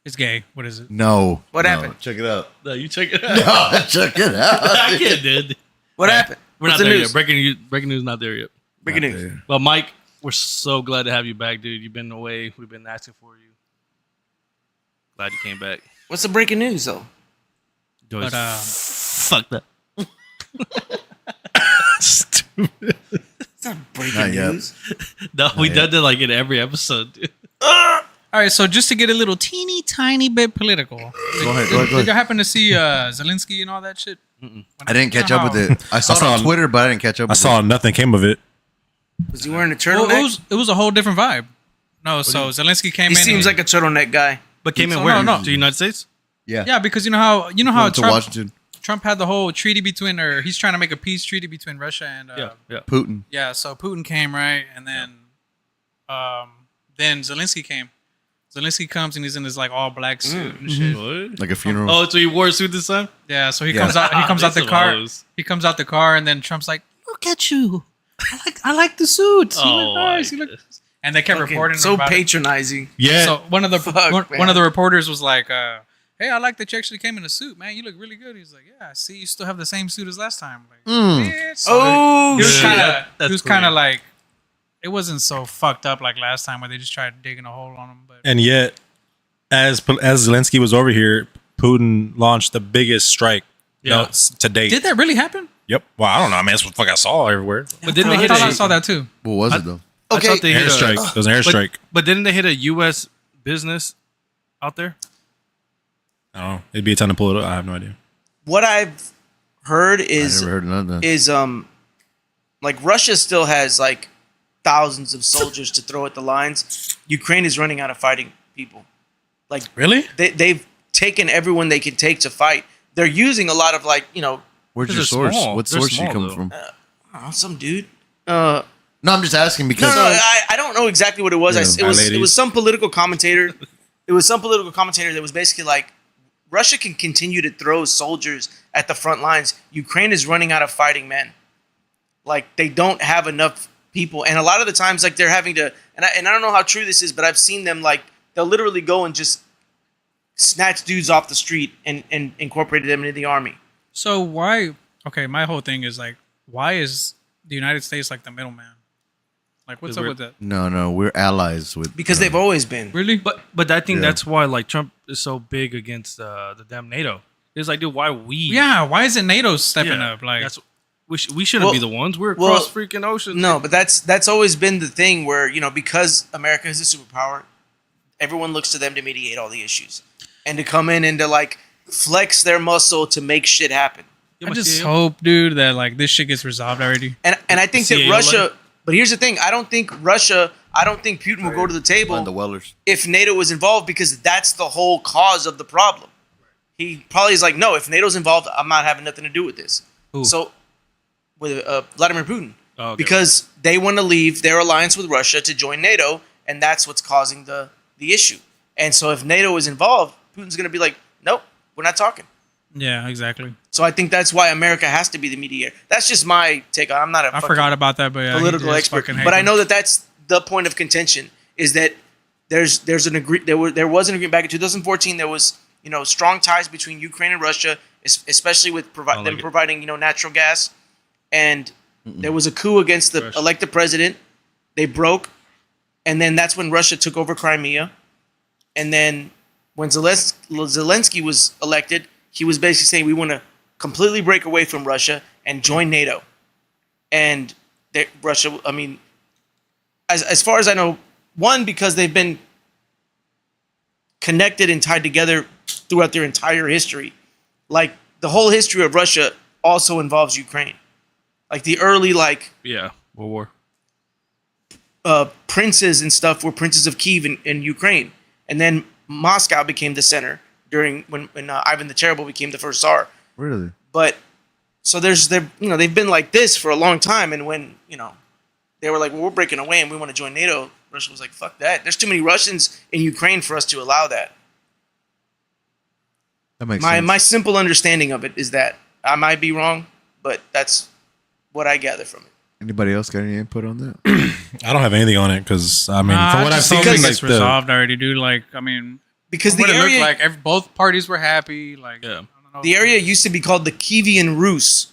It's gay. What is it? No. What No. happened? Check it out. No, you check it out. No, check it out. I can't, dude. What happened? We're What's not the there news? yet. Breaking news not there yet. Breaking Not news. there. Well, Mike, we're so glad to have you back, dude. You've been away. We've been asking for you. Glad you came back. What's the breaking news though? Joey's But, fuck that. It's not breaking Not yet. news. No, we yet. done that like in every episode, dude. All right, so just to get a little teeny tiny bit political. Go ahead. Did y'all happen to see Zelensky and all that shit? I didn't catch up with it. I saw it on Twitter, but I didn't catch up I with saw it. nothing came of it. Was he wearing a Well, turtleneck? it was a whole different vibe. No, so Zelensky came He in. seems like a turtleneck guy. But came in So, where? no. To the United States? Yeah. yeah, because you know how Went to Trump Washington. Trump had the whole treaty between, or he's trying to make a peace treaty between Russia and Yeah. Putin. yeah. So Putin came, right, and then Zelensky came. Zelensky comes and he's in his like all black suit and shit. What? Like a funeral. Oh, so he wore a suit this time? Yeah, so he Yeah. comes out. He comes out the That's car. those. He comes out the car, and then Trump's like, "Look at you! I like the suit. You Oh, look nice. You look." And they kept Fucking reporting so about it. patronizing. Yeah. So one of the Fuck, one man. of the reporters was like, "Hey, I like that you actually came in a suit, man. You look really good." He's like, "Yeah, I see. You still have the same suit as last time." Like, bitch. Oh, he was shit. kind That- of that's he was kind cool. of like, it wasn't so fucked up like last time where they just tried digging a hole on him. But And yet, as Zelensky was over here, Putin launched the biggest strike Yeah. No, it's to date. Did that really happen? Yep. Well, I don't know. I mean, that's what the fuck I saw everywhere. But didn't I they hit thought I a, saw that too. What was it though? I Okay. thought they hit Airstrike. a, It was an airstrike. but didn't they hit a U.S. business out there? I don't know. It'd be a time to pull it up. I have no idea. What I've heard I is never heard of none of that. is like Russia still has like thousands of soldiers to throw at the lines. Ukraine is running out of fighting people. Like Really? they've taken everyone they can take to fight. They're using a lot of like, you know, Where's They're your source? small. What They're source you small, coming though. from? some dude. No, I'm just asking because No, I don't know exactly what it was. Yeah. It was some political commentator. It was some political commentator that was basically like, Russia can continue to throw soldiers at the front lines. Ukraine is running out of fighting men. Like they don't have enough people, and a lot of the times, like they're having to. And I don't know how true this is, but I've seen them like they'll literally go and just snatch dudes off the street and incorporate them into the army. So why? Okay, my whole thing is like, why is the United States like the middleman? Like, what's up with that? no, we're allies with Because they've always been. Really? But I think Yeah. that's why like Trump is so big against the damn NATO. It's like, dude, why we? Yeah. Why isn't NATO stepping Yeah, up? Like, that's we shouldn't Well- be the ones. We're well, across freaking oceans. No, but that's always been the thing where, you know, because America is a superpower, everyone looks to them to mediate all the issues and to come in and to like flex their muscle to make shit happen. Yeah, I but just see, hope, dude, that like this shit gets resolved already. And I think that CAO Russia. letter? But here's the thing: I don't think Putin will go to the table on the Wellers. if NATO is involved, because that's the whole cause of the problem. He probably is like, no, if NATO's involved, I'm not having nothing to do with this. Who? So, with Vladimir Putin, Oh, okay. because they want to leave their alliance with Russia to join NATO, and that's what's causing the issue. And so, if NATO is involved, Putin's going to be like, nope, we're not talking. Yeah, exactly. So I think that's why America has to be the mediator. That's just my take on. I'm not a I fucking forgot about that, but yeah, he political just expert, fucking hate but I him. know that that's the point of contention. Is that there's an there was an agreement back in 2014. There was, you know, strong ties between Ukraine and Russia, especially with them providing, you know, natural gas, and there was a coup against the Russia. elected president. They broke, and then that's when Russia took over Crimea, and then when Zelensky was elected, he was basically saying we want to completely break away from Russia and join NATO. And Russia, I mean, as far as I know, one, because they've been connected and tied together throughout their entire history. Like the whole history of Russia also involves Ukraine. Like the early yeah, World War. princes and stuff were princes of Kiev in Ukraine, and then Moscow became the center during when Ivan the Terrible became the first Tsar. Really? But so they've been like this for a long time, and when, you know, they were like, well, we're breaking away and we want to join NATO, Russia was like, fuck that. There's too many Russians in Ukraine for us to allow that. That makes sense. My simple understanding of it is that. I might be wrong, but that's what I gather from it. Anybody else got any input on that? I don't have anything on it because I mean, Nah, from I what I've just seen, hope it like gets resolved already, dude. Like, I mean, Because what the it looked area, like, both parties were happy. Like, Yeah. I don't know. the area used to be called the Kievan Rus,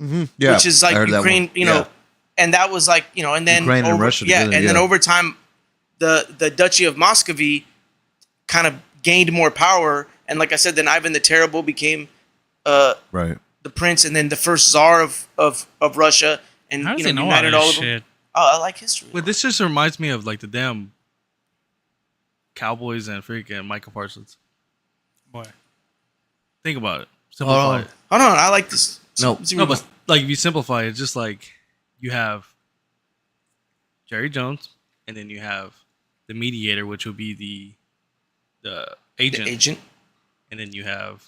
Yeah, which is I like heard that Ukraine, one. you know, Yeah. and that was like, you know, and then Ukraine and Russia yeah, together, and then yeah. over time, the Duchy of Muscovy kind of gained more power, and like I said, then Ivan the Terrible became Right. the prince, and then the first czar of Russia, and How does you he know, know all united this all of them. shit? Oh, I like history. But this just reminds me of like the damn Cowboys and freaking Michael Parsons. Boy. Think about it. Simplify it. Hold on, I like this. No. No, but like if you simplify it, it's just like you have Jerry Jones, and then you have the mediator, which will be the the agent, agent, and then you have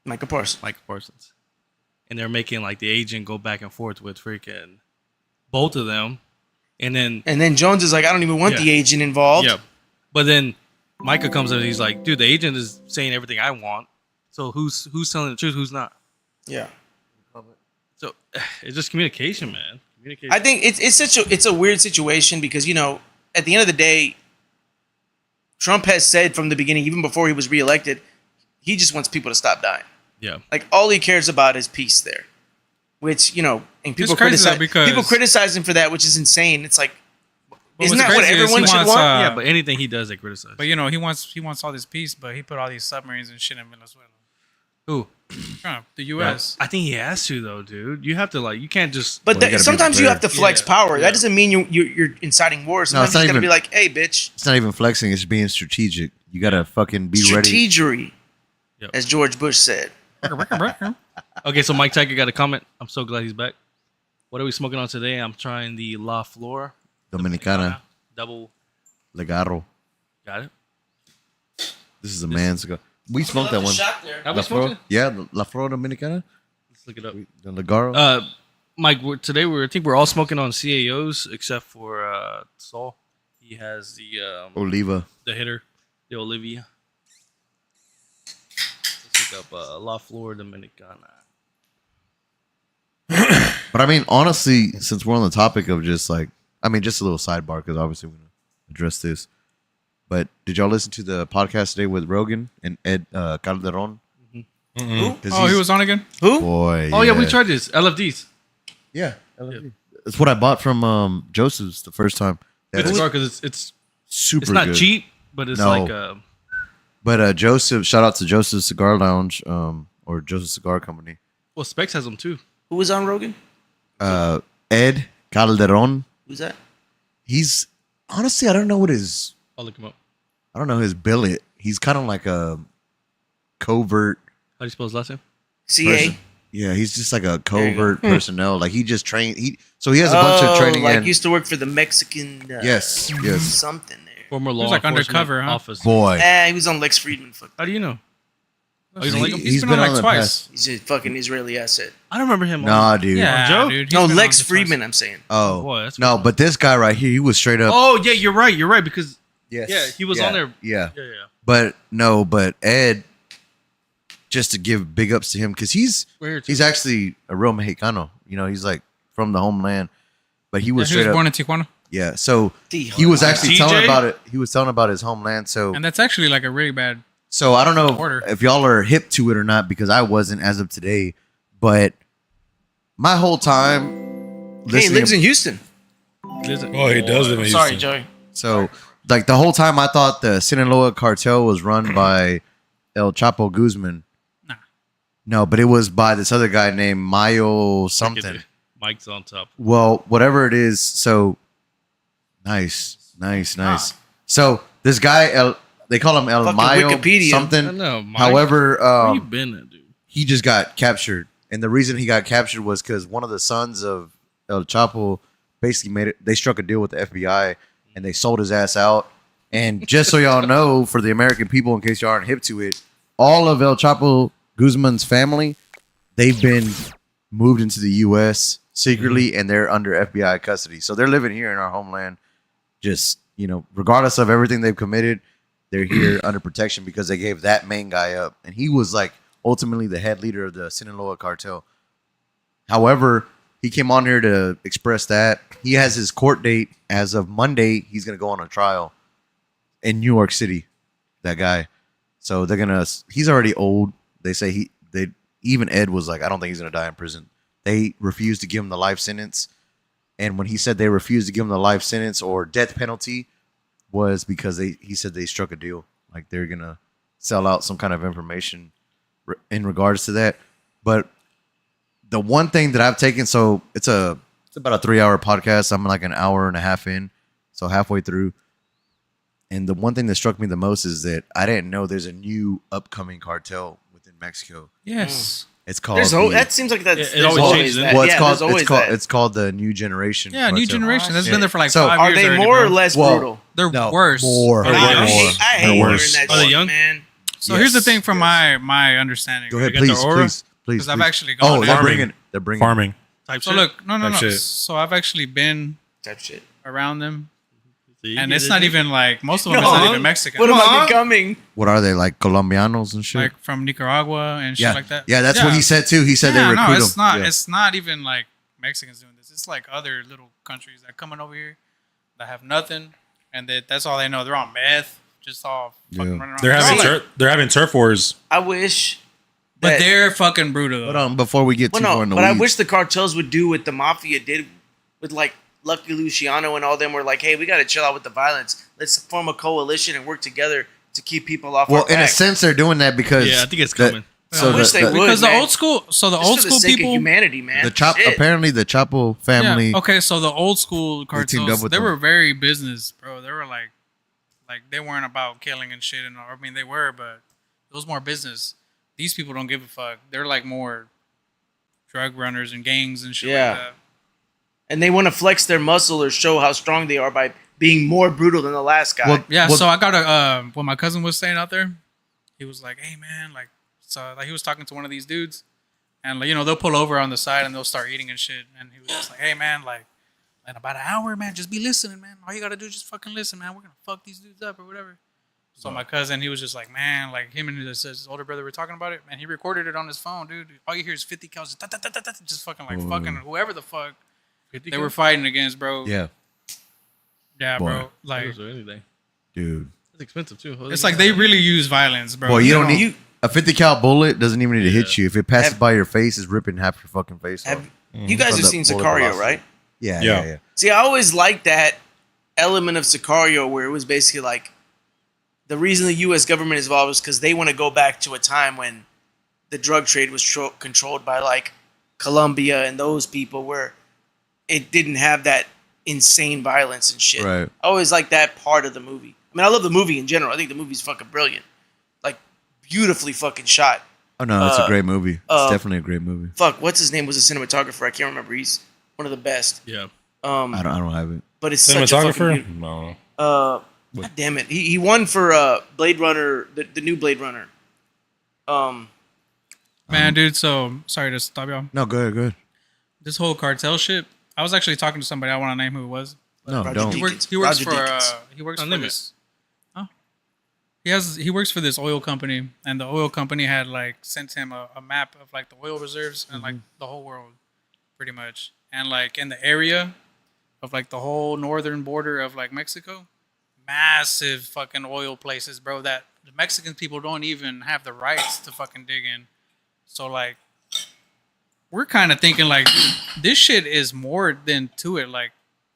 Michael Parsons. Michael Parsons, and they're making like the agent go back and forth with freaking both of them, and then And then Jones is like, I don't even want Yeah. the agent involved. yeah, but then Micah comes in and he's like, dude, the agent is saying everything I want, so who's telling the truth, who's not? Yeah. So it's just communication, man. Communication. I think it's a weird situation because, you know, at the end of the day, Trump has said from the beginning, even before he was reelected, he just wants people to stop dying. yeah. Like all he cares about is peace there, which, you know, and people It's crazy though, criticize because- people criticize him for that, which is insane. It's like, isn't what's that what crazy is everyone he should wants, want? Yeah, but anything he does, they criticize. But you know, he wants all this peace, but he put all these submarines and shit in Venezuela. Who? Trump, the U.S. I think he has to though, dude. You have to like. You can't just. But Well, you gotta be sometimes you have to flex Yeah, power. yeah. That doesn't mean you're inciting war. Sometimes it's not you gotta even- be like, hey, bitch. It's not even flexing. It's being strategic. You gotta fucking be ready. Strategery, Yep. as George Bush said. Okay, so Mike Tiger got a comment. I'm so glad he's back. What are we smoking on today? I'm trying the La Flor Dominicana double. Legarro. Got it. This is a man's cigar. We smoked that one. Have we La smoked Flor. it? Yeah, La Flor Dominicana. Let's look it up. The Legarro. Mike, today I think we're all smoking on CAOs except for Saul. He has the Oliva. the hitter, the Olivia. Let's look up La Flor Dominicana. But I mean, honestly, since we're on the topic of just like, I mean, just a little sidebar because obviously we're gonna address this. But did y'all listen to the podcast today with Rogan and Ed Calderon? Oh, 'Cause he was on again. Who? Boy. Oh yeah, we tried this LFDs. Yeah, that's what I bought from Joseph's the first time. Good That's cigar because it's super not good. cheap, but it's No. like But Joseph, shout out to Joseph's Cigar Lounge, or Joseph Cigar Company. well, Specs has them too. Who was on Rogan? Ed Calderon. Who's that? He's honestly, I don't know what his, I'll look him up. I don't know his billet. He's kind of like a covert. How do you spell his last name? CA. person. Yeah, he's just like a There you go. covert personnel. Like he just trained. So he has a bunch of training. Like in, used to work for the Mexican. yes, yes. Something there. Former law was like enforcement undercover, huh? officer. Boy, He was on Lex Friedman. Fuck. How do you know? Oh, you don't like him? He's been on like the twice. past- He's a fucking Israeli asset. I don't remember him. Nah, dude. Yeah, Joe? dude. he's No, been on Lex twice. Friedman. I'm saying. Oh, Boy, that's no, but this guy right here, he was straight up. Oh yeah, you're right because yes. yeah, he was Yeah, on there. Yeah, yeah. but no, but Ed, just to give big ups to him because We're here too. he's actually a real Mexicano. You know, he's like from the homeland, but he was He straight was up. born in Tijuana, Yeah, so he was actually TJ? telling about it. He was telling about his homeland. So and that's actually like a really bad. So I don't know Order. if y'all are hip to it or not because I wasn't as of today. But my whole time Hey, he listening, lives in Houston. Listen, Oh, he does live in Sorry, Houston. Joey. so like the whole time I thought the Sinaloa cartel was run by El Chapo Guzman. Nah. No, but it was by this other guy named Mayo Look at something. it. Mike's on top. Well, whatever it is. So nice. So this guy, they call him El Fucking Mayo Wikipedia. I something. know. Mike, However, where you been at, dude? he just got captured, and the reason he got captured was because one of the sons of El Chapo basically made it. They struck a deal with the FBI, and they sold his ass out. And just so y'all know, for the American people, in case y'all aren't hip to it, all of El Chapo Guzman's family, they've been moved into the U.S. secretly, and they're under FBI custody. So they're living here in our homeland. Just regardless of everything they've committed, they're here under protection because they gave that main guy up, and he was like ultimately the head leader of the Sinaloa cartel. However, he came on here to express that he has his court date as of Monday. He's going to go on a trial in New York City. That guy. So they're gonna. He's already old. They say even Ed was like, I don't think he's gonna die in prison. They refused to give him the life sentence, and when he said they refused to give him the life sentence or death penalty, was because he said they struck a deal. Like they're gonna sell out some kind of information in regards to that. But the one thing that I've taken, so it's about a 3-hour podcast. I'm like an hour and a half in, so halfway through. And the one thing that struck me the most is that I didn't know there's a new upcoming cartel within Mexico. Yes. It's called That seems like that's. It there's always always changes, that. well, it's Yeah, called there's always that. it's called the New Generation. Yeah, new Cartel. generation. That's been there for like So, 5 Are years. they already, more bro. or less Well, brutal? They're No, worse. more. They're They're I worse. hate, I They're hate worse. hearing that Are they shit, young? man. So here's the Yes, thing from yes. my understanding. Go ahead, You got the please, aura? please. 'Cause I've please. actually gone Oh, there. they're bringing Farming. Type So shit. look, no. That shit. So I've actually been Type shit. around them, See, and you it's get not it? even like most of them. It's not even Mexican. What am I becoming? What are they like, Colombianos and shit? Like from Nicaragua and shit yeah, like that. yeah, that's what he said too. He said Yeah, they recruit no, it's them. not. Yeah. It's not even like Mexicans doing this. It's like other little countries that coming over here that have nothing, and that's all they know. They're on meth, just all fucking Yeah. running around. They're having like- they're having turf wars. I wish. but that- they're fucking brutal. Hold Though. on, before we get Well, too far no, in the but I weeds. wish the cartels would do what the mafia did with like Lucky Luciano and all them. Were like, hey, we got to chill out with the violence. Let's form a coalition and work together to keep people off. Well, our in a back. sense, they're doing that because Yeah, I think it's coming. So I wish they would, because the man. old school. So the Just old for the school sake of people. humanity, man. the chop Shit. apparently the Chapo family. Yeah, okay, so the old school teamed up cartels, with they them. were very business, bro. They were like they weren't about killing and shit. And I mean, they were, but it was more business. These people don't give a fuck. They're like more drug runners and gangs and shit Yeah. like that. And they want to flex their muscle or show how strong they are by being more brutal than the last guy. Well, Yeah, well, so I got a what my cousin was saying out there. He was like, "Hey man, like," so like he was talking to one of these dudes, and like, you know, they'll pull over on the side and they'll start eating and shit. And he was just like, "Hey man, like in about an hour, man, just be listening, man. All you gotta do is just fucking listen, man. We're gonna fuck these dudes up or whatever." So my cousin, he was just like, "Man, like him and his older brother were talking about it, man. He recorded it on his phone, dude. All you hear is 50 cows, just fucking like fucking whoever the fuck they were fighting against, bro. yeah, Yeah, Boy. bro. Like Or anything. dude. It's expensive too. it's like they really use violence, bro. Boy, you They don't need a 50 cal bullet. Doesn't even need to hit you. If it passes Have- by your face, it's ripping half your fucking face off. Have, you guys From have the seen bullet Sicario, velocity. right? Yeah, Yeah. yeah. See, I always liked that element of Sicario where it was basically like the reason the U.S. government is involved is because they want to go back to a time when the drug trade was controlled by like Colombia and those people where it didn't have that insane violence and shit. Right. I always like that part of the movie. I mean, I love the movie in general. I think the movie's fucking brilliant. Like, beautifully fucking shot. Oh no, it's a great movie. It's definitely a great movie. Fuck, what's his name was a cinematographer? I can't remember. He's one of the best. Yeah. I don't have it. But it's such a fucking Cinematographer? beautiful- No. God damn it. He won for Blade Runner, the new Blade Runner. Man, dude, so sorry to stop y'all. No, go ahead, go ahead. This whole cartel shit. I was actually talking to somebody. I want to name who it was. No, Roger don't. Deakins. He works Roger for Deakins. he works for Unlimited. this. Oh, he works for this oil company, and the oil company had like sent him a map of like the oil reserves and like the whole world, pretty much, and like in the area of like the whole northern border of like Mexico, massive fucking oil places, bro. That the Mexican people don't even have the rights to fucking dig in. So like, we're kind of thinking like, dude, this shit is more than to it.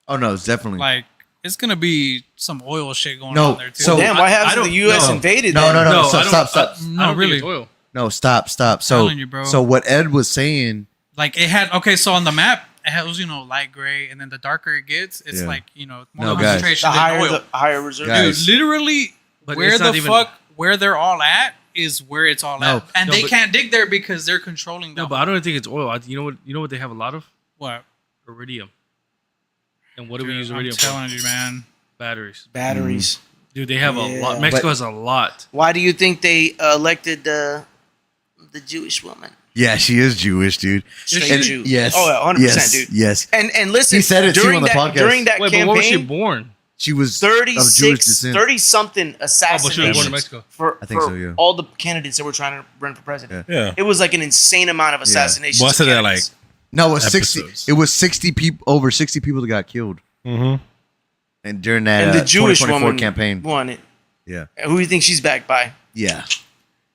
Oh no, it's definitely Like it's gonna be some oil shit going No, on there too. so- Damn, why I hasn't don't- the U.S. no. invaded No, then? no, no. No, stop, I don't- stop, stop. I don't No, think really. it's oil. No, stop. So, telling you, bro. so what Ed was saying, Like it had so on the map it has light gray, and then the darker it gets, it's Yeah. like more No, guys. concentration The than higher, oil. the higher reserve. Guys. Dude, literally, But where it's the not even- fuck where they're all at is where it's all No, at, and no, they but- can't dig there because they're controlling the No, but I don't think it's oil. You know what they have a lot of? what. Iridium. And what do we Dude, use I'm iridium for? telling you, man. Batteries. Batteries. Dude, they have a Yeah. lot. Mexico has a lot. Why do you think they elected the Jewish woman? yeah, she is Jewish, dude. Straight And- Jew. Yes. Oh, yeah, 100%, yes, dude. Yes. And listen, He said it, too, during on the that, podcast. During that Wait, but where was she campaign, born? She was of Jewish 36, descent. 30-something Oh, but she was born in assassinations Mexico. for, I think for so, yeah. all the candidates that were trying to run for president. Yeah. It was like an insane amount of assassinations. Well, I of said that, candidates. No, it was Episodes. 60. It was 60 people. Over 60 people that got killed, Mm-hmm. and during that And the Jewish 2024 woman campaign. won it. Yeah. Who do you think she's backed by? Yeah.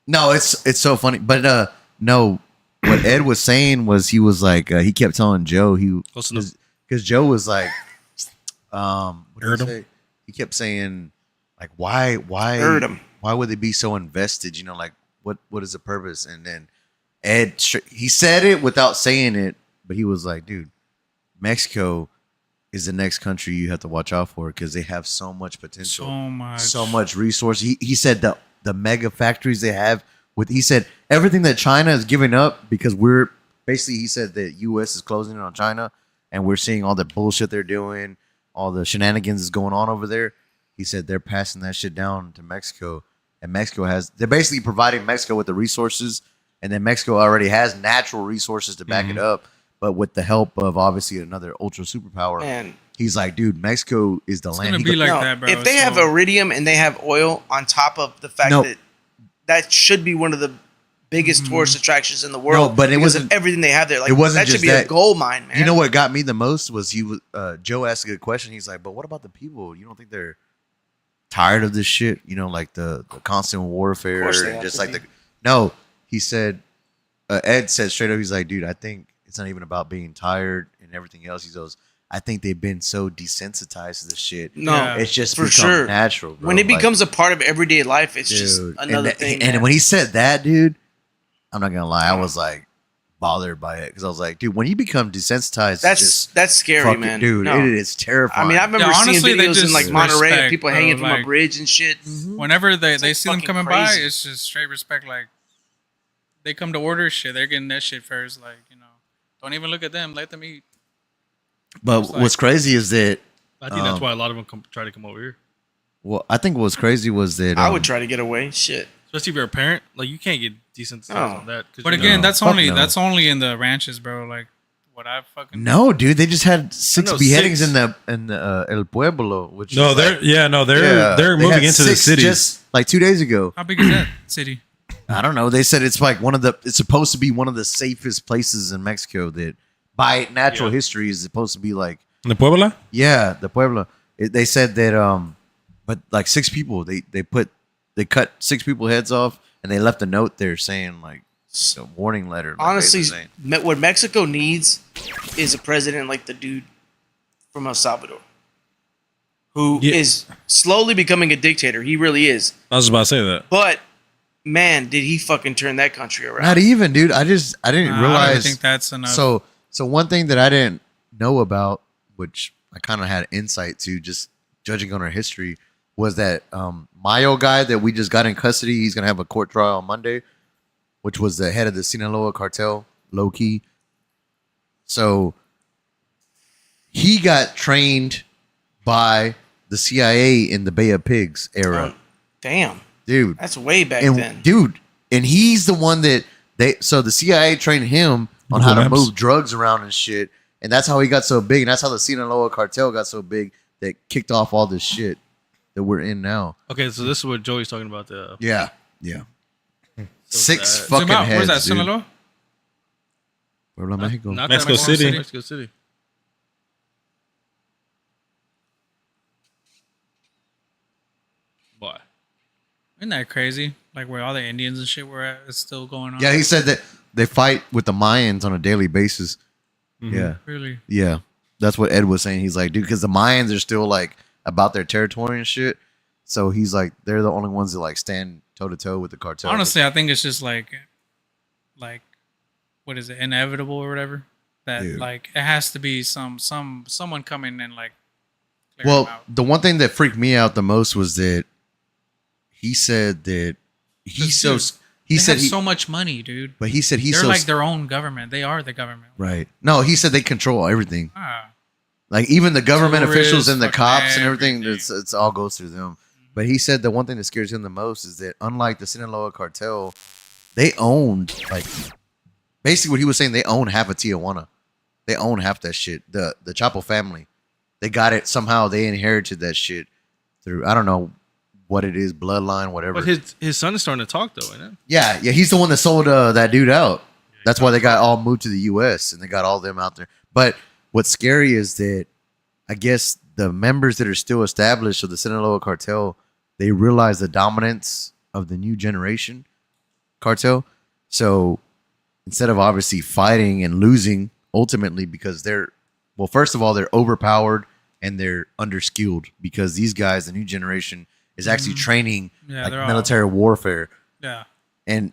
No, it's so funny, but no. What Ed was saying was he was like he kept telling Joe Close enough. because Joe was like what did Heard he him? say? He kept saying like why Heard him. why would they be so invested? You know, like what is the purpose? And then Ed he said it without saying it, but he was like, dude, Mexico is the next country you have to watch out for because they have so much potential, so much resource. He said the mega factories they have with he said everything that China is giving up because we're basically he said that US is closing in on China and we're seeing all the bullshit they're doing, all the shenanigans is going on over there. He said they're passing that shit down to Mexico, and they're basically providing Mexico with the resources, and then Mexico already has natural resources to back it up, but with the help of obviously another ultra superpower. Man, He's like, dude, Mexico is the It's land. gonna He be go- like no, that, bro. if they have iridium and they have oil on top of the fact No. that should be one of the biggest tourist attractions in the world. No, but it because of wasn't- everything they have there. Like it wasn't that should just be a that. gold mine, man. You know what got me the most was Joe asked a good question. He's like, but what about the people? You don't think they're tired of this shit? You know, like the constant warfare course they and have just to like be. no. He said, Ed said straight up, he's like, dude, I think it's not even about being tired and everything else. He goes, I think they've been so desensitized to this shit. No, Yeah. It's just for become sure. natural. Bro. When it Like, becomes a part of everyday life, it's just dude, another and thing. And man. when he said that, dude, I'm not gonna lie, I was like bothered by it because I was like, dude, when you become desensitized, to just That's scary, fucking- man. dude, No. it is terrifying. I mean, I remember Yeah, honestly, seeing they videos in just like Monterey, respect, people bro, hanging from a like- bridge and shit. Whenever they like see them fucking coming by, crazy. it's just straight respect. Like they come to order shit, they're getting that shit first. Like don't even look at them. Let them eat. but it's like- what's crazy is that, I think that's why a lot of them try to come over here, well, I think what's crazy was that I would try to get away. Shit. especially if you're a parent. Like you can't get desensitized No. on that. 'cause But you again, know- that's fuck only no. that's only in the ranches, bro. Like what I fucking No, dude, they just had 6 know, beheadings 6. in the El Pueblo, which No, is they're like, they're they moving had into the 6 cities. just like 2 days ago. How big is that city? I don't know. They said it's like it's supposed to be one of the safest places in Mexico that by natural Yeah. history is supposed to be like, In the Puebla? yeah, the Pueblo. They said that, but like 6 people, they cut 6 people heads off and they left a note there saying like a warning letter. like, Honestly, basically saying- what Mexico needs is a president like the dude from El Salvador, who is Yeah. slowly becoming a dictator. He really is. I was about to say that. But man, did he fucking turn that country around? not even, dude. I didn't Nah, I don't realize. think that's enough. So one thing that I didn't know about, which I kind of had insight to, just judging on our history, was that Mayo guy that we just got in custody. He's gonna have a court trial on Monday, which was the head of the Sinaloa cartel, low key. So he got trained by the CIA in the Bay of Pigs era, Damn, dude. that's way back And then. dude, and he's the one that so the CIA trained him on how to Google Maps. move drugs around and shit, and that's how he got so big, and that's how the Sinaloa cartel got so big that kicked off all this shit that we're in now. Okay, so this is what Joey's talking about. The Yeah. So 6 sad. fucking Zoom out. heads. Where's that? dude. Sinaloa? Puebla, Mexico. not Mexico that City. Mexico City. Why? Isn't that crazy? Like where all the Indians and shit were at is still going on. Yeah, he said that they fight with the Mayans on a daily basis. Yeah, Really? yeah, that's what Ed was saying. He's like, dude, because the Mayans are still like about their territory and shit. So he's like, they're the only ones that like stand toe to toe with the cartel. Honestly, I think it's just like, what is it? Inevitable or whatever. That Dude. like it has to be someone coming and like. clear well, them out. the one thing that freaked me out the most was that he said that he's so. Dude, He they said have he, so much money, dude. but he said he's They're so like their own government. They are the government. right. No, he said they control everything. Ah, Like even the government Tourists, officials and the fucking cops and everything, everything. it's all goes through them. But he said the one thing that scares him the most is that unlike the Sinaloa cartel, they owned like basically what he was saying. They own half of Tijuana. They own half that shit. The Chapo family, they got it somehow. They inherited that shit through I don't know what it is, bloodline, whatever. But his son is starting to talk though, isn't it? Yeah, he's the one that sold that dude out. That's why they got all moved to the U.S. and they got all them out there. But what's scary is that I guess the members that are still established of the Sinaloa cartel, they realize the dominance of the new generation cartel. So instead of obviously fighting and losing ultimately because first of all, they're overpowered and they're underskilled because these guys, the new generation, is actually training Yeah, like they're all- military warfare. yeah. And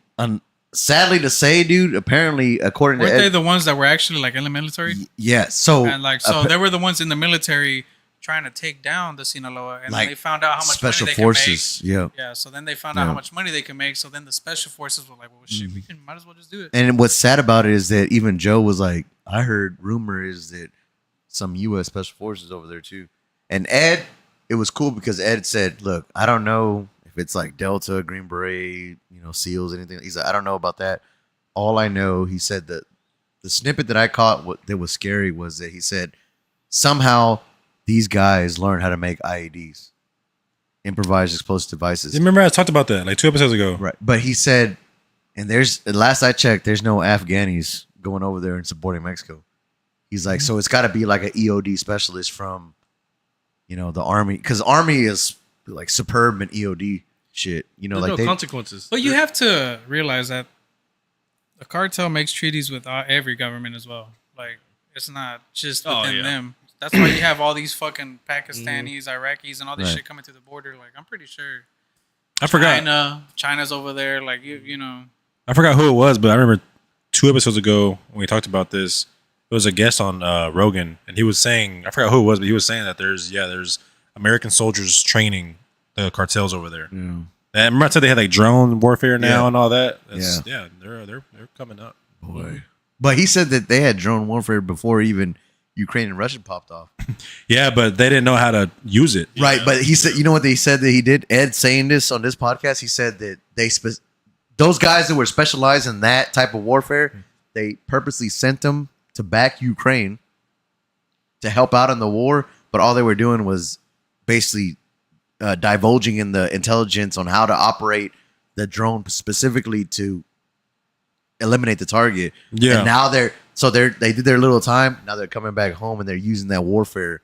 sadly to say, dude, apparently, according to Weren't they Ed, the ones that were actually like in the military? yeah. So And like, so they were the ones in the military trying to take down the Sinaloa, and Like, then they found out how much special money they forces, yeah. Can make. Yeah, so then they found out Yeah. how much money they can make. So then the special forces were like, "Well, shit, we can might as well just do it." And what's sad about it is that even Joe was like, I heard rumor is that some U.S. special forces over there too. And Ed, it was cool because Ed said, "Look, I don't know if it's like Delta, Green Beret, SEALs, anything." He's like, "I don't know about that. All I know," he said, that the snippet that I caught that was scary was that he said somehow these guys learned how to make IEDs, improvised explosive devices. Remember I talked about that like 2 episodes ago. Right. But he said, and last I checked, there's no Afghanis going over there and supporting Mexico. He's like, so it's got to be like an EOD specialist from, the Army. Because Army is like superb in EOD shit. There's Like no consequences. But you have to realize that the cartel makes treaties with every government as well. Like, it's not just Oh, within yeah. them. That's why you have all these fucking Pakistanis, Iraqis, and all this Right. shit coming through the border. Like, I'm pretty sure I forgot. China's over there. Like, you know. I forgot who it was, but I remember 2 episodes ago when we talked about this, it was a guest on Rogan, and he was saying, I forgot who it was, but he was saying that there's American soldiers training the cartels over there. Yeah. And remember I said they had like drone warfare now Yeah. and all that. They're coming up. Boy. But he said that they had drone warfare before even Ukraine and Russia popped off. Yeah, but they didn't know how to use it. Right, but he said, you know what they said that he did? Ed saying this on this podcast, he said that those guys that were specialized in that type of warfare, they purposely sent them to back Ukraine to help out in the war, but all they were doing was basically divulging in the intelligence on how to operate the drone specifically to eliminate the target. Yeah. And now they did their little time. Now they're coming back home and they're using that warfare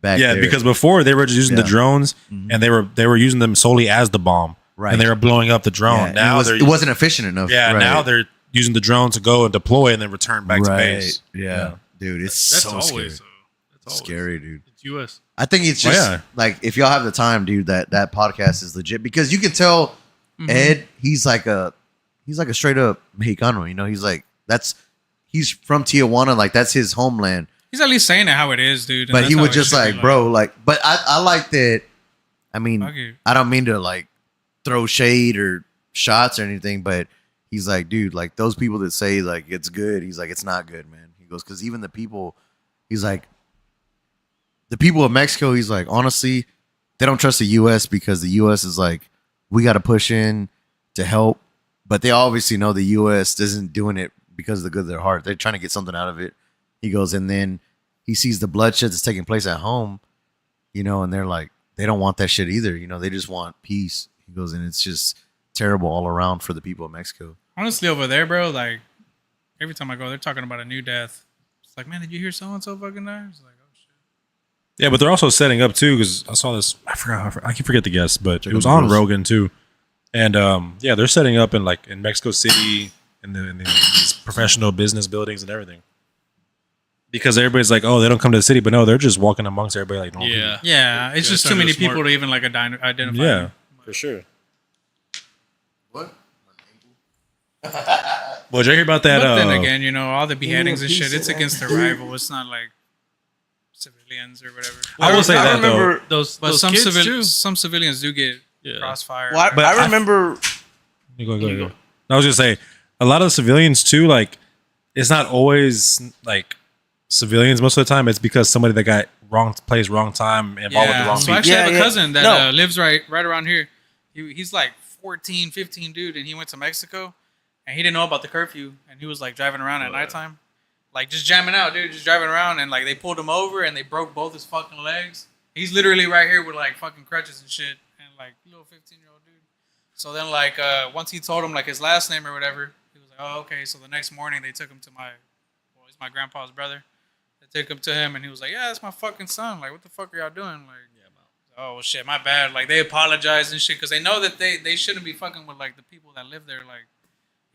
back Yeah, there. because before they were just using the Yeah. drones, Mhm. and they were using them solely as the bomb, Right. and they were blowing up the drone. Yeah, and Now it wasn't efficient enough. yeah, Right. now they're using the drone to go and deploy and then return back to base. Yeah. Dude, it's That's so always scary. that's always Scary, dude. It's U.S. I think it's Oh, just yeah. like if y'all have the time, dude, that podcast is legit because you can tell Ed, he's like a straight up Mexicano, you know, he's from Tijuana, like that's his homeland. He's at least saying it how it is, dude. and But that's he how was it just should be, like, bro, like, but I like that. I mean, Fuck you. I don't mean to like throw shade or shots or anything, but he's like, dude, like those people that say like it's good, he's like, it's not good, man. He goes, because even the people, he's like, the people of Mexico, he's like, honestly, they don't trust the U.S. because the U.S. is like, we got to push in to help, but they obviously know the U.S. isn't doing it because of the good of their heart. They're trying to get something out of it. He goes, and then he sees the bloodshed that's taking place at home, you know, and they're like, they don't want that shit either. You know, they just want peace. He goes, and it's just terrible all around for the people of Mexico. Honestly, over there, bro, like every time I go, they're talking about a new death. It's like, man, did you hear so and so fucking die? It's like, oh shit. Yeah, but they're also setting up too because I saw this. I can forget the guess, but Check it was out the on rules. Rogan too. And yeah, they're setting up in Mexico City in these professional business buildings and everything. Because everybody's like, oh, they don't come to the city, but no, they're just walking amongst everybody like normal Yeah. Yeah, it's Yeah, just trying too to many be smart. people to even like identify. people. Yeah, for sure. What? Well, did you hear about that? But then again, you know, all the beheadings and shit, it's against the rival. It's not like civilians or whatever. I will say I that remember, Those But some kids too. some civilians do get Yeah. crossfire. well, But I I- remember. though. Go. I was gonna say a lot of the civilians too. Like, it's not always like civilians. Most of the time, it's because somebody that got wrong place, wrong time, involved with the wrong So people. I actually Yeah, have a yeah. cousin that No. lives right around here. He's like 14, 15 dude, and he went to Mexico, and he didn't know about the curfew, and he was like driving around at nighttime, like just jamming out, dude, just driving around, and like they pulled him over and they broke both his fucking legs. He's literally right here with like fucking crutches and shit, and like little 15-year-old dude. So then like once he told him like his last name or whatever, he was like, oh okay. So the next morning they took him to he's my grandpa's brother. They took him to him, and he was like, yeah, that's my fucking son. Like, what the fuck are y'all doing? Like, oh shit, my bad. Like they apologized and shit because they know that they shouldn't be fucking with like the people that live there, like,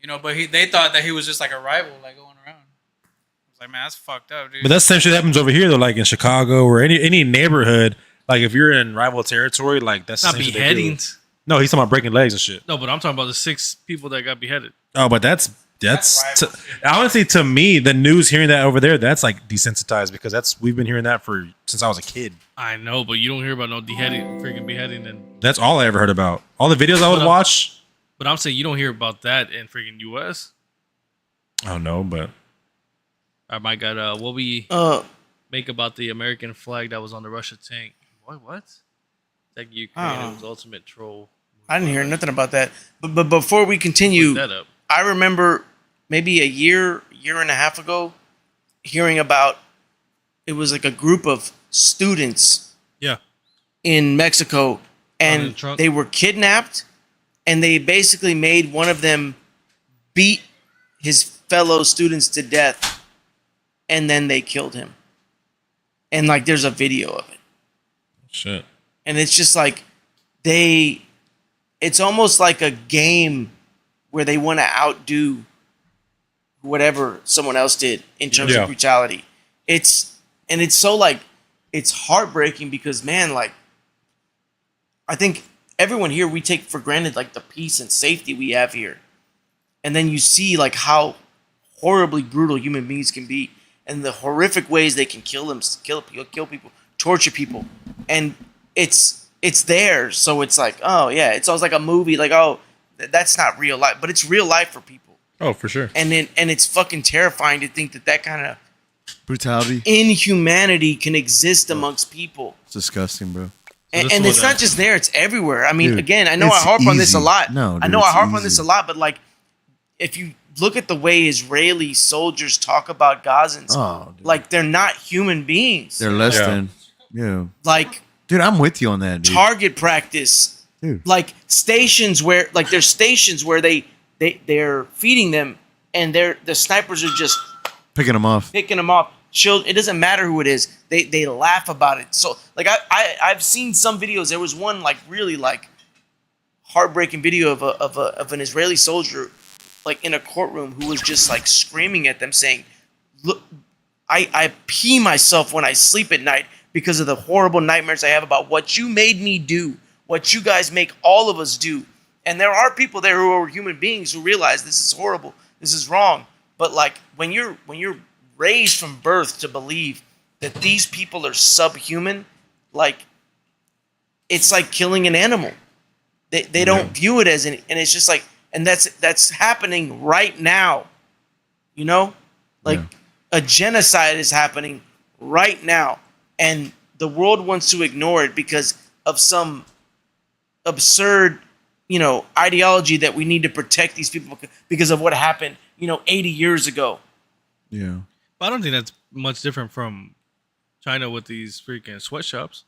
you know. But they thought that he was just like a rival, like going around. I was like, man, that's fucked up, dude. But that's the same shit that happens over here though, like in Chicago or any neighborhood. Like if you're in rival territory, like that's Not the same shit they do. beheadings. No, he's talking about breaking legs and shit. No, but I'm talking about the 6 people that got beheaded. Oh, but that's That's rival shit. honestly to me the news hearing that over there that's like desensitized because we've been hearing that for since I was a kid. I know, but you don't hear about no freaking beheading, and That's all I ever heard about. All the videos I would But, watch. but I'm saying you don't hear about that in freaking U.S. I don't know, but I might got what we make about the American flag that was on the Russia tank. What? Like Ukraine, Oh. it was ultimate troll. I didn't hear nothing about that. But before we continue, Look that up. I remember maybe a year and a half ago hearing about it was like a group of students Yeah. in Mexico in the and trunk? they were kidnapped and they basically made one of them beat his fellow students to death and then they killed him. And like there's a video of it. shit. And it's just like it's almost like a game where they want to outdo whatever someone else did in terms Yeah. of brutality. It's so like it's heartbreaking because man, like I think everyone here we take for granted like the peace and safety we have here. and then you see like how horribly brutal human beings can be, and the horrific ways they can kill people, torture people, and it's there. So it's like, oh yeah, it's always like a movie. Like, oh, that's not real life, but it's real life for people. Oh, for sure. And it's fucking terrifying to think that kind of Brutality. inhumanity can exist amongst people. It's disgusting, bro. And, this and was it's not just there; it's everywhere. I mean, Dude, again, I know I it's harp on this a easy. lot. No, I dude, know I it's harp on easy. this a lot, but like, if you look at the way Israeli soldiers talk about Gazans, Oh, dude. like they're not human beings. They're less Yeah. than. Yeah. Like Dude, I'm with you on that, dude. target practice, Dude. like stations where, like, there's stations where they're feeding them, and the snipers are just Picking them off. picking them off. It doesn't matter who it is. They laugh about it. So like I've seen some videos. There was one like really like heartbreaking video of an Israeli soldier like in a courtroom who was just like screaming at them saying, "Look, I pee myself when I sleep at night because of the horrible nightmares I have about what you made me do, what you guys make all of us do." And there are people there who are human beings who realize this is horrible, this is wrong. But like when you're raised from birth to believe that these people are subhuman, like it's like killing an animal. They don't view it as and it's just like, and that's happening right now. You know, like a genocide is happening right now, and the world wants to ignore it because of some absurd, ideology that we need to protect these people because of what happened, 80 years ago. Yeah. But I don't think that's much different from China with these freaking sweatshops.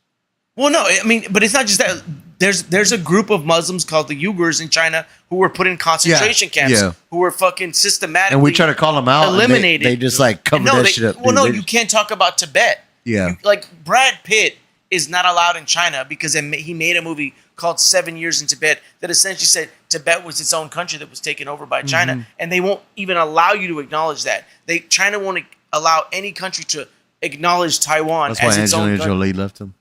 Well, no, I mean, but it's not just that. There's a group of Muslims called the Uyghurs in China who were put in concentration camps, yeah. who were fucking systematically And we try to call them out. and eliminated. They just like cover that shit up. Well, dude. no, They you can't talk about Tibet. Yeah. Like Brad Pitt is not allowed in China because he made a movie called 7 Years in Tibet that essentially said Tibet was its own country that was taken over by China, Mm-hmm. and they won't even allow you to acknowledge that. China won't allow any country to acknowledge Taiwan That's why as its own Angelina country. Jolie left him.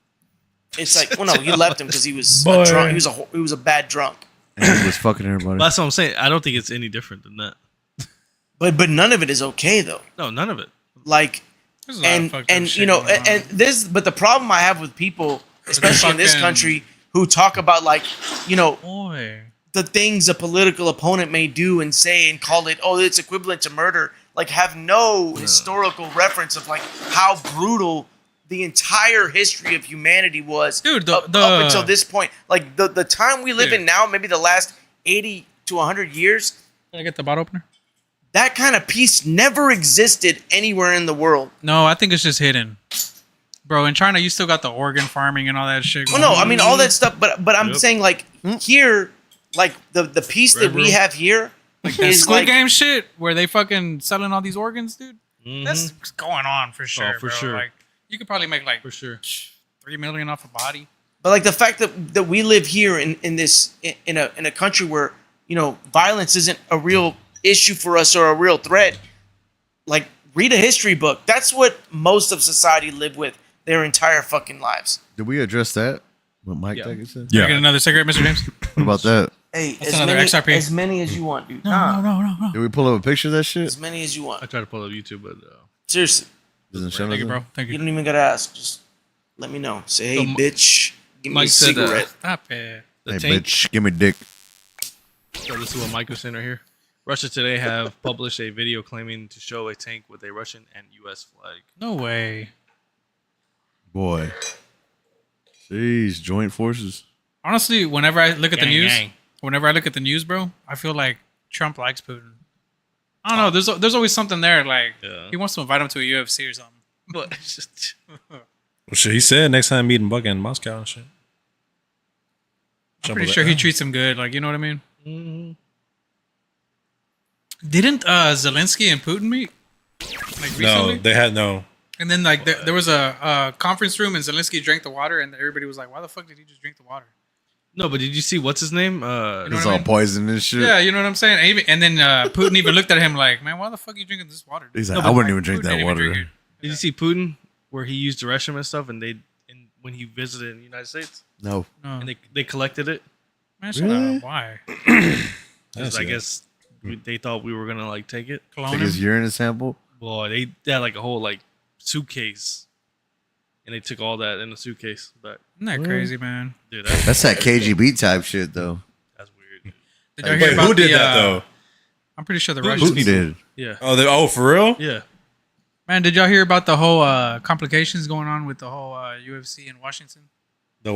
It's like, well, no, he left him because he was Boy. a drunk. He was a bad drunk. And he was fucking everybody. But that's what I'm saying. I don't think it's any different than that. But none of it is okay though. No, none of it. Like, There's a lot of fucked up and shit going on. and this, but the problem I have with people, especially in this fucking- country, who talk about like, Boy. the things a political opponent may do and say and call it, oh, it's equivalent to murder, like have no historical reference of like how brutal the entire history of humanity was, Dude, up until this point. Like the time we live in now, maybe the last 80 to 100 years, Did I get the bottle opener? that kind of peace never existed anywhere in the world. No, I think it's just hidden. Bro, in China, you still got the organ farming and all that shit. Well, going no, I on. mean all that stuff, but I'm Yep. saying like here, like the peace that Red we Room. have here That is Squid like, Game shit where they fucking selling all these organs, dude. Mhm. That's going on for sure, for bro. sure. Like, you could probably make like For sure. 3 million off a body. but like the fact that we live here in a country where violence isn't a real issue for us or a real threat. Like read a history book. That's what most of society live with their entire fucking lives. Did we address that? What Mike Yeah. Taggart said? Can I get another cigarette, Mr. James? What about that? Hey, That's another XRP. as many as you want, dude. No. Did we pull up a picture of that shit? As many as you I want. tried to pull up YouTube, but Seriously, Doesn't show Thank you, nothing? bro. Thank you you. don't even gotta ask. Just let me know. Say, hey, So, bitch, give me Mike a said, cigarette. Stop it. the Hey, tank. bitch, give me dick. So this is what Mike was saying right here. Russia today have published a video claiming to show a tank with a Russian and U.S. flag. No way. Boy. Jeez, joint forces. Honestly, whenever I look at the Gang, news, gang. bro, I feel like Trump likes Putin. I don't know. There's always something there. Like Yeah. he wants to invite him to a UFC or something. But it's just, Well, shit, he said next time meeting Buck in Moscow and shit. I'm pretty sure he treats him good. Like, you know what I mean? mhm. Didn't Zelensky and Putin meet? Like recently? No, they had no. And then like there was a conference room and Zelensky drank the water and everybody was like, "Why the fuck did he just drink the water?" No, but did you see what's his name? know It's what I all mean? poison and shit. Yeah, you know what I'm saying. And then Putin even looked at him like, "Man, why the fuck are you drinking this water?" He's No, like, but I wouldn't even drink Putin that didn't even water. drink it. Did you see Putin where he used the restroom and stuff, and when he visited in the United States, No. No. and they collected it? Man, shut Really? up. Why? 'Cause I guess they thought we were gonna like take it. Clone Take him. his urine sample. Boy, they had like a whole like suitcase, and they took all that in the suitcase. But Isn't that crazy, man? dude, That's that KGB type shit, though. that's weird. Dude. Did y'all Wait, hear about who did the, that though? I'm pretty sure the Putin Russians. Putin did. Yeah, Oh, for real? yeah. Man, did y'all hear about the whole complications going on with the whole UFC in Washington? The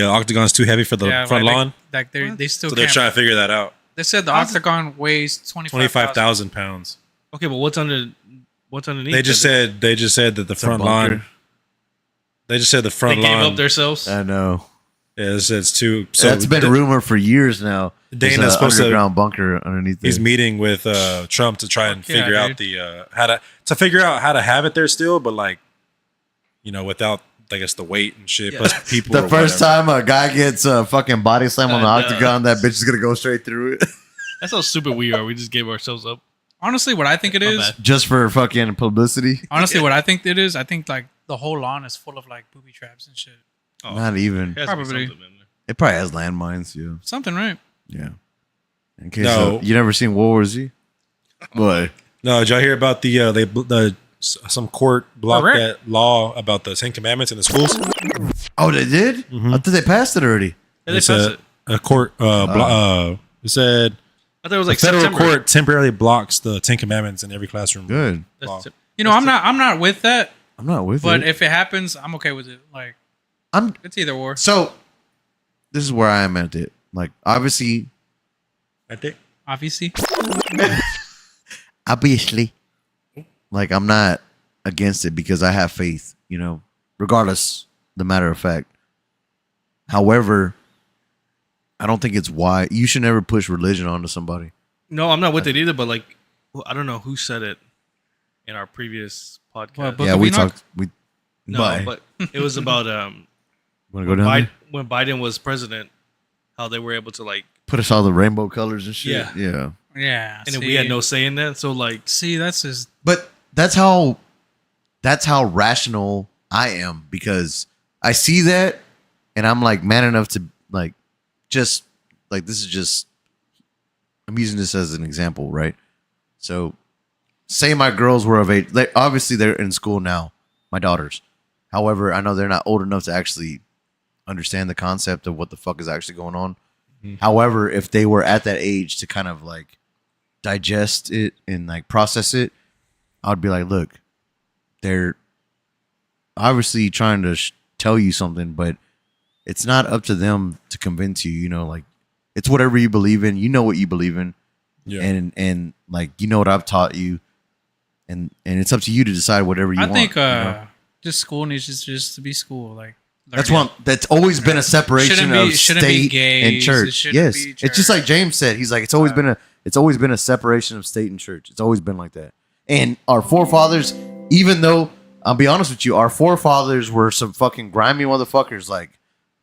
octagon's too heavy for the front lawn, They still so they're can't. trying to figure that out. They said the octagon weighs 25,000 pounds. Okay, but what's underneath? They just said that the a front bunker. lawn. They just said the they front gave lawn. up themselves. I know. Yeah, it's too. So That's been a rumor for years now. Dana's There's a supposed to- underground bunker underneath He's there. meeting with Trump to try and Fuck yeah, figure out dude. the how to have it there still, but like, without I guess the weight and shit. Yeah. Plus people. The or first whatever. time a guy gets a fucking body slam on the And, octagon, that bitch is gonna go straight through it. That's how stupid we are. We just gave ourselves up. Honestly, what I think it My is, bad. Just for fucking publicity. honestly, what I think it is, I think like the whole lawn is full of like booby traps and shit. Oh, Not even. there has to be Probably. something in there. It probably has landmines, yeah. Something, right? Yeah. In case No. you never seen World War Z? Boy. No, did y'all hear about some court blocked Correct. that law about the Ten Commandments in the schools? Oh, they did? I thought they passed it already. Yeah, they It's passed it. a court. It said I thought it was the like federal September. court temporarily blocks the Ten Commandments in every classroom. Good. That's Wow. Sep- You know, I'm not with that, I'm not with but it. if it happens, I'm okay with it. Like I'm it's either or. so this is where I am at it. Like obviously I think. Obviously, like I'm not against it because I have faith, regardless the matter of fact. However, I don't think it's why you should never push religion onto somebody. No, I'm not with it either. But like, well, I don't know who said it in our previous podcast. Well, Book Yeah, of we Enoch? talked no, but it was about wanna go down there? when Biden was president, how they were able to like, Put us all the rainbow colors and shit. Yeah. Yeah. yeah. and then we had no say in that. So like, See, that's just But that's how rational I am because I see that and I'm like man enough to like just like this is just I'm using this as an example, right? So say my girls were of age, obviously they're in school now, my daughters. However, I know they're not old enough to actually understand the concept of what the fuck is actually going on. However, if they were at that age to kind of like digest it and like process it, I'd be like, look, they're obviously trying to tell you something, but it's not up to them to convince you, like it's whatever you believe in, what you believe in. Yeah. And like, what I've taught you and it's up to you to decide whatever you I want. think know? just school needs just to be school. Like That's learning. that's always been a separation Shouldn't be of state gays, and it church. shouldn't Yes, be it's just church. like James said. He's like, it's always been a separation of state and church. It's always been like that. And our forefathers, even though I'll be honest with you, our forefathers were some fucking grimy motherfuckers like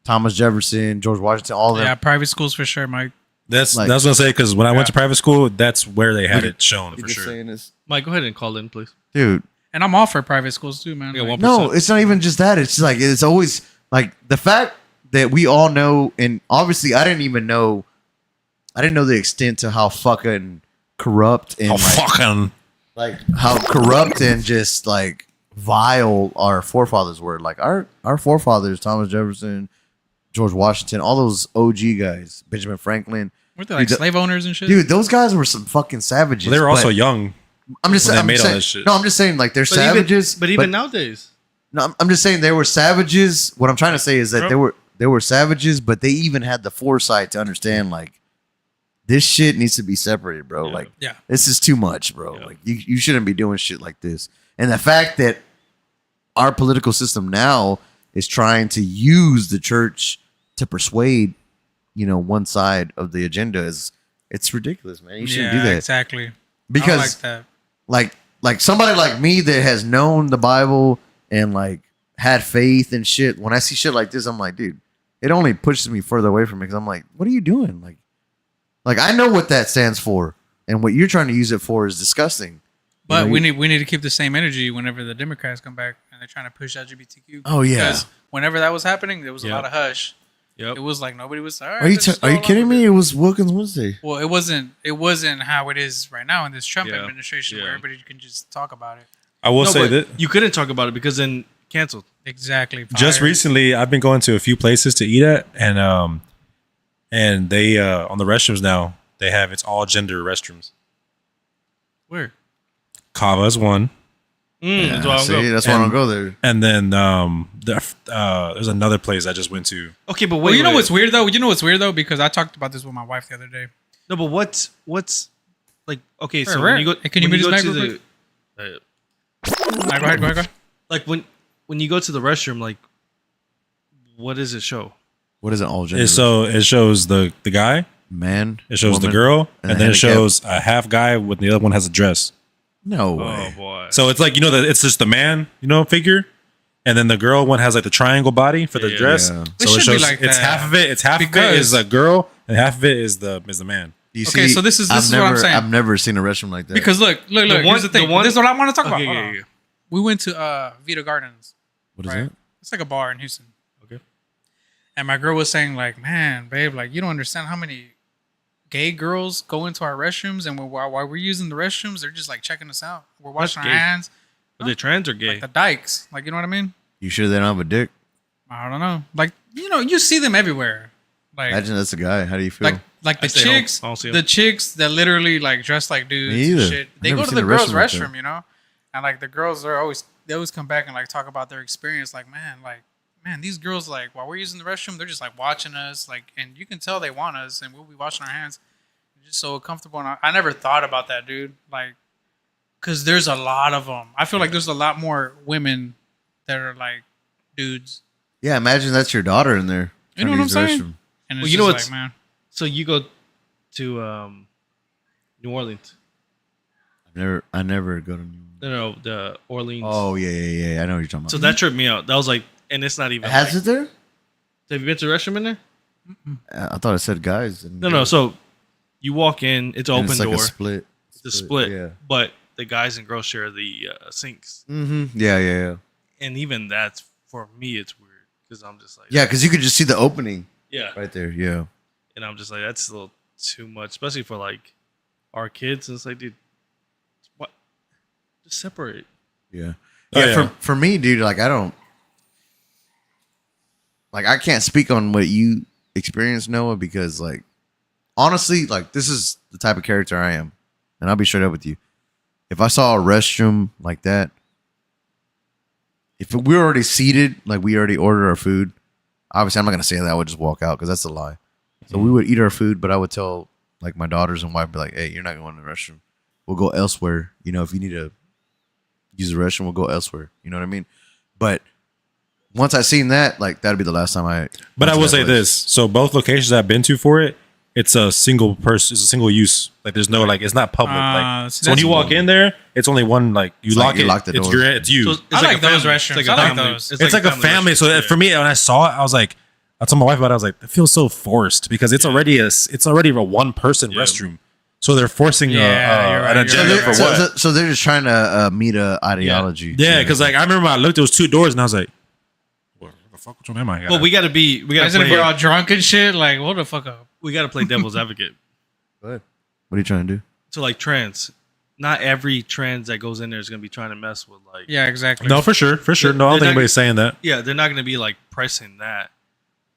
Thomas Jefferson, George Washington, all of them. Yeah, private schools for sure, Mike. That's Like- that's what I was gonna say because when I went to Yeah. private school, that's where they had it shown You for just sure. saying this, Mike, go ahead and call in, please. dude. And I'm all for private schools too, man. I got Like, 1%. No, it's not even just that. It's just like it's always like the fact that we all know, and obviously I didn't know the extent to how fucking corrupt and Oh like, fucking! like how corrupt and just like vile our forefathers were. Like our forefathers, Thomas Jefferson, George Washington, all those OG guys, Benjamin Franklin. weren't they like Dude, slave owners and shit? Dude, those guys were some fucking savages. Well, they were also but young. I'm just when they I'm made all saying, that shit. No, I'm just saying like they're But savages. Even, but even nowadays, no, I'm just saying they were savages. What I'm trying to say is that they were savages, but they even had the foresight to understand like this shit needs to be separated, bro. Yeah. Like Yeah. this is too much, bro. Yeah. Like you shouldn't be doing shit like this. And the fact that our political system now is trying to use the church to persuade, one side of the agenda it's ridiculous, man. You shouldn't do that. Exactly. Because I don't like that. like somebody like me that has known the Bible and like had faith and shit. When I see shit like this, I'm like, dude, it only pushes me further away from it because I'm like, what are you doing? Like I know what that stands for, and what you're trying to use it for is disgusting. But know, we need to keep the same energy whenever the Democrats come back and they're trying to push LGBTQ. Oh, yeah. Because whenever that was happening, there was a Yeah. lot of hush. Yep. It was like nobody was. All right, Are you let's just are go you along kidding with me? it." It was Wilkins Wednesday. Well, it wasn't. It wasn't how it is right now in this Trump Yeah. administration, where Yeah. everybody can just talk about it. I will No, say but that you couldn't talk about it because then canceled. Exactly. just Fired. recently I've been going to a few places to eat at, and they on the restrooms now they have it's all gender restrooms. Where? Kava's one, That's why I don't see, go. that's why I don't go there. and then there's another place I just went to. Okay, but wait. Well, you know wait. what's weird though? You know what's weird though? Because I talked about this with my wife the other day. No, but what's like? Okay, so Right, when you go, right. Hey, can you when mute go his to mic the, real All right, go ahead. like when you go to the restroom, like, what does it show? What is it all gender? So it shows the guy, man. it shows the woman, girl, and the then it handicap. shows a half guy with the other one has a dress. No Oh way. boy. So it's like it's just the man, figure, and then the girl one has like the triangle body for the Yeah. dress. Yeah. It So it should be shows like it's that. half of it. It's half of it Because- is a girl, and half of it is the man. You Okay, so this is what I'm saying. I've never seen a restroom like that. Because look. one- Here's the the thing. one- This is what I want to talk about. Okay, Hold yeah, on. yeah. We went to Vita Gardens. what is right? that? It's like a bar in Houston. Okay. And my girl was saying like, man, babe, like you don't understand how many gay girls go into our restrooms, and while we're using the restrooms, they're just like checking us out. We're washing our gay. hands, Are they trans or gay? like the dykes. Like you know what I mean? You sure they don't have a dick? I don't know. Like you see them everywhere. Like Imagine that's a guy. How do you feel? like I the stay home. chicks, I don't see 'em. the chicks that literally like dress like dudes Me and either. shit. I've They never go to seen the a girls' restroom like that. restroom, and like the girls are always come back and like talk about their experience. Like man, these girls like while we're using the restroom, they're just like watching us, like, and you can tell they want us, and we'll be washing our hands. It's just so comfortable. And I never thought about that, dude. Like, cause there's a lot of them. I feel like there's a lot more women that are like dudes. yeah, imagine that's your daughter in there. You know trying to what I'm use the saying? restroom. And Well, it's you know just what's- like, man. So you go to New Orleans. I never go to New Orleans. No, the Orleans. Oh yeah. I know what you're talking about. So that tripped me out. That was like, and it's not even. has like- it there? Have you been to the restroom in there? I thought it said guys. And No. So you walk in. It's an and open it's like door. a split. It's a split. Yeah. But the guys and girls share the sinks, Mm-hmm. Yeah. and even that's for me, it's weird because I'm just like, Yeah, because you could just see the opening yeah, right there. Yeah. and I'm just like, that's a little too much, especially for like our kids. And it's like, dude, what? Just separate. Yeah. Oh, Yeah, yeah. For me, dude, like I can't speak on what you experienced, Noah, because like honestly, like this is the type of character I am. And I'll be straight up with you. If I saw a restroom like that, if we were already seated, like we already ordered our food, obviously I'm not gonna say that. I would just walk out because that's a lie. So we would eat our food, but I would tell like my daughters and wife, be like, hey, you're not going to the restroom. We'll go elsewhere. You know, if you need to use the restroom, we'll go elsewhere. You know what I mean? But once I seen that, like that'd be the last time I. But went I to will that say place. this: so both locations I've been to for it, it's a single person, it's a single use. Like there's no like, it's not public. Like see, so when that's you walk in there, it's only one. Like you It's lock like you it, lock the it's door. it's you. So it's I like a those family. restrooms. It's I like family. those. It's like a family. So restroom. for me, when I saw it, I was like, I told my wife about it. I was like, it feels so forced because it's already a one person restroom. So they're forcing Yeah, you're right, an you're agenda right. for So, what? so they're just trying to meet a ideology. Yeah, because like I remember when I looked, there was 2 doors, and I was like, "What the fuck? Which one am I?" Well, we gotta Imagine if we're all play. drunk and shit. Like, hold the fuck up. We gotta play devil's advocate. Go ahead. What are you trying to do? So like trans, not every trans that goes in there is gonna be trying to mess with like. Yeah, exactly. No, for sure. No, I don't They're think not- anybody's saying that. Yeah, they're not gonna be like pressing that.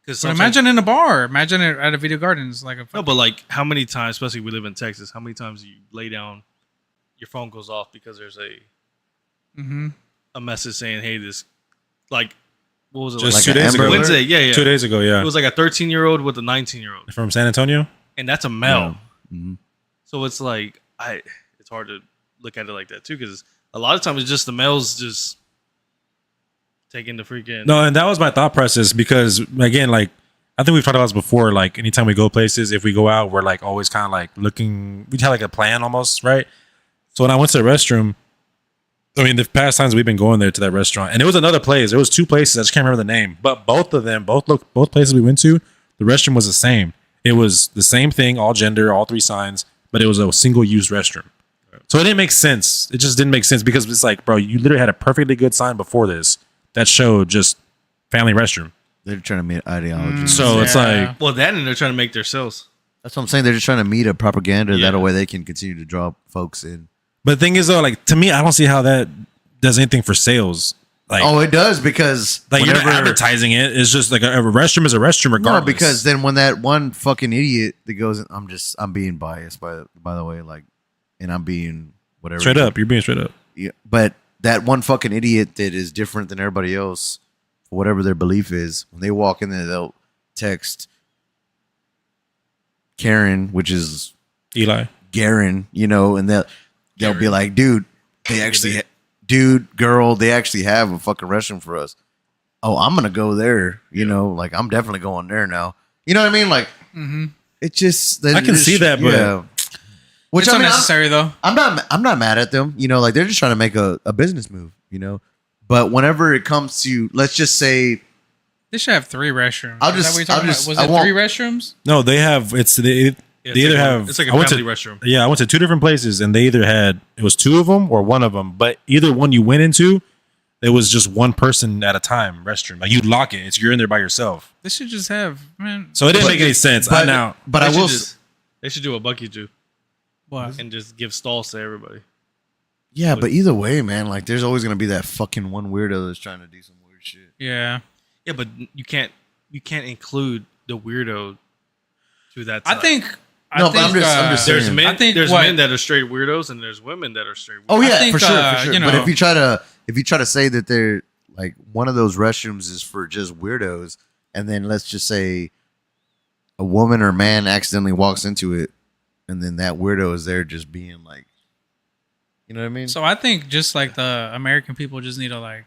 Because But imagine in a bar. Imagine it at a Vita Gardens. Like a no, but like how many times, especially we live in Texas, how many times you lay down, your phone goes off because there's a message saying, "Hey, this," like, what was it? Just like 2 an days Amber ago. Alert? Wednesday, yeah. 2 days ago, yeah. It was like a 13-year-old with a 19-year-old, From San Antonio. and that's a male. Mhm. So it's like it's hard to look at it like that too, because a lot of times it's just the males just taking the freaking. No, and that was my thought process because again, like I think we've talked about this before. Like anytime we go places, if we go out, we're like always kind of like looking. We have like a plan almost, right? So when I went to the restroom, I mean, the past times we've been going there to that restaurant, and it was another place. There was 2 places. I just can't remember the name, but both places we went to, the restroom was the same. It was the same thing, all gender, all 3 signs, but it was a single use restroom. So it didn't make sense. It just didn't make sense because it's like, bro, you literally had a perfectly good sign before this that showed just family restroom. They're trying to meet ideology. So it's Yeah. like, Well, that and they're trying to make their sales. That's what I'm saying. They're just trying to meet a propaganda. Yeah. That way they can continue to draw folks in. but the thing is though, like to me, I don't see how that does anything for sales. Like, Oh, it does because like you're not whenever- advertising it. It's just like a restroom is a restroom regardless. No, because then when that one fucking idiot that goes, I'm being biased by the way, like, and I'm being whatever. straight up, you're being straight up. Yeah, but that one fucking idiot that is different than everybody else, for whatever their belief is, when they walk in there, they'll text Karen, which is Eli. Garen, and they'll be like, dude, they actually, dude, girl, they actually have a fucking restroom for us. Oh, I'm gonna go there. Like I'm definitely going there now. You know what I mean? Like, it just I can see that, but- which It's I mean, unnecessary though. I'm not mad at them. Like they're just trying to make a business move. But whenever it comes to, let's just say, They should have 3 restrooms. I'll Is just- that what you're talking I'll just- about? Was I it won't- 3 restrooms? No, they have. It's they Yeah, they it's either like have. it's like a I went family to, restroom. Yeah, I went to 2 different places, and they either had it was 2 of them or 1 of them. But either one you went into, it was just 1 person at a time restroom. Like you'd lock it. You're in there by yourself. They should just have, man. So it didn't But- make any sense. but- I now. But I They will. should just- They should do what Bucky do What? and just give stalls to everybody. Yeah, but either way, man, like there's always gonna be that fucking one weirdo that's trying to do some weird shit. Yeah. Yeah, but you can't include the weirdo to that. I side. think. No, but I'm just there's saying. men. I think there's what- men that are straight weirdos, and there's women that are straight. Weirdos. Oh yeah, think, for sure, you But know- if you try to say that they're like one of those restrooms is for just weirdos, and then let's just say a woman or man accidentally walks into it, and then that weirdo is there just being like, you know what I mean? So I think just like the American people just need to like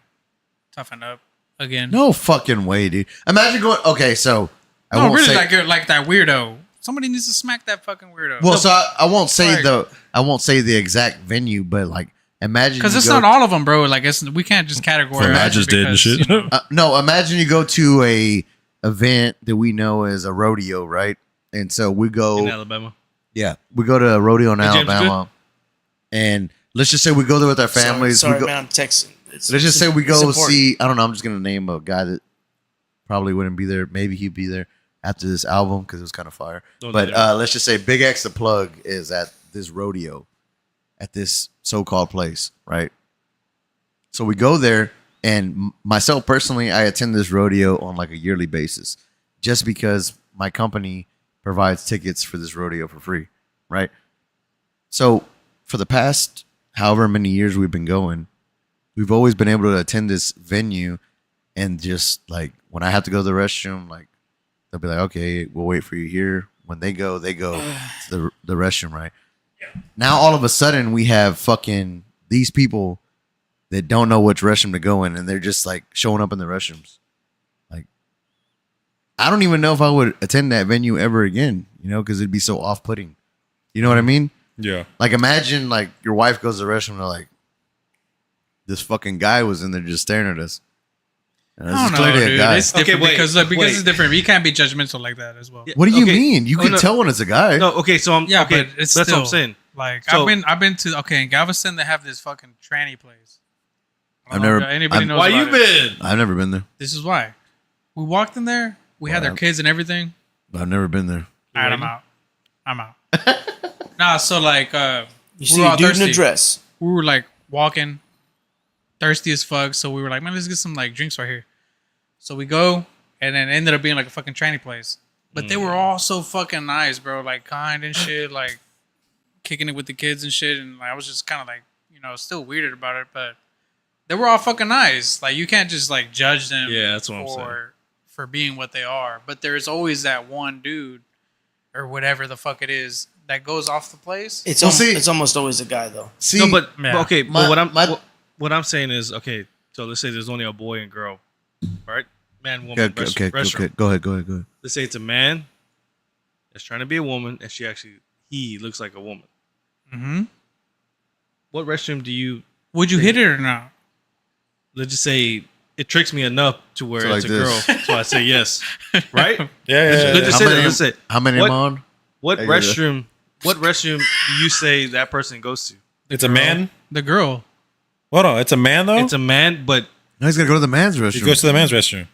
toughen up again. No fucking way, dude. Imagine going. Okay, so I No, won't really, say. like that weirdo. Somebody needs to smack that fucking weirdo. Well, so I won't say Like- I won't say the exact venue, but like imagine because you it's go- not all of them, bro. Like we can't just categorize. I just it did and because, shit. you know, No, imagine you go to a event that we know as a rodeo, right? And so we go, in Alabama. yeah, we go to a rodeo in Hey, James, Alabama, and let's just say we go there with our families. Sorry, we go, man, I'm texting. let's just say we it's go important. see. I don't know. I'm just gonna name a guy that probably wouldn't be there. Maybe he'd be there after this album because it was kind of fire. Don't But do that. let's just say Big X the Plug is at this rodeo, at this so-called place, right? So we go there, and myself personally, I attend this rodeo on like a yearly basis, just because my company provides tickets for this rodeo for free, right? So for the past however many years we've been going, we've always been able to attend this venue, and just like when I have to go to the restroom, like they'll be like, "Okay, we'll wait for you here." When they go to the restroom, right? Now all of a sudden we have fucking these people that don't know which restroom to go in, and they're just like showing up in the restrooms. Like, I don't even know if I would attend that venue ever again, because it'd be so off-putting. You know what I mean? Yeah. Like, imagine like your wife goes to the restroom and they're like, this fucking guy was in there just staring at us. And this I is don't know, clearly a dude. guy. It's different wait, because wait. it's different. You can't be judgmental like that as well. Yeah, What do you okay. mean? You Oh, can no. tell when it's a guy. No, okay, so I'm Yeah, okay, but it's that's still, what I'm saying. Like So- I've been to in Galveston they have this fucking tranny place. I I've don't know never- if anybody I'm- knows. Why about you it. been? I've never been there. This is why. We walked in there. We had their Wow. kids and everything. I've never been there. All right, I'm out. I'm out. Nah, so like You we see were a all dude in thirsty. a dress. We were like walking, thirsty as fuck. So we were like, man, let's get some like drinks right here. So we go, and then it ended up being like a fucking tranny place. But they were all so fucking nice, bro. Like kind and shit, like kicking it with the kids and shit. And like, I was just kind of like, still weirded about it, but they were all fucking nice. Like you can't just like judge them. Yeah, that's what I'm saying. For being what they are. But there's always that one dude or whatever the fuck it is that goes off the place. It's Well, almost, see- it's almost always a guy though. See, No, but Yeah. okay, My- but my- what I'm saying is okay. So let's say there's only a boy and girl, right? Man, woman, okay, restroom. go ahead. Let's say it's a man that's trying to be a woman, and he looks like a woman. Mm-hmm. What restroom do you? Would you hit it or not? Let's just say it tricks me enough to where So it's like a this. girl, so I say yes, right? Yeah. Let's just How say many- that. Let's say How many What- am on? what I get it. restroom? What restroom do you say that person goes to? It's a man. The girl. Hold on. It's a man though. It's a man, but No, he's gonna go to the man's He restroom. goes to the man's restroom.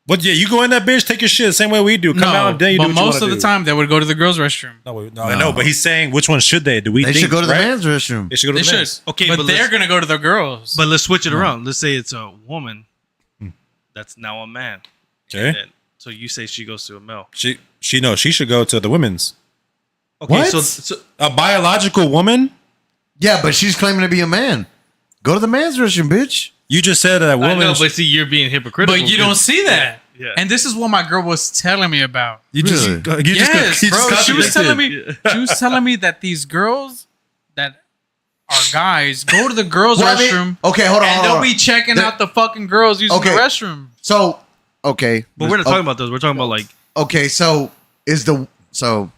But yeah, you go in that bitch, take your shit the same way we do. Come out, then you do but what you most wanna of the do. time they would go to the girls' restroom. No, I know, but he's saying which one should they? Do we? They think, should go to the right? man's restroom. They should go to They the should. men's. Okay, but but they're let's- gonna go to the girls. But let's switch it around. Let's say it's a woman that's now a man. Okay. And then- so you say she goes to a male. She should go to the women's. Okay, What? so A biological woman? Yeah, but she's claiming to be a man. Go to the man's restroom, bitch. You just said that a I woman. know, but see, you're being hypocritical. But you don't see that. Yeah. And this is what my girl was telling me about. you Really? Yes, you bro. She was contradicted. telling me. She was telling me that these girls that are guys go to the girls' Well, I mean- restroom. okay, hold on, And hold they'll on. be checking There- out the fucking girls using Okay. the restroom. So, okay. But we're not talking about those. We're talking about like Okay, so is the so.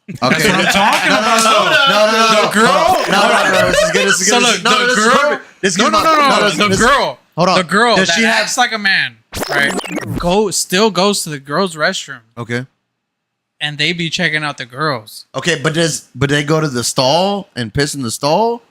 Okay, That's what I'm talking about. No. The girl? No. This is good. This is So good. look, No, the this is girl. perfect. This is No, good. the girl. Hold on. The girl Does that she have- acts like a man, right? Still goes to the girls' restroom, Okay. and they be checking out the girls. Okay, but they go to the stall and piss in the stall,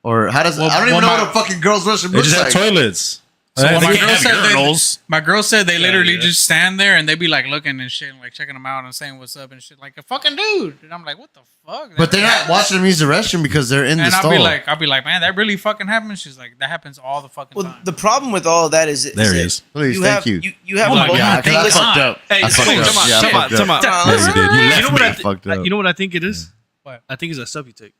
or how does Well, I don't even well, know my- what a fucking girl's restroom They looks just like. have toilets. So They my can't girl have said urinals. my girl said they literally yeah. just stand there and they be like looking and shit, and like checking them out and saying what's up and shit, like a fucking dude. And I'm like, what the fuck? But they're not watching them use the restroom because they're in the And stall. I'll be like, man, that really fucking happens. She's like, that happens all the fucking Well, time. the problem with all of that is There he that is. Please, you thank have, you. You have Oh my both. God, Hey, I listen, fucked up. Hey, I fucked wait, up. come on, Yeah, I come on, fucked up. come on. Yeah, you did. You You left know what me. I fucked up. you know what I think it is? What? I think it's a sub you take.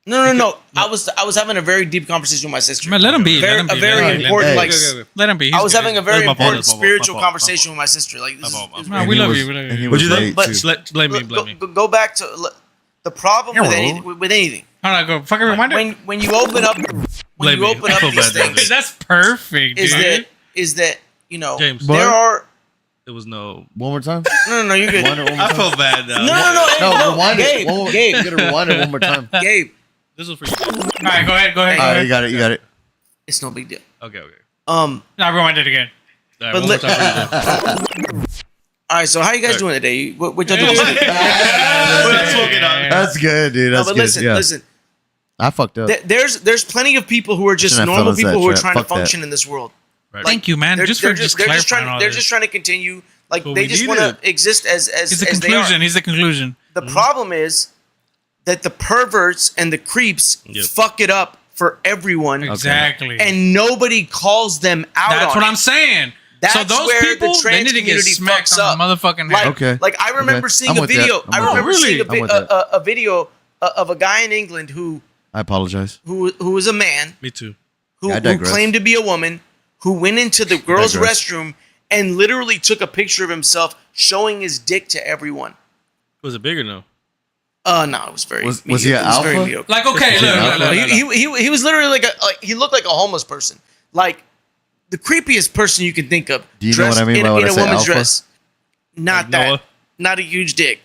No. I was having a very deep conversation with my sister. Man, let him be. Very, let him be. a very let him be, important, Hey. like Let him be. I was He's having good. a very That's my fault, important that's my fault, spiritual my fault, conversation with my sister. Like this My fault, my is fault. No, we he love was- you. We love and he you. was What'd you late, think? too. Blame me, blame me. go back to the problem with anything. Hold on, go fucking reminder. When you open up Blame me. I feel these bad, David. things, That's perfect, dude. is that you know James. there are There was no. One more time. no you're good. Rewind it one more I time. felt bad now. No, rewind it. Gabe, One more- Gabe, You gotta rewind it one more time. Gabe, This was for you. James. All right, go ahead. Go ahead. All All Go right, ahead. you got it. it's no big deal. Okay. Um, Now rewind it again. All right, But one more time for you, James. all right. So how you guys doing today? What y'all doing? Let's smoke it out. That's good, dude. No, That's but good. listen, yeah. listen. I fucked up. There's plenty of people who are just Shouldn't have normal fell into people that who are trap. trying to Fuck that. function in this world. Right. Thank you, man. They're Just just clarifying trying all they're this. just trying to continue. Like But they we just need want to it. exist as He's the as they conclusion. are. He's the conclusion. The problem is that the perverts and the creeps Yep. fuck it up for everyone, Exactly. and nobody calls them out. That's on what it. I'm saying. That's so those where people, the they trans need to get community smacked fucks on the motherfucking Like, head. Okay. like I remember Okay. seeing I'm a with that. video. I'm I with remember that. seeing I'm with that. a video of a guy in England who I apologize. was a man Me too. who I digress. claimed to be a woman who went into the girls' digress. restroom and literally took a picture of himself showing his dick to everyone. Was it big or no? No, it was very. Was he mediocre. an It was very alpha? mediocre. Like, okay, Is look, it look, alpha? look, look, look. He was literally like he looked like a homeless person, like the creepiest person you can think of. Do you know what I mean in, by when in I a say woman's alpha? dress? Not Like that. Noah? Not a huge dick.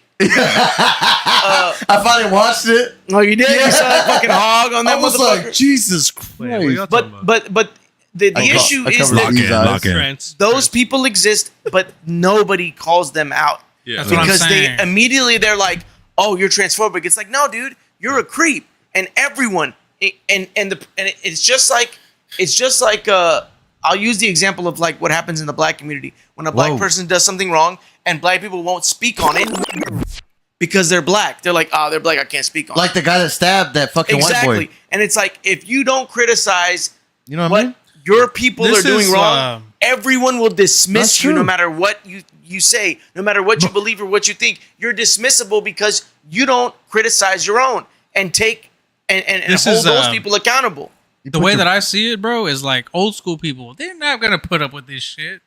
I finally watched it. Oh, you did? You saw that fucking hog on I that was motherfucker. like, Jesus Wait, what y'all Christ. talking about? but the I issue is covered that these eyes. Lock in. Trans. those people exist, but nobody calls them out. Yeah. That's what I'm Because they saying. immediately they're like, "Oh, you're transphobic." It's like, no, dude, you're a creep, and everyone, and it's just like I'll use the example of like what happens in the black community when a black Whoa. person does something wrong, and black people won't speak on it because they're black. They're like, "Oh, they're black. I can't speak on it." Like the guy that stabbed that fucking Exactly, white boy. and it's like if you don't criticize You know what I what mean? your people This are doing is, wrong, everyone will dismiss That's you no true. matter what you say, no matter what you believe or what you think. You're dismissible because you don't criticize your own and take and This hold is, those people accountable. The way that I see it, bro, is like old school people. They're not gonna put up with this shit.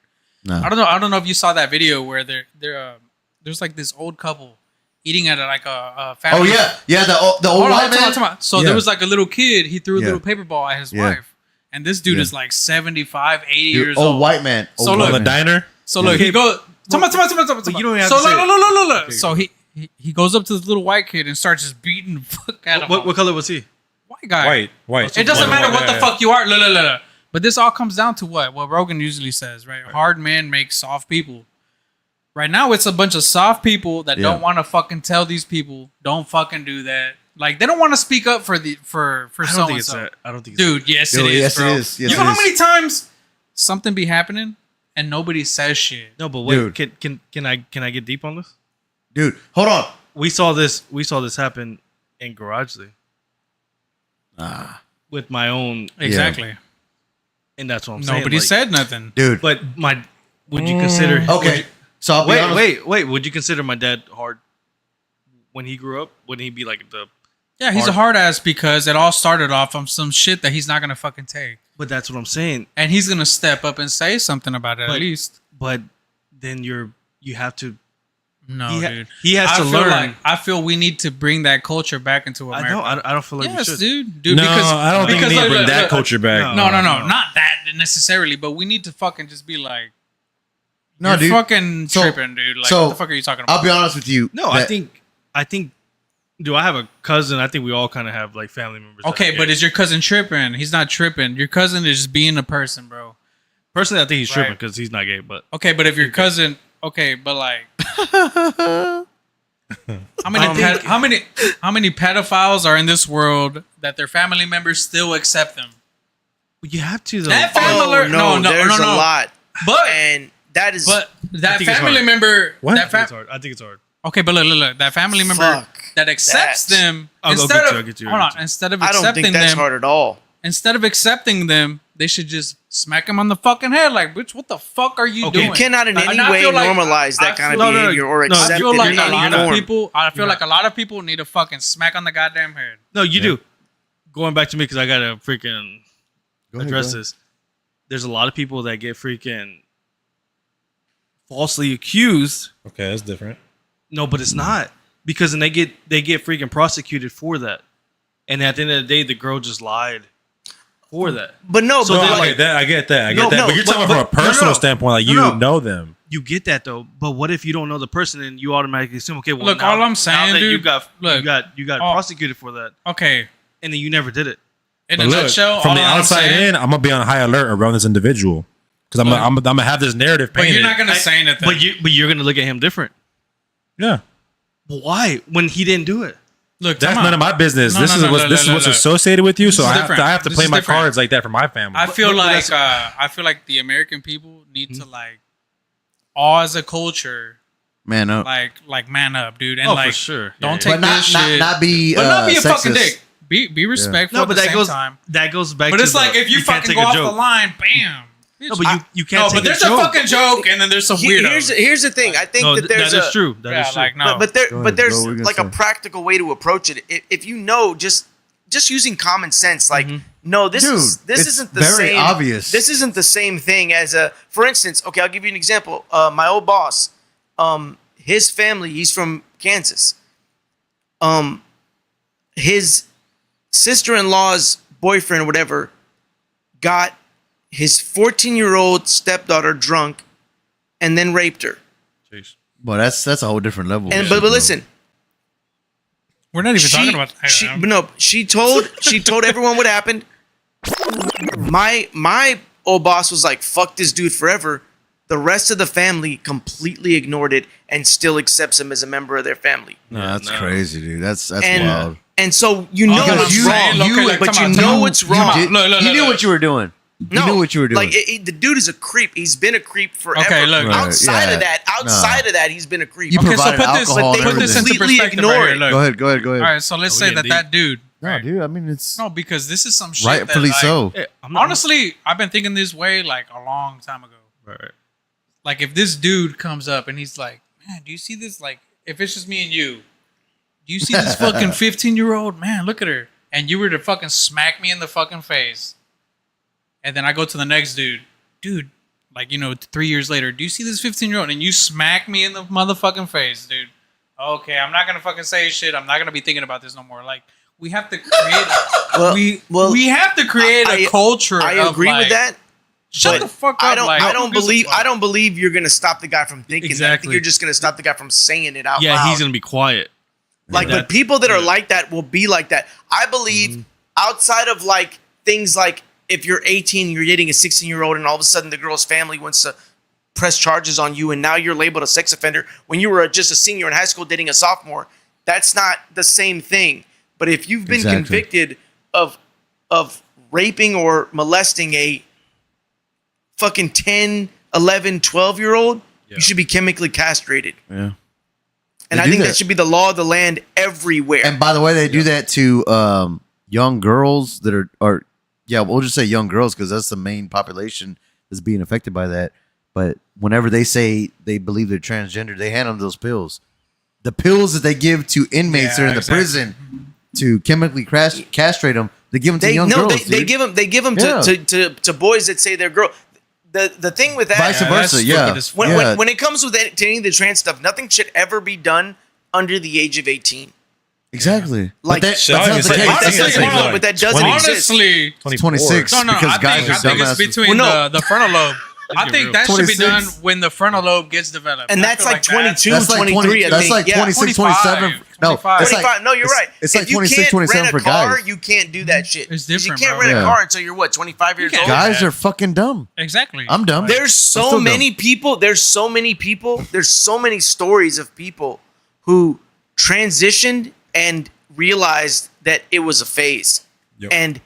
No. I don't know if you saw that video where there's like this old couple eating at like a family. Oh yeah, the old Hold on, white man. time out. So Yeah. there was like a little kid. He threw a Yeah. little paper ball at his Yeah. wife, and this dude Yeah. is like 75, 80 Dude, years old old. white man. So Old look, white The man. diner. So look, he goes. But you don't have so to say it. look. So he goes up to this little white kid and starts just beating the fuck out of him. What color was he? White guy. White. It doesn't White, matter white, what the yeah, fuck you are. Look. But this all comes down to what Rogan usually says, right? Hard men make soft people. Right now, it's a bunch of soft people that Yeah. don't want to fucking tell these people, don't fucking do that. Like they don't want to speak up for I don't so think and it's so. that. I don't think it's Dude, yes Yo, it is, yes, it bro. is. Yes, you know it how is. many times something be happening and nobody says shit. No, but wait, Dude. can I get deep on this? Dude, hold on. We saw this happen in Garage League Ah, with my own, Exactly. and that's what I'm saying. Nobody like, said nothing. dude. But would you consider? Okay, so I'll be honest. Wait. Would you consider my dad hard when he grew up? Wouldn't he be like the? Yeah, he's a hard ass because it all started off on some shit that he's not gonna fucking take, But that's what I'm saying. and he's gonna step up and say something about it at least. But then you have to. No, dude. He has I to feel learn. like I feel we need to bring that culture back into America. I don't feel like we Yes, should. dude. No, because I don't think we need to bring that culture back. No, not that necessarily, but we need to fucking just be like, No, you're dude. fucking So- tripping, dude. Like, so, what the fuck are you talking about? I'll be honest with you. No, that- I think. Do I have a cousin? I think we all kind of have like family members. that Okay, are but gay. is your cousin tripping? He's not tripping. Your cousin is just being a person, bro. personally, I think he's tripping Right. because he's not gay. But Okay, but if your cousin, okay, but like, how many pedophiles are in this world that their family members still accept them? you have to though. That family, Oh, no, no, there's no. a lot, But and that is that think it's family hard. member, What? that I think it's hard. I think it's hard. okay, but look, that family member Fuck that accepts that. them I'll instead get you, I'll of get you, hold I'll on, get you. instead of I don't accepting think that's them, hard at all. instead of accepting them, they should just smack them on the fucking head. Like, bitch, what the fuck are you Okay. doing? You cannot in Like, any and I way feel like- normalize I that kind of feel- behavior or no, I I accept feel it like in a any lot of form. people. I feel like a lot of people need to fucking smack on the goddamn head. No, you do. Going back to me because I gotta freaking Go ahead, address go ahead. this. There's a lot of people that get freaking falsely accused. Okay, that's different. No, but it's not because then they get freaking prosecuted for that, and at the end of the day, the girl just lied for that. But no, So but then, like, like, I get that. No, But no, you're talking but- from a personal no. standpoint, like you No. know them. You get that though, but what if you don't know the person and you automatically assume, okay, well, Look, now, all I'm now saying, that you dude, got look, you got all- prosecuted for that, Okay, and then you never did it. in But a look, nutshell, from all the I'm outside saying- in, I'm gonna be on high alert around this individual because I'm Look. gonna have this narrative But painted. you're not gonna say anything. But you're gonna look at him different. yeah, But why? When he didn't do it? Look, that's come on. none of my business. No, this no, is no, what's no, this is no, what's no. associated with you. This So is I different. have to This play is my different. cards like that for my family. I feel But like that's- I feel like the American people need to like, all as a culture, Man up. like man up, dude, and Oh, like for sure. don't Yeah, take but not, this not shit, not be but not be a fucking sexist. dick. Be respectful. No, at but the that same goes time. that goes back. But to it's like the, if you can't fucking take go a off joke. the line, bam. No, but you can't No, take but there's a a joke. fucking joke, and then there's some weirdos. here's the thing. I think No, that there's that is true. That is true. like no. but there, Go ahead, but there's what were you gonna like a say? practical way to approach it. If you know, just using common sense, like no, this Dude, this it's isn't the very same. obvious. This isn't the same thing as a. For instance, okay, I'll give you an example. My old boss, his family, he's from Kansas. His sister-in-law's boyfriend, or whatever, got his 14-year-old stepdaughter drunk, and then raped her. Jeez. But that's a whole different level. of And shit, but though. listen. We're not even talking about that. She told everyone what happened. My old boss was like, "Fuck this dude forever." The rest of the family completely ignored it and still accepts him as a member of their family. No, that's no. crazy, dude. That's And wild. and so you know Because it's you- wrong, okay, like, but come you on, know come on. it's wrong. You, Look, you knew look. what you were doing. You knew what you were doing. Like the dude is a creep. He's been a creep forever. Okay, look. Right, outside yeah. of that, he's been a creep. You Okay, so provided put this- alcohol but they and put this into everything. completely perspective ignore right here. it. Look. Go ahead. All right, so let's Are we say getting that dude. No, right? dude. I mean, it's No, because this is some shit. rightfully that, like, so. Hey, I'm not, Honestly, I've been thinking this way like a long time ago. right. Like if this dude comes up and he's like, "Man, do you see this? Like, if it's just me and you, do you see this fucking 15-year-old? Man, look at her." And you were to fucking smack me in the fucking face, and then I go to the next dude, like 3 years later, do you see this 15-year-old? And you smack me in the motherfucking face, dude. Okay, I'm not gonna fucking say shit. I'm not gonna be thinking about this no more. Like we have to create. we have to create a culture. I of, agree like, with that. Shut but the fuck up. I don't. like, I who don't gives a believe. fuck? I don't believe you're gonna stop the guy from thinking that. I think Exactly. you're just gonna stop the guy from saying it out Yeah, loud. he's gonna be quiet. Like, that- but people that are like that will be like that. I believe outside of like things like if you're 18, you're dating a 16-year-old, and all of a sudden the girl's family wants to press charges on you, and now you're labeled a sex offender when you were just a senior in high school dating a sophomore. That's not the same thing. But if you've been Exactly. convicted of raping or molesting a fucking 10, 11, 12-year-old, Yeah. you should be chemically castrated. Yeah. And They I do think that. that should be the law of the land everywhere. And by the way, they do that to young girls that are yeah, we'll just say young girls because that's the main population that's being affected by that. But whenever they say they believe they're transgender, they hand them those pills. The pills that they give to inmates that are in the prison to chemically castrate them, they give them to young girls. They give them Yeah. to boys that say they're girl. The thing with that, Vice versa, that's yeah. stupid as fuck. when it comes with to any of the trans stuff, nothing should ever be done under the age of 18. Exactly. Like, that's I not was the gonna say, case. I think it's like but that doesn't exist. Honestly, It's 26 no, because I guys think are it's dumbasses. between Well, no. the frontal lobe. I think that should be 26. done when the frontal lobe gets developed. And I that's feel like 22, That's like 23, I that's think. like Yeah. 26, 25, 27. No, 25. it's 25. like, No, you're right. It's If like you 26, can't 27 rent a for car, guys. you can't do that shit. It's 'Cause you different, can't bro. rent a Yeah. car until you're what, 25 years can't old? do Guys that. are fucking dumb. Exactly. I'm dumb. There's I'm so still many people. There's so many stories of people who transitioned and realized that it was a phase and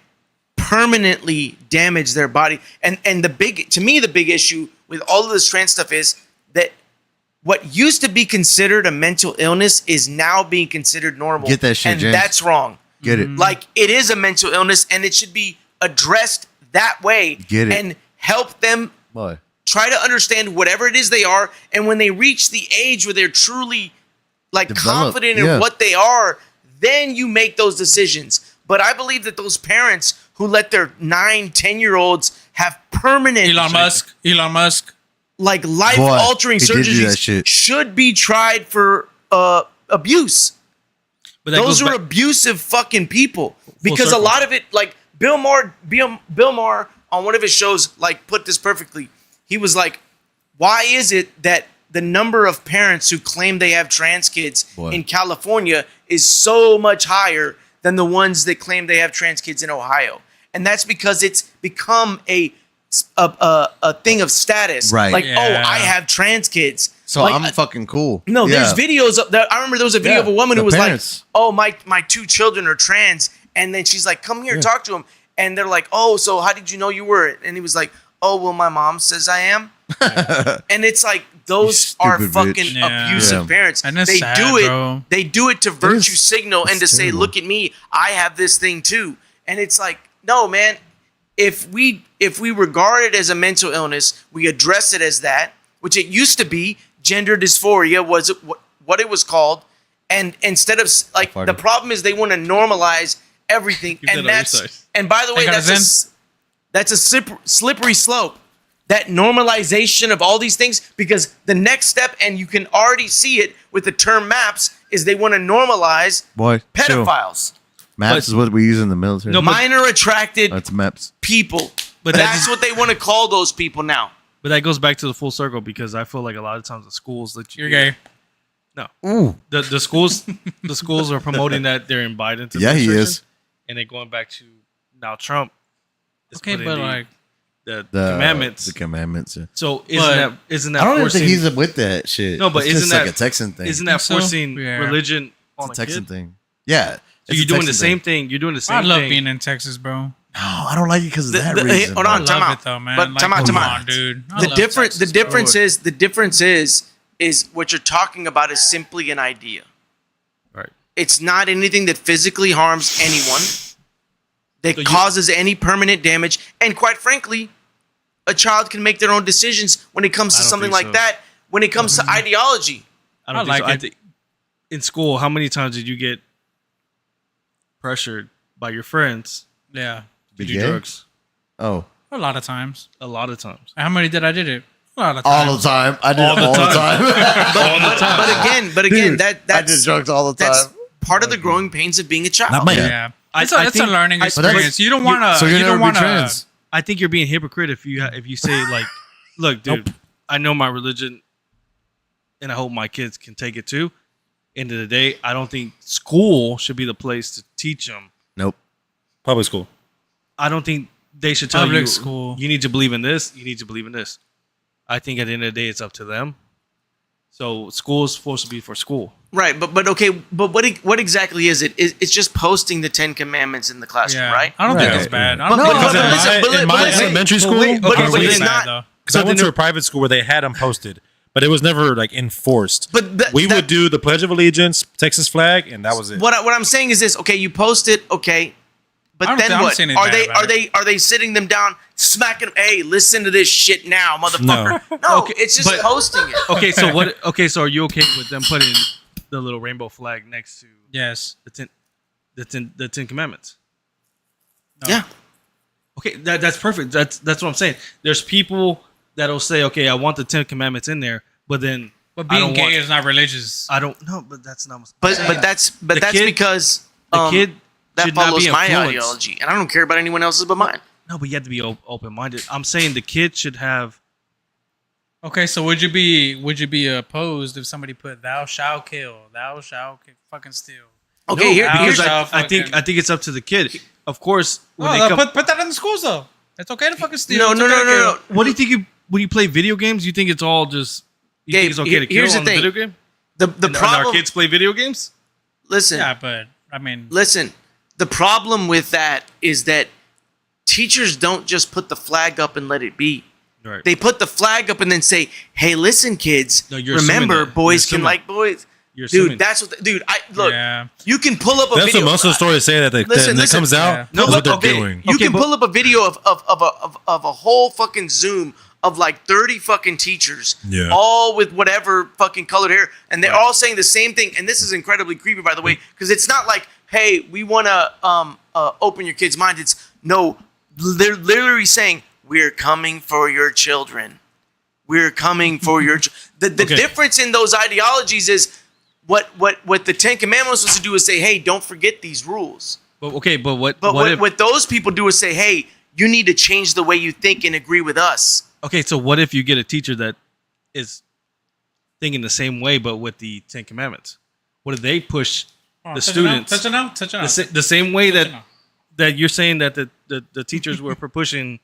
permanently damaged their body. And the big issue with all of this trans stuff is that what used to be considered a mental illness is now being considered normal. Get that shit, and James. that's wrong. Get it. Like, it is a mental illness, and it should be addressed that way. Get it. And help them Boy. try to understand whatever it is they are, and when they reach the age where they're truly like Develop, confident yeah. in what they are, then you make those decisions. But I believe that those parents who let their 9, 10-year-olds have permanent Elon Musk. like Boy, life-altering he did do that surgeries shit. should be tried for abuse. But that Those goes are back- abusive fucking people. Because a circle. lot of it, like Bill Maher on one of his shows, like, put this perfectly. He was like, why is it that the number of parents who claim they have trans kids Boy. in California is so much higher than the ones that claim they have trans kids in Ohio? And that's because it's become a thing of status. Right. Like, Yeah. oh, I have trans kids. So Like, I'm fucking cool. no, Yeah. there's videos of that. I remember there was a video Yeah, of a woman the who was parents. like, "Oh, my 2 children are trans," and then she's like, "Come here, talk to him." And they're like, "Oh, so how did you know you were?" And he was like, "Oh, well, my mom says I am." And it's like, those You are stupid fucking bitch. Yeah. abusive Yeah. parents. And it's they sad, do it. bro. They do it to virtue is. signal and to It's say, terrible. "Look at me, I have this thing too." And it's like, no, man. If we regard it as a mental illness, we address it as that, which it used to be. Gender dysphoria was what it was called, and instead of like, Farted. the problem is they want to normalize everything, Keep that on and your that's side. and by the way, Take out that's a slippery slope. That normalization of all these things, because the next step, and you can already see it with the term MAPS, is they want to normalize Boy, chill. pedophiles, Maps is what we use in the military. No, but- minor attracted That's maps. people. But That's what they want to call those people now. But that goes back to the full circle because I feel like a lot of times the schools let you. You're gay. Ooh. The schools are promoting that they're in Biden's Yeah, he administration, is. and then going back to now Trump. is Okay, putting but the- like, the The commandments. The commandments. Yeah. So But- isn't that I don't even forcing? think he's with that shit. No, but It's isn't just that like a Texan thing? Isn't that So? forcing Yeah. religion on It's a a Texan kid? thing. Yeah. So it's you're a doing the Texan same thing. thing. You're doing the same I love thing. being in Texas, bro. No, I don't like it because of that Hey, reason. hold on, bro. time love out. it though, man. But Like, time out, come time out. on, dude. I The love difference, Texas, the bro. difference is what you're talking about is simply an idea. Right. It's not anything that physically harms anyone, that So you- causes any permanent damage, and quite frankly, a child can make their own decisions when it comes to I don't something think like so. that. When it comes to ideology, I don't I think like so. it. think in school, how many times did you get pressured by your friends Yeah, to Be do gay? drugs? Oh, a lot of times. A lot of times. How many did I did it? A lot of all times. the time. I did All it the all the time. but again, Dude, I that's did drugs all the that's time. part of the growing pains of being a child. Not my- Yeah, I- it's I a think- learning I- but that's- experience. You don't want to. So you're you never don't be want to. trans. I think you're being hypocrite if you say like, look, dude, Nope. I know my religion, and I hope my kids can take it too. End of the day, I don't think school should be the place to teach them. Nope. Public school. I don't think they should tell Public you school. you need to believe in this. You need to believe in this. I think at the end of the day, it's up to them. So school is supposed to be for school. Right, but okay, but what exactly is it? It's just posting the 10 Commandments in the classroom, Yeah, right? I don't think Right. it's bad. I But- don't think but it's bad. listen, but in my listen, elementary but school, wait, but I don't but think it's it's bad, not. though. Because I went to a private school where they had them posted, but it was never like enforced. But we would do the Pledge of Allegiance, Texas flag, and that was it. What I'm saying is this: okay, you post it, okay, but then what? Are they sitting them down, smacking them? Hey, listen to this shit now, motherfucker. No, Okay, it's just posting it. Okay, so what? Okay, so are you okay with them putting the little rainbow flag next to Yes. the Ten Commandments? No. Yeah. Okay, that's perfect. That's what I'm saying. There's people that'll say, okay, I want the Ten Commandments in there, but then But being gay is not religious. I don't know, but that's not. But that's kid- because the kid that should not follows be my influenced. ideology, and I don't care about anyone else's but mine. No, but you have to be open minded. I'm saying the kid should have. Okay, so would you be opposed if somebody put "Thou shalt kill, thou shalt fucking steal"? Okay, here's because I think it's up to the kid. Of course, when they come, put that in the schools though. It's okay to fucking steal. no, It's no, okay no, to no, kill. no. what do you think when you play video games? You think it's all just you think it's okay to kill here's the on the thing. video game? The And our problem. kids play video games. Listen, Yeah, but I mean, listen. The problem with that is that teachers don't just put the flag up and let it be. Right. They put the flag up and then say, "Hey, listen, kids. No, you're assuming remember, that. boys You're can assuming. like boys." You're assuming. Dude, that's what. Dude, I look. Yeah. You can pull up a That's video. what most of the stories say that Listen, it comes out. Yeah. That's what they're okay, doing. You Okay, can but- pull up a video of a whole fucking Zoom of like 30 fucking teachers, Yeah. all with whatever fucking colored hair, and they're all saying the same thing. And this is incredibly creepy, by the way, because it's not like, hey, we want to open your kids' minds. It's no, they're literally saying, we're coming for your children. We're coming for your. The Okay. difference in those ideologies is what the Ten Commandments was to do is say, hey, don't forget these rules. But okay, but what? But what if, what those people do is say, hey, you need to change the way you think and agree with us. okay, so what if you get a teacher that is thinking the same way, but with the Ten Commandments? What if they push the students Touch it out. the same way that you're saying that the teachers were for pushing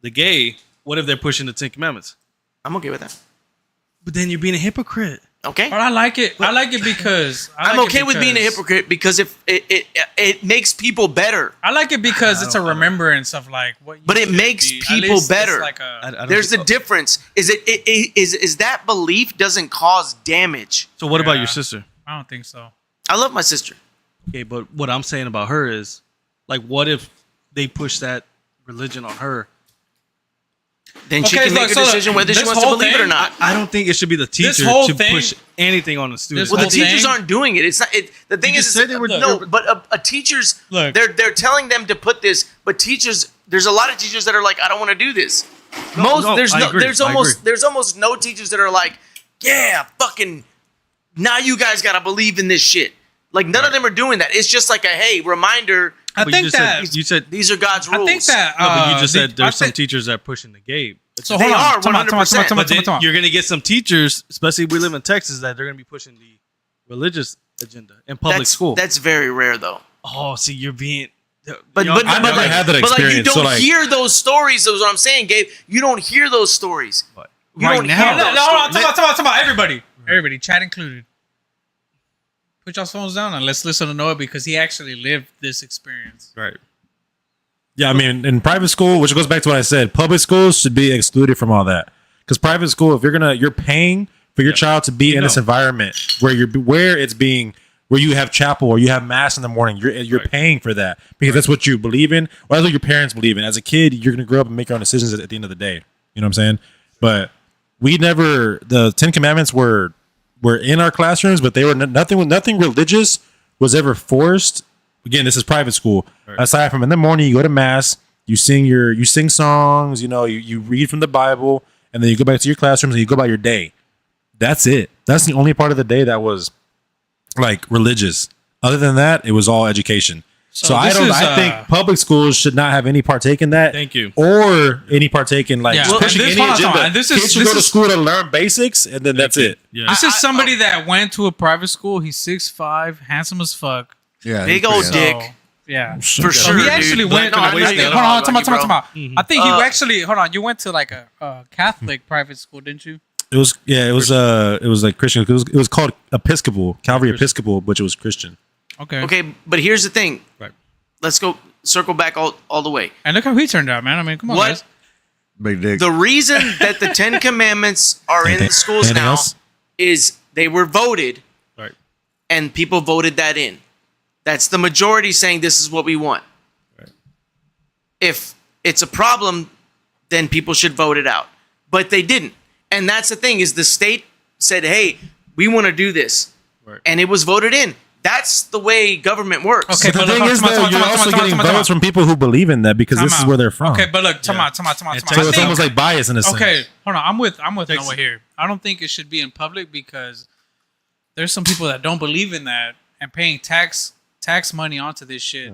the gay? What if they're pushing the Ten Commandments? I'm okay with that. But then you're being a hypocrite. Okay. But I like it. I like it because I'm okay with being a hypocrite because if it makes people better. I like it because it's a remembrance of like what. But it should makes be. At people least it's better. Like I don't There's think- a difference. Is that belief doesn't cause damage? So what about Yeah. your sister? I don't think so. I love my sister. Okay, but what I'm saying about her is, like, what if they push that religion on her? Then she Okay, can make so a decision whether she this wants to whole believe it or thing- not. I don't think it should be the teacher whole to thing- push anything on the student. This Well, the whole teachers thing- aren't doing it. It's not. The thing You is, just said they were- no. But a teachers, Look. they're telling them to put this. But teachers, there's a lot of teachers that are like, I don't want to do this. There's I agree, I agree. there's almost no teachers that are like, yeah, fucking. Now you guys gotta believe in this shit. Like none of them are doing that. It's just like a hey reminder. I But think you just that said, you said These are God's I rules. think that no, but you just said I there's some think- teachers that are pushing the gay. So They hold on. are Come on, come on, come on, come on, But then come on. you're gonna get some teachers, especially if we live in Texas, that they're gonna be pushing the religious agenda in public school. That's very rare though. Oh, see, you're being. But you know, I've never had that But like you experience, don't so, like- hear those stories. Is what I'm saying, Gabe. You don't hear those stories. But You right don't now, hear No, those hold on. stories. Talk about everybody. Everybody, chat included. Put your phones down and let's listen to Noah because he actually lived this experience. right? Yeah, I mean, in private school, which goes back to what I said, public schools should be excluded from all that. Because private school, if you're paying for your child to be in this environment where you have chapel or you have mass in the morning, you're Right. paying for that because that's what you believe in, or that's what your parents believe in. As a kid, you're gonna grow up and make your own decisions at the end of the day. You know what I'm saying? But the Ten Commandments were in our classrooms, but they were nothing religious was ever forced. Again, this is private school. Right. Aside from in the morning, you go to mass, you sing songs, you read from the Bible, and then you go back to your classrooms and you go about your day. That's it. That's the only part of the day that was like religious. Other than that, it was all education. So I think public schools should not have any partake in that. Thank you. Or any partake in like Yeah. just Well, pushing and this- any hold on, agenda. hold on. This is- Kids should this go to is- school to learn basics, and then that's it. Yeah. This is somebody that went to a private school. He's 6'5", handsome as fuck. Yeah, Big he's old pretty dick. So, yeah. For So sure. he actually dude. went. No, I know you hold got on, a time lot, out. Mhm. I think you actually. Hold on, you went to like a Catholic private school, didn't you? It was like Christian. It was called Episcopal, Calvary Episcopal, but it was Christian. Okay. Okay, but here's the thing. Right. Let's go circle back all the way. And look how he turned out, man. I mean, come on, What? guys. Big dick. The reason that the 10 Commandments are in the schools Anything now else? is they were voted Right. and people voted that in. That's the majority saying this is what we want. Right. If it's a problem, then people should vote it out. But they didn't. And that's the thing is the state said, hey, we want to do this. Right. And it was voted in. That's the way government works. Okay, But the but thing look, is, come on, though, come you're on, also come on, getting come on, come on. votes from people who believe in that because this Time is out. where they're from. Okay, but look, come Yeah. on. So I it's think- almost like bias in a sense. Okay, hold on. I'm with Texas. Noah here. I don't think it should be in public because there's some people that don't believe in that and paying tax money onto this shit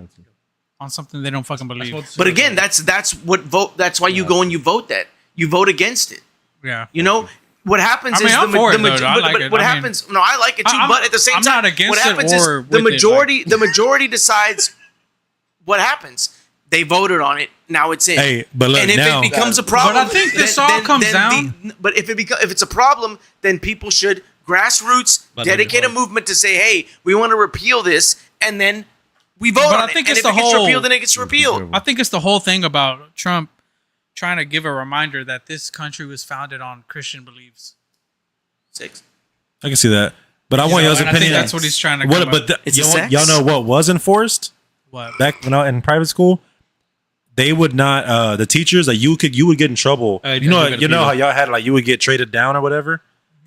on something they don't fucking believe. But again, that's what vote. That's why you go and you vote that. You vote against it. Yeah. You know what happens I mean, is I'm for it, though, I like it. what I mean, happens. No, I like it too. I'm- But at the same I'm time, not against what it happens is or the with it, majority. The majority decides what happens. They voted on it. Now it's in. Hey, but look, and if now- it becomes a problem, But I think this all comes down- But if it's a problem, then people should grassroots But dedicate a hard. movement to say, hey, we want to repeal this, and then we vote But on I think it. it's And if the it gets whole- repealed, then it gets repealed. I think it's the whole thing about Trump trying to give a reminder that this country was founded on Christian beliefs. 6. I can see that. But I want y'all's and I think opinion. that's what he's trying to What, come but up- the, It's a sex? y'all know what was enforced What? back when I was in private school? They would not. The teachers like you would get in trouble. I you do know get a how feeling. y'all had like you would get traded down or whatever.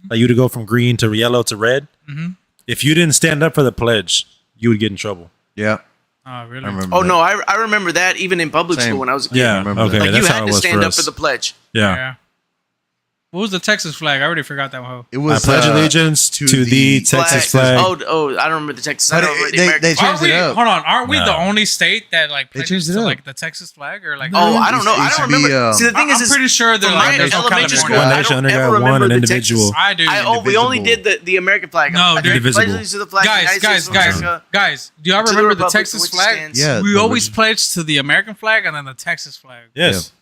Like you would go from green to yellow to red. Mhm. If you didn't stand up for the pledge, you would get in trouble. Yeah, Oh, really? I remember. Oh that. no, I remember that even in public Same. school when I was a kid. Yeah. remember Okay. that. Like you that's how had it to was stand up us. for the pledge. Yeah. Yeah. What was the Texas flag? I already forgot that one. It I was pledge allegiance to the Texas flag. Oh, I don't remember the Texas. I But don't remember the they American. changed Aren't we, it up. hold on, aren't we No. the only state that like They pledges changed it to up. like the Texas flag or like? Oh, I don't know. It I used don't to be, remember. See, the thing I'm is, pretty sure they're from like my there's no elementary California. school, One I nation don't under ever God, one remember and the individual. Texas. I do. We only did the American flag. No, I dude. did Indivisible. pledge allegiance to the flag. of the Guys, United States guys, of guys, America, guys. Do y'all to the remember the republic for Texas which it flag? stands. Yeah, We the always original- pledged to the American flag and then the Texas flag. Yes.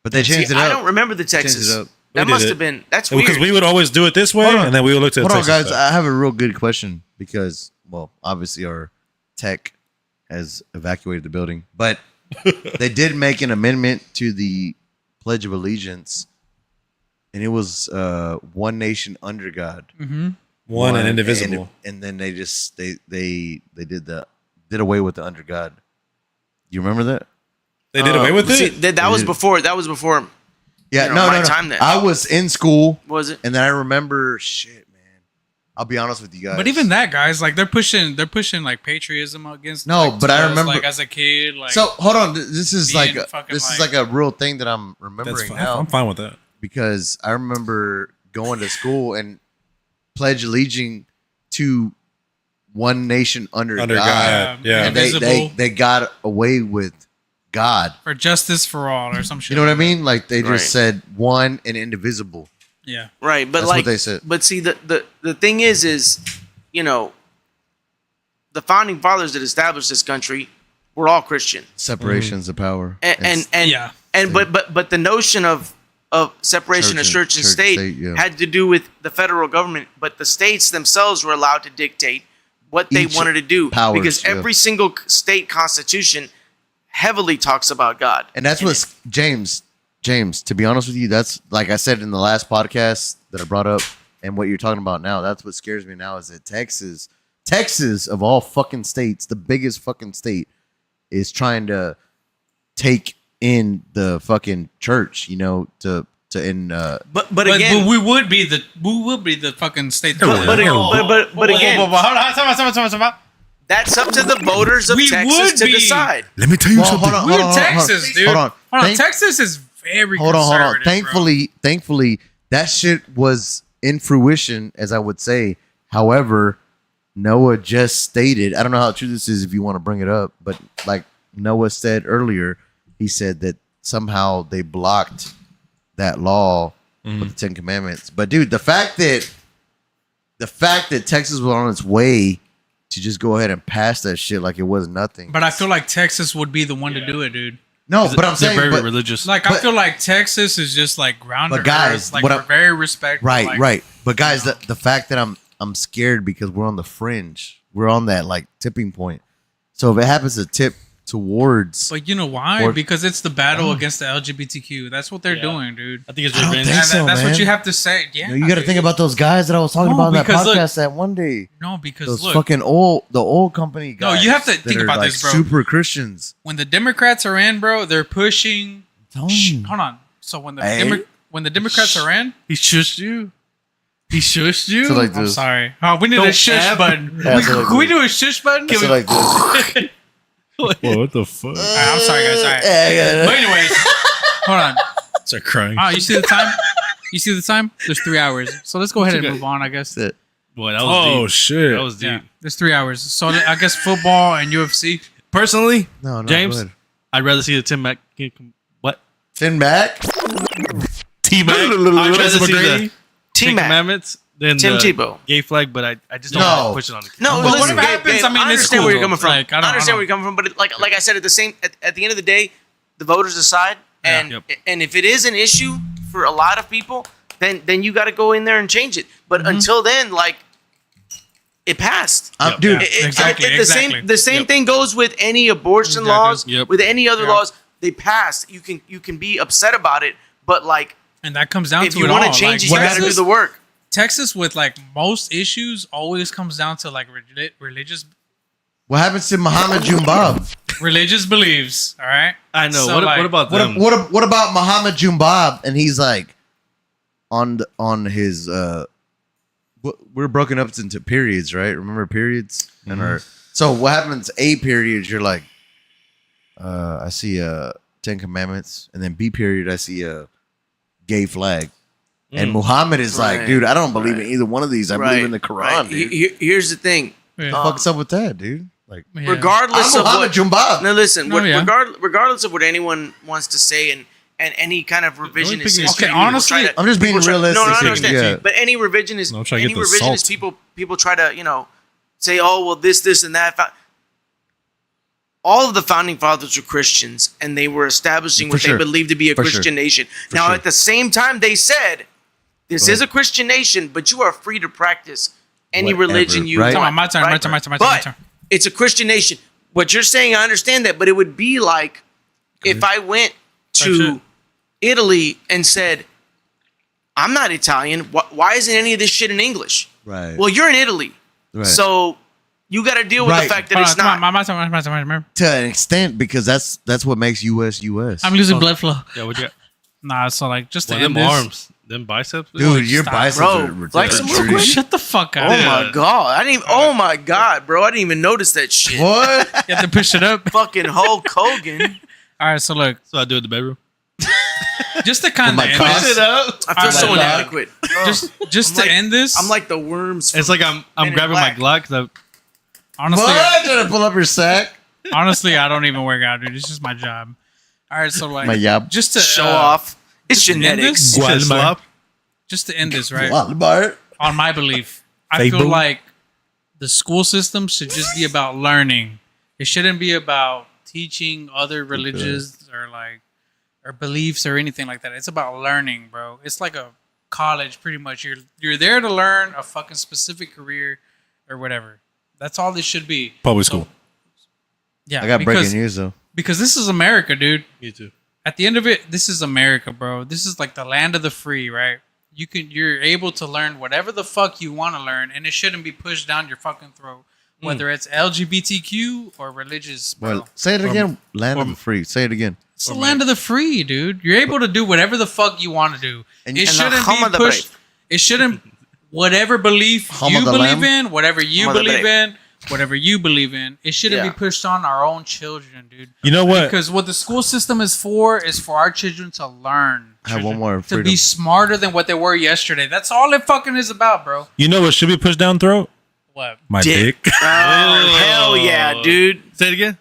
But they changed See, it up. I don't remember the Changed Texas. it up. That We must did have it. been. That's weird. Because we would always do it this way, Hold on. and then we would look to the Hold on, Texas guys. flag. I have a real good question because, well, obviously our tech has evacuated the building, but they did make an amendment to the Pledge of Allegiance, and it was one nation under God, Mm-hmm. One and indivisible. and then they just they did away with the under God. You remember that? They did away with See, it. that was did. before. That was before. Yeah, You know, my no. time then. I was in school, Was it? and then I remember shit, man. I'll be honest with you guys. But even that, guys, like they're pushing like patriotism against. No, like, but I to us, remember- like as a kid, like So hold on, this is being like fucking, this is like- like a real thing that I'm That's remembering fine. now I'm fine with that. because I remember going to school and pledge allegiance to one nation under Under God, God. Yeah. and they Invisible. they got away with God. for justice for all or some shit. You know what I mean? Like they just Right. said one and indivisible. Yeah. Right, but That's like what they said. But see, the thing is, you know, the founding fathers that established this country were all Christian, Separations of power. and Yeah. but the notion of separation of church and state yeah. had to do with the federal government, but the states themselves were allowed to dictate what they Each wanted to do powers, because yeah. every single state constitution heavily talks about God. And that's what James, to be honest with you, that's like I said in the last podcast that I brought up and what you're talking about now, that's what scares me now is that Texas of all fucking states, the biggest fucking state, is trying to take in the fucking church, you know, But again, we would be the fucking state. but again, Hold on, time out. that's up to the voters of We Texas would to be- decide. let me tell you Well, hold on, We're hold on, hold on, Texas, dude. Hold on. Thank- Texas is very hold on. conservative, Thankfully, that shit was in fruition, as I would say. However, Noah just stated, I don't know how true this is if you want to bring it up, but like Noah said earlier, he said that somehow they blocked that law with the Ten Commandments. But dude, the fact that Texas was on its way to just go ahead and pass that shit like it was nothing. But I feel like Texas would be the one to do it, dude. No, but I'm They're saying, very but- religious. Like I But- feel like Texas is just like grounded. But guys, like what we're I'm- very respectful. right, like, right. But guys, you know. the fact that I'm scared because we're on the fringe. We're on that like tipping point. So if it happens to tip towards. But you know why? Or- Because it's the battle against the LGBTQ. That's what they're Yeah. doing, dude. I think it's I don't revenge. think so. That's man. what you have to say. Yeah, You got to dude. think about those guys that I was talking No, about in that because look- podcast that one day. No, because Those look, fucking old company No, guys. you have to that think are, about like, this, bro. Super Christians. when the Democrats are in, bro, they're pushing. Telling you. Hold on. So when the Hey. when the Democrats are in, He shushed you. He shushed you. So like I'm this. sorry. Oh, we need a Don't shush ever- button. Yeah, so like Can we this. do a shush button? So like this. Whoa, what the fuck? I'm sorry, guys. All right. Yeah, But anyways, hold on. Start crying. Oh, you see the time? You see the time? There's 3 hours. So let's go ahead and Okay. move on, I guess. That's it. Boy, that was Oh deep. shit! That was deep. Yeah, there's 3 hours. So I guess football and UFC. Personally, No, James, go ahead. I'd rather see the Tim Mac. What? Tin back. T-Mac. I'd rather see the T-Mac. Ten Commandments than Tim the Tebow. gay flag, but I just don't No. want to push it on the No, But listen, whatever happens, I mean, I it's understand cool, where you're though. coming from. Like, I I, don't- understand I where you're coming from, but like I said, at the end of the day, the voters decide, and Yep. and if it is an issue for a lot of people, then you got to go in there and change it. But until then, like, it passed. Yep. Dude, Exactly, The same Yep. thing goes with any abortion Exactly. laws, Yep. with any other Yeah. laws. They passed. You can be upset about it, but like And that comes down if to you it want all. to change Like, it, you got to do the work. Texas with like most issues always comes down to like religious what happens to Muhammad Jumbab? religious beliefs. All right. I know. So, what, like, what about What, them? what about Muhammad Jumbab? And he's like, on his we're broken up into periods, right? Remember periods? And our so what happens? A period, you're like, I see 10 Commandments, and then B period, I see a gay flag. And Muhammad is like, Right. dude, I don't believe in Right. either one of these. I believe in the Quran, Right. dude. Here's the thing. Yeah. What the fuck's up with that, dude? Like, Yeah. Regardless I'm of Muhammad what, Jumbab. no, listen. No, yeah. Regardless of what anyone wants to say, and any kind of revisionist picking- history, Okay, people honestly, try to- I'm just being people try- realistic. No, I here, understand. yeah. But any revisionist, No, I'm trying to any get the revisionist salt. people try to say, oh well, this and that. All of the founding fathers were Christians, and they were establishing For what sure. they believed to be a For Christian sure. nation. For Now, sure. at the same time, they said, "This Go is a ahead. Christian nation, but you are free to practice any Whatever, religion you right? want." My turn, right? my turn, my turn, my But turn. it's a Christian nation. What you're saying, I understand that, but it would be like if I went That's to Italy and said, "I'm not Italian. Why isn't any of this shit in English?" Right. Well, you're in Italy, Right. so you got to deal with Right. the fact that Hold it's on, not. my turn, my turn. to an extent, because that's what makes US US. I'm losing blood flow. Yeah, what you got? Nah, so like just to Well, end them this. arms, them biceps. Dude, your Stop, biceps bro. are Like some ridiculous. real quick? Shut the fuck up. Oh Yeah. my god! I didn't even. Oh my god, bro! I didn't even notice that shit. What? You have to push it up. Fucking Hulk Hogan. All right, so look, So I do it in the bedroom. just to kind of my end cock? this, up. I feel Oh so my God. inadequate. just I'm to like- end this, I'm like the worms. It's like I'm Men in grabbing my Black. Glock. 'Cause honestly, What? Trying to pull up your sack? honestly, I don't even work out, dude. It's just my job. All right, so like, My job. just to show off. It's to end genetics. this, I said slop. just to end this, right? Walmart. On my belief, I Fable. feel like the school system should just be about learning. It shouldn't be about teaching other religions or beliefs or anything like that. It's about learning, bro. It's like a college, pretty much. You're there to learn a fucking specific career or whatever. That's all this should be. Public So- school. Yeah, I got because, breaking news though. because this is America, dude. Me too. At the end of it, this is America, bro. This is like the land of the free, right? You're able to learn whatever the fuck you want to learn, and it shouldn't be pushed down your fucking throat, whether it's LGBTQ or religious, bro. Well, say it again. Land of the free. Say it again. It's the land of the free, dude. You're able to do whatever the fuck you want to do. And- It and the shouldn't hum of be the pushed. It shouldn't. Whatever belief Hum you of the believe lamb? in, whatever you Hum of the believe brave. in, whatever you believe in, it shouldn't Yeah. be pushed on our own children, dude. You know what? Because what the school system is for our children to learn. I have one more To freedom. be smarter than what they were yesterday. That's all it fucking is about, bro. You know what should be pushed down throat? What? My Dick. dick. Oh, hell yeah, dude. Say it again.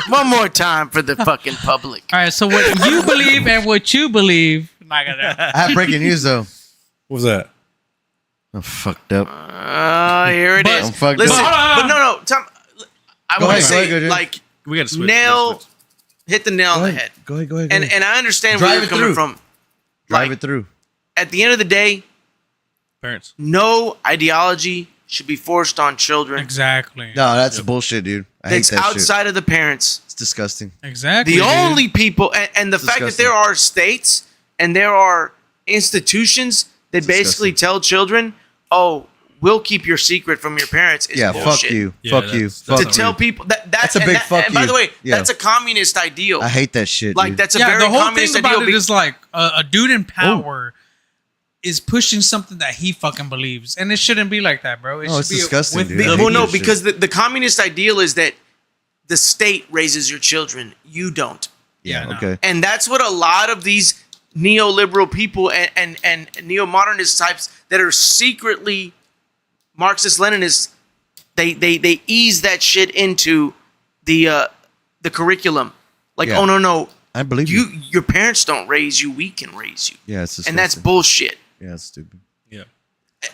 One more time for the fucking public. All right, so what you believe and what you believe. Not gonna. I have breaking news though. What was that? I'm fucked up. Here it is. I'm fucked Listen, up. but no, Tom. I Go want ahead, to go ahead, say, go ahead. like, We got to switch. hit the nail on Go the ahead. head. Go ahead. Go ahead. Go And ahead. and I understand Drive where you're it coming through. from. Drive like- it through. At the end of the day, Parents. no ideology should be forced on children. Exactly. No, that's bullshit, dude. I hate That's that outside of the parents. shit. It's disgusting. Exactly. The dude. only people, and the fact that Disgusting. there are states and there are institutions that basically tell children, "Oh, we'll keep your secret from your parents." Is Yeah, bullshit. fuck you. Yeah, Fuck you. that's Fuck To not you. tell people that's a big fuck And by you. the way, Yeah. that's a communist ideal. I hate that shit, Like dude. that's a Yeah, very the whole thing communist about ideal. it is like a dude in power is pushing something that he fucking believes, and it shouldn't be like that, bro. It No, should it's be disgusting, with dude. the- I hate well, no, that shit. because the communist ideal is that the state raises your children, you don't. Yeah, no. okay. And that's what a lot of these neoliberal people and neo-modernist types that are secretly Marxist-Leninists, they ease that shit into the curriculum. Like, Yeah. oh no, I believe you your parents don't raise you, we can raise you. Yeah, it's disgusting. And that's bullshit. Yeah, it's stupid. Yeah.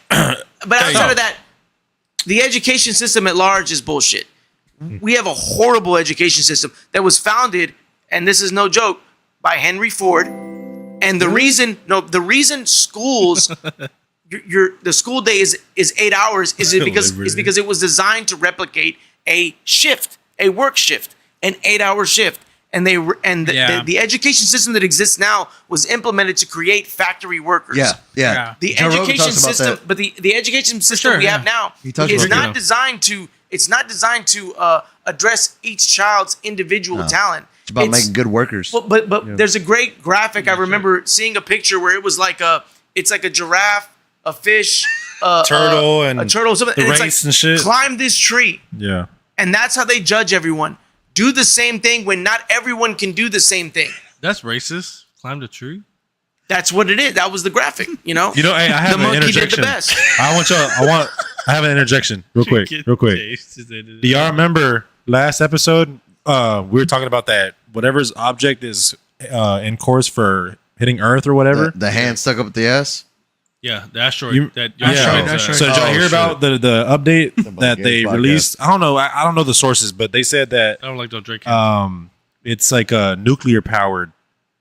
But outside of that, the education system at large is bullshit. We have a horrible education system that was founded, and this is no joke, by Henry Ford. And the reason schools, the school day is 8 hours is because it was designed to replicate a work shift, an 8-hour shift. And the education system that exists now was implemented to create factory workers. Yeah. Yeah. The Joe Rogan education talks about system, that. but the education system sure, we have yeah. now He talks is about not that. designed to. It's not designed to address each child's individual talent. It's about making good workers. Well, but there's a great graphic. I remember seeing a picture where it was like it's like a giraffe, a fish, Turtle and a turtle, something. the and it's race like, and shit. Climb this tree, Yeah. and that's how they judge everyone. Do the same thing when not everyone can do the same thing. That's racist. Climb the tree. That's what it is. That was the graphic. You know. You know, hey, I have The an monkey did the interjection. best. I have an interjection real quick. Do y'all remember last episode? We were talking about that whatever's object is in course for hitting Earth or whatever. The hand stuck up the ass. Yeah, the asteroid. You- Asteroid. So did y'all hear shit. about the update that Gay they podcast. released? I don't know. I don't know the sources, but they said that I don't like those Drake. it's like a nuclear powered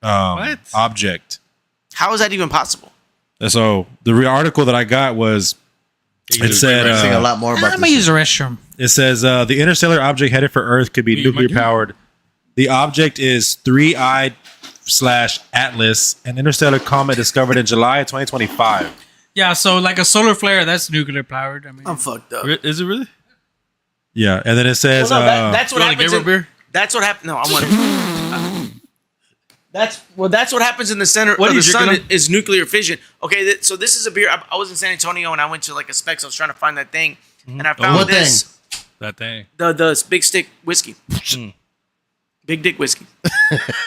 What? object. How is that even possible? And so the article that I got was it said Sing a lot more about I'm gonna this. use a restroom. it says the interstellar object headed for Earth could be Wait, nuclear Mikey? powered. The object is 3-eyed / Atlas, an interstellar comet discovered in July of 2025. Yeah, so like a solar flare, that's nuclear powered. I mean, I'm fucked up. Is it really? Yeah, and then it says Well, no, that's what You want a happens. Gabriel beer? That's what happened. No, I want. That's what happens in the center What of are the you sun drinking? is nuclear fission. Okay, so this is a beer. I was in San Antonio and I went to like a Specs. I was trying to find that thing, and I found What this That thing. the Big Stick whiskey, Big Dick whiskey.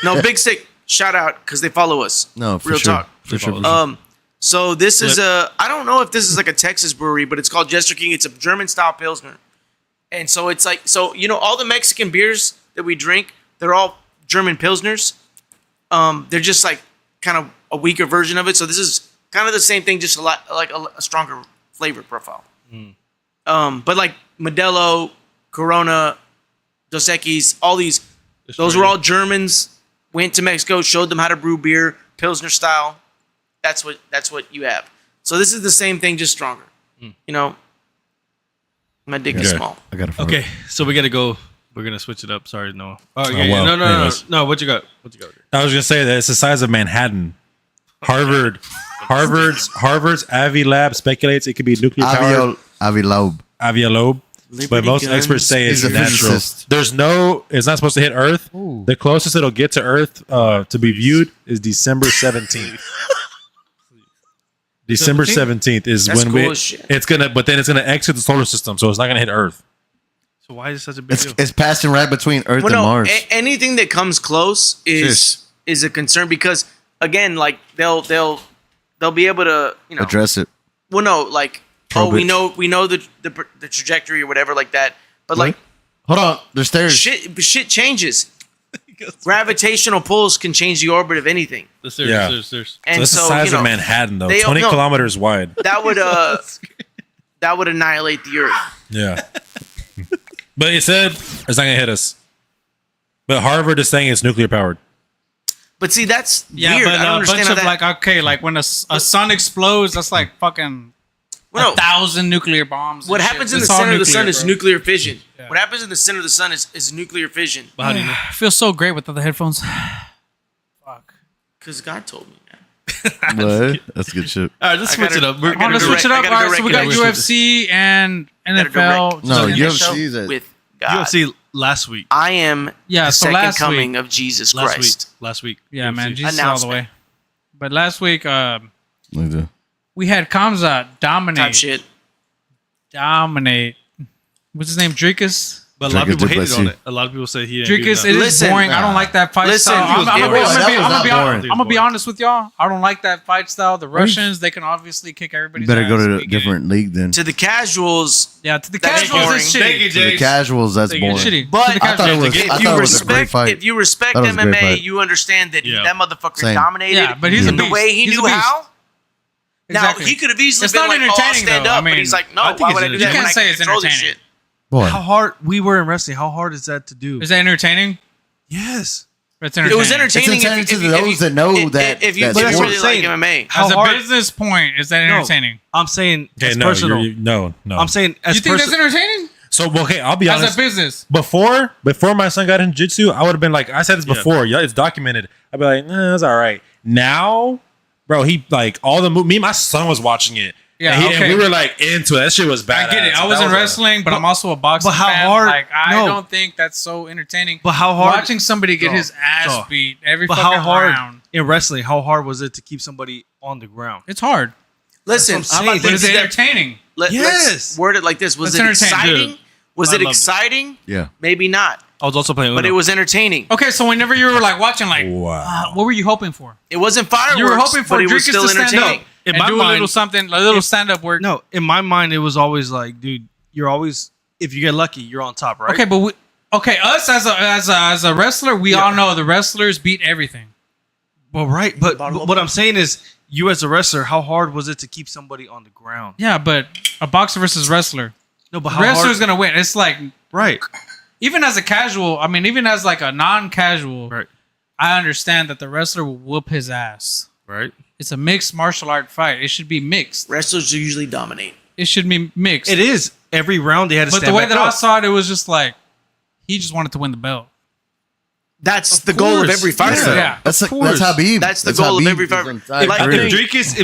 No, Big Stick. Shout out because they follow us. No, for real sure. talk. For sure. So this is I don't know if this is like a Texas brewery, but it's called Jester King. It's a German style pilsner, and so it's like all the Mexican beers that we drink, they're all German pilsners. They're just like kind of a weaker version of it. So this is kind of the same thing, just a lot like a stronger flavor profile. But like Modelo, Corona, Dos Equis, all these, those were all Germans. Went to Mexico, showed them how to brew beer, pilsner style. That's what you have. So this is the same thing, just stronger. You know, my dick is Okay. small. I got to Okay, so we gotta go. We're gonna switch it up. Sorry, Noah. Oh, yeah, well, no. anyways. No, what you got? What you got? I was gonna say that it's the size of Manhattan. Harvard's Avi Lab speculates it could be nuclear powered Avilob. avialobe, but most guns. experts say it's He's a natural. physicist. It's not supposed to hit Earth. The closest it'll get to Earth to be viewed is December 17th. December 17th is That's when cool as shit. it's gonna exit the solar system, so it's not gonna hit Earth. So why is it such a big deal? It's passing right between Earth Well, and no, Mars. anything that comes close is a concern because again, like they'll be able to Address it. Well, no, like Probe we it. know the trajectory or whatever like that, but like Hold on. There's stairs. shit changes. Gravitational pulls can change the orbit of anything, There's. and So so, it's the size of Manhattan, though, they- 20 no. kilometers wide. that would annihilate the Earth. Yeah. But it said it's not going to hit us. But Harvard is saying it's nuclear powered. But see, that's yeah, weird. but I don't a understand bunch how of that. like when a sun explodes, that's like fucking Well, no. 1,000 nuclear bombs. What and shit. happens in the It's all center of the sun nuclear, is bro. nuclear fission. Yeah. What happens in the center of the sun is nuclear fission. But how do you know? I feel so great without the headphones. Fuck. Because God told me, man. What? That's good shit. All right, let's I switch gotta- it up. I We're gotta Oh, let's direct- switch it up. I gotta All right, so we got direct it. UFC and Gotta NFL. direct- No, just in the show. UFC is a With God. UFC last week. I am Yeah, the so second last coming week. of Jesus Last Christ. week. Last week. Yeah, man, UFC. Jesus all the Announcement. way. But last week, like the- we had Kamzat dominate. Type shit. Dominate. What's his name? Drakus? But a lot of Drake people is hated on Duplessis. it. A lot of people say he didn't do Drakus, that. it is Listen, boring. I don't like that fight listen, style. he was I'm boring. That was not boring. gonna be honest with y'all. I don't like that fight style. The Russians, they can obviously kick You everybody's better go ass. to We a get it. different league then. To the casuals, Yeah, to the That's casuals, boring. it's Thank you, shitty. To the Jace. casuals, that's It's boring. shitty. But To the I thought it casuals. was. if I you thought it was a respect, great fight. if you respect Thought it was a great MMA, fight. you understand that Yeah. that motherfucker Same. dominated. Yeah, but he's a in the beast. way he He's a knew beast. how. Exactly. Now he could have easily It's been not like, "Oh, I'll entertaining, stand though. up," I but mean, he's like, "No, I think why it's would I do that? entertaining. when You I can't say can it's control this entertaining. shit?" Boy, How hard we were in wrestling. How hard is that to do? Is that entertaining? Yes. It's It entertaining. was entertaining. It's entertaining if to you- those if you- that know if- that- If you that if you sport. really like Saying- MMA, How As a hard- business point, is that entertaining? I'm saying Okay, as no, personal. no. I'm saying as You think that's personal. entertaining? So okay, I'll be As honest. a business. Before my son got in jiu-jitsu, I would have been like, I said this Yeah. before, yeah, it's documented. I'd be like, nah, it's all right. Now, bro, he like all the me and my son was watching it. Yeah, and, okay. and we were like into it. That shit was bad. I get it. I wasn't wrestling, but I'm also a boxing but how fan. hard- Like, I no. don't think that's so entertaining. But how hard? Watching somebody get Dog, his ass dog. beat every But fucking how hard round. in wrestling? How hard was it to keep somebody on the ground? It's hard. listen, That's what I'm how about saying. But this? it's entertaining. Let's Yes. word it like this: Was It's it entertaining. exciting? Dude, Was I it loved it. exciting? yeah. Maybe not, I was also playing Uno. but it was entertaining. Okay, so whenever you were like watching, like, Wow. what were you hoping for? It wasn't fireworks. You were hoping for but it was Dricus still to stand entertaining. up In and my do a mind- little something, a little stand-up work. No, in my mind, it was always like, dude, you're always, if you get lucky, you're on top, right? Okay, but us as a wrestler, we all know the wrestlers beat everything. Well, right. But what I'm saying is, you as a wrestler, how hard was it to keep somebody on the ground? Yeah, but a boxer versus wrestler, No, but how wrestler's hard? gonna win. It's like Right. even as a casual, I mean, even as like a non-casual, Right. I understand that the wrestler will whoop his ass. Right. It's a mixed martial art fight. It should be mixed. Wrestlers usually dominate. It should be mixed. It is. Every round they had to But stand the way back that I up. saw it, it was just like he just wanted to win the belt. That's the goal of course. every fighter. Yeah. though. Yeah. That's like, course. that's Habib. That's the That's goal of Habib. every fighter. I Like, agree. If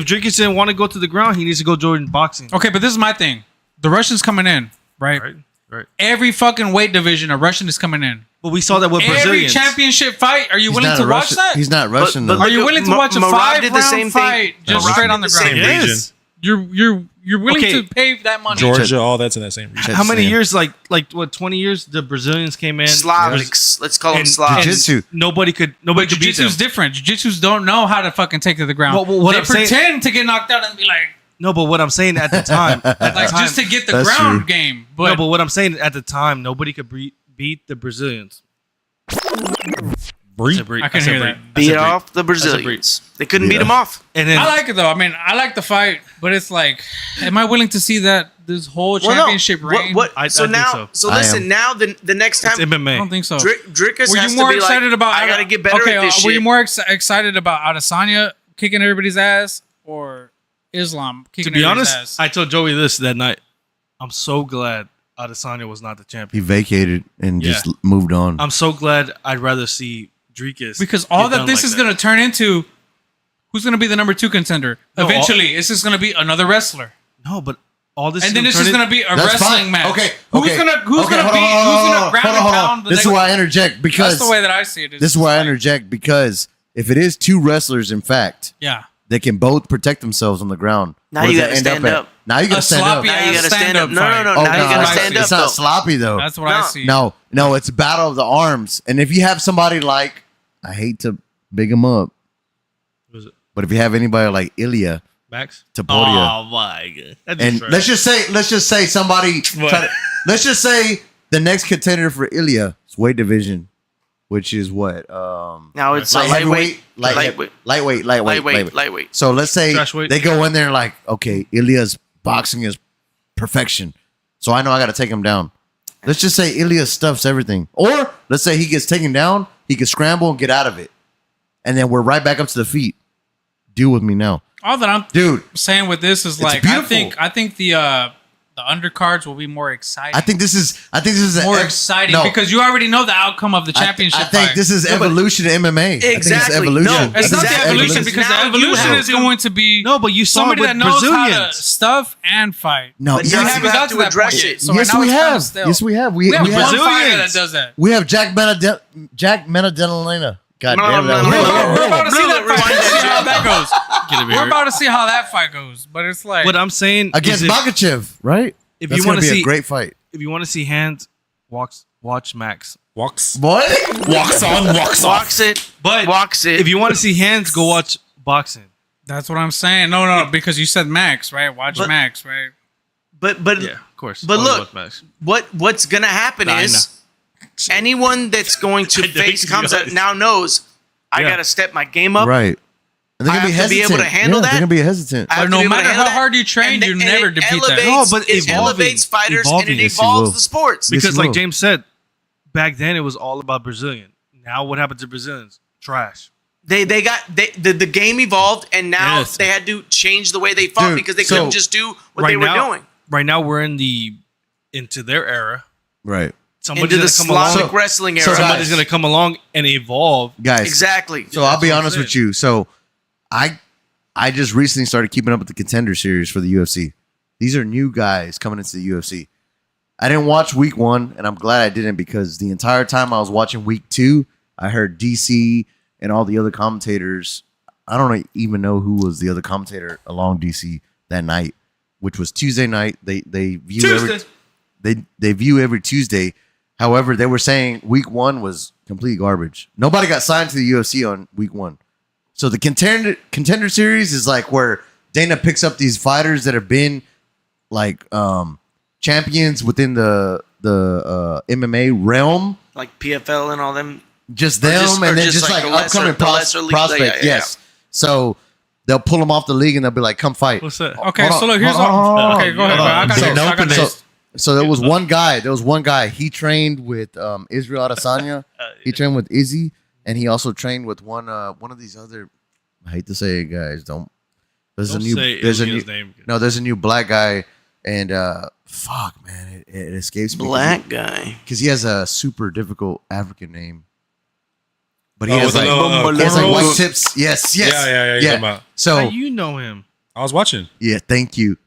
Dricus didn't want to go to the ground, he needs to go join boxing. Okay, but this is my thing. The Russians coming in, right? Right. Right. Every fucking weight division, a Russian is coming in. But we saw that with Every Brazilians. championship fight, are you He's willing not to a watch Russian. that? He's not Russian but though. Are you willing to watch a Marab did the same 5-round thing. fight just Marab straight did on the the same ground? thing. Yes. You're willing Okay. to pay that money. Georgia, all that's in that same region. How many Sam. years? Like what? 20 years? The Brazilians came in. Slavics. Let's call them And Slavs. Jiu-jitsu. Nobody could But beat them. jiu-jitsu's different. Jiu-jitsu's don't know how to fucking take to the ground. Well, what they I'm saying- pretend to get knocked out and be like No, but what I'm saying at the time, like just to get the That's ground true. game. no, But but what I'm saying at the time, nobody could beat the Brazilians. Bree? I can hear that. Beat off the Brazilians. They couldn't beat Yeah. them off. And then I like it though. I mean, I like the fight, but it's like, am I willing to see that this whole championship reign? I So think now, so. so I listen. am. Now the next it's time, MMA. I don't think so. Drickus Were has you more to be excited like, about? I gotta get better okay, at this were shit. you more excited about Adesanya kicking everybody's ass or Islam To kicking be everybody's honest, ass? I told Joey this that night. I'm so glad Adesanya was not the He champion. vacated and Yeah. just moved on. I'm so glad. I'd rather see Dricus Because all get that done this like is going to turn into, who's going to be the number 2 contender? No, Eventually, it's just going to be another wrestler, No, but all this. and then it's turn just in- going to be a That's wrestling fine. match. Okay. Who's okay. gonna Okay, beat? hold Who's on, gonna ground hold and on. pound? This is why I interject That's because the way that I see it. this is why I interject because if it is 2 wrestlers, in fact, Yeah. they can both protect themselves on the ground. Now Where you does gotta that end stand at? up. Now you got A to stand up. sloppy Now you ass gotta stand stand-up up. No, fight. no, no. Oh, Now you no, gotta stand up. it's not though. sloppy though. That's what No. I see. No, it's a battle of the arms. And if you have somebody like, I hate to big him up, Who is it? but if you have anybody like Ilya Max. Taporia, Oh my god! That's and trash. let's just say somebody, What? let's just say the next contender for Ilya is weight division, which is what Now it's light lightweight, heavyweight, lightweight, lightweight. So let's say Trash weight. they go in there like, okay, Ilya's boxing is perfection, so I know I got to take him down. Let's just say Ilya stuffs everything, or let's say he gets taken down, he can scramble and get out of it, and then we're right back up to the feet. Deal with me now. All that I'm dude. saying with this is like beautiful. I think the undercards will be more exciting. I think this is more exciting because you already know the outcome of the championship. I think fight. this is evolution in MMA. Exactly. I think it's evolution. No, It's not the Exactly. evolution because Now the you evolution have is to- going to be No, but you saw somebody it that with knows how to Brazilians. stuff and fight. No, But yes, now we you haven't have got to that address point it. yet. So yes, right now we it's kinda have. stale. Yes, we have. We have one Brazilians. fighter that does that. We have Jack Menadellina. God No, damn no, that. no, We're no, about to see that Rewind fight. that See how shit. that goes. Get over We're here. about to see how that fight goes. But it's like What I'm saying Against is Makachev, right? if That's you gonna want be to a see great fight. if you want to see hands, watch Max. Walks What? on, walks off. Walks it. But Walks it. if you want to see hands, go watch boxing. that's what I'm saying. No, because you said Max, right? Watch But- Max, right? but Yeah, of course. But Only look, watch Max. what's gonna happen I is anyone that's going to I know, face to be comes out honest. now knows I Yeah. gotta step my game up. Right. And they're I gonna be have to be hesitant. able to handle They're that. gonna be hesitant. I have But to no be able to matter handle how that. hard you train, you And never it defeat that. elevates, No, but it evolving. elevates fighters Evolving. and it Yes, you evolves will. the sports. Yes, Because you like will. James said, back then it was all about Brazilian. Now what happened to Brazilians? Trash. The game evolved and now Yes. they had to change the way they fought Dude, because they so couldn't just do what right they were now, doing. Right now we're into their era. Right. Somebody's Into the gonna come along. Slavic wrestling era. so guys- Somebody's gonna come along and evolve. Guys. Exactly. So I'll be that's what I'm honest with saying. you. So I just recently started keeping up with the Contender Series for the UFC. These are new guys coming into the UFC. I didn't watch week 1, and I'm glad I didn't because the entire time I was watching week 2, I heard DC and all the other commentators. I don't even know who was the other commentator along DC that night, which was Tuesday night. They view they view every Tuesday. However, they were saying week 1 was complete garbage. Nobody got signed to the UFC on week 1. So the contender series is like where Dana picks up these fighters that have been like champions within the MMA realm, Like PFL and all them. just Or them, just- or and then just just like like the lesser- upcoming the lesser leagues. prospects. Yeah. Yes. So they'll pull them off the league and they'll be like, "Come fight." What's that? Okay, Hold so on, look, here's hold on, all. hold Okay, on, go ahead. hold Bro. I on. got So- this. I got So, this. so there was one guy. There was one guy. He trained with Israel Adesanya. He trained with Izzy, and he also trained with one of these other. I hate to say it, guys. Don't. There's Don't a new. say There's a Ilya's new. name. No, there's a new black guy, and fuck, man, it escapes me. Black guy. because he has a super difficult African name, but he Oh, has with like, the, he has like cornrows? white tips. Yes, yes, Yeah, you're talking about. So How you know him? I was watching. yeah, thank you.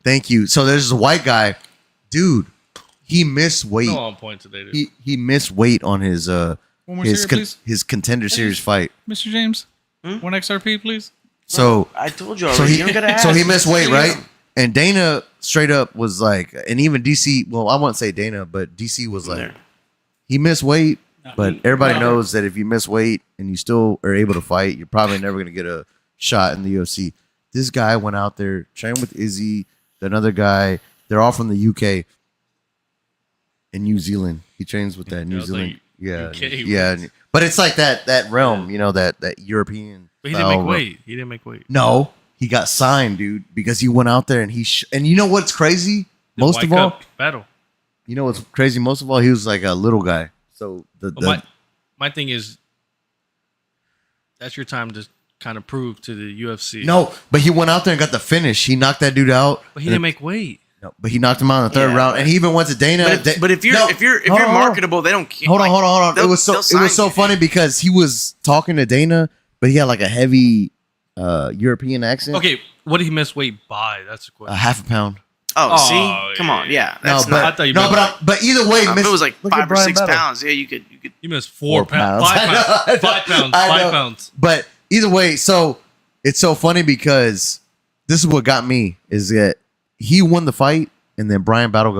So there's this white guy, dude. He missed weight. No on point today, dude. He missed weight on his One more cereal, please, his contender series fight. Mr. James. Hmm? One XRP, please. So I told you so already. he You don't gotta so he ask. missed weight, Yeah. right? And Dana straight up was like, and even DC. Well, I won't say Dana, but DC was like, There. he missed weight. But he- everybody no. knows that if you miss weight and you still are able to fight, you're probably never going to get a shot in the UFC. This guy went out there, trained with Izzy, another guy. They're all from the UK and New Zealand. He trains with that I New was Zealand. like, Yeah, UK yeah. But it's like that realm, you know, that European. But he didn't style make realm. weight. He didn't make weight. No, he got signed, dude, because he went out there and and you know what's crazy? The Most White of all, Cup battle. you know what's crazy? Most of all, he was like a little guy. So But my thing is, that's your time to kind of prove to the UFC. no, but he went out there and got the finish. He knocked that dude out. but he And didn't make weight. No, but he knocked him out in the third Yeah, round, but- and he even went to Dana. But if you're No, if you're hold on, hold on. marketable, they don't care. hold on, hold on. It they'll- was they'll so sign you. funny because he was talking to Dana, but he had like a heavy European accent. Okay, what did he miss weight by? That's the a question. half a pound. Oh, Oh, see, come on, yeah, No, that's but not. I thought you no, meant but either way, If it was like look at 5 or Brian 6 Battle. pounds, yeah, you could. He missed 4 pounds. 5 I know, pounds. I know, 5 pounds. I 5 know. pounds. But either way, so it's so funny because this is what got me is that he won the fight, and then Brian Battle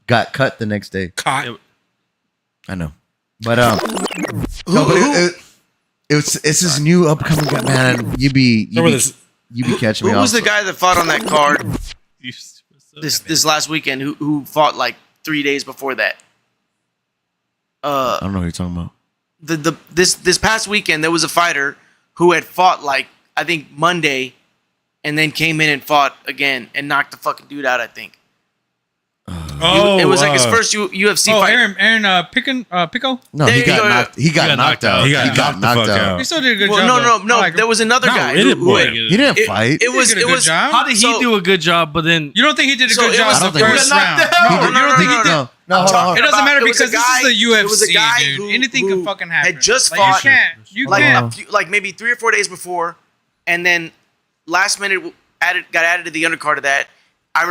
got cut the next day. Caught. I know, but no, but it's this new upcoming guy, man. You be catching me Who off. was the guy that fought on that card You- this last weekend? Who fought like 3 days before that? I don't know who you're talking about. This past weekend there was a fighter who had fought like I think Monday, and then came in and fought again and knocked the fucking dude out. I think. Oh, it was like his first UFC Oh, fight. Aaron Pico. No, There he you got go. knocked. He got knocked out. He got knocked the fuck out. He still did a good Well, job. no. though. I like him. There was another No, guy it who didn't work. had- He didn't fight. It was He did a it good was job. How did he So- do a good job? But then You don't think he did a So good it job was- the I don't think first he round? knocked No, out. you don't think he did? No, hold on. It doesn't matter It was because a guy- this is the it was a UFC, guy dude. who- Anything who can fucking happen. had just Like, fought- You like can't. like maybe 3 or 4 days before, and then last minute got added to the undercard of that. I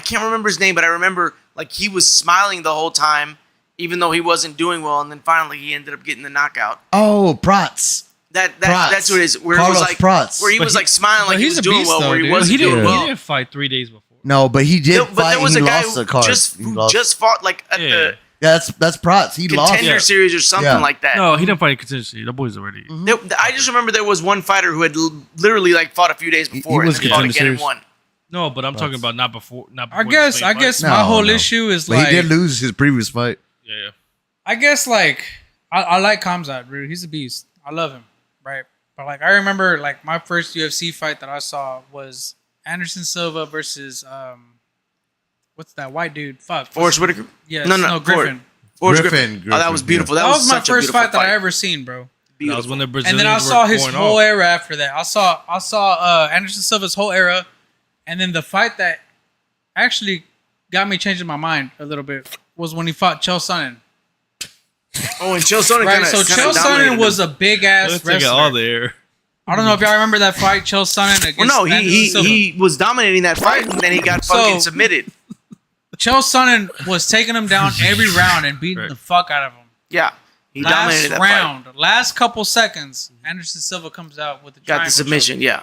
can't remember his name, but I remember like he was smiling the whole time, even though he wasn't doing well, and then finally he ended up getting the knockout. Oh, Prats. That's what it is. Where Carlos he was like, Prats. where he But was he- like smiling like he he's was a doing beast, well, though, where he dude. wasn't he doing didn't. well. He didn't fight 3 days before. No, but he did But fight. there was He a guy lost the who card. just He lost. fought like at Yeah. the Yeah, that's Prats. He lost. contender Yeah. series or something Yeah. like that. No, he didn't fight in contingency. That boy's already. I just remember there was one fighter who had literally like fought a few days before was and then fought contender again and series. won. No, but I'm talking about not before. Not before I guess the main fight. my No, whole no. issue is But like he did lose his previous fight. Yeah. I guess like I like Khamzat, dude. He's a beast. I love him, right? But like I remember like my first UFC fight that I saw was Anderson Silva versus what's that white dude? Fuck. Forrest Whitaker? Yeah, No, Griffin. Forrest Griffin, Oh, that was Griffin, beautiful. That was my such a first beautiful fight that I ever seen, bro. That was when the And Brazilians then I saw were his going whole off. era after that. I saw Anderson Silva's whole era, and then the fight that actually got me changing my mind a little bit was when he fought Chael Sonnen. Oh, and Chael Sonnen Right, kinda so Chael dominated Sonnen was him. a big ass Let's take it wrestler. all there. I don't know if y'all remember that fight, Chael Sonnen against Well, no, Anderson Silva. he was dominating that fight, and then he got So- fucking submitted. Chael Sonnen was taking him down every round and beating Right. the fuck out of him. Yeah, he Last dominated that fight. round, last couple seconds, Anderson Silva comes out with the Got triangle the submission. choke. Yeah,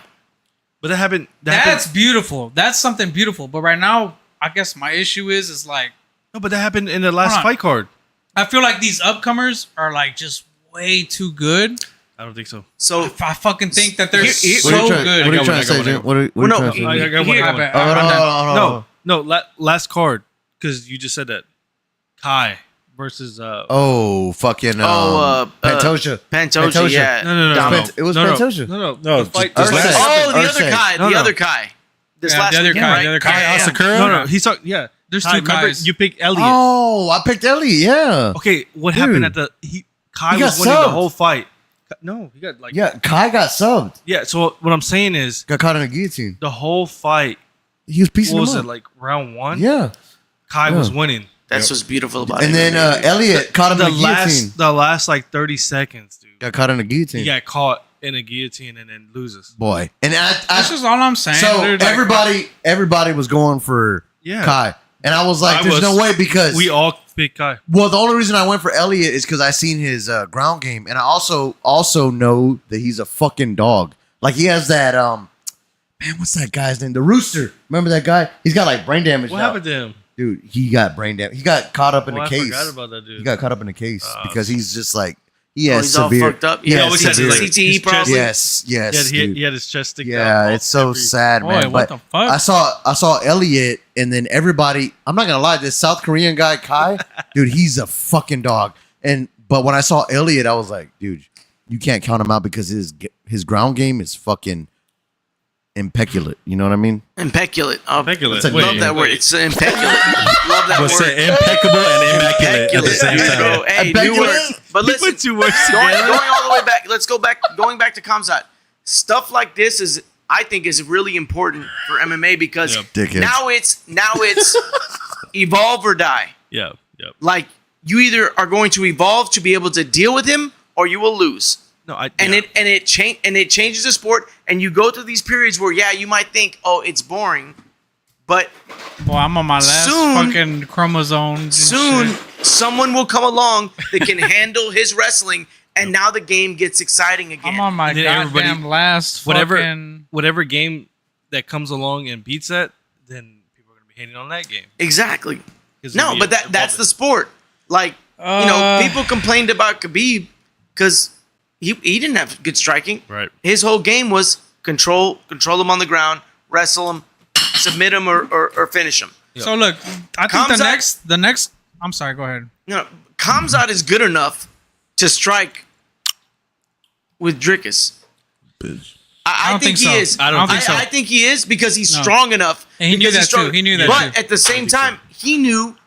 But that happened. That's beautiful. That's something beautiful. But right now, I guess my issue is like no, but that happened in the last Hold on. fight card. I feel like these upcomers are like just way too good. I don't think so. so I fucking think that they're What are you so What are good. you I got trying one, to say, I got Jim? one. What are you Well, no, trying to say? I got one, here- I got one. bet. Oh, I'm done. No, last card because you just said that. Kai versus Oh, fucking Pantoja. Pantoja, yeah. no. Dominant. It was no, Pantoja. No, No, the fight. just Ursay. last- Oh, the Ursay. other Kai. No, The no. other Kai. This Yeah, last the other weekend, Kai, right? the other Kai. Kai Yeah. Asakura? No. He's talking. Yeah, There's Kai, two remember Kais. you picked Elliot. Oh, I picked Elliot. Yeah. Okay, what Dude. happened at the Kai He was got winning the subbed. whole fight. No, he got like Yeah, Kai got subbed. yeah. So what I'm saying is Got caught in a guillotine. the whole fight. He was piecing What was him it up. like round one? Yeah. Kai Yeah. was winning. That's what's beautiful about it. And then Elliot caught him in a guillotine. The last like 30 seconds, dude. Got caught in a guillotine. He got caught in a guillotine and then loses. Boy. And That's just all I'm saying. so dude. Like, everybody was going for Yeah. Kai. And I was like, I there's was- no way because We all picked Kai. well, the only reason I went for Elliot is because I seen his ground game, and I also know that he's a fucking dog. Like he has that man, what's that guy's name? The Rooster. Remember that guy? He's got like brain damage. What now. happened to him? Dude? He got brain damage. He got caught up in Oh, the I case. forgot about that dude. He got caught up in the case Oh, because he's just like he Oh, has he's all severe. fucked up. He Yeah, has always had severe- like, CTE his chest- probably. Yes, yes. Yeah, dude. he had his chest stick out. Yeah, all- it's so every- sad, boy, man. what But the fuck? I saw Elliot, and then everybody. I'm not gonna lie, this South Korean guy Kai, dude, he's a fucking dog. But when I saw Elliot, I was like, dude, you can't count him out because his ground game is fucking impeccable. You know what I mean? Impeculate. Oh, Impeculate. It's a- Wait, love that word. It's impeculate. Love that Was word. it impeccable and immaculate at the same There you time? go. Hey, new Impeculate? word. But He listen, put two words going together. all the way back. Let's go back. Going back to Khamzat. Stuff like this is, I think, is really important for MMA because Yep. Dickheads. now it's evolve or die. Yeah, yeah. Like you either are going to evolve to be able to deal with him, or you will lose. No, And yeah. it changes the sport, and you go through these periods where you might think, oh, it's boring, but boy, I'm on my last Soon- fucking chromosomes. and soon shit. someone will come along that can handle his wrestling, and now the game gets exciting again. I'm on my Then goddamn everybody- last whatever fucking. whatever game that comes along and beats that, then people are gonna be hating on that game. Exactly. 'Cause No, it'll be but that's the sport. Like people complained about Khabib because he didn't have good striking. right. His whole game was control him on the ground, wrestle him, submit him, or finish him. So look, I think Khamzat- the next. I'm sorry. Go ahead. No, Khamzat is good enough to strike with Drickus. I don't think think he so. is. I don't think so. I think he is because he's No. strong enough. And he knew because he's that too. strong. He knew that But too. at the same time, he knew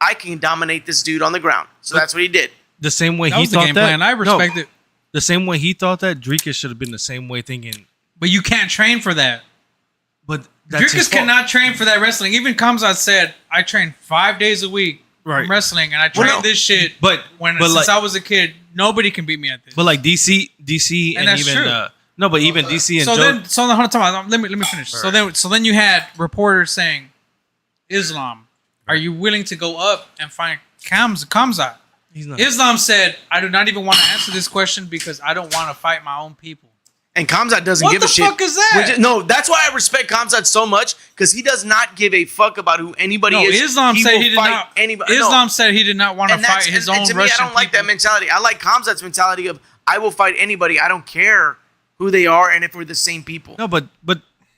I can dominate this dude on the ground. So that's what he did. The same way That he was the thought game that. plan. I respect it. The same way he thought that, Drika should have been the same way thinking. But you can't train for that. But that's his Dricus fault. cannot train for that wrestling. Even Kamzat said, I train 5 days a week Right. from wrestling, and I train this shit. But Since like, I was a kid, nobody can beat me at this. but like DC, And and that's even true. no, but even DC and so Joe. then, hold on, time out. Let me finish. So then you had reporters saying, Islam, are you willing to go up and find Kamzat? He's not. Islam said, I do not even want to answer this question because I don't want to fight my own people. And Kamzat doesn't What give the a shit. fuck is that? No, that's why I respect Kamzat so much because he does not give a fuck about who anybody No, is. Islam said will he did fight not. anybody. Islam said he did not want to And fight that's his and own to me, Russian I don't like that people. mentality. I like Kamzat's mentality of I will fight anybody. I don't care who they are and if we're the same people. No, but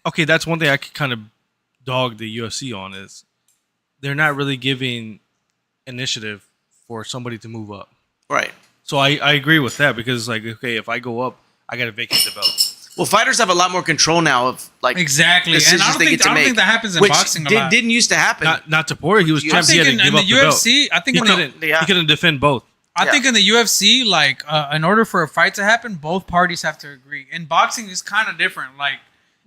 okay, that's one thing I could kind of dog the UFC on is they're not really giving initiative for somebody to move up. Right. So I agree with that because like okay, if I go up, I got to vacate the belt. Well, fighters have a lot more control now of like Exactly, and decisions I don't they think get to I don't make, think that happens in which boxing a lot. didn't used to happen. Not to Poirier, he was I champ. He think had to in give the up the UFC, belt. I think He in the- couldn't. Yeah. He couldn't defend both. I Yeah. think in the UFC, like in order for a fight to happen, both parties have to agree. In boxing, it's kind of different. Like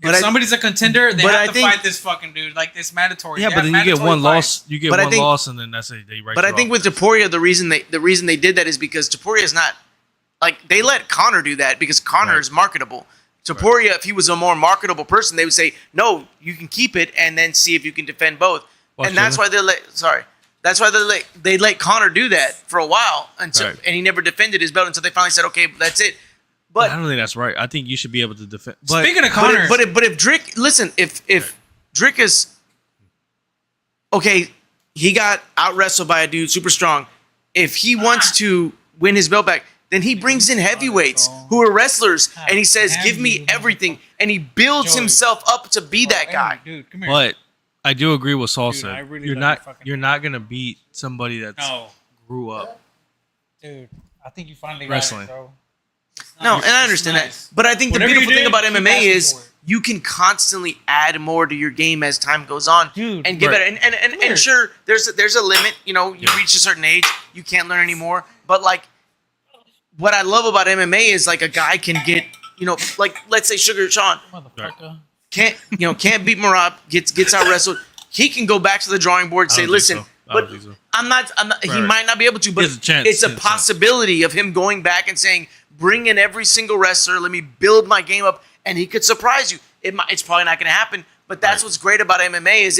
But if I- somebody's a contender, they but have I to think- fight this fucking dude. Like it's mandatory. Yeah, They but have then you get mandatory one fights. loss. You get But I one think- loss, and then that's it. They write But I you think off. with Taporia, the reason they did that is because Taporia is not like they let Connor do that because Connor Right. is marketable. Taporia, if he was a more marketable person, they would say, "No, you can keep it and then see if you can defend both." Watch and that's Taylor. why that's why they let Connor do that for a while until Right. and he never defended his belt until they finally said, "Okay, that's it." But I don't think that's right. I think you should be able to defend. But Speaking of But Connor, if Drick, listen, if Drick is okay, he got out wrestled by a dude super strong. If he wants to win his belt back, then he brings in heavyweights who are wrestlers, and he says, "Give me everything," and he builds Joey. himself up to be that guy. dude, come here. but I do agree with Saul Dude, I said. really You're love not your fucking- you're not gonna beat somebody that's No, grew up. dude, I think you finally Wrestling. got it, bro. No, and I understand nice. that, but I think Whatever the you beautiful thing did, about keep MMA asking is for it. you can constantly add more to your game as time goes on, Dude, and get right. better. And here. sure, there's a limit. You know, you Yeah. reach a certain age, you can't learn anymore. But like, what I love about MMA is like a guy can get, you know, like let's say Sugar Sean Motherfucker. can't beat Marab, gets out wrestled. He can go back to the drawing board and I say, don't think listen, so. I but don't think so. I'm not. He Right. might not be able to, but He has a chance. it's He a has a chance. possibility of him going back and saying, bring in every single wrestler. Let me build my game up, and he could surprise you. It's probably not going to happen, but that's Right. what's great about MMA is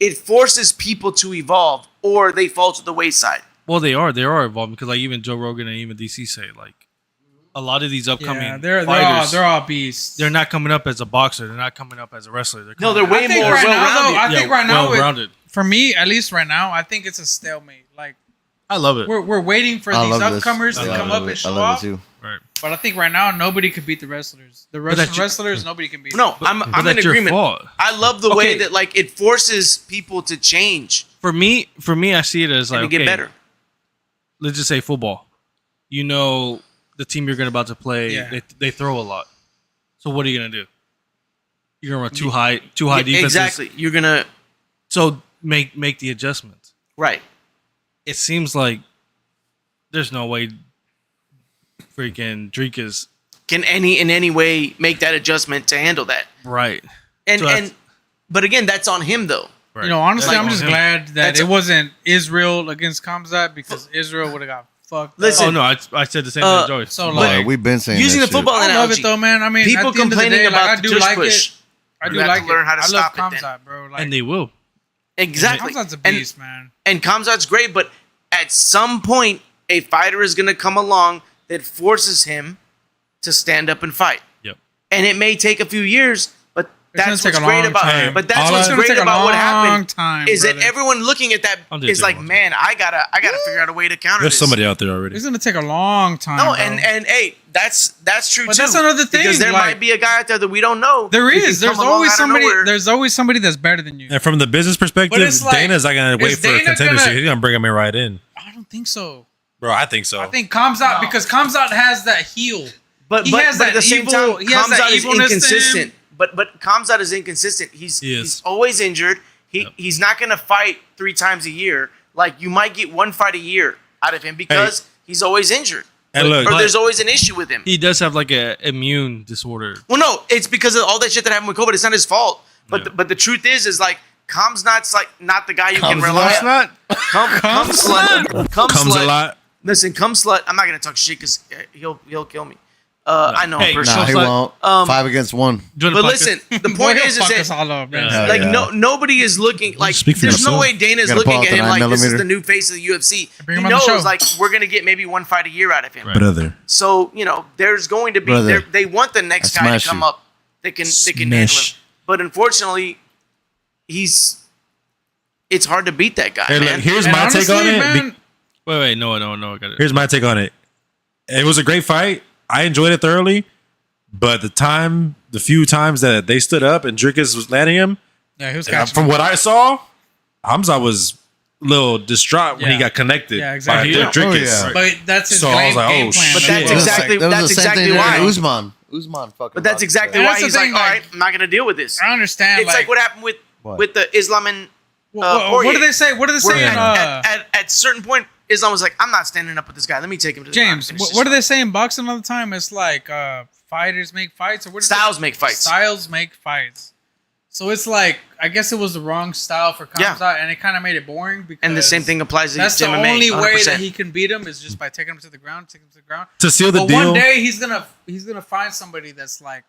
it forces people to evolve, or they fall to the wayside. Well, they are evolving because like even Joe Rogan and even DC say like a lot of these upcoming Yeah, fighters, they're all beasts. they're not coming up as a boxer. They're not coming up as a wrestler. They're No, coming they're up- way I think more right now, well-rounded. though, I think right now, well-rounded. for me, at least right now, I think it's a stalemate. Like I love it. we're waiting for I these love this. upcomers to I come love up and I show love off. it too. Right. But I think right now nobody can beat the wrestlers. The that's Russian your- wrestlers, nobody can beat. No, them. I'm in that's your agreement. fault. I love the way Okay. that like it forces people to change For me, I see it as like and to get okay, better. let's just say football. You know, the team you're going about to play, Yeah. they throw a lot. So what are you going to do? You're going to run too high Yeah, defenses. exactly. You're gonna So make the adjustments. right. It seems like there's no way freaking Drake is Can in any way make that adjustment to handle that. right. And So that's- and but again, that's on him though. Right. You know, honestly, That's I'm on just him. glad that That's it a- wasn't Israel against Kamzat because Israel would have got fucked. Listen, up. Oh no, I said the same Uh, thing as Joey. so, No, like, we've been saying using that the football I love analogy, it though, man. I mean, people at the end of the complaining day, about like, I the do tush like push. it. I You do have like to learn it. how to I stop love it then. Kamzat, bro. Like, And they will. Exactly. Kamzat's a And beast, man. and Kamzat's great, but at some point, a fighter is gonna come along that forces him to stand up and fight. Yep. And it may take a few years, but It's gonna that's take what's a great long about time. But that's All what's it's gonna great take a about what long happened time, is that brother. everyone looking at that I'll do it is take a like, long man, I gotta figure out a way to counter There's this. somebody out there already. It's gonna take a long time. No, bro. and hey, that's true But too. that's another thing, because there like- might be a guy out there that we don't know. there that can is. There's come along always out of somebody. nowhere. There's always somebody that's better than you. And from the business perspective, it's like, Dana's not gonna wait is for a Dana contendership. gonna- He's gonna bring him in right in, I don't think so. bro. I think so. I think Kamzat because Kamzat has that heel. But He but, has but that at the same evil- time, he has that Kamzat is evilness to him. inconsistent. But Kamzat is inconsistent. He is. He's always injured. He's not going to fight 3 times a year. Like you might get one fight a year out of him because he's always injured. And look, Or there's always an issue with him. He does have like a immune disorder. Well, no, it's because of all that shit that happened with COVID. It's not his fault. But Yeah. but the truth is like Kamsnot's like not the guy you can Comes rely not. on. not. Cum slut. Cum comes slut. a lot. Listen, cum slut. I'm not gonna talk shit because he'll kill me. I know Hey, him personally. Nah, he like, won't. 5 against 1. Join But the podcast. listen, the Boy, point he'll is fuck that us all up, man. Yeah. like Yeah. nobody is looking like Speak for there's no yourself. way Dana's Gotta looking pull out at the him 9 like this is millimeter. the new face of the UFC. Bring He him on the knows show. like we're gonna get maybe one fight a year out of him. But other. So there's going to be Brother, they want the next I guy to smash come you. up that can handle him. Smash. But unfortunately, it's hard to beat that guy, Hey, man. look, here's And my take on honestly, it. man, Wait, no, I got it. Here's my take on it. It was a great fight. I enjoyed it thoroughly, but the few times that they stood up and Drickus was landing him, yeah, he was catching. from what I saw, Hamza was a little distraught when he Yeah. got connected. Yeah, exactly. By Yeah. Drickus. Oh, yeah. But that's his So I was like, game oh, plan. But shit. that's Yeah. exactly That was that's the same exactly thing why. with Usman fucking. But that's exactly And why that's the he's like, thing, all like- right, I'm not gonna deal with this. I understand. It's like what happened with What? the Islam and what Poirier. do they say? What do they Where say in at certain point, Islam was like, I'm not standing up with this guy. Let me take him to the ground and James? finish What, this what do fight." they say in boxing all the time? It's like fighters make fights, or what? is it? Styles make fights. Styles make fights. So it's like I guess it was the wrong style for Yeah. Kamzat, and it kind of made it boring. Because And the same thing applies to That's the MMA. only way 100%. that he can beat him is just by taking him to the ground, To seal the But deal, one day he's gonna find somebody that's like,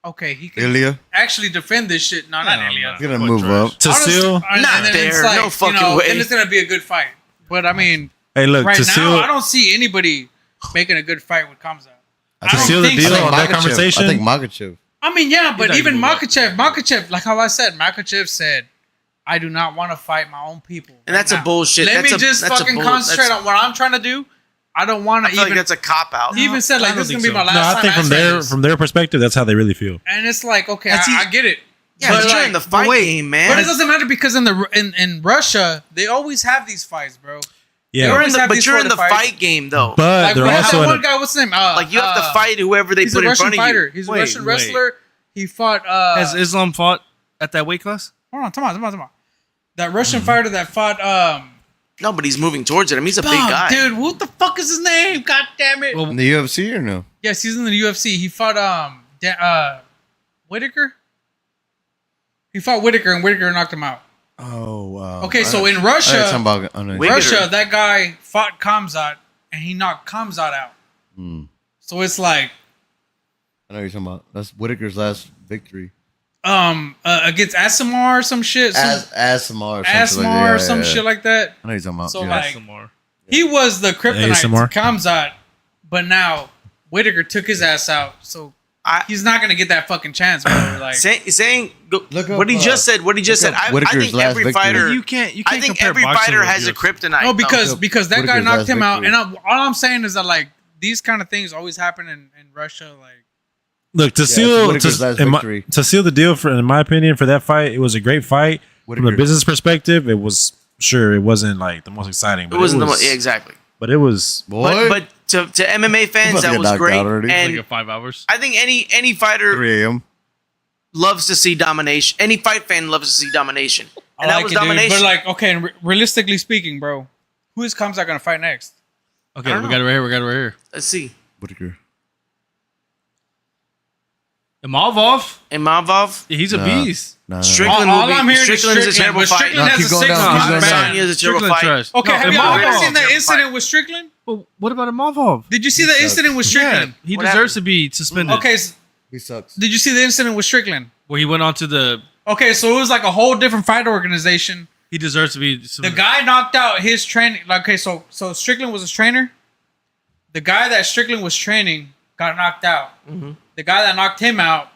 okay, he can Ilya. actually defend this shit. No, not Yeah, Ilya. man. He's gonna What move trash. up. to Honestly, seal. and Not then it's there. like, No fucking way. Then it's gonna be a good fight. But I mean, Hey, look, right to now seal, I don't see anybody making a good fight with Kamzat. I I think- don't seal the think deal so. on that Makachev. conversation. I think Makachev. I mean, yeah, but not even even moving Makachev, like how I said, Makachev said, "I do not want to fight my own people." And that's a now. bullshit. Let That's me a- just that's a fucking bull- concentrate that's- on what I'm trying to do. I don't want I to feel even. like that's a cop out. He even said I like don't this is gonna think be my so. last No, I time. think answering this. from their perspective, that's how they really feel. And it's like, okay, That's I get it. Yeah, but you're in the fight game, man. But it doesn't matter because in Russia they always have these fights, bro. Yeah, You're in always the, have but these you're in sort the of fights. fight game though. but Like they're we had also that in one a, guy. What's his name? Like you have to fight whoever they He's put a in Russian front of fighter. you. He's a Wait, Russian wait. wrestler. He fought. Has Islam fought at that weight class? Hold on, come on. That Russian fighter that fought. No, but he's moving towards it. I mean, he's a big Fuck, guy. dude. What the fuck is his name? God damn it. Well, In the UFC or no? Yes, he's in the UFC. He fought Whitaker. He fought Whitaker, and Whitaker knocked him out. Oh wow. Okay, so in I Russia, heard something about. I know. Wait. Russia, that guy fought Kamzat, and he knocked Kamzat out. Hmm. So it's like I know what you're talking about. That's Whitaker's last victory. against Asimar or some shit. Asimar. Asimar or some shit like that. I know you're talking about. So, yeah. like- Islam. He was the kryptonite ASMR. to Kamzat, but now Whitaker took his ass out. So he's not gonna get that fucking chance, bro. Like saying Look up, what he just said. What he just look said. up I Whitaker's think last every victory. fighter. You can't I think compare every boxing fighter with has a UFC. kryptonite. no, though. because that guy Whitaker's knocked last him out, victory. and all I'm saying is that like these kind of things always happen in Russia. Like look to it's seal Whitaker's last victory. to seal the deal for, in my opinion, for that fight. It was a great fight from a Whitaker. business perspective. It was it wasn't like the most exciting, but it wasn't the was, most exactly. But it was. Boy, But to MMA fans, about to that get was knocked great. out already. And Like 5 hours. I think any fighter 3 a.m. loves to see domination. Any fight fan loves to see domination, and that was domination. But like, okay, and realistically speaking, bro, who is Kamzat gonna fight next? Okay, I we don't got it right here. We got it right here. Let's see. Whitaker. Imavov. Imavov, Yeah, he's a Nah. beast. Nah, Strickland. All will be- I'm hearing is Strickland's a Strickland, terrible but fight. Strickland No, has keep a going six down, month keep going down. ban. Sanya's a terrible Strickland fight. trash. Okay, No, have y'all Imavov- ever seen the Terrible incident fight. with Strickland? But what about Imavov? Did you see the sucks. incident with Yeah, Strickland? he What deserves happened? to be suspended. Okay, He sucks. did you see the incident with Strickland? Where he went on to the. Okay, so it was like a whole different fight organization. He deserves to be. The guy knocked out his training. Like, okay, so Strickland was his trainer. The guy that Strickland was training got knocked out. Mm-hmm. The guy that knocked him out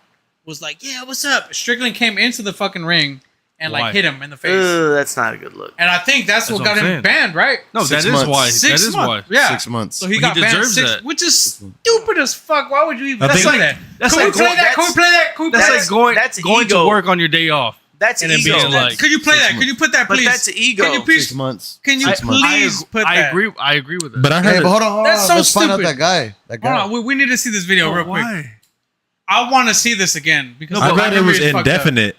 was like, "Yeah, what's up?" Strickland came into the fucking ring and like Why? hit him in the face. That's not a good look. And I think that's what what got I'm him saying. banned, right? No, 6 that is months. why. 6 That is months. why. Yeah. 6 months. So he He got banned deserves 6, that. which is stupid as fuck. Why would you even I say think- that? That's Can like we play going- that? Can we play that? Can we play That's that? like going That's going ego. to work on your day off. That's And then ego. being like- Could you play that? months. Could you put that, But please? that's ego. Can you please? 6 months. Can you 6 months. please put I that? agree. I agree with that. But I Hey, heard but hold on. That's so Let's find out stupid. that guy. That guy. Hold on, we need to see this video real quick. Why? I want to see this again because I the read it memory was is fucked up. indefinite.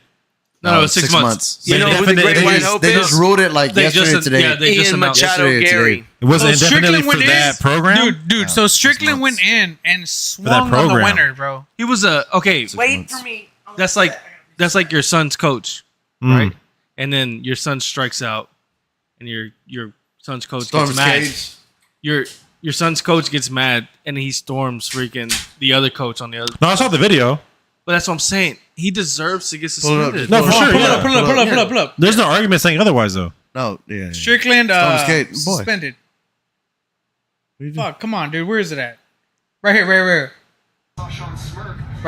No, 6 months. You know who the Indefinite- Great White Hope They is? just ruled it like yesterday today. Yeah, they just Ian announced. Machado yesterday, Gary. today. It wasn't So indefinitely Strickland for went that in- program. Dude. So 6 Strickland months. went in and swung on the program. winner, bro. He was okay. Wait months. for me. That's like your son's coach, right? And then your son strikes out, and your son's coach Storms gets mad. Cage. Your son's coach gets mad, and he storms freaking the other coach on the other. No, I saw the video. But that's what I'm saying. He deserves to get Pull it up, suspended. just No, pull for it up, sure, pull it yeah. up, Pull up. There's no argument saying otherwise, though. No, yeah. Strickland Storms Cage. Boy. suspended. What are you doing? Fuck, come on, dude. Where is it at? Right here. Right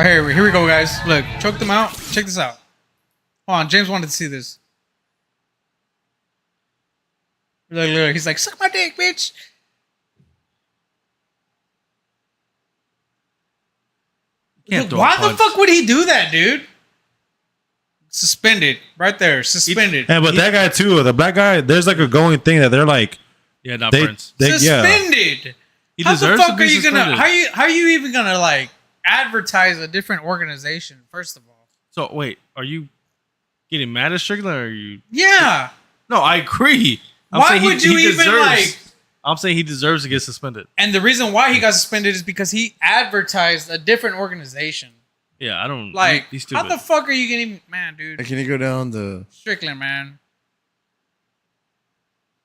here. Here we go, guys. Look, choke them out. Check this out. Hold on, James wanted to see this. Look. He's like, suck my dick, bitch. Can't throw a Why the punch. fuck would he do that, dude? Suspended. Right there. Suspended. Yeah, but that guy too, the black guy. There's like a going thing that they're like Yeah, not they, Prince. they yeah. Suspended. He How the deserves fuck to be are you gonna? suspended. How you even gonna like advertise a different organization? First of all, So wait, are you getting mad at Strickland, or are you? yeah. No, I agree. I'm Why saying would you even deserves- like? I'm saying he deserves to get suspended. And the reason why he got suspended is because he advertised a different organization. Yeah, I don't Like, He's how stupid. the fuck are you getting, man, dude? Hey, can you go down the? Strickland, man.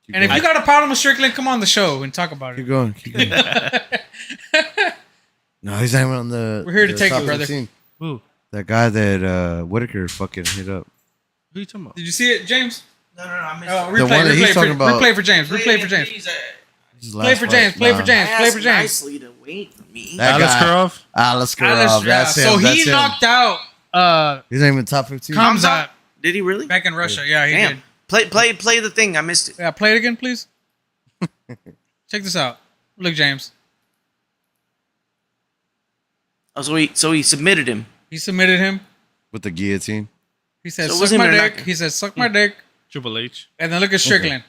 Keep And if going. you got a problem with Strickland, come on the show and talk about Keep it. going. Keep going. No, he's not even on the. We're here to the take top it, brother. 15. Who? That guy that Whitaker fucking hit up. Who are you talking about? Did you see it, James? No, I missed Oh, The one that he's talking about- replay for James. Replay for James. His Play last for fight. James. Play Nah. for James. Play for James. Nicely to wait for me. That Alex guy. Kurov. Alice Kurov. Alice, yeah. That's him. So that's he him. knocked out He's not even top 15. Kamzat Did he really? back in Russia. Yeah, he Damn. did. Play the thing. I missed it. Yeah, play it again, please. Check this out. Look, James. Oh, so he submitted him. He submitted him. With the guillotine. He said, So it "Suck wasn't my even a dick." knock- He said, "Suck my dick." Triple H. And then look at Strickland.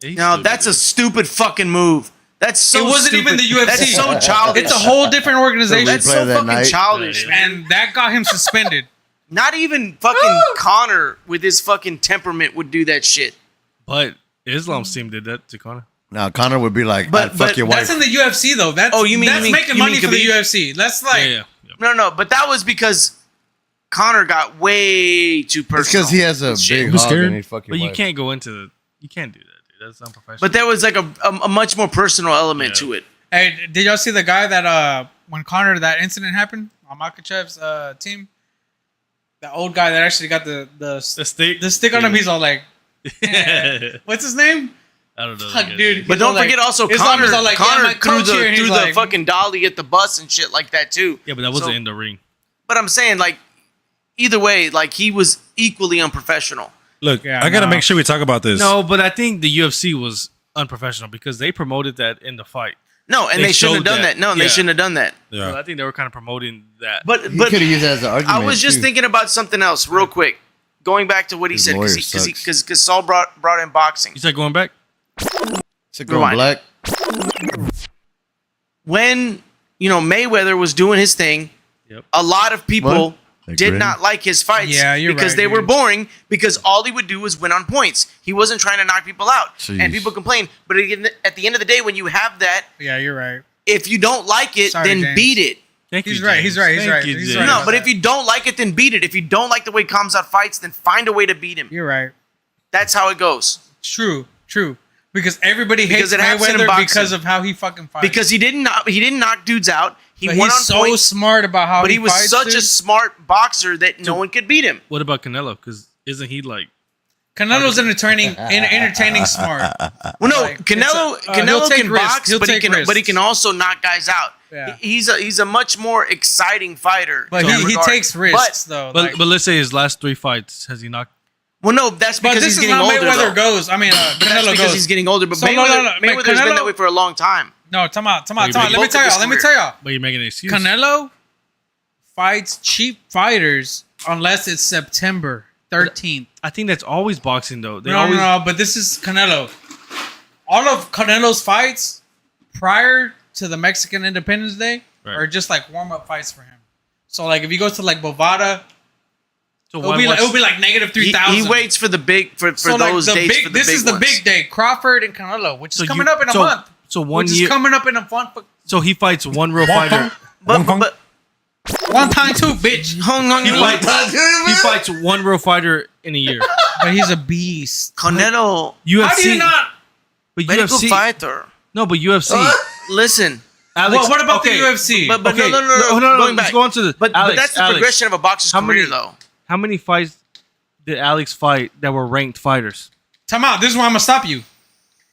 Yeah, he's Now stupid, that's a dude. stupid fucking move. That's so. It wasn't even stupid. the UFC. That's so childish. It's a whole different organization. That's Replay so that fucking night. childish, Yeah, man. And that got him suspended. Not even fucking Connor with his fucking temperament would do that shit. But Islam's team did that to Conor. Now Connor would be like, But- "I'd fuck but your wife." That's in the UFC though. That's Oh, you mean- that's you mean- making you money mean for the Khabib? UFC. That's like Yeah. No, but that was because Connor got way too personal. It's because he has a Shit. big Who's hog scared? and he fucking. But you wife. can't go into you can't do that, dude. That's unprofessional. But there was like a much more personal element Yeah. to it. Hey, did y'all see the guy that when Connor that incident happened on Makachev's team? The old guy that actually got the stick on him. He's all like, what's his name? I don't know. Fuck, I guess. dude. But He's all don't forget like- also Islam is Connor, all like, yeah, Connor my threw coach here, and the he's like- fucking dolly at the bus and shit like that too. Yeah, but that wasn't So- in the ring. But I'm saying like either way, like he was equally unprofessional. Look, Yeah, I gotta no. make sure we talk about this. No, but I think the UFC was unprofessional because they promoted that in the fight. No, and They they shouldn't have showed done that. that. No, Yeah. they shouldn't have done that. Yeah. So I think they were kind of promoting that. But He could have used that as an argument. I was just too. thinking about something else real quick. Going back to what he His said lawyer because sucks. Saul brought in boxing. You said going back? Is it going Rewind. black? When Mayweather was doing his thing, Yep. a lot of people What? They did grin? not like his fights Yeah, you're because right, they were dude. boring because all he would do was win on points. He wasn't trying to knock people out. Jeez. And people complain. But at the end of the day, when you have that, Yeah, you're right. if you don't like it, Sorry, then James. beat it. Thank He's you, right, James. he's right, he's Thank right, you, he's James. right. No, about but that. if you don't like it, then beat it. If you don't like the way Kamzat fights, then find a way to beat him. You're right. That's how it goes. True. Because everybody hates Because it happens in Mayweather boxing. because of how he fucking fights. Because he didn't knock dudes out. He but won he's on so points, smart about how but he was fights, such a dude. smart boxer that no one could beat him. What about Canelo? Because isn't he like? Canelo's entertaining smart. Well, no, Like, Canelo it's he'll Canelo take can risks. box, He'll but take but he risks. can also knock guys out. Yeah. He's a much more exciting fighter. But in that he regard. takes risks though. But like- but let's say his last 3 fights has he knocked? Well, no, that's but because this he's is getting not older. Mayweather though. goes. I mean, That's Canelo because goes. he's getting older. But So, Mayweather's but been Canelo- that way for a long time. No, time out. you Let me both tell of y'all. his Let me tell y'all. But you're making an excuse. Canelo fights cheap fighters unless it's September 13th. I think that's always boxing though. They No, always no, but this is Canelo. All of Canelo's fights prior to the Mexican Independence Day Right. are just like warm-up fights for him. So like if you go to like Bovada So It'll be like negative 3,000. He waits for the big for So, those like, dates. For the this big is the ones. big day. Crawford and Canelo, which is So coming you- up in a so- month. So one Which year. is coming up in a month. So he fights one real fighter. But One time too, bitch. hold on, He fights one real fighter in a year. But he's a beast. Canelo, UFC. How do you not? But very good UFC. fighter. No, but UFC. Listen, Alex, What about okay, the UFC? but Okay, no. Going Going back. Let's go on to the. But Alex, that's the Alex, progression of a boxer's how career, many- though. How many fights did Alex fight that were ranked fighters? Time out. This is why I'm gonna stop you.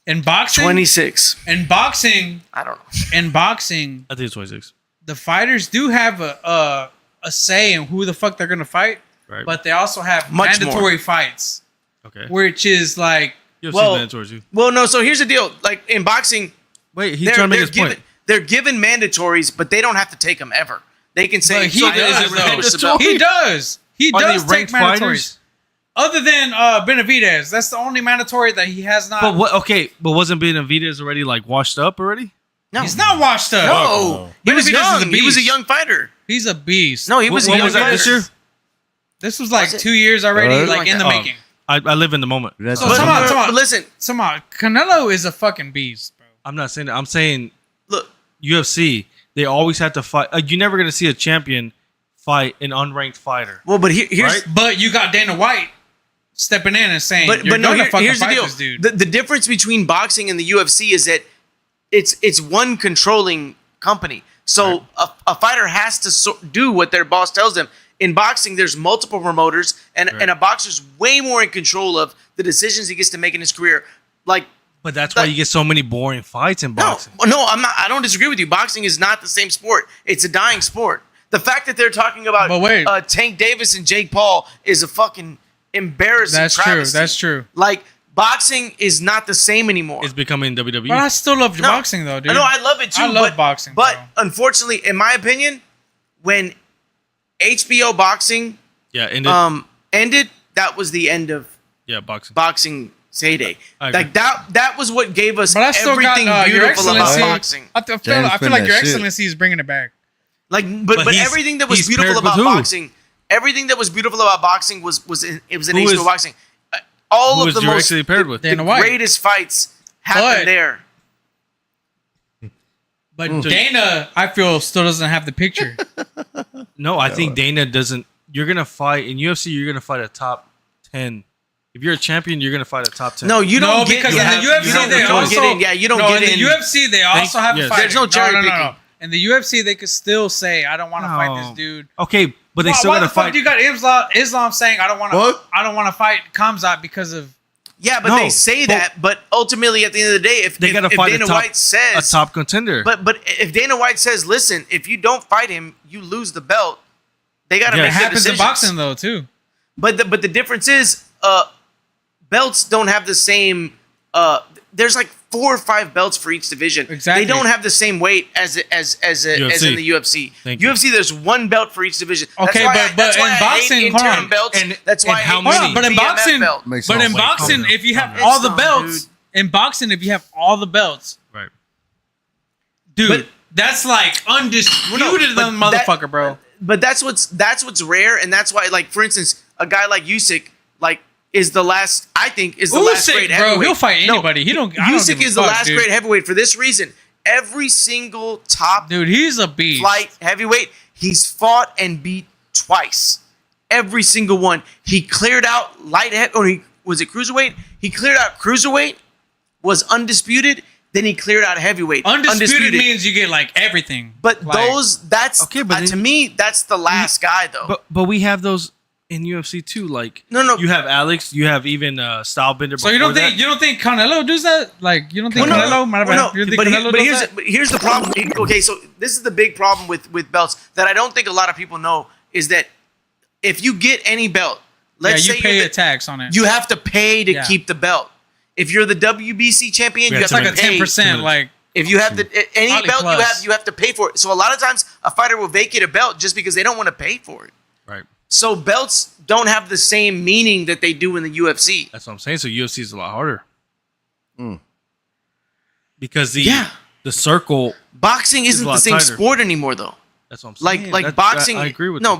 In boxing, 26. in boxing, I don't know. I think it's 26. the fighters do have a say in who the fuck they're gonna fight, Right. but they also have Much mandatory fights, Okay. which is like UFC Well- mandatory too. Well, no. So here's the deal. Like in boxing, Wait, he's they're, trying to make they're his given point. they're given mandatories, but they don't have to take them ever. They can say But he so does, this is though. the belt. he does. He Are they does take ranked mandatories. fighters? Other than Benavidez, that's the only mandatory that he has not. But what? Okay, but wasn't Benavidez already like washed up already? No, He's not washed up. No, he was Benavidez is young. a He was a beast. young fighter. He's a beast. No, he was a When young was that? fighter. This year? This was like Was it? 2 years already, Like like in the Oh. making. I live in the moment. That's So But, come on, come on. but listen, Somehow, Canelo is a fucking beast, bro. I'm not saying that. I'm saying look. UFC. They always have to fight. You're never gonna see a champion fight an unranked fighter. Well, but here's Right? But you got Dana White stepping in and saying, but "You're no. gonna fucking Here's the fight deal. this dude." The difference between boxing and the UFC is that it's one controlling company. So a fighter has to do what their boss tells them. In boxing, there's multiple promoters, and a boxer's way more in control of the decisions he gets to make in his career. Like, But that's why you get so many boring fights in boxing. no, I'm not. I don't disagree with you. Boxing is not the same sport. It's a dying sport. The fact that they're talking about But wait. Tank Davis and Jake Paul is a fucking embarrassing. That's true. travesty. That's true. Like boxing is not the same anymore. It's becoming WWE. But I still love No. boxing, though, dude. I know I love it too. I love but, boxing, but bro. unfortunately, in my opinion, when HBO boxing yeah, ended. ended, that was the end of yeah, boxing. boxing's heyday. I agree. Like that was what gave us But I still everything got Your beautiful about Excellency. boxing. I feel James like that Your shit. Excellency is bringing it back. Like, But but he's- everything that was he's beautiful paired with about who? boxing, everything that was beautiful about boxing was in Who HBO is- boxing. All Who of was the most directly paired with? the Dana White. greatest fights happened But- there. But Dana, I feel, still doesn't have the picture. No, I think Dana doesn't. You're gonna fight in UFC. You're gonna fight a top 10. If you're a champion, you're gonna fight a top 10. No, you No, don't get because you in have- the UFC you don't, they you don't also get in. Yeah, you don't no, get in in. the UFC they also have a yes. fighter. There's no cherry picking. In the UFC they could still say, "I don't want to fight No. this dude." Okay, but they still why gotta the fuck fight. do you got Islam saying, "I don't want to"? What? I don't want to fight Kamzat because of. Yeah, but No, they say but- that. But ultimately, at the end of the day, if They gotta if fight Dana a top, White says a top contender. But if Dana White says, "Listen, if you don't fight him, you lose the belt," they got to Yeah. make It the happens in decisions. boxing though too. But the difference is, belts don't have the same. There's like 4 or 5 belts for each division. Exactly. They don't have the same weight as in the UFC. Thank you. UFC, there's 1 belt for each division. Okay, but that's why in I boxing, hate hold on. interim belts. And- that's why and how I hate many- Hold on, but in BMF boxing, belt. Makes but sense. in Wait, calm boxing, down, if you have calm down. all It's the not, belts, dude. in boxing, if you have all the belts, right. dude, But- that's like undisputed, but than motherfucker, bro. But that's what's rare, and that's why, like, for instance, a guy like Usyk, like, is the last. I think is the last Usyk, great bro, heavyweight. he'll fight anybody. He don't. I don't Usyk give a is the fuck, last dude. great heavyweight for this reason. Every single top Dude, he's a beast. flight heavyweight he's fought and beat twice. Every single one. He cleared out light heavy, or was it cruiserweight? He cleared out cruiserweight, was undisputed. Then he cleared out heavyweight. Undisputed means you get like everything. But Like, that's Okay, but to then- me, that's the last guy though. But we have those in UFC too. Like No. you have Alex. You have even Stylebender. So you don't think Canelo does that? Like you don't think Well, Canelo? My bad. You don't think Canelo does that? but here's the problem. Okay, so this is the big problem with belts that I don't think a lot of people know is that if you get any belt, let's Yeah, say you pay you're a tax on it. you have to pay to Yeah. keep the belt. If you're the WBC champion, Yeah, you it's have It's like to a pay. 10%. Like If you have any Probably belt plus. you have to pay for it. So a lot of times a fighter will vacate a belt just because they don't want to pay for it. right. So belts don't have the same meaning that they do in the UFC. That's what I'm saying. So UFC is a lot harder. Mm. Because Yeah. the circle. Boxing isn't a the lot same tighter. sport anymore though. That's what I'm saying. Like That- boxing. I agree with no, you.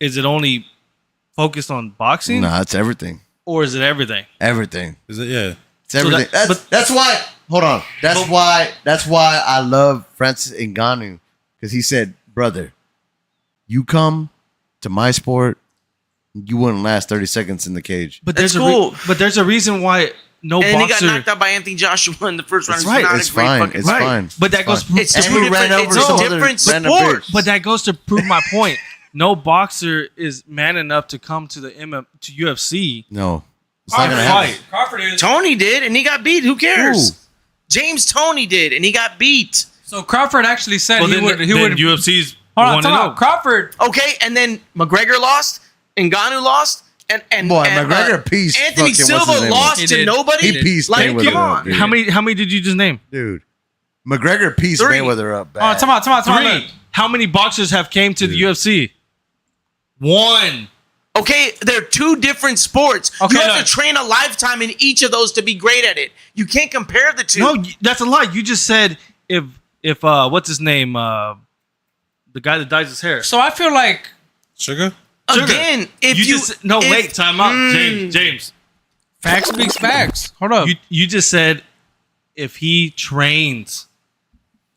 is it only focused on boxing, Nah, it's everything. or is it everything? Everything. Is it? Yeah. It's everything. That's why. Hold on. That's why I love Francis Ngannou, because he said, "Brother, you come to my sport, you wouldn't last 30 seconds in the cage." But That's there's cool. but there's a reason why no And he boxer. got knocked out by Anthony Joshua in the first round. That's right. Not a It's great fine. fucking It's fight. fine. But that goes. It's And two he ran different. over It's some a other different random sport. bitch. But that goes to prove my point. No boxer is man enough to come to the to UFC. No, it's not gonna happen. Fight. Crawford is. Tony did, and he got beat. Who cares? Who? James Tony did, and he got beat. So Crawford actually said Well, he then, would. He then would. UFC's Hold on, one time and out. zero. Crawford. Okay, and then McGregor lost, Ngannou lost, and Boy, and, McGregor pieced Anthony fucking- what's his Silva name lost He to did. nobody. He pieced Like, Mayweather come up, on. dude. How many did you just name? Dude, McGregor pieced 3. Mayweather up Oh, bad. time out. Look. Three. How many boxers have came to the UFC? One. Okay, they're two different sports. Okay, You have look. to train a lifetime in each of those to be great at it. You can't compare the two. No, that's a lie. You just said if what's his name? The guy that dyes his hair. So I feel like Sugar. Again, if you, just no if- wait, time out, James. facts speaks facts. Hold up. You just said if he trains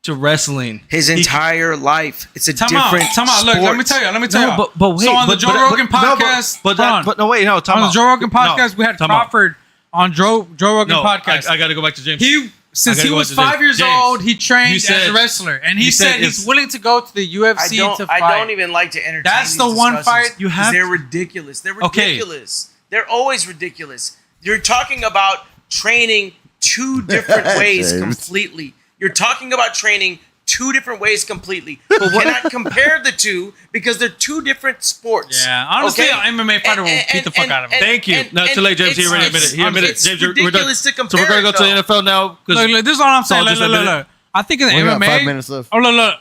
to wrestling, his he- entire life, it's a Time out. different. Time out. Look, let me sport. tell you. No, but wait. So on the but- Joe but- Rogan but- no, podcast, but hold on. no, wait, no, time on the out. Joe Rogan No, podcast, we had time out. Crawford on Joe Rogan No, podcast. I got to go back to James. He since gotta he go was back to 5 James. years James, old, he trained you as said- a wrestler, and he you said said he's it's- willing to go to the UFC to fight. I don't even like to entertain. That's these the one discussions fight you because have They're to- ridiculous. They're Okay. ridiculous. They're always ridiculous. You're talking about training two different ways James. completely. You're talking about training two different ways completely. You cannot compare the two because they're two different sports. Yeah, honestly, Okay? an MMA fighter will beat the fuck out of him. Thank you. No, too late, James. He already admitted. He admitted. It's James, we're done. ridiculous to So compare we're gonna go it, to the though. NFL now. 'cause- Look, this is all I'm saying. Saul just Look. admitted. I think in the We got MMA, 5 minutes left. Oh, look.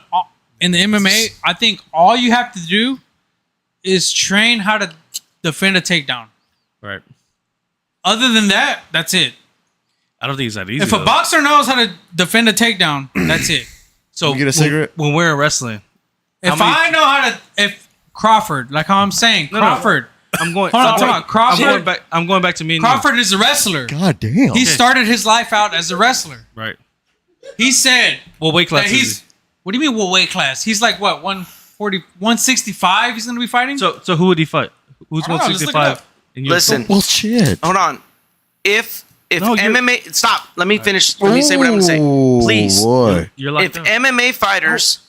In the MMA, I think all you have to do is train how to defend a takedown. Right. Other than that, that's it. I don't think it's that easy. If a though. boxer knows how to defend a takedown, that's it. so You get a cigarette? when we're in wrestling, If many- I know how to, if Crawford, like how I'm saying, No. Crawford, I'm going. Hold on, I'm time going- out. Crawford- I'm going back to me and Crawford is a wrestler. God damn. He started his life out as a wrestler. you. Right. He said Well, weight class. that he's. What do you mean? What weight class? He's like what 140, 165. He's gonna be fighting. So who would he fight? Who's I don't know, let's look it 165? up. in UFC? Listen, Well, shit. hold on. If No, you're- MMA, stop. Let me finish. Let me say what I'm going to say, Ooh, please. Boy. You're locked If down. MMA fighters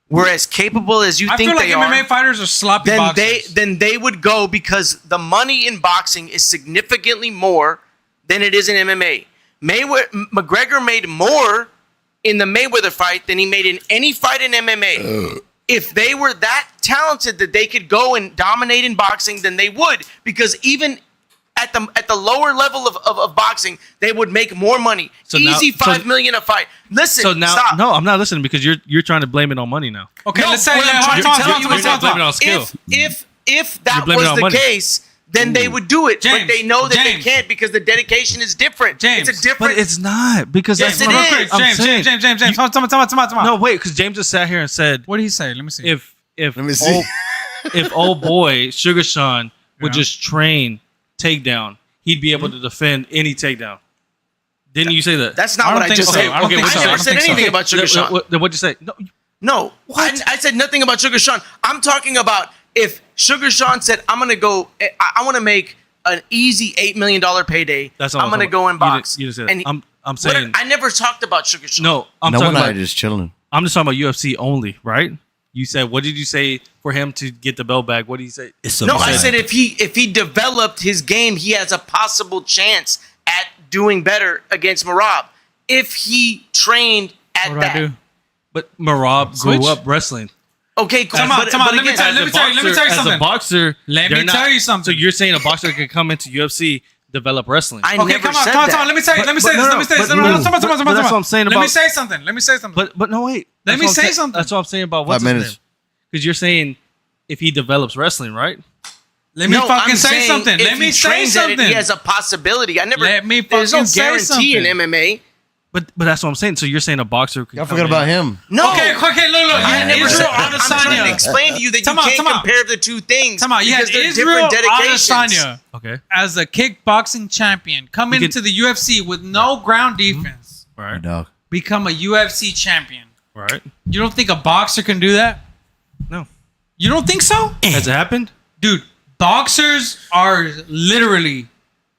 were as capable as you I think feel like they MMA are, fighters are sloppy then boxers. they would go because the money in boxing is significantly more than it is in MMA. McGregor made more in the Mayweather fight than he made in any fight in MMA. If they were that talented that they could go and dominate in boxing, then they would. Because even at the lower level of boxing, they would make more money. So now- Easy so- $5 million a fight. Listen, so now, stop. no, I'm not listening because you're trying to blame it on money now. Okay, No, let's say what I'm hold trying on, to hold tell on, you hold is on, You're blaming it hold on on. skill. If that blaming it was on the money. case, then they would do it. James, but they know that James. they can't because the dedication is different. James, it's a different. But it's not because Yes, that's it what is. I'm James, saying. James. Come on. No, wait, because James just sat here and said What did he say? Let me see. if Let me see. if old boy Sugar Sean would Yeah. just train takedown, he'd be able to defend any takedown. Didn't you say that? That's I not don't what I think just so. said. I don't think so. I I never don't said think so. anything about Sugar Sean. What'd you say? No, No, I said nothing about Sugar Sean. I'm talking about if Sugar Sean said, "I'm gonna go. I want to make an easy $8 million payday. that's not I'm what gonna talking go about. and box." You didn't say that. And I'm saying I never talked about Sugar Sean. no. I'm No talking one I about. just chilling. I'm just talking about UFC only, right? You said what did you say for him to get the belt back? What did you say? No, I said if he developed his game, he has a possible chance at doing better against Marab. If he trained at What do that. I do? But Marab Switch? grew up wrestling. Okay, cool. Come on, but come on, but let me again, tell you- let me tell you As something. a boxer, Let they're me tell you something. So you're saying a boxer could come into UFC, develop wrestling? I Okay, never come on, said come on, that. come on. Let me say But- this. but no, Let me say but this. no, No, but that's what I'm saying Let me about- say something. Let me say something. But no, wait. Let That's me what I'm say saying- something. That's what I'm saying about 5 what's his minutes. name. Because you're saying if he develops wrestling, right? Let me No, fucking I'm say saying something. if Let me he say trains at it, something. he has a possibility. I never. Let me There's no fucking say guarantee in something. MMA. But that's what I'm saying. So you're saying a boxer? Could Y'all come forgot in- about him. No. Okay, look. I never Israel said. I'm trying to Adesanya. explain to you that you Come on, can't come on. compare the two things Come on, you had because they're Israel different dedications. Adesanya Okay. as a kickboxing champion come We into the UFC with no ground defense, All right. Dog. become a UFC champion. All right. You don't think a boxer can do that? No. You don't think so? Has it happened? Dude, boxers are literally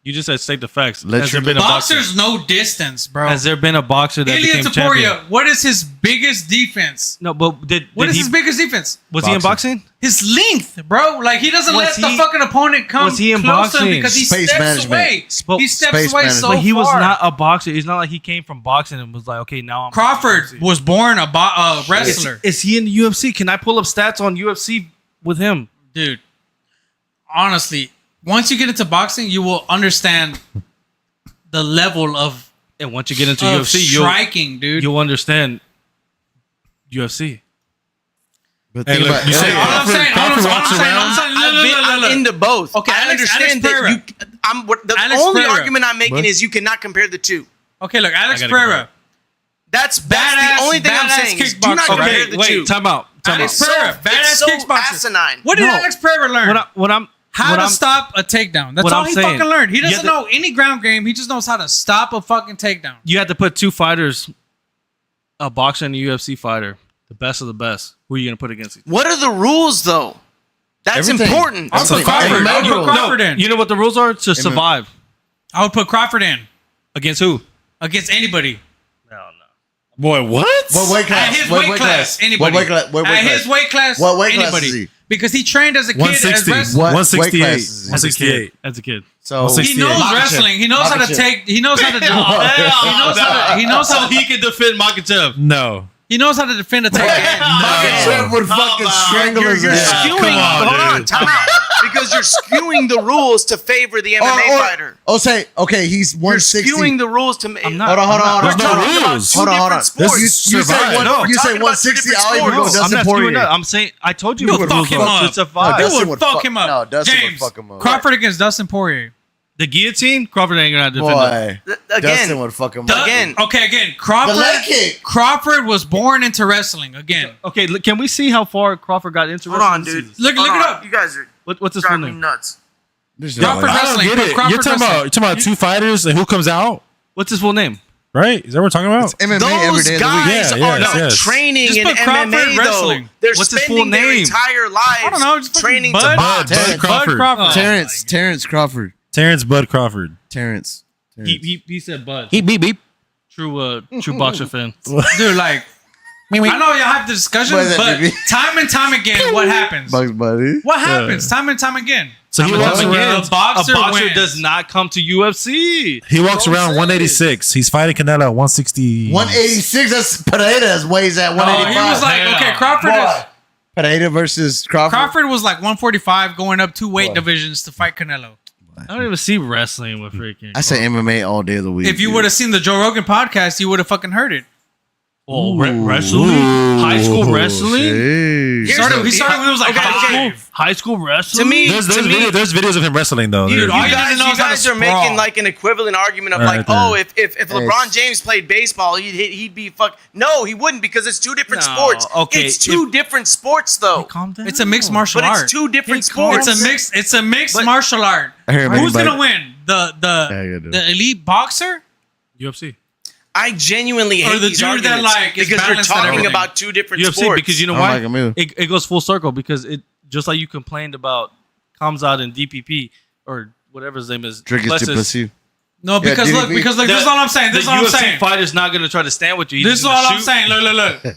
You just said state the facts. Has Literally. there been a boxer? boxers know distance, bro. Has there been a boxer that Ilya became champion? Taporia, what is his biggest defense? No, but did What is he his biggest defense? was he in Boxing. boxing? His length, bro. Like he doesn't Was let the he- fucking opponent come was he in close to him boxing? because he Space steps management. away. Sp- He steps space away management. so But he was far. not a boxer. It's not like he came from boxing and was like, okay, now I'm Crawford UFC. was born a wrestler. Is he in the UFC? Can I pull up stats on UFC with him? Dude, honestly, once you get into boxing, you will understand the level of And once you get into of UFC, striking, dude. you'll understand UFC. But Hey, think look, about you say Ilya. All I'm saying, Crawford walks around. I'm into both. Okay, I Alex understand Pereira. that you. The Alex only Pereira. argument I'm making What? is you cannot compare the two. Okay, look, Alex I gotta Pereira. That's Badass- the only thing I'm badass saying. Is do not kickboxer. compare Okay, the wait, two. time out. Time Alex out. Pereira, badass it's so kickboxer. asinine. What did No. Alex Pereira learn? How what to I'm- stop a takedown. That's what all I'm he saying. fucking learned. He You have doesn't to- know any ground game. He just knows how to stop a fucking takedown. You had to put two fighters, a boxer and a UFC fighter, the best of the best. Who are you gonna put against each? What are the rules, though? That's Everything. important. I'll That's put like Crawford. MMA I'll put rules. Crawford in. You know what the rules are to survive I would put Crawford in against who? against anybody. No. Boy, what? What weight class? At his What weight class, anybody. What weight class? What weight At class? his weight class, What weight class anybody. is he? Because he trained as a kid as 160. wrestling. What 168. weight class is he? 168. As a kid. So He knows 168. wrestling. He knows how to Makachev. take. He knows how to. He knows how to. he can defend Makachev. No. He knows how to defend a takedown. Makachev would fucking strangle his You're ass. skewing. Come on, Hold on, dude. time out. Because you're skewing the rules to favor the MMA fighter. Oh, say okay. He's You're 160. skewing the rules to. I'm not. Hold on. We're There's no talking about rules. two Hold on. different sports. You say survive. one. No, You say talking about two 160. different I'll even go sports. I'm Dustin not skewing Poirier. that. I'm saying I told you You'll what fuck rules him are up. to survive. Dustin You would would fuck fuck- him up. no, Dustin would James, fuck him up. Crawford against Dustin Poirier. The guillotine, Crawford ain't gonna defend it. Boy, Again, Dustin would fuck him Du- up. Again. Again, The leg kick. Crawford was born into wrestling. Again, Okay, look, can we see how far Crawford got into hold wrestling on, this dude. season? Look Hold it on. up. You guys are What's his full driving me name? nuts. There's Crawford no way. I don't wrestling. get it. Crawford You're talking wrestling. about two fighters and who comes out, What's his full name? right? Is that what we're talking about? It's MMA every Those day of the guys week. Yeah, are yes, not yes. training Just in put Crawford MMA, though. wrestling. They're What's his spending full their name? entire lives I don't know. Just fucking training Bud. to box. Terrence Crawford. Crawford. Terrence Crawford. Terrence Bud Crawford. Terrence. He said Bud. Beep beep. True boxer fan. Dude, like, I know y'all have the discussion, What is that, but baby? time and time again, what happens? Bugs Buddy. What happens? Time and time again. So he Time walks and time around. again, A boxer a boxer wins. does not come to UFC. He walks Bro, around say 186. He's fighting Canelo at 160. 186. That's Pereira's weighs at Oh, 185. he was like, Hell. okay, Crawford Pereira versus Crawford. Crawford was like 145 going up two weight divisions to fight Canelo. I don't even see wrestling with freaking. I say MMA all day of the week. If you would have seen the Joe Rogan podcast, you would have fucking heard it. Wrestling, high school wrestling. Hey. He started when he was like Okay, high okay. school. High school wrestling. To me, There's videos of him wrestling though. Dude, all you you guys, didn't know you is how to guys are sprawl. making like an equivalent argument of Right like, there. oh, if LeBron James played baseball, he'd be fuck. No, he wouldn't because it's two different No, sports. okay, It's two different sports though. Calm down. It's a mixed martial But art. it's two different calm sports. It's a mixed But- martial art. I hear him Who's anybody- gonna win? Yeah, you do. The elite boxer? UFC. I genuinely Or hate the these dude that, arguments like, is because you're balanced at talking everything. about two different UFC sports. because you know I don't why? like him either. It goes full circle because it just like you complained about Kamzat and DPP or whatever his name is. Drink Duplessis. is Duplessis. No, because Yeah, look, DDP. because look, this is all I'm saying. This is the all I'm UFC saying. fighter's not gonna try to stand with you. He's This is just gonna all I'm shoot. saying.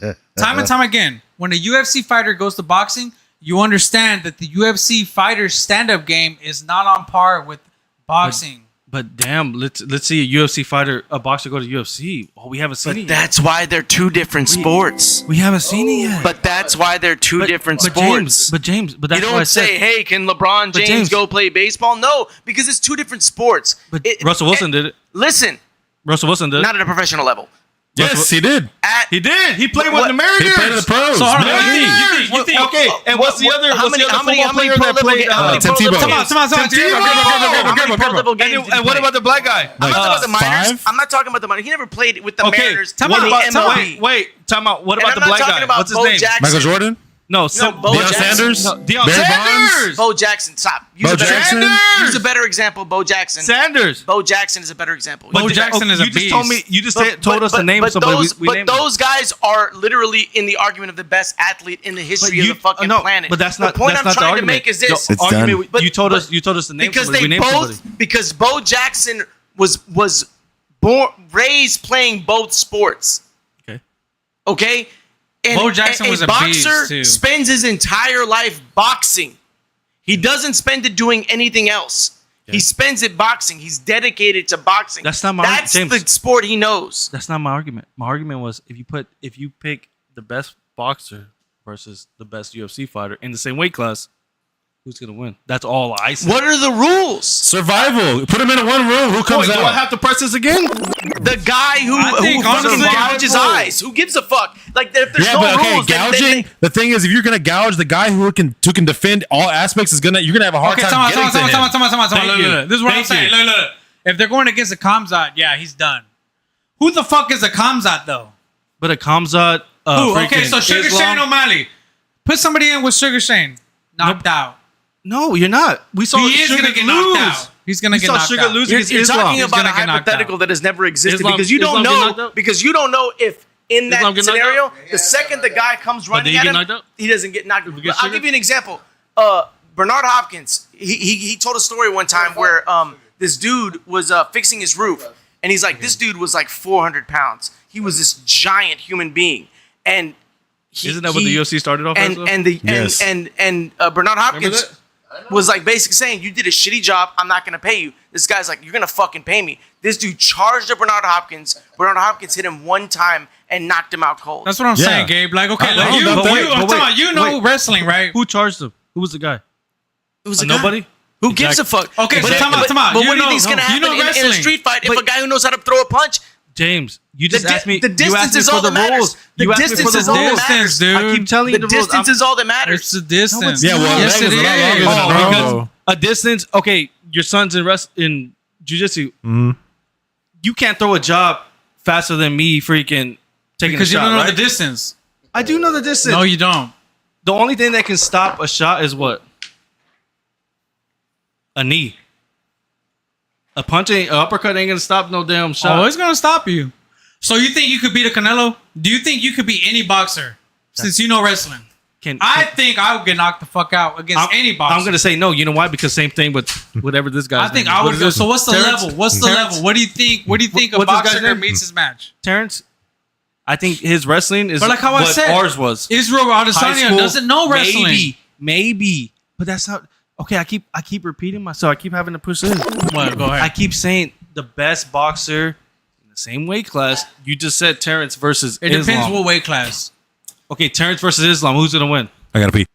Look. Time and time again, when a UFC fighter goes to boxing, you understand that the UFC fighter's stand-up game is not on par with boxing. But damn, let's see a UFC fighter, a boxer go to UFC. Oh, we haven't seen it But yet. that's why they're two different sports. We haven't seen it yet. But that's why they're two different but sports. James, but that's You what I don't said. say, "Hey, can LeBron But James, James- go play baseball?" No, because it's two different sports. But Russell Wilson did it. Listen, Russell Wilson did it. not at a professional level. Yes, he did. At He did. He played What- with the Mariners. He played in the pros. So hold on, Major you League. you think? Okay, and what's the other? How many football player player that played? Tim Tebow. Come on. And what about the black guy? I'm not talking about the minors. five? I'm not talking about the minors. He never played with the Okay, Mariners time in out, the time out. MLB. Wait, time out. What And about I'm the not black talking guy? about What's his Bo name? Jackson. Michael Jordan? No, Bo Deion Jackson. Sanders? No, Deion Barry Sanders. Bo Jackson. Stop. Bo Jackson? Use a better example. Bo Jackson. Sanders. Bo Jackson is a better example. Bo Jackson is a You just told me. beast. You just told us to name but somebody. Those, we but named them. those guys are literally in the argument of the best athlete in the history of the fucking planet. But that's not the point that's I'm not the trying to argument. make is this: The It's argument. done. But- you told us to name because somebody. they We named both somebody. because Bo Jackson was raised playing both sports. Okay. Okay. And Bo Jackson was a boxer beast, too. spends his entire life boxing. He doesn't spend it doing anything else. He spends it boxing. He's dedicated to boxing. That's not my That's James. the sport he knows. That's not my argument. My argument was if you pick the best boxer versus the best UFC fighter in the same weight class, who's gonna win? That's all I said. What are the rules? Survival. Put him in one room. Who comes Wait, do I out? have to press this again? The guy who think, fucking honestly, gouges eyes. Who gives a fuck? Like if there's Yeah, no but okay, rules, then gouging. The thing is, if you're gonna gouge the guy who can defend all aspects, you're gonna have a hard Okay, time getting to him. Thank you. This is what I'm Thank you. saying. Look. If they're going against a Kamzat, yeah, he's done. Who the fuck is a Kamzat though? But a Kamzat. Who? Okay, freaking so Sugar Islam- Shane O'Malley. Put somebody in with Sugar Shane. Knocked out. No, you're not. We saw He is Sugar gonna get lose. knocked out. He's gonna We get saw knocked Sugar out. lose You're, against you're Islam. talking He's about a gonna get knocked hypothetical out. that has never existed Islam- because you don't Islam get knocked know out? because you don't know if in that Islam get knocked scenario out? the second the guy comes did running he at get him, knocked out? he doesn't get knocked out. Did we get I'll Sugar? give you an example. Bernard Hopkins, he told a story one time where this dude was fixing his roof, and he's like, this dude was like 400 pounds. He was this giant human being, and Isn't that what the UFC started off as? and Yes. Bernard Hopkins that? was like basically saying, you did a shitty job, I'm not gonna pay you. This guy's like, you're gonna fucking pay me. This dude charged at Bernard Hopkins. Bernard Hopkins hit him one time and knocked him out cold. That's what I'm Yeah. saying, Gabe. Like, okay, I like don't you, know you, about that. I'm But talking wait, about, you know wait. wrestling, right? Who charged him? Who was the guy? It was A a guy. nobody? Who gives a fuck? Okay, but, so time out, time out. But You what do you know- think's gonna you happen know in a wrestling. street fight if But- a guy who knows how to throw a punch? James, you just asked me. The you distance asked me is for all the that matters. rules. The You asked me for distance the is all that rules. matters. dude. I keep telling The you the rules. distance is all that matters. It's the distance. Yeah, well, yes, that it was a lot longer is. than Oh, a round, because bro. a distance. Okay, your son's in jiu-jitsu. You can't throw a jab faster than me freaking taking Because a you shot, don't know right? the distance. I do know the distance. No, you don't. The only thing that can stop a shot is what? A knee. A punch ain't, an uppercut ain't gonna stop no damn shot. Oh, it's gonna stop you. So you think you could beat a Canelo? Do you think you could beat any boxer? Since you know wrestling, I think I would get knocked the fuck out against any boxer. I'm gonna say no. You know why? Because same thing with whatever this guy. I think I would go. So what's the level? What's the level? What do you think? What do you think a What's this guy's boxer name? meets his match? Terrence. I think his wrestling is But like how I what said, ours was. Israel High Adesanya school, doesn't know wrestling. Maybe, but that's not okay. I keep repeating myself. I keep having to push in. What? Go ahead. I keep saying the best boxer in the same weight class. You just said Terrence versus It depends Islam. what weight class. Okay, Terrence versus Islam. Who's gonna win? I gotta pee.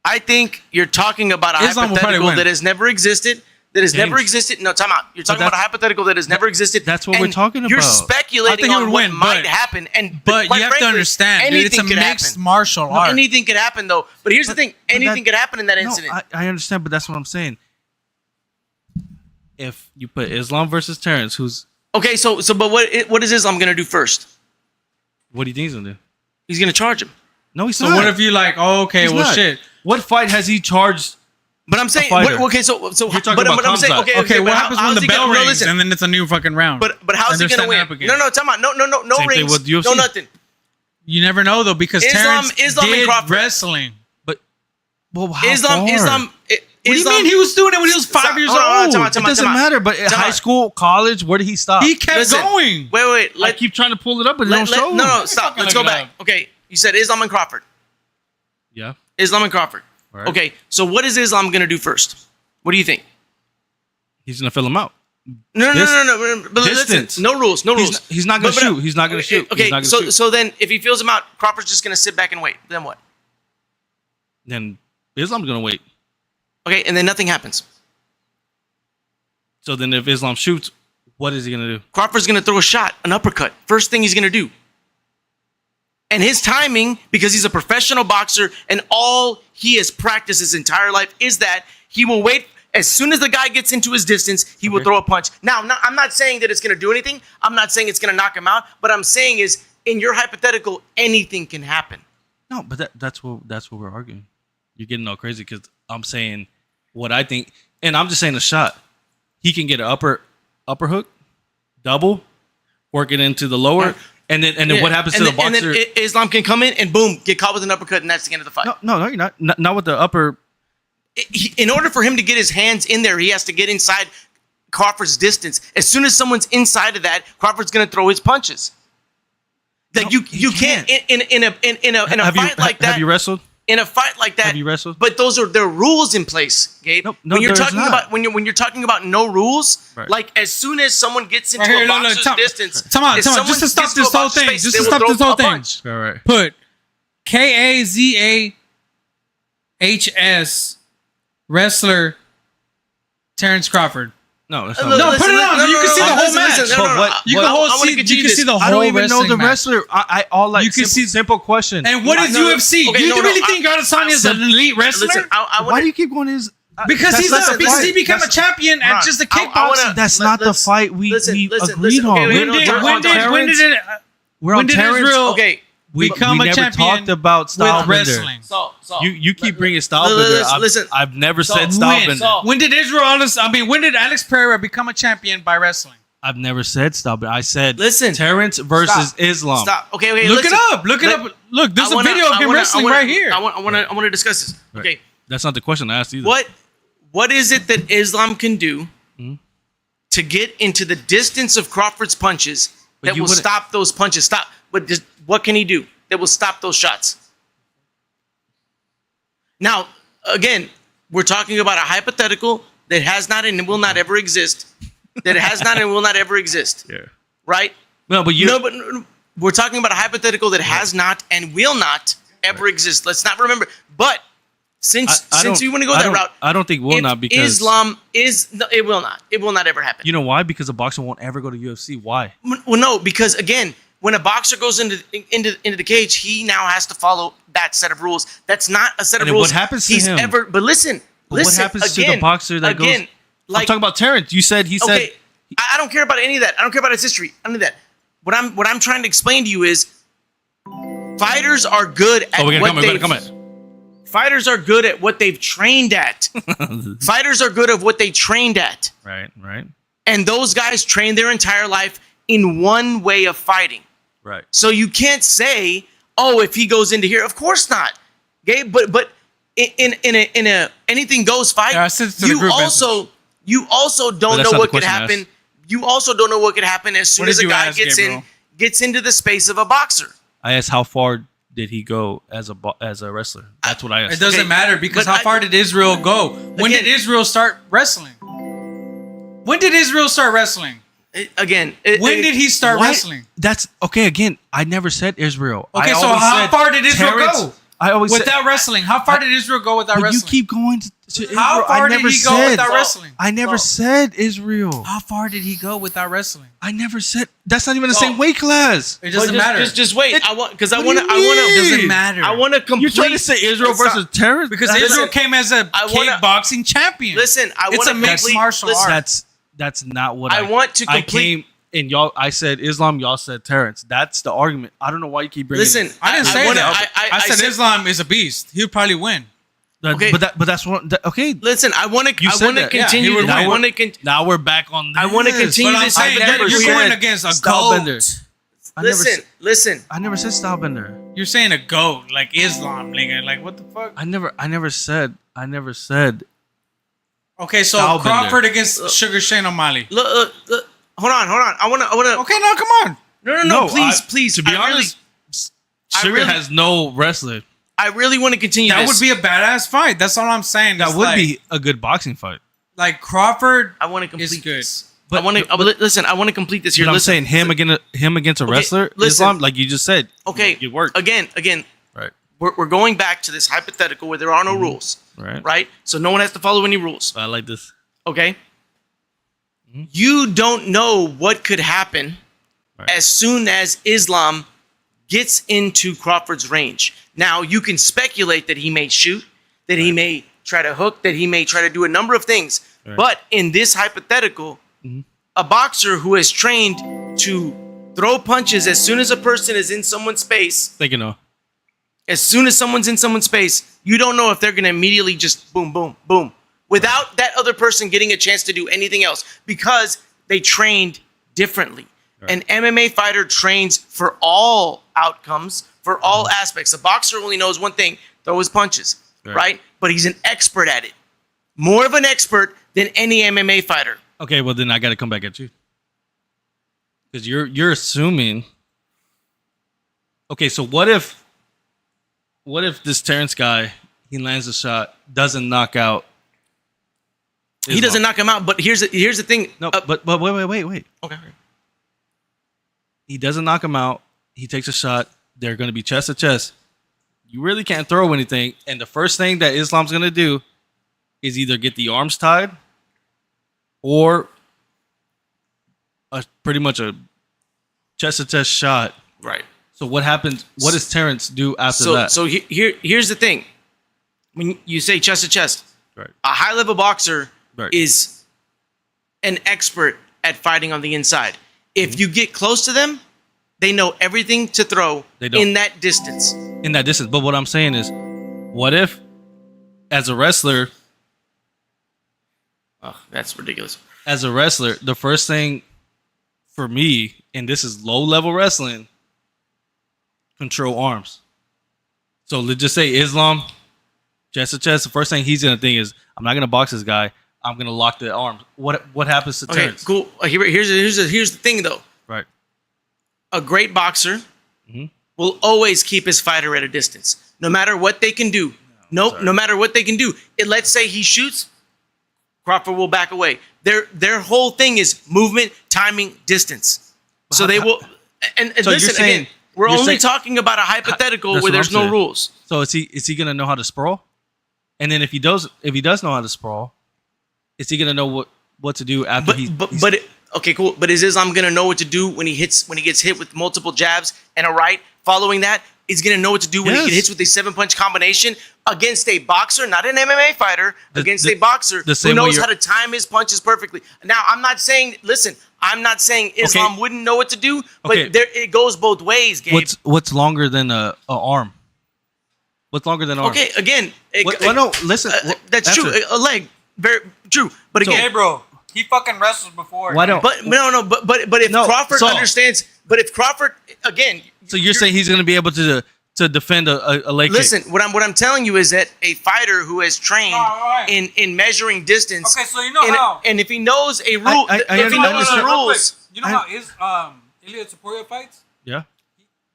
I think you're talking about a Islam will probably hypothetical win. that has never existed. That has never existed. No, time out. You're talking about a hypothetical that has never existed. that's what we're and talking You're about. I speculating think he on would what win, might but- happen. And But quite you have to frankly, understand, dude, it's a anything could mixed happen. martial No, art. anything could happen though. But here's the thing: anything that- could happen in that No, incident. I understand, but that's what I'm saying. If you put Islam versus Terrence, who's Okay, but what is Islam gonna do first? what do you think he's gonna do? He's gonna charge him. No, he's So not. what if you like? Oh, okay, He's well, not. shit. What fight has he charged? But I'm saying, fighter. okay, so You're talking but about I'm saying, Kamzat. Okay, but what how- happens when how's the he bell gonna- no, rings listen, and then it's a new fucking round? But how's And he they're gonna setting up win? again. No, time out. No Same thing rings. with UFC. No nothing. You never know though because Islam- Terrence Islam and did Crawford. wrestling. But well, how Islam. far? What do you mean he was doing it when he was 5 years Hold on, old? time out, It time out, doesn't time out. matter. But at Time high out. school, college, where did he stop? He kept Listen, going. Wait. I keep trying to pull it up, but it don't show. No, stop. fucking Let's go look it back. up. Okay, you said Islam and Crawford. Yeah. Islam and Crawford. All right. Okay, so what is Islam gonna do first? What do you think? He's gonna fill him out. No. But Distance. listen, no rules. He's not gonna But- shoot. He's not gonna shoot. Okay, He's not gonna so shoot. so then if he feels him out, Crawford's just gonna sit back and wait. Then what? Then Islam's gonna wait. Okay, and then nothing happens. So then, if Islam shoots, what is he gonna do? Crawford's gonna throw a shot, an uppercut. First thing he's gonna do. And his timing, because he's a professional boxer and all he has practiced his entire life is that he will wait. As soon as the guy gets into his distance, he will throw a punch. Now, I'm not saying that it's going to do anything. I'm not saying it's going to knock him out. But I'm saying is, in your hypothetical, anything can happen. No, but that's what we're arguing. You're getting all crazy because I'm saying what I think, and I'm just saying a shot. He can get an upper hook, double, work it into the lower, and then what happens to the boxer? And then Islam can come in and boom, get caught with an uppercut, and that's the end of the fight. No, you're not. Not with the upper. In order for him to get his hands in there, he has to get inside Crawford's distance. As soon as someone's inside of that, Crawford's going to throw his punches. Like you can't in a fight like that. Have you wrestled? In a fight like that, Have you wrestled? But there are rules in place, Gabe. No, when you're there's talking not. about when you're talking about no rules, Right. like as soon as someone gets into Right here, a look, boxer's distance, Come on, if just someone to stop gets to this a whole boxer's thing. face, Just they to will stop throw this whole a thing. punch. All right. Put KAZAHS wrestler Terrence Crawford. No, that's No, not. No, listen, put it on. You can see the whole listen, match. listen, But what- You what- can I wanna see. You continue can see this. the whole. I don't even know the wrestling match. wrestler. I all like You can see- simple question. And what is No, no, UFC? okay, you no, really no, think Adesanya is an elite wrestler? Listen, I Why want do you keep going? because that's he's not the because he fight. became a That's- champion at just the I kickboxing. wanna- That's not the let's- fight we listen, agreed okay, on. wait, We're no, on when Terrence. did We're on Terrence. Israel okay. We become a never champion talked about with Stylebender. wrestling? So You keep bringing listen, Stylebender. listen. I've never said When? Stylebender. When did when did Alex Pereira become a champion by wrestling? I've never said Stylebender. I said Listen. Terrence versus Stop. Islam. Stop. Okay. Look listen. it up. Look it up. Look, there's I wanna- a video of I him wanna- wrestling I wanna- right here. I want to discuss this. Right. Okay. That's not the question I asked either. What is it that Islam can do Hmm? to get into the distance of Crawford's punches But that you will wouldn't- stop those punches? Stop. But just, what can he do that will stop those shots? Now, again, we're talking about a hypothetical that has not and will not ever exist. That has not and will not ever exist. Yeah. Right? No, but you. No, but we're talking about a hypothetical that has not and will not ever exist. Let's not remember. But since don't- you want to go I that don't- route, I don't think will if not because Islam is no, it will not. It will not ever happen. You know why? Because a boxer won't ever go to UFC. Why? Well, no, because again, when a boxer goes into the cage, he now has to follow that set of rules. That's not a set And of then rules. what happens to he's him? ever. But listen, But what happens to the boxer that goes? I'm talking about Terrence. You said he said. Okay, I don't care about any of that. I don't care about his history. None of that. What I'm trying to explain to you is, fighters are good at we what gotta come they've. Fighters are good at what they've trained at. Fighters are good at what they trained at. Right. And those guys train their entire life in one way of fighting. Right. So you can't say, "Oh, if he goes into here," of course not. Okay, but in a anything goes fight, Yeah, I sent it to the group you also don't that's know not what the could question I happen. asked. You also don't know what could happen as soon What as did a you guy ask, gets Gabriel? gets into the space of a boxer. I asked how far did he go as a wrestler? That's what I asked. It doesn't Okay, matter because but how far did Israel go? When did Again- Israel start wrestling? When did Israel start wrestling? When When did he start Why- wrestling? That's okay. Again, I never said Israel. Okay, I so always how said far did Israel Terrence- go? I always said. Without wrestling, how far did Israel go without But wrestling? you keep going to Israel. How far I did never he go said- without wrestling? I never said Israel. How far did he go without wrestling? I never said. That's not even the So- same weight class. It doesn't matter. Just wait. It- I want because I what want do to. you I want mean? to. It doesn't matter. I want to complete. You're trying to say Israel Stop. versus Terrence? Because That's- Israel came as a I wanna- kickboxing champion. Listen, I It's want a mixed martial art. That's not what I want to I complete- came and y'all. I said Islam. Y'all said Terrence. That's the argument. I don't know why you keep bringing. Listen, I didn't say wanna- that. I said Islam is a beast. He'll probably win. Okay. But that's what. Okay. Listen, I want to. You I said want to that. Yeah, continue. he would I win. want to. Now we're back on. This. I wanna continue But I'm this saying that hypothetical. you're going said against a Stylebender. goat. I never Listen. said, I never said Stylebender. You're saying a goat, like Islam, nigga. Like what the fuck? I never said. Okay, so Stylebender. Crawford against Sugar Shane O'Malley. Look, hold on. I want to. Okay, now come on. No. Please. To be I honest, I Sugar really- has no wrestler. I really want to continue. That this. would be a badass fight. That's all I'm saying. That It's would like, be a good boxing fight. like Crawford I want to complete. is good. This. But- I want to listen. I want to complete this here. But I'm Listen. saying him against a wrestler, listen. Islam, like you just said. Okay. it worked. Again. Right. We're going back to this hypothetical where there are no rules, Right. right? So no one has to follow any rules. I like this. Okay. You don't know what could happen Right. as soon as Islam gets into Crawford's range. Now, you can speculate that he may shoot, that he may try to hook, that he may try to do a number of things. Right. But in this hypothetical, a boxer who is trained to throw punches as soon as a person is in someone's space, They can know. as soon as someone's in someone's space, you don't know if they're going to immediately just boom, boom, boom, without that other person getting a chance to do anything else because they trained differently. Right. An MMA fighter trains for all outcomes, for all aspects. A boxer only knows one thing, throw his punches, right? But he's an expert at it. More of an expert than any MMA fighter. Okay, well then I got to come back at you because you're assuming. Okay, so what if this Terrence guy, he lands a shot, doesn't knock out? He doesn't knock him out, but here's the thing. No, but wait. Okay. He doesn't knock him out. He takes a shot. They're going to be chest to chest. You really can't throw anything, and the first thing that Islam's going to do is either get the arms tied or pretty much a chest to chest shot. Right. So what happens? What does Terrence do after that? So here's the thing. When you say chest to chest, Right. a high level boxer Right. is an expert at fighting on the inside. If you get close to them, they know everything to throw They don't. in that distance. In that distance. But what I'm saying is, what if, as a wrestler, Oh, that's ridiculous. the first thing for me, and this is low level wrestling, control arms. So let's just say Islam, chest to chest. The first thing he's gonna think is, I'm not gonna box this guy. I'm gonna lock the arms. What happens to Okay, Terrence? cool. Here's the thing though. Right. A great boxer Mhm. will always keep his fighter at a distance, no matter what they can do. No matter what they can do. Let's say he shoots, Crawford will back away. Their whole thing is movement, timing, distance. So they will. And So you're listen saying- again. We're you're only saying- talking about a hypothetical That's where what there's I'm no saying. rules. So is he gonna know how to sprawl? And then if he does know how to sprawl, is he gonna know what to do after Okay, cool. But is Islam gonna know what to do when he gets hit with multiple jabs and a right? Following that, he's gonna know what to do when he Yes. gets hit with a 7-punch combination against a boxer, not an MMA fighter, against a boxer the who same way knows you're- how to time his punches perfectly. Now, I'm not saying Islam wouldn't know what to do, but Okay. it goes both ways, Gabe. what's longer than a arm? What's longer than an arm? Okay, again, No, listen. that's answer. true. A leg, very true. But again, Hey, bro, he fucking wrestled before. Why don't? but if No, Crawford so- understands, but if Crawford again, So you're saying he's going to be able to defend a leg listen, kick? what I'm telling you is that a fighter who has trained Alright. in measuring distance. Okay, so you know how. And if he knows a rule, I if he understand. knows the Real rules, You know how Ilya Taporia fights? Yeah.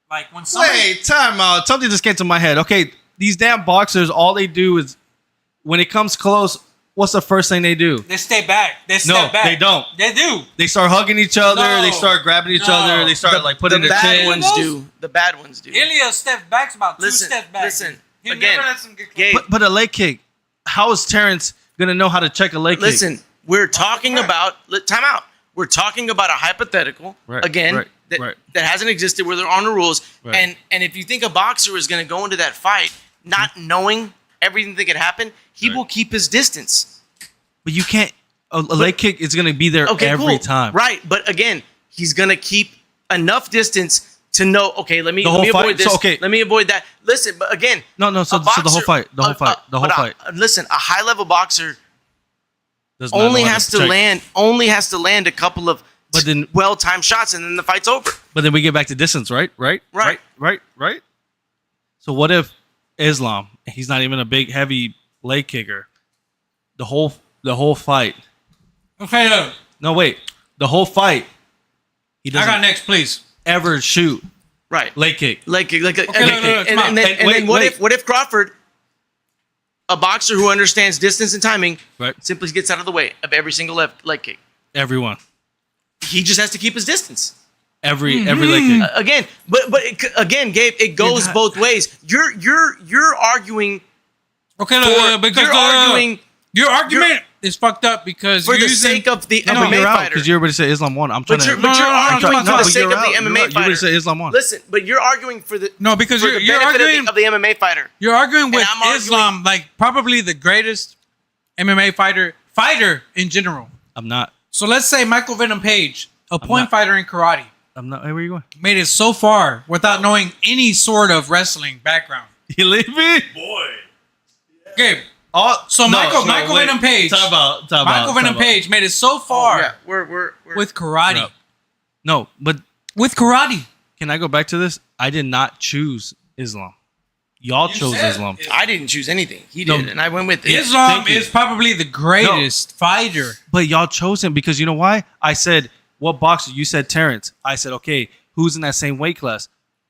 Like when somebody. Wait, time out. Something just came to my head. Okay, these damn boxers, all they do is, when it comes close, what's the first thing they do? They stay back. They step No, back. they don't. They do. They start hugging each other. No. They start grabbing each No. other. They start like putting the their bad chin. ones do. The bad ones do. Ilya steps back about two Listen, steps back. listen. He Again, never lets him get close. Gabe, But a leg kick. How is Terrence gonna know how to check a leg kick? listen, we're talking about time out. We're talking about a hypothetical Right, again right, that, right. that hasn't existed where there aren't no rules. Right. And if you think a boxer is going to go into that fight not knowing everything that could happen, he Right. will keep his distance. But you can't. A leg kick is gonna be there Okay, every cool. time. Right, but again, he's going to keep enough distance to know. Okay, let me The whole avoid fight? this. So, okay. Let me avoid that. Listen, but again, No. So a the whole boxer- fight. The whole fight. The whole but fight. Listen, a high level boxer Does not know only how has to check. land a couple of But then- well timed shots, and then the fight's over. But then we get back to distance, right? Right. So what if Islam? He's not even a big, heavy leg kicker. The whole fight. Okay, look. No, wait. The whole fight. He I got doesn't next, please. ever shoot Right. leg kick. Like, no, come on. and then Wait, what wait. if Crawford, a boxer who understands distance and timing, Right. simply gets out of the way of every single leg kick? Everyone. He just has to keep his distance. Every leg kick. Again, again, Gabe, it goes not- both ways. You're arguing Okay, for look, because you're arguing your argument. is fucked up because for you're the using, sake of the No, but MMA you're out fighter. because you already said Islam won. I'm trying But to. you're, but you're No, arguing no, for the but sake of the MMA You already fighter. said Islam won. Listen, but you're arguing for the no, because for you're the benefit arguing of the MMA fighter. you're arguing with I'm arguing- Islam, like probably the greatest MMA fighter in general. I'm not. So let's say Michael Venom Page, a point not. fighter in karate, I'm not. Hey, where you going? made it so far without knowing any sort of wrestling background. You leave me? Okay, Oh, so Michael Venom Page, Talk about. Michael Venom Page made it so far Yeah, we're with karate. Yeah. No, but With karate. can I go back to this? I did not choose Islam. Y'all chose said Islam. I didn't choose anything. He No. did, and I went with it. Islam Thank you. is probably the greatest fighter. But y'all chose him because you know why? I said, what boxer? You said Terrence. I said, okay, who's in that same weight class?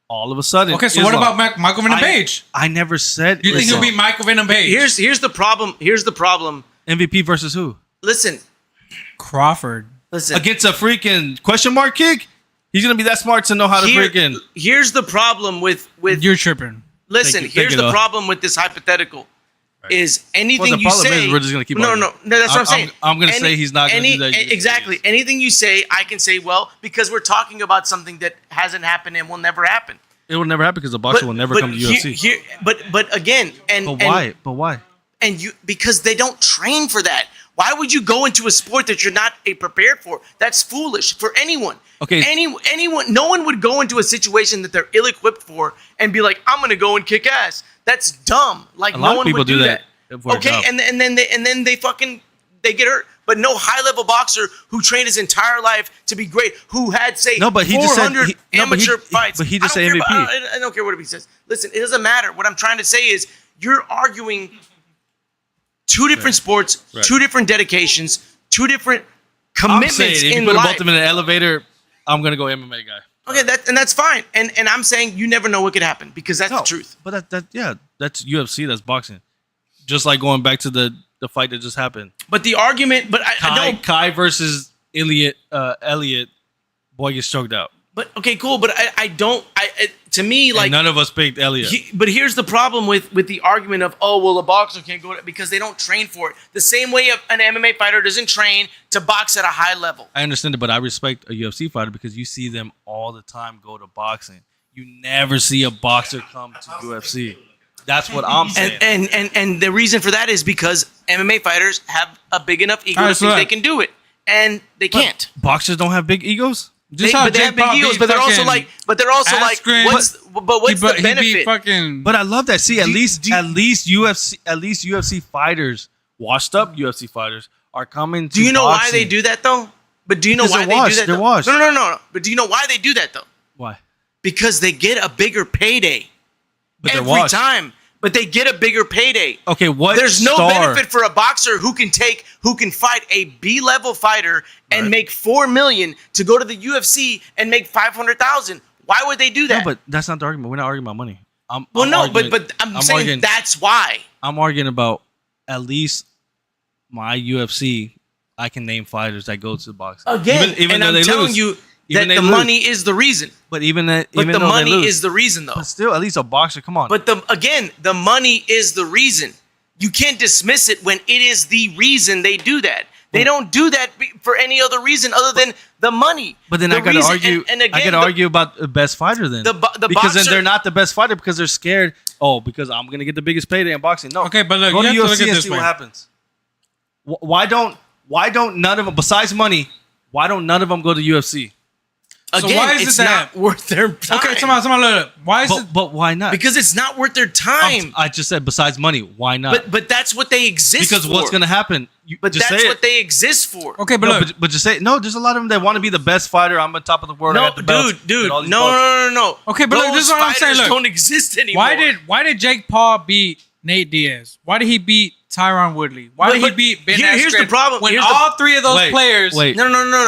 All of a sudden. Okay, so what Islam. about Michael Venom Page? I never said. You think he'll Islam. beat Michael Venom Page? Here's the problem. Here's the problem. MVP versus who? Listen, Crawford. listen. Against a freaking question mark kick? He's gonna be that smart to know how to freaking. Here's the problem with You're tripping. listen. Thank you, Here's thank the you, though. problem with this hypothetical. Is anything Well, the you problem say? is we're just gonna keep no, arguing. that's what I'm saying. I'm gonna say he's not gonna do that. Exactly. Anything you say, I can say, well, because we're talking about something that hasn't happened and will never happen. It will never happen because the boxer will never come to UFC. But again, But why? But why? And you because they don't train for that. Why would you go into a sport that you're not prepared for? That's foolish for anyone. Okay. Anyone. No one would go into a situation that they're ill-equipped for and be like, "I'm gonna go and kick ass." That's dumb. Like A lot no of one people would do do that for a Okay, job. and then they fucking they get hurt. But no high-level boxer who trained his entire life to be great, who had say No, but he just said 400 amateur fights. But he just I said don't care MVP. about- I don't care what he says. Listen, it doesn't matter. What I'm trying to say is you're arguing two different sports, Right. two different dedications, two different I'm commitments saying if you in put life. both of them in an elevator, I'm gonna go MMA guy. Okay, that's fine. And I'm saying you never know what could happen because that's the truth. But that's UFC. That's boxing. Just like going back to the fight that just happened. But the argument, but I know. Kai versus Elliot. Boy gets choked out. But okay, cool. But I don't. To me, And like none of us picked Elliot. But here's the problem with the argument of, oh, well, a boxer can't go because they don't train for it. The same way an MMA fighter doesn't train to box at a high level. I understand it, but I respect a UFC fighter because you see them all the time go to boxing. You never see a boxer come to UFC. That's what I'm saying. And the reason for that is because MMA fighters have a big enough ego All right, to so think look. they can do it, and they can't. Boxers don't have big egos. Just how But they have Jake big Paul egos, beat but they're also fucking like, Askren. what's the He beat benefit? fucking. But I love that. See, at least UFC fighters, washed up UFC fighters, are coming to Do you know why boxing. they do that though? But do you know Because why they're they washed. do that? They're though? washed. No. But do you know why they do that though? Why? Because they get a bigger payday But they're every washed. time. But they get a bigger payday. Okay, what? There's no star- benefit for a boxer who can fight a B-level fighter and Right. make $4 million to go to the UFC and make $500,000. Why would they do No, that? but that's not the argument. We're not arguing about money. I'm but I'm saying arguing, that's why. I'm arguing about at least my UFC. I can name fighters that go to boxing Again, even and though I'm they telling lose. you Even that they the lose. money is the reason. But even that, But even the though they money lose, is the reason, though. But still, at least a boxer. Come on. But the money is the reason. You can't dismiss it when it is the reason they do that. They don't do that for any other reason other than the money. But then The I got to reason- argue. and again, I got to argue about the best fighter then. the because then boxer- they're not the best fighter because they're scared. Oh, because I'm gonna get the biggest payday in boxing. No. Okay, but look, go you to have to look UFC at and this see way. what happens. Why don't none of them besides money? Why don't none of them go to UFC? So Again, why is it it's that- not worth their time. Okay, come on, look. Why is it? But why not? Because it's not worth their time. I just said besides money. Why not? But that's what they exist because for. what's gonna happen? But just that's say what it. they exist for. Okay, but No, look. but just say no. There's a lot of them that want to be the best fighter. I'm on top of the world. I No, got the belts, dude, and all these no. belts. Okay, but look, this those is what I'm fighters saying, look. don't exist anymore. Why did Jake Paul beat Nate Diaz? Why did he beat Tyron Woodley? Why did he But beat Ben here's the Askren problem. when Here's the- all three of those Wait, players, wait. No.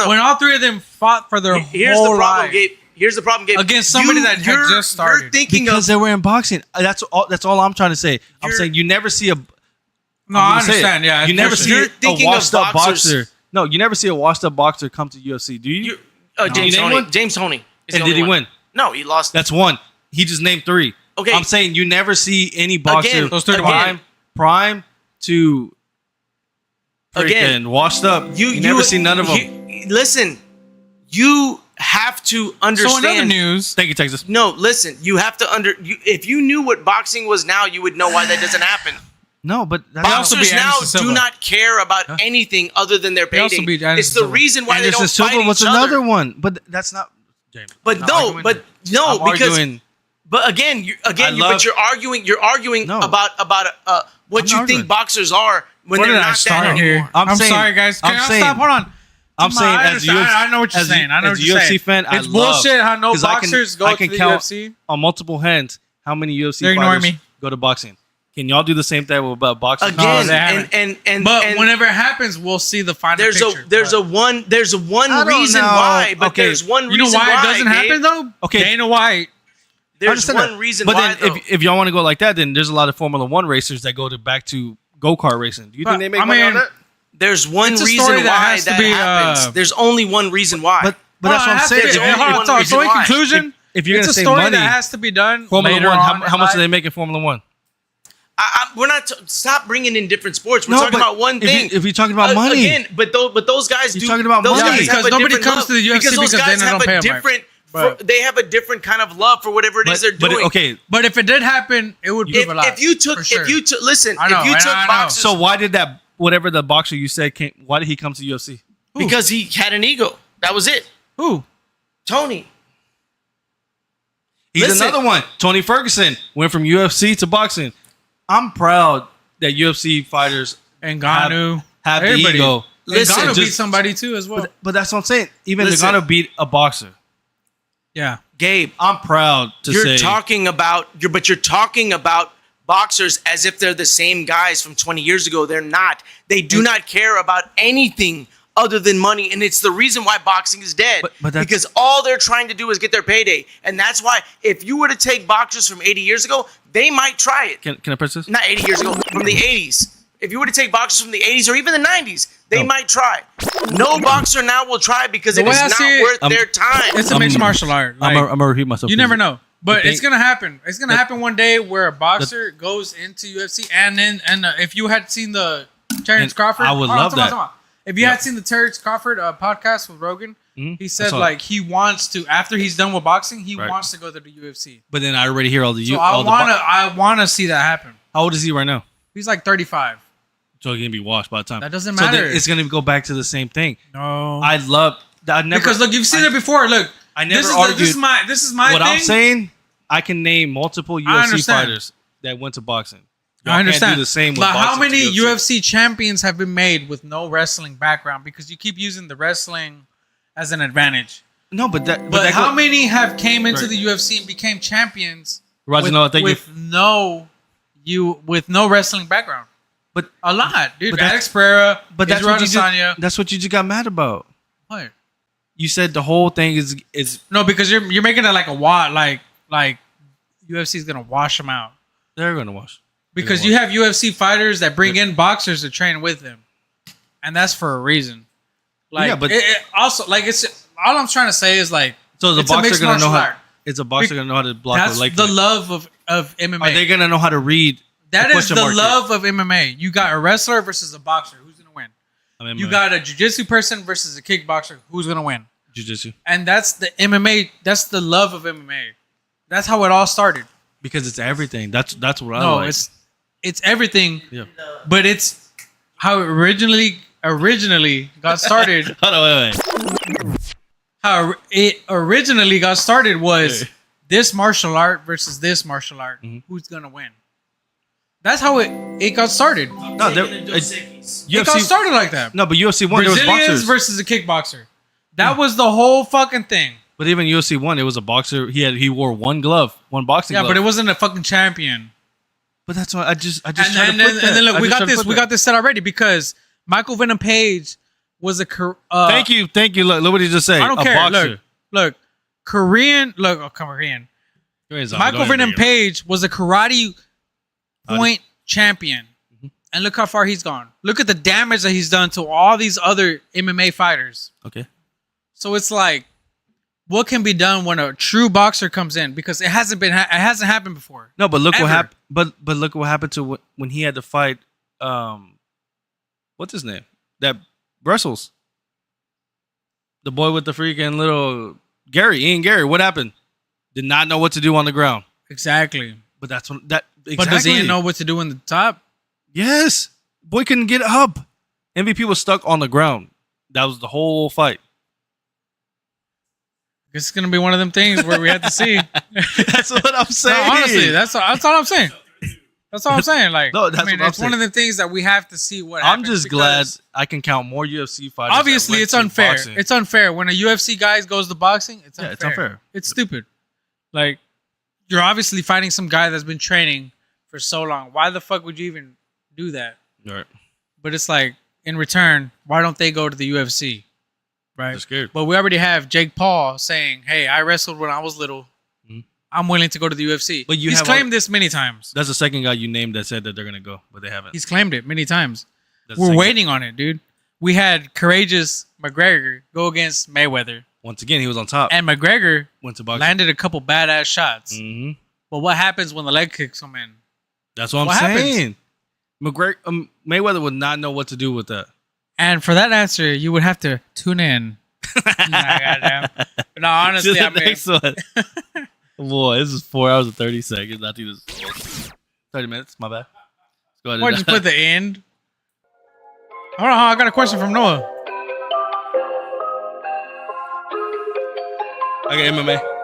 when all three of them fought for their Here's the whole problem, life Gabe. Here's the problem, Gabe. against somebody that had you're- just started. You're thinking Because of they were in boxing. That's all I'm trying to say. I'm You're- saying you never see a. No, I'm I gonna say it. understand. Yeah, you for never sure. see You're a thinking of washed up boxers- boxer. No, you never see a washed up boxer come to UFC. Do you? James You name Toney. one? James Toney. is the And only did he one. win? No, he lost. That's one. He just named three. Okay. I'm saying you never see any boxer Again, those three prime to freaking washed up. You never see none of them. Listen, you have to understand. So in other news, Thank you, Texas. No, listen. You have to if you knew what boxing was now, you would know why that doesn't happen. No, but that's also Boxers beat now Anderson do Silva. not care about anything other than their also payday. beat Anderson It's the Silva. reason why Anderson they don't Silva fight was each another other. one, but that's not. James, But I'm no, arguing. but no, I'm because arguing. but again, but you're arguing No. about what I'm you arguing. think boxers are when where they're did I not that start anymore. here? I'm I'm saying- sorry, guys. Can I'm I saying- stop? Hold on. I'm saying I as understand. UFC I know what you're as- saying. I know as what you're UFC saying. fan, I It's love- bullshit how no 'cause I boxers can go to the count UFC. on multiple hands how many UFC They're ignoring fighters me. go to boxing. Can y'all do the same thing about boxing? Again, they haven't. and But and whenever it happens, we'll see the final there's picture. a one I don't reason know. why, but Okay. there's one You know reason why it doesn't Gabe. happen though? Okay. Dana White. There's understand one that. reason But why. then Though. if y'all want to go like that, then there's a lot of Formula One racers that go back to go-kart racing. Do you But, think they make I money on mean, that? There's one It's a reason story that why has to that be, happens. There's only one reason why. But that's what I'm saying. There's If only you- one reason So in why. conclusion, if you're it's gonna a say story money, that has to be done. Formula later One, on how in much do life. they make in Formula One? We're not. Stop bringing in different sports. We're talking about one thing. If you're talking about money, again, but those guys You're do. talking about those money. guys Because have a nobody different comes love. to the UFC because those because guys they have don't pay a 'em right. different. But- They have a different kind of love for whatever it is they're doing. okay. But if it did happen, it would prove a lot. If you took, for sure. listen, I know, if you I took know. boxers, So why did that whatever the boxer you said came? Why did he come to UFC? because he had an ego. That was it. Who? Tony. He's Listen. another one. Tony Ferguson went from UFC to boxing. I'm proud that UFC fighters And Ngannou. have the Everybody. ego. Listen, Ngannou beat just- somebody too as well. But that's what I'm saying. Even Listen. Ngannou beat a boxer. Yeah. Gabe, I'm proud to you're say. talking about boxers as if they're the same guys from 20 years ago. They're not. They do not care about anything other than money, and it's the reason why boxing is dead. But that's- because all they're trying to do is get their payday, and that's why if you were to take boxers from 80 years ago, they might try it. Can I press this? Not 80 years ago, from the 80s. If you were to take boxers from the 80s or even the 90s, they might try. No boxer now will try because The it way is I not see it, worth their time. It's a mixed martial art. I'm Like, gonna repeat myself. you never know. But The it's thing- gonna happen. It's gonna happen one day where a boxer goes into UFC, and then if you had seen the Terrence And Crawford, I would love that. If you had seen the Terrence Crawford podcast with Rogan, Mhm. he I said saw it. like he wants to after he's done with boxing, he Right. wants to go to the UFC. But then I already hear all the. So all the I wanna see that happen. How old is he right now? He's like 35. So he's gonna be washed by the time. That doesn't So then matter. it's gonna go back to the same thing. No, I love. I never because look, you've seen it before. Look, I never this is argued. this is my What thing. I'm saying, I can name multiple UFC understand. fighters that went to boxing. I Y'all understand. Can't do the same with but how boxing to many UFC? UFC champions have been made with no wrestling background? Because you keep using the wrestling as an advantage. No, but that. But that how go- many have came into Right. the UFC and became champions Roger, with, no, thank you. with no wrestling background? But A lot, dude. But that's- Alex Pereira, but that's Israel what you Adesanya. just, that's what you just got mad about. What? You said the whole thing is No, because you're making it like a lot, like UFC is gonna wash them out. they're gonna wash. Because They're you gonna have UFC fighters that bring in boxers to train with them, and that's for a reason. Like, Yeah, but- it also like it's all I'm trying to say is like So is a it's a boxer mixed gonna know martial how? art. Is a boxer gonna know how to block That's a leg? the kick? love of MMA. Are they gonna know how to read? That the is the question mark love of MMA. You got a wrestler versus a boxer. Who's gonna win? I mean, You got a jiu-jitsu person versus a kickboxer. Who's gonna win? jiu-jitsu And that's the MMA. That's the love of MMA. That's how it all started. because it's everything. That's what I No, like. it's everything. Yeah. But it's how it originally got started. Hold on, wait. How it originally got started was Yeah. this martial art versus this martial art. Mhm. Who's gonna win? That's how it got started. No, It got UFC. started like that. No, but UFC one there was Brazilians boxers. versus a kickboxer. That was the whole fucking thing. But even UFC one, it was a boxer. He wore one glove, one boxing Yeah, glove. but it wasn't a fucking champion. But that's why I just And tried to then, put that. and then look, I we just got tried to this. put We that. got this set already because Michael Venom Page was a. Thank you. Look what he just said. I don't a care. Boxer. Look, Korean. Korean. Michael Venom Page was a karate point champion. Mhm. And look how far he's gone. Look at the damage that he's done to all these other MMA fighters. Okay. So it's like, what can be done when a true boxer comes in? Because it hasn't happened before. No, but look what Ever. happened. But look what happened to when he had to fight. What's his name? that Brussels. The boy with the freaking little Ian Gary. What happened? Did not know what to do on the ground. Exactly. But that's what that. Exactly. But does Ian know what to do in the top? Yes. Boy couldn't get up. MVP was stuck on the ground. That was the whole fight. It's gonna be one of them things where we have to see. That's what I'm saying. No, honestly, that's all I'm saying. That's all I'm saying. Like, No, that's I mean, what I'm it's one of saying. the things that we have to see what I'm happens. just glad because I can count more UFC fighters. that obviously, went it's to unfair. boxing. It's unfair when a UFC guy goes to boxing. It's unfair. It's unfair. It's stupid. Like, you're obviously fighting some guy that's been training for so long. Why the fuck would you even do that? Right. But it's like, in return, why don't they go to the UFC? Right. They're scared. But we already have Jake Paul saying, "Hey, I wrestled when I was little. Mhm. I'm willing to go to the UFC." But He's claimed this many times. That's the second guy you named that said that they're gonna go, but they haven't. He's claimed it many times. That's the We're second- waiting on it, dude. We had courageous McGregor go against Mayweather, Once again, he was on top. and McGregor Went to boxing. landed a couple badass shots. hmm But what happens when the leg kicks come in? That's what I'm What happens? saying. Mayweather would not know what to do with that. And for that answer, you would have to tune in. Nah, goddamn. But no, honestly, To the I mean, next one. Boy, this is 4 hours and 30 seconds. I think this is 30 minutes. My bad. Let's go ahead why and just put the end? Hold on, I got a question from Noah. I got MMA.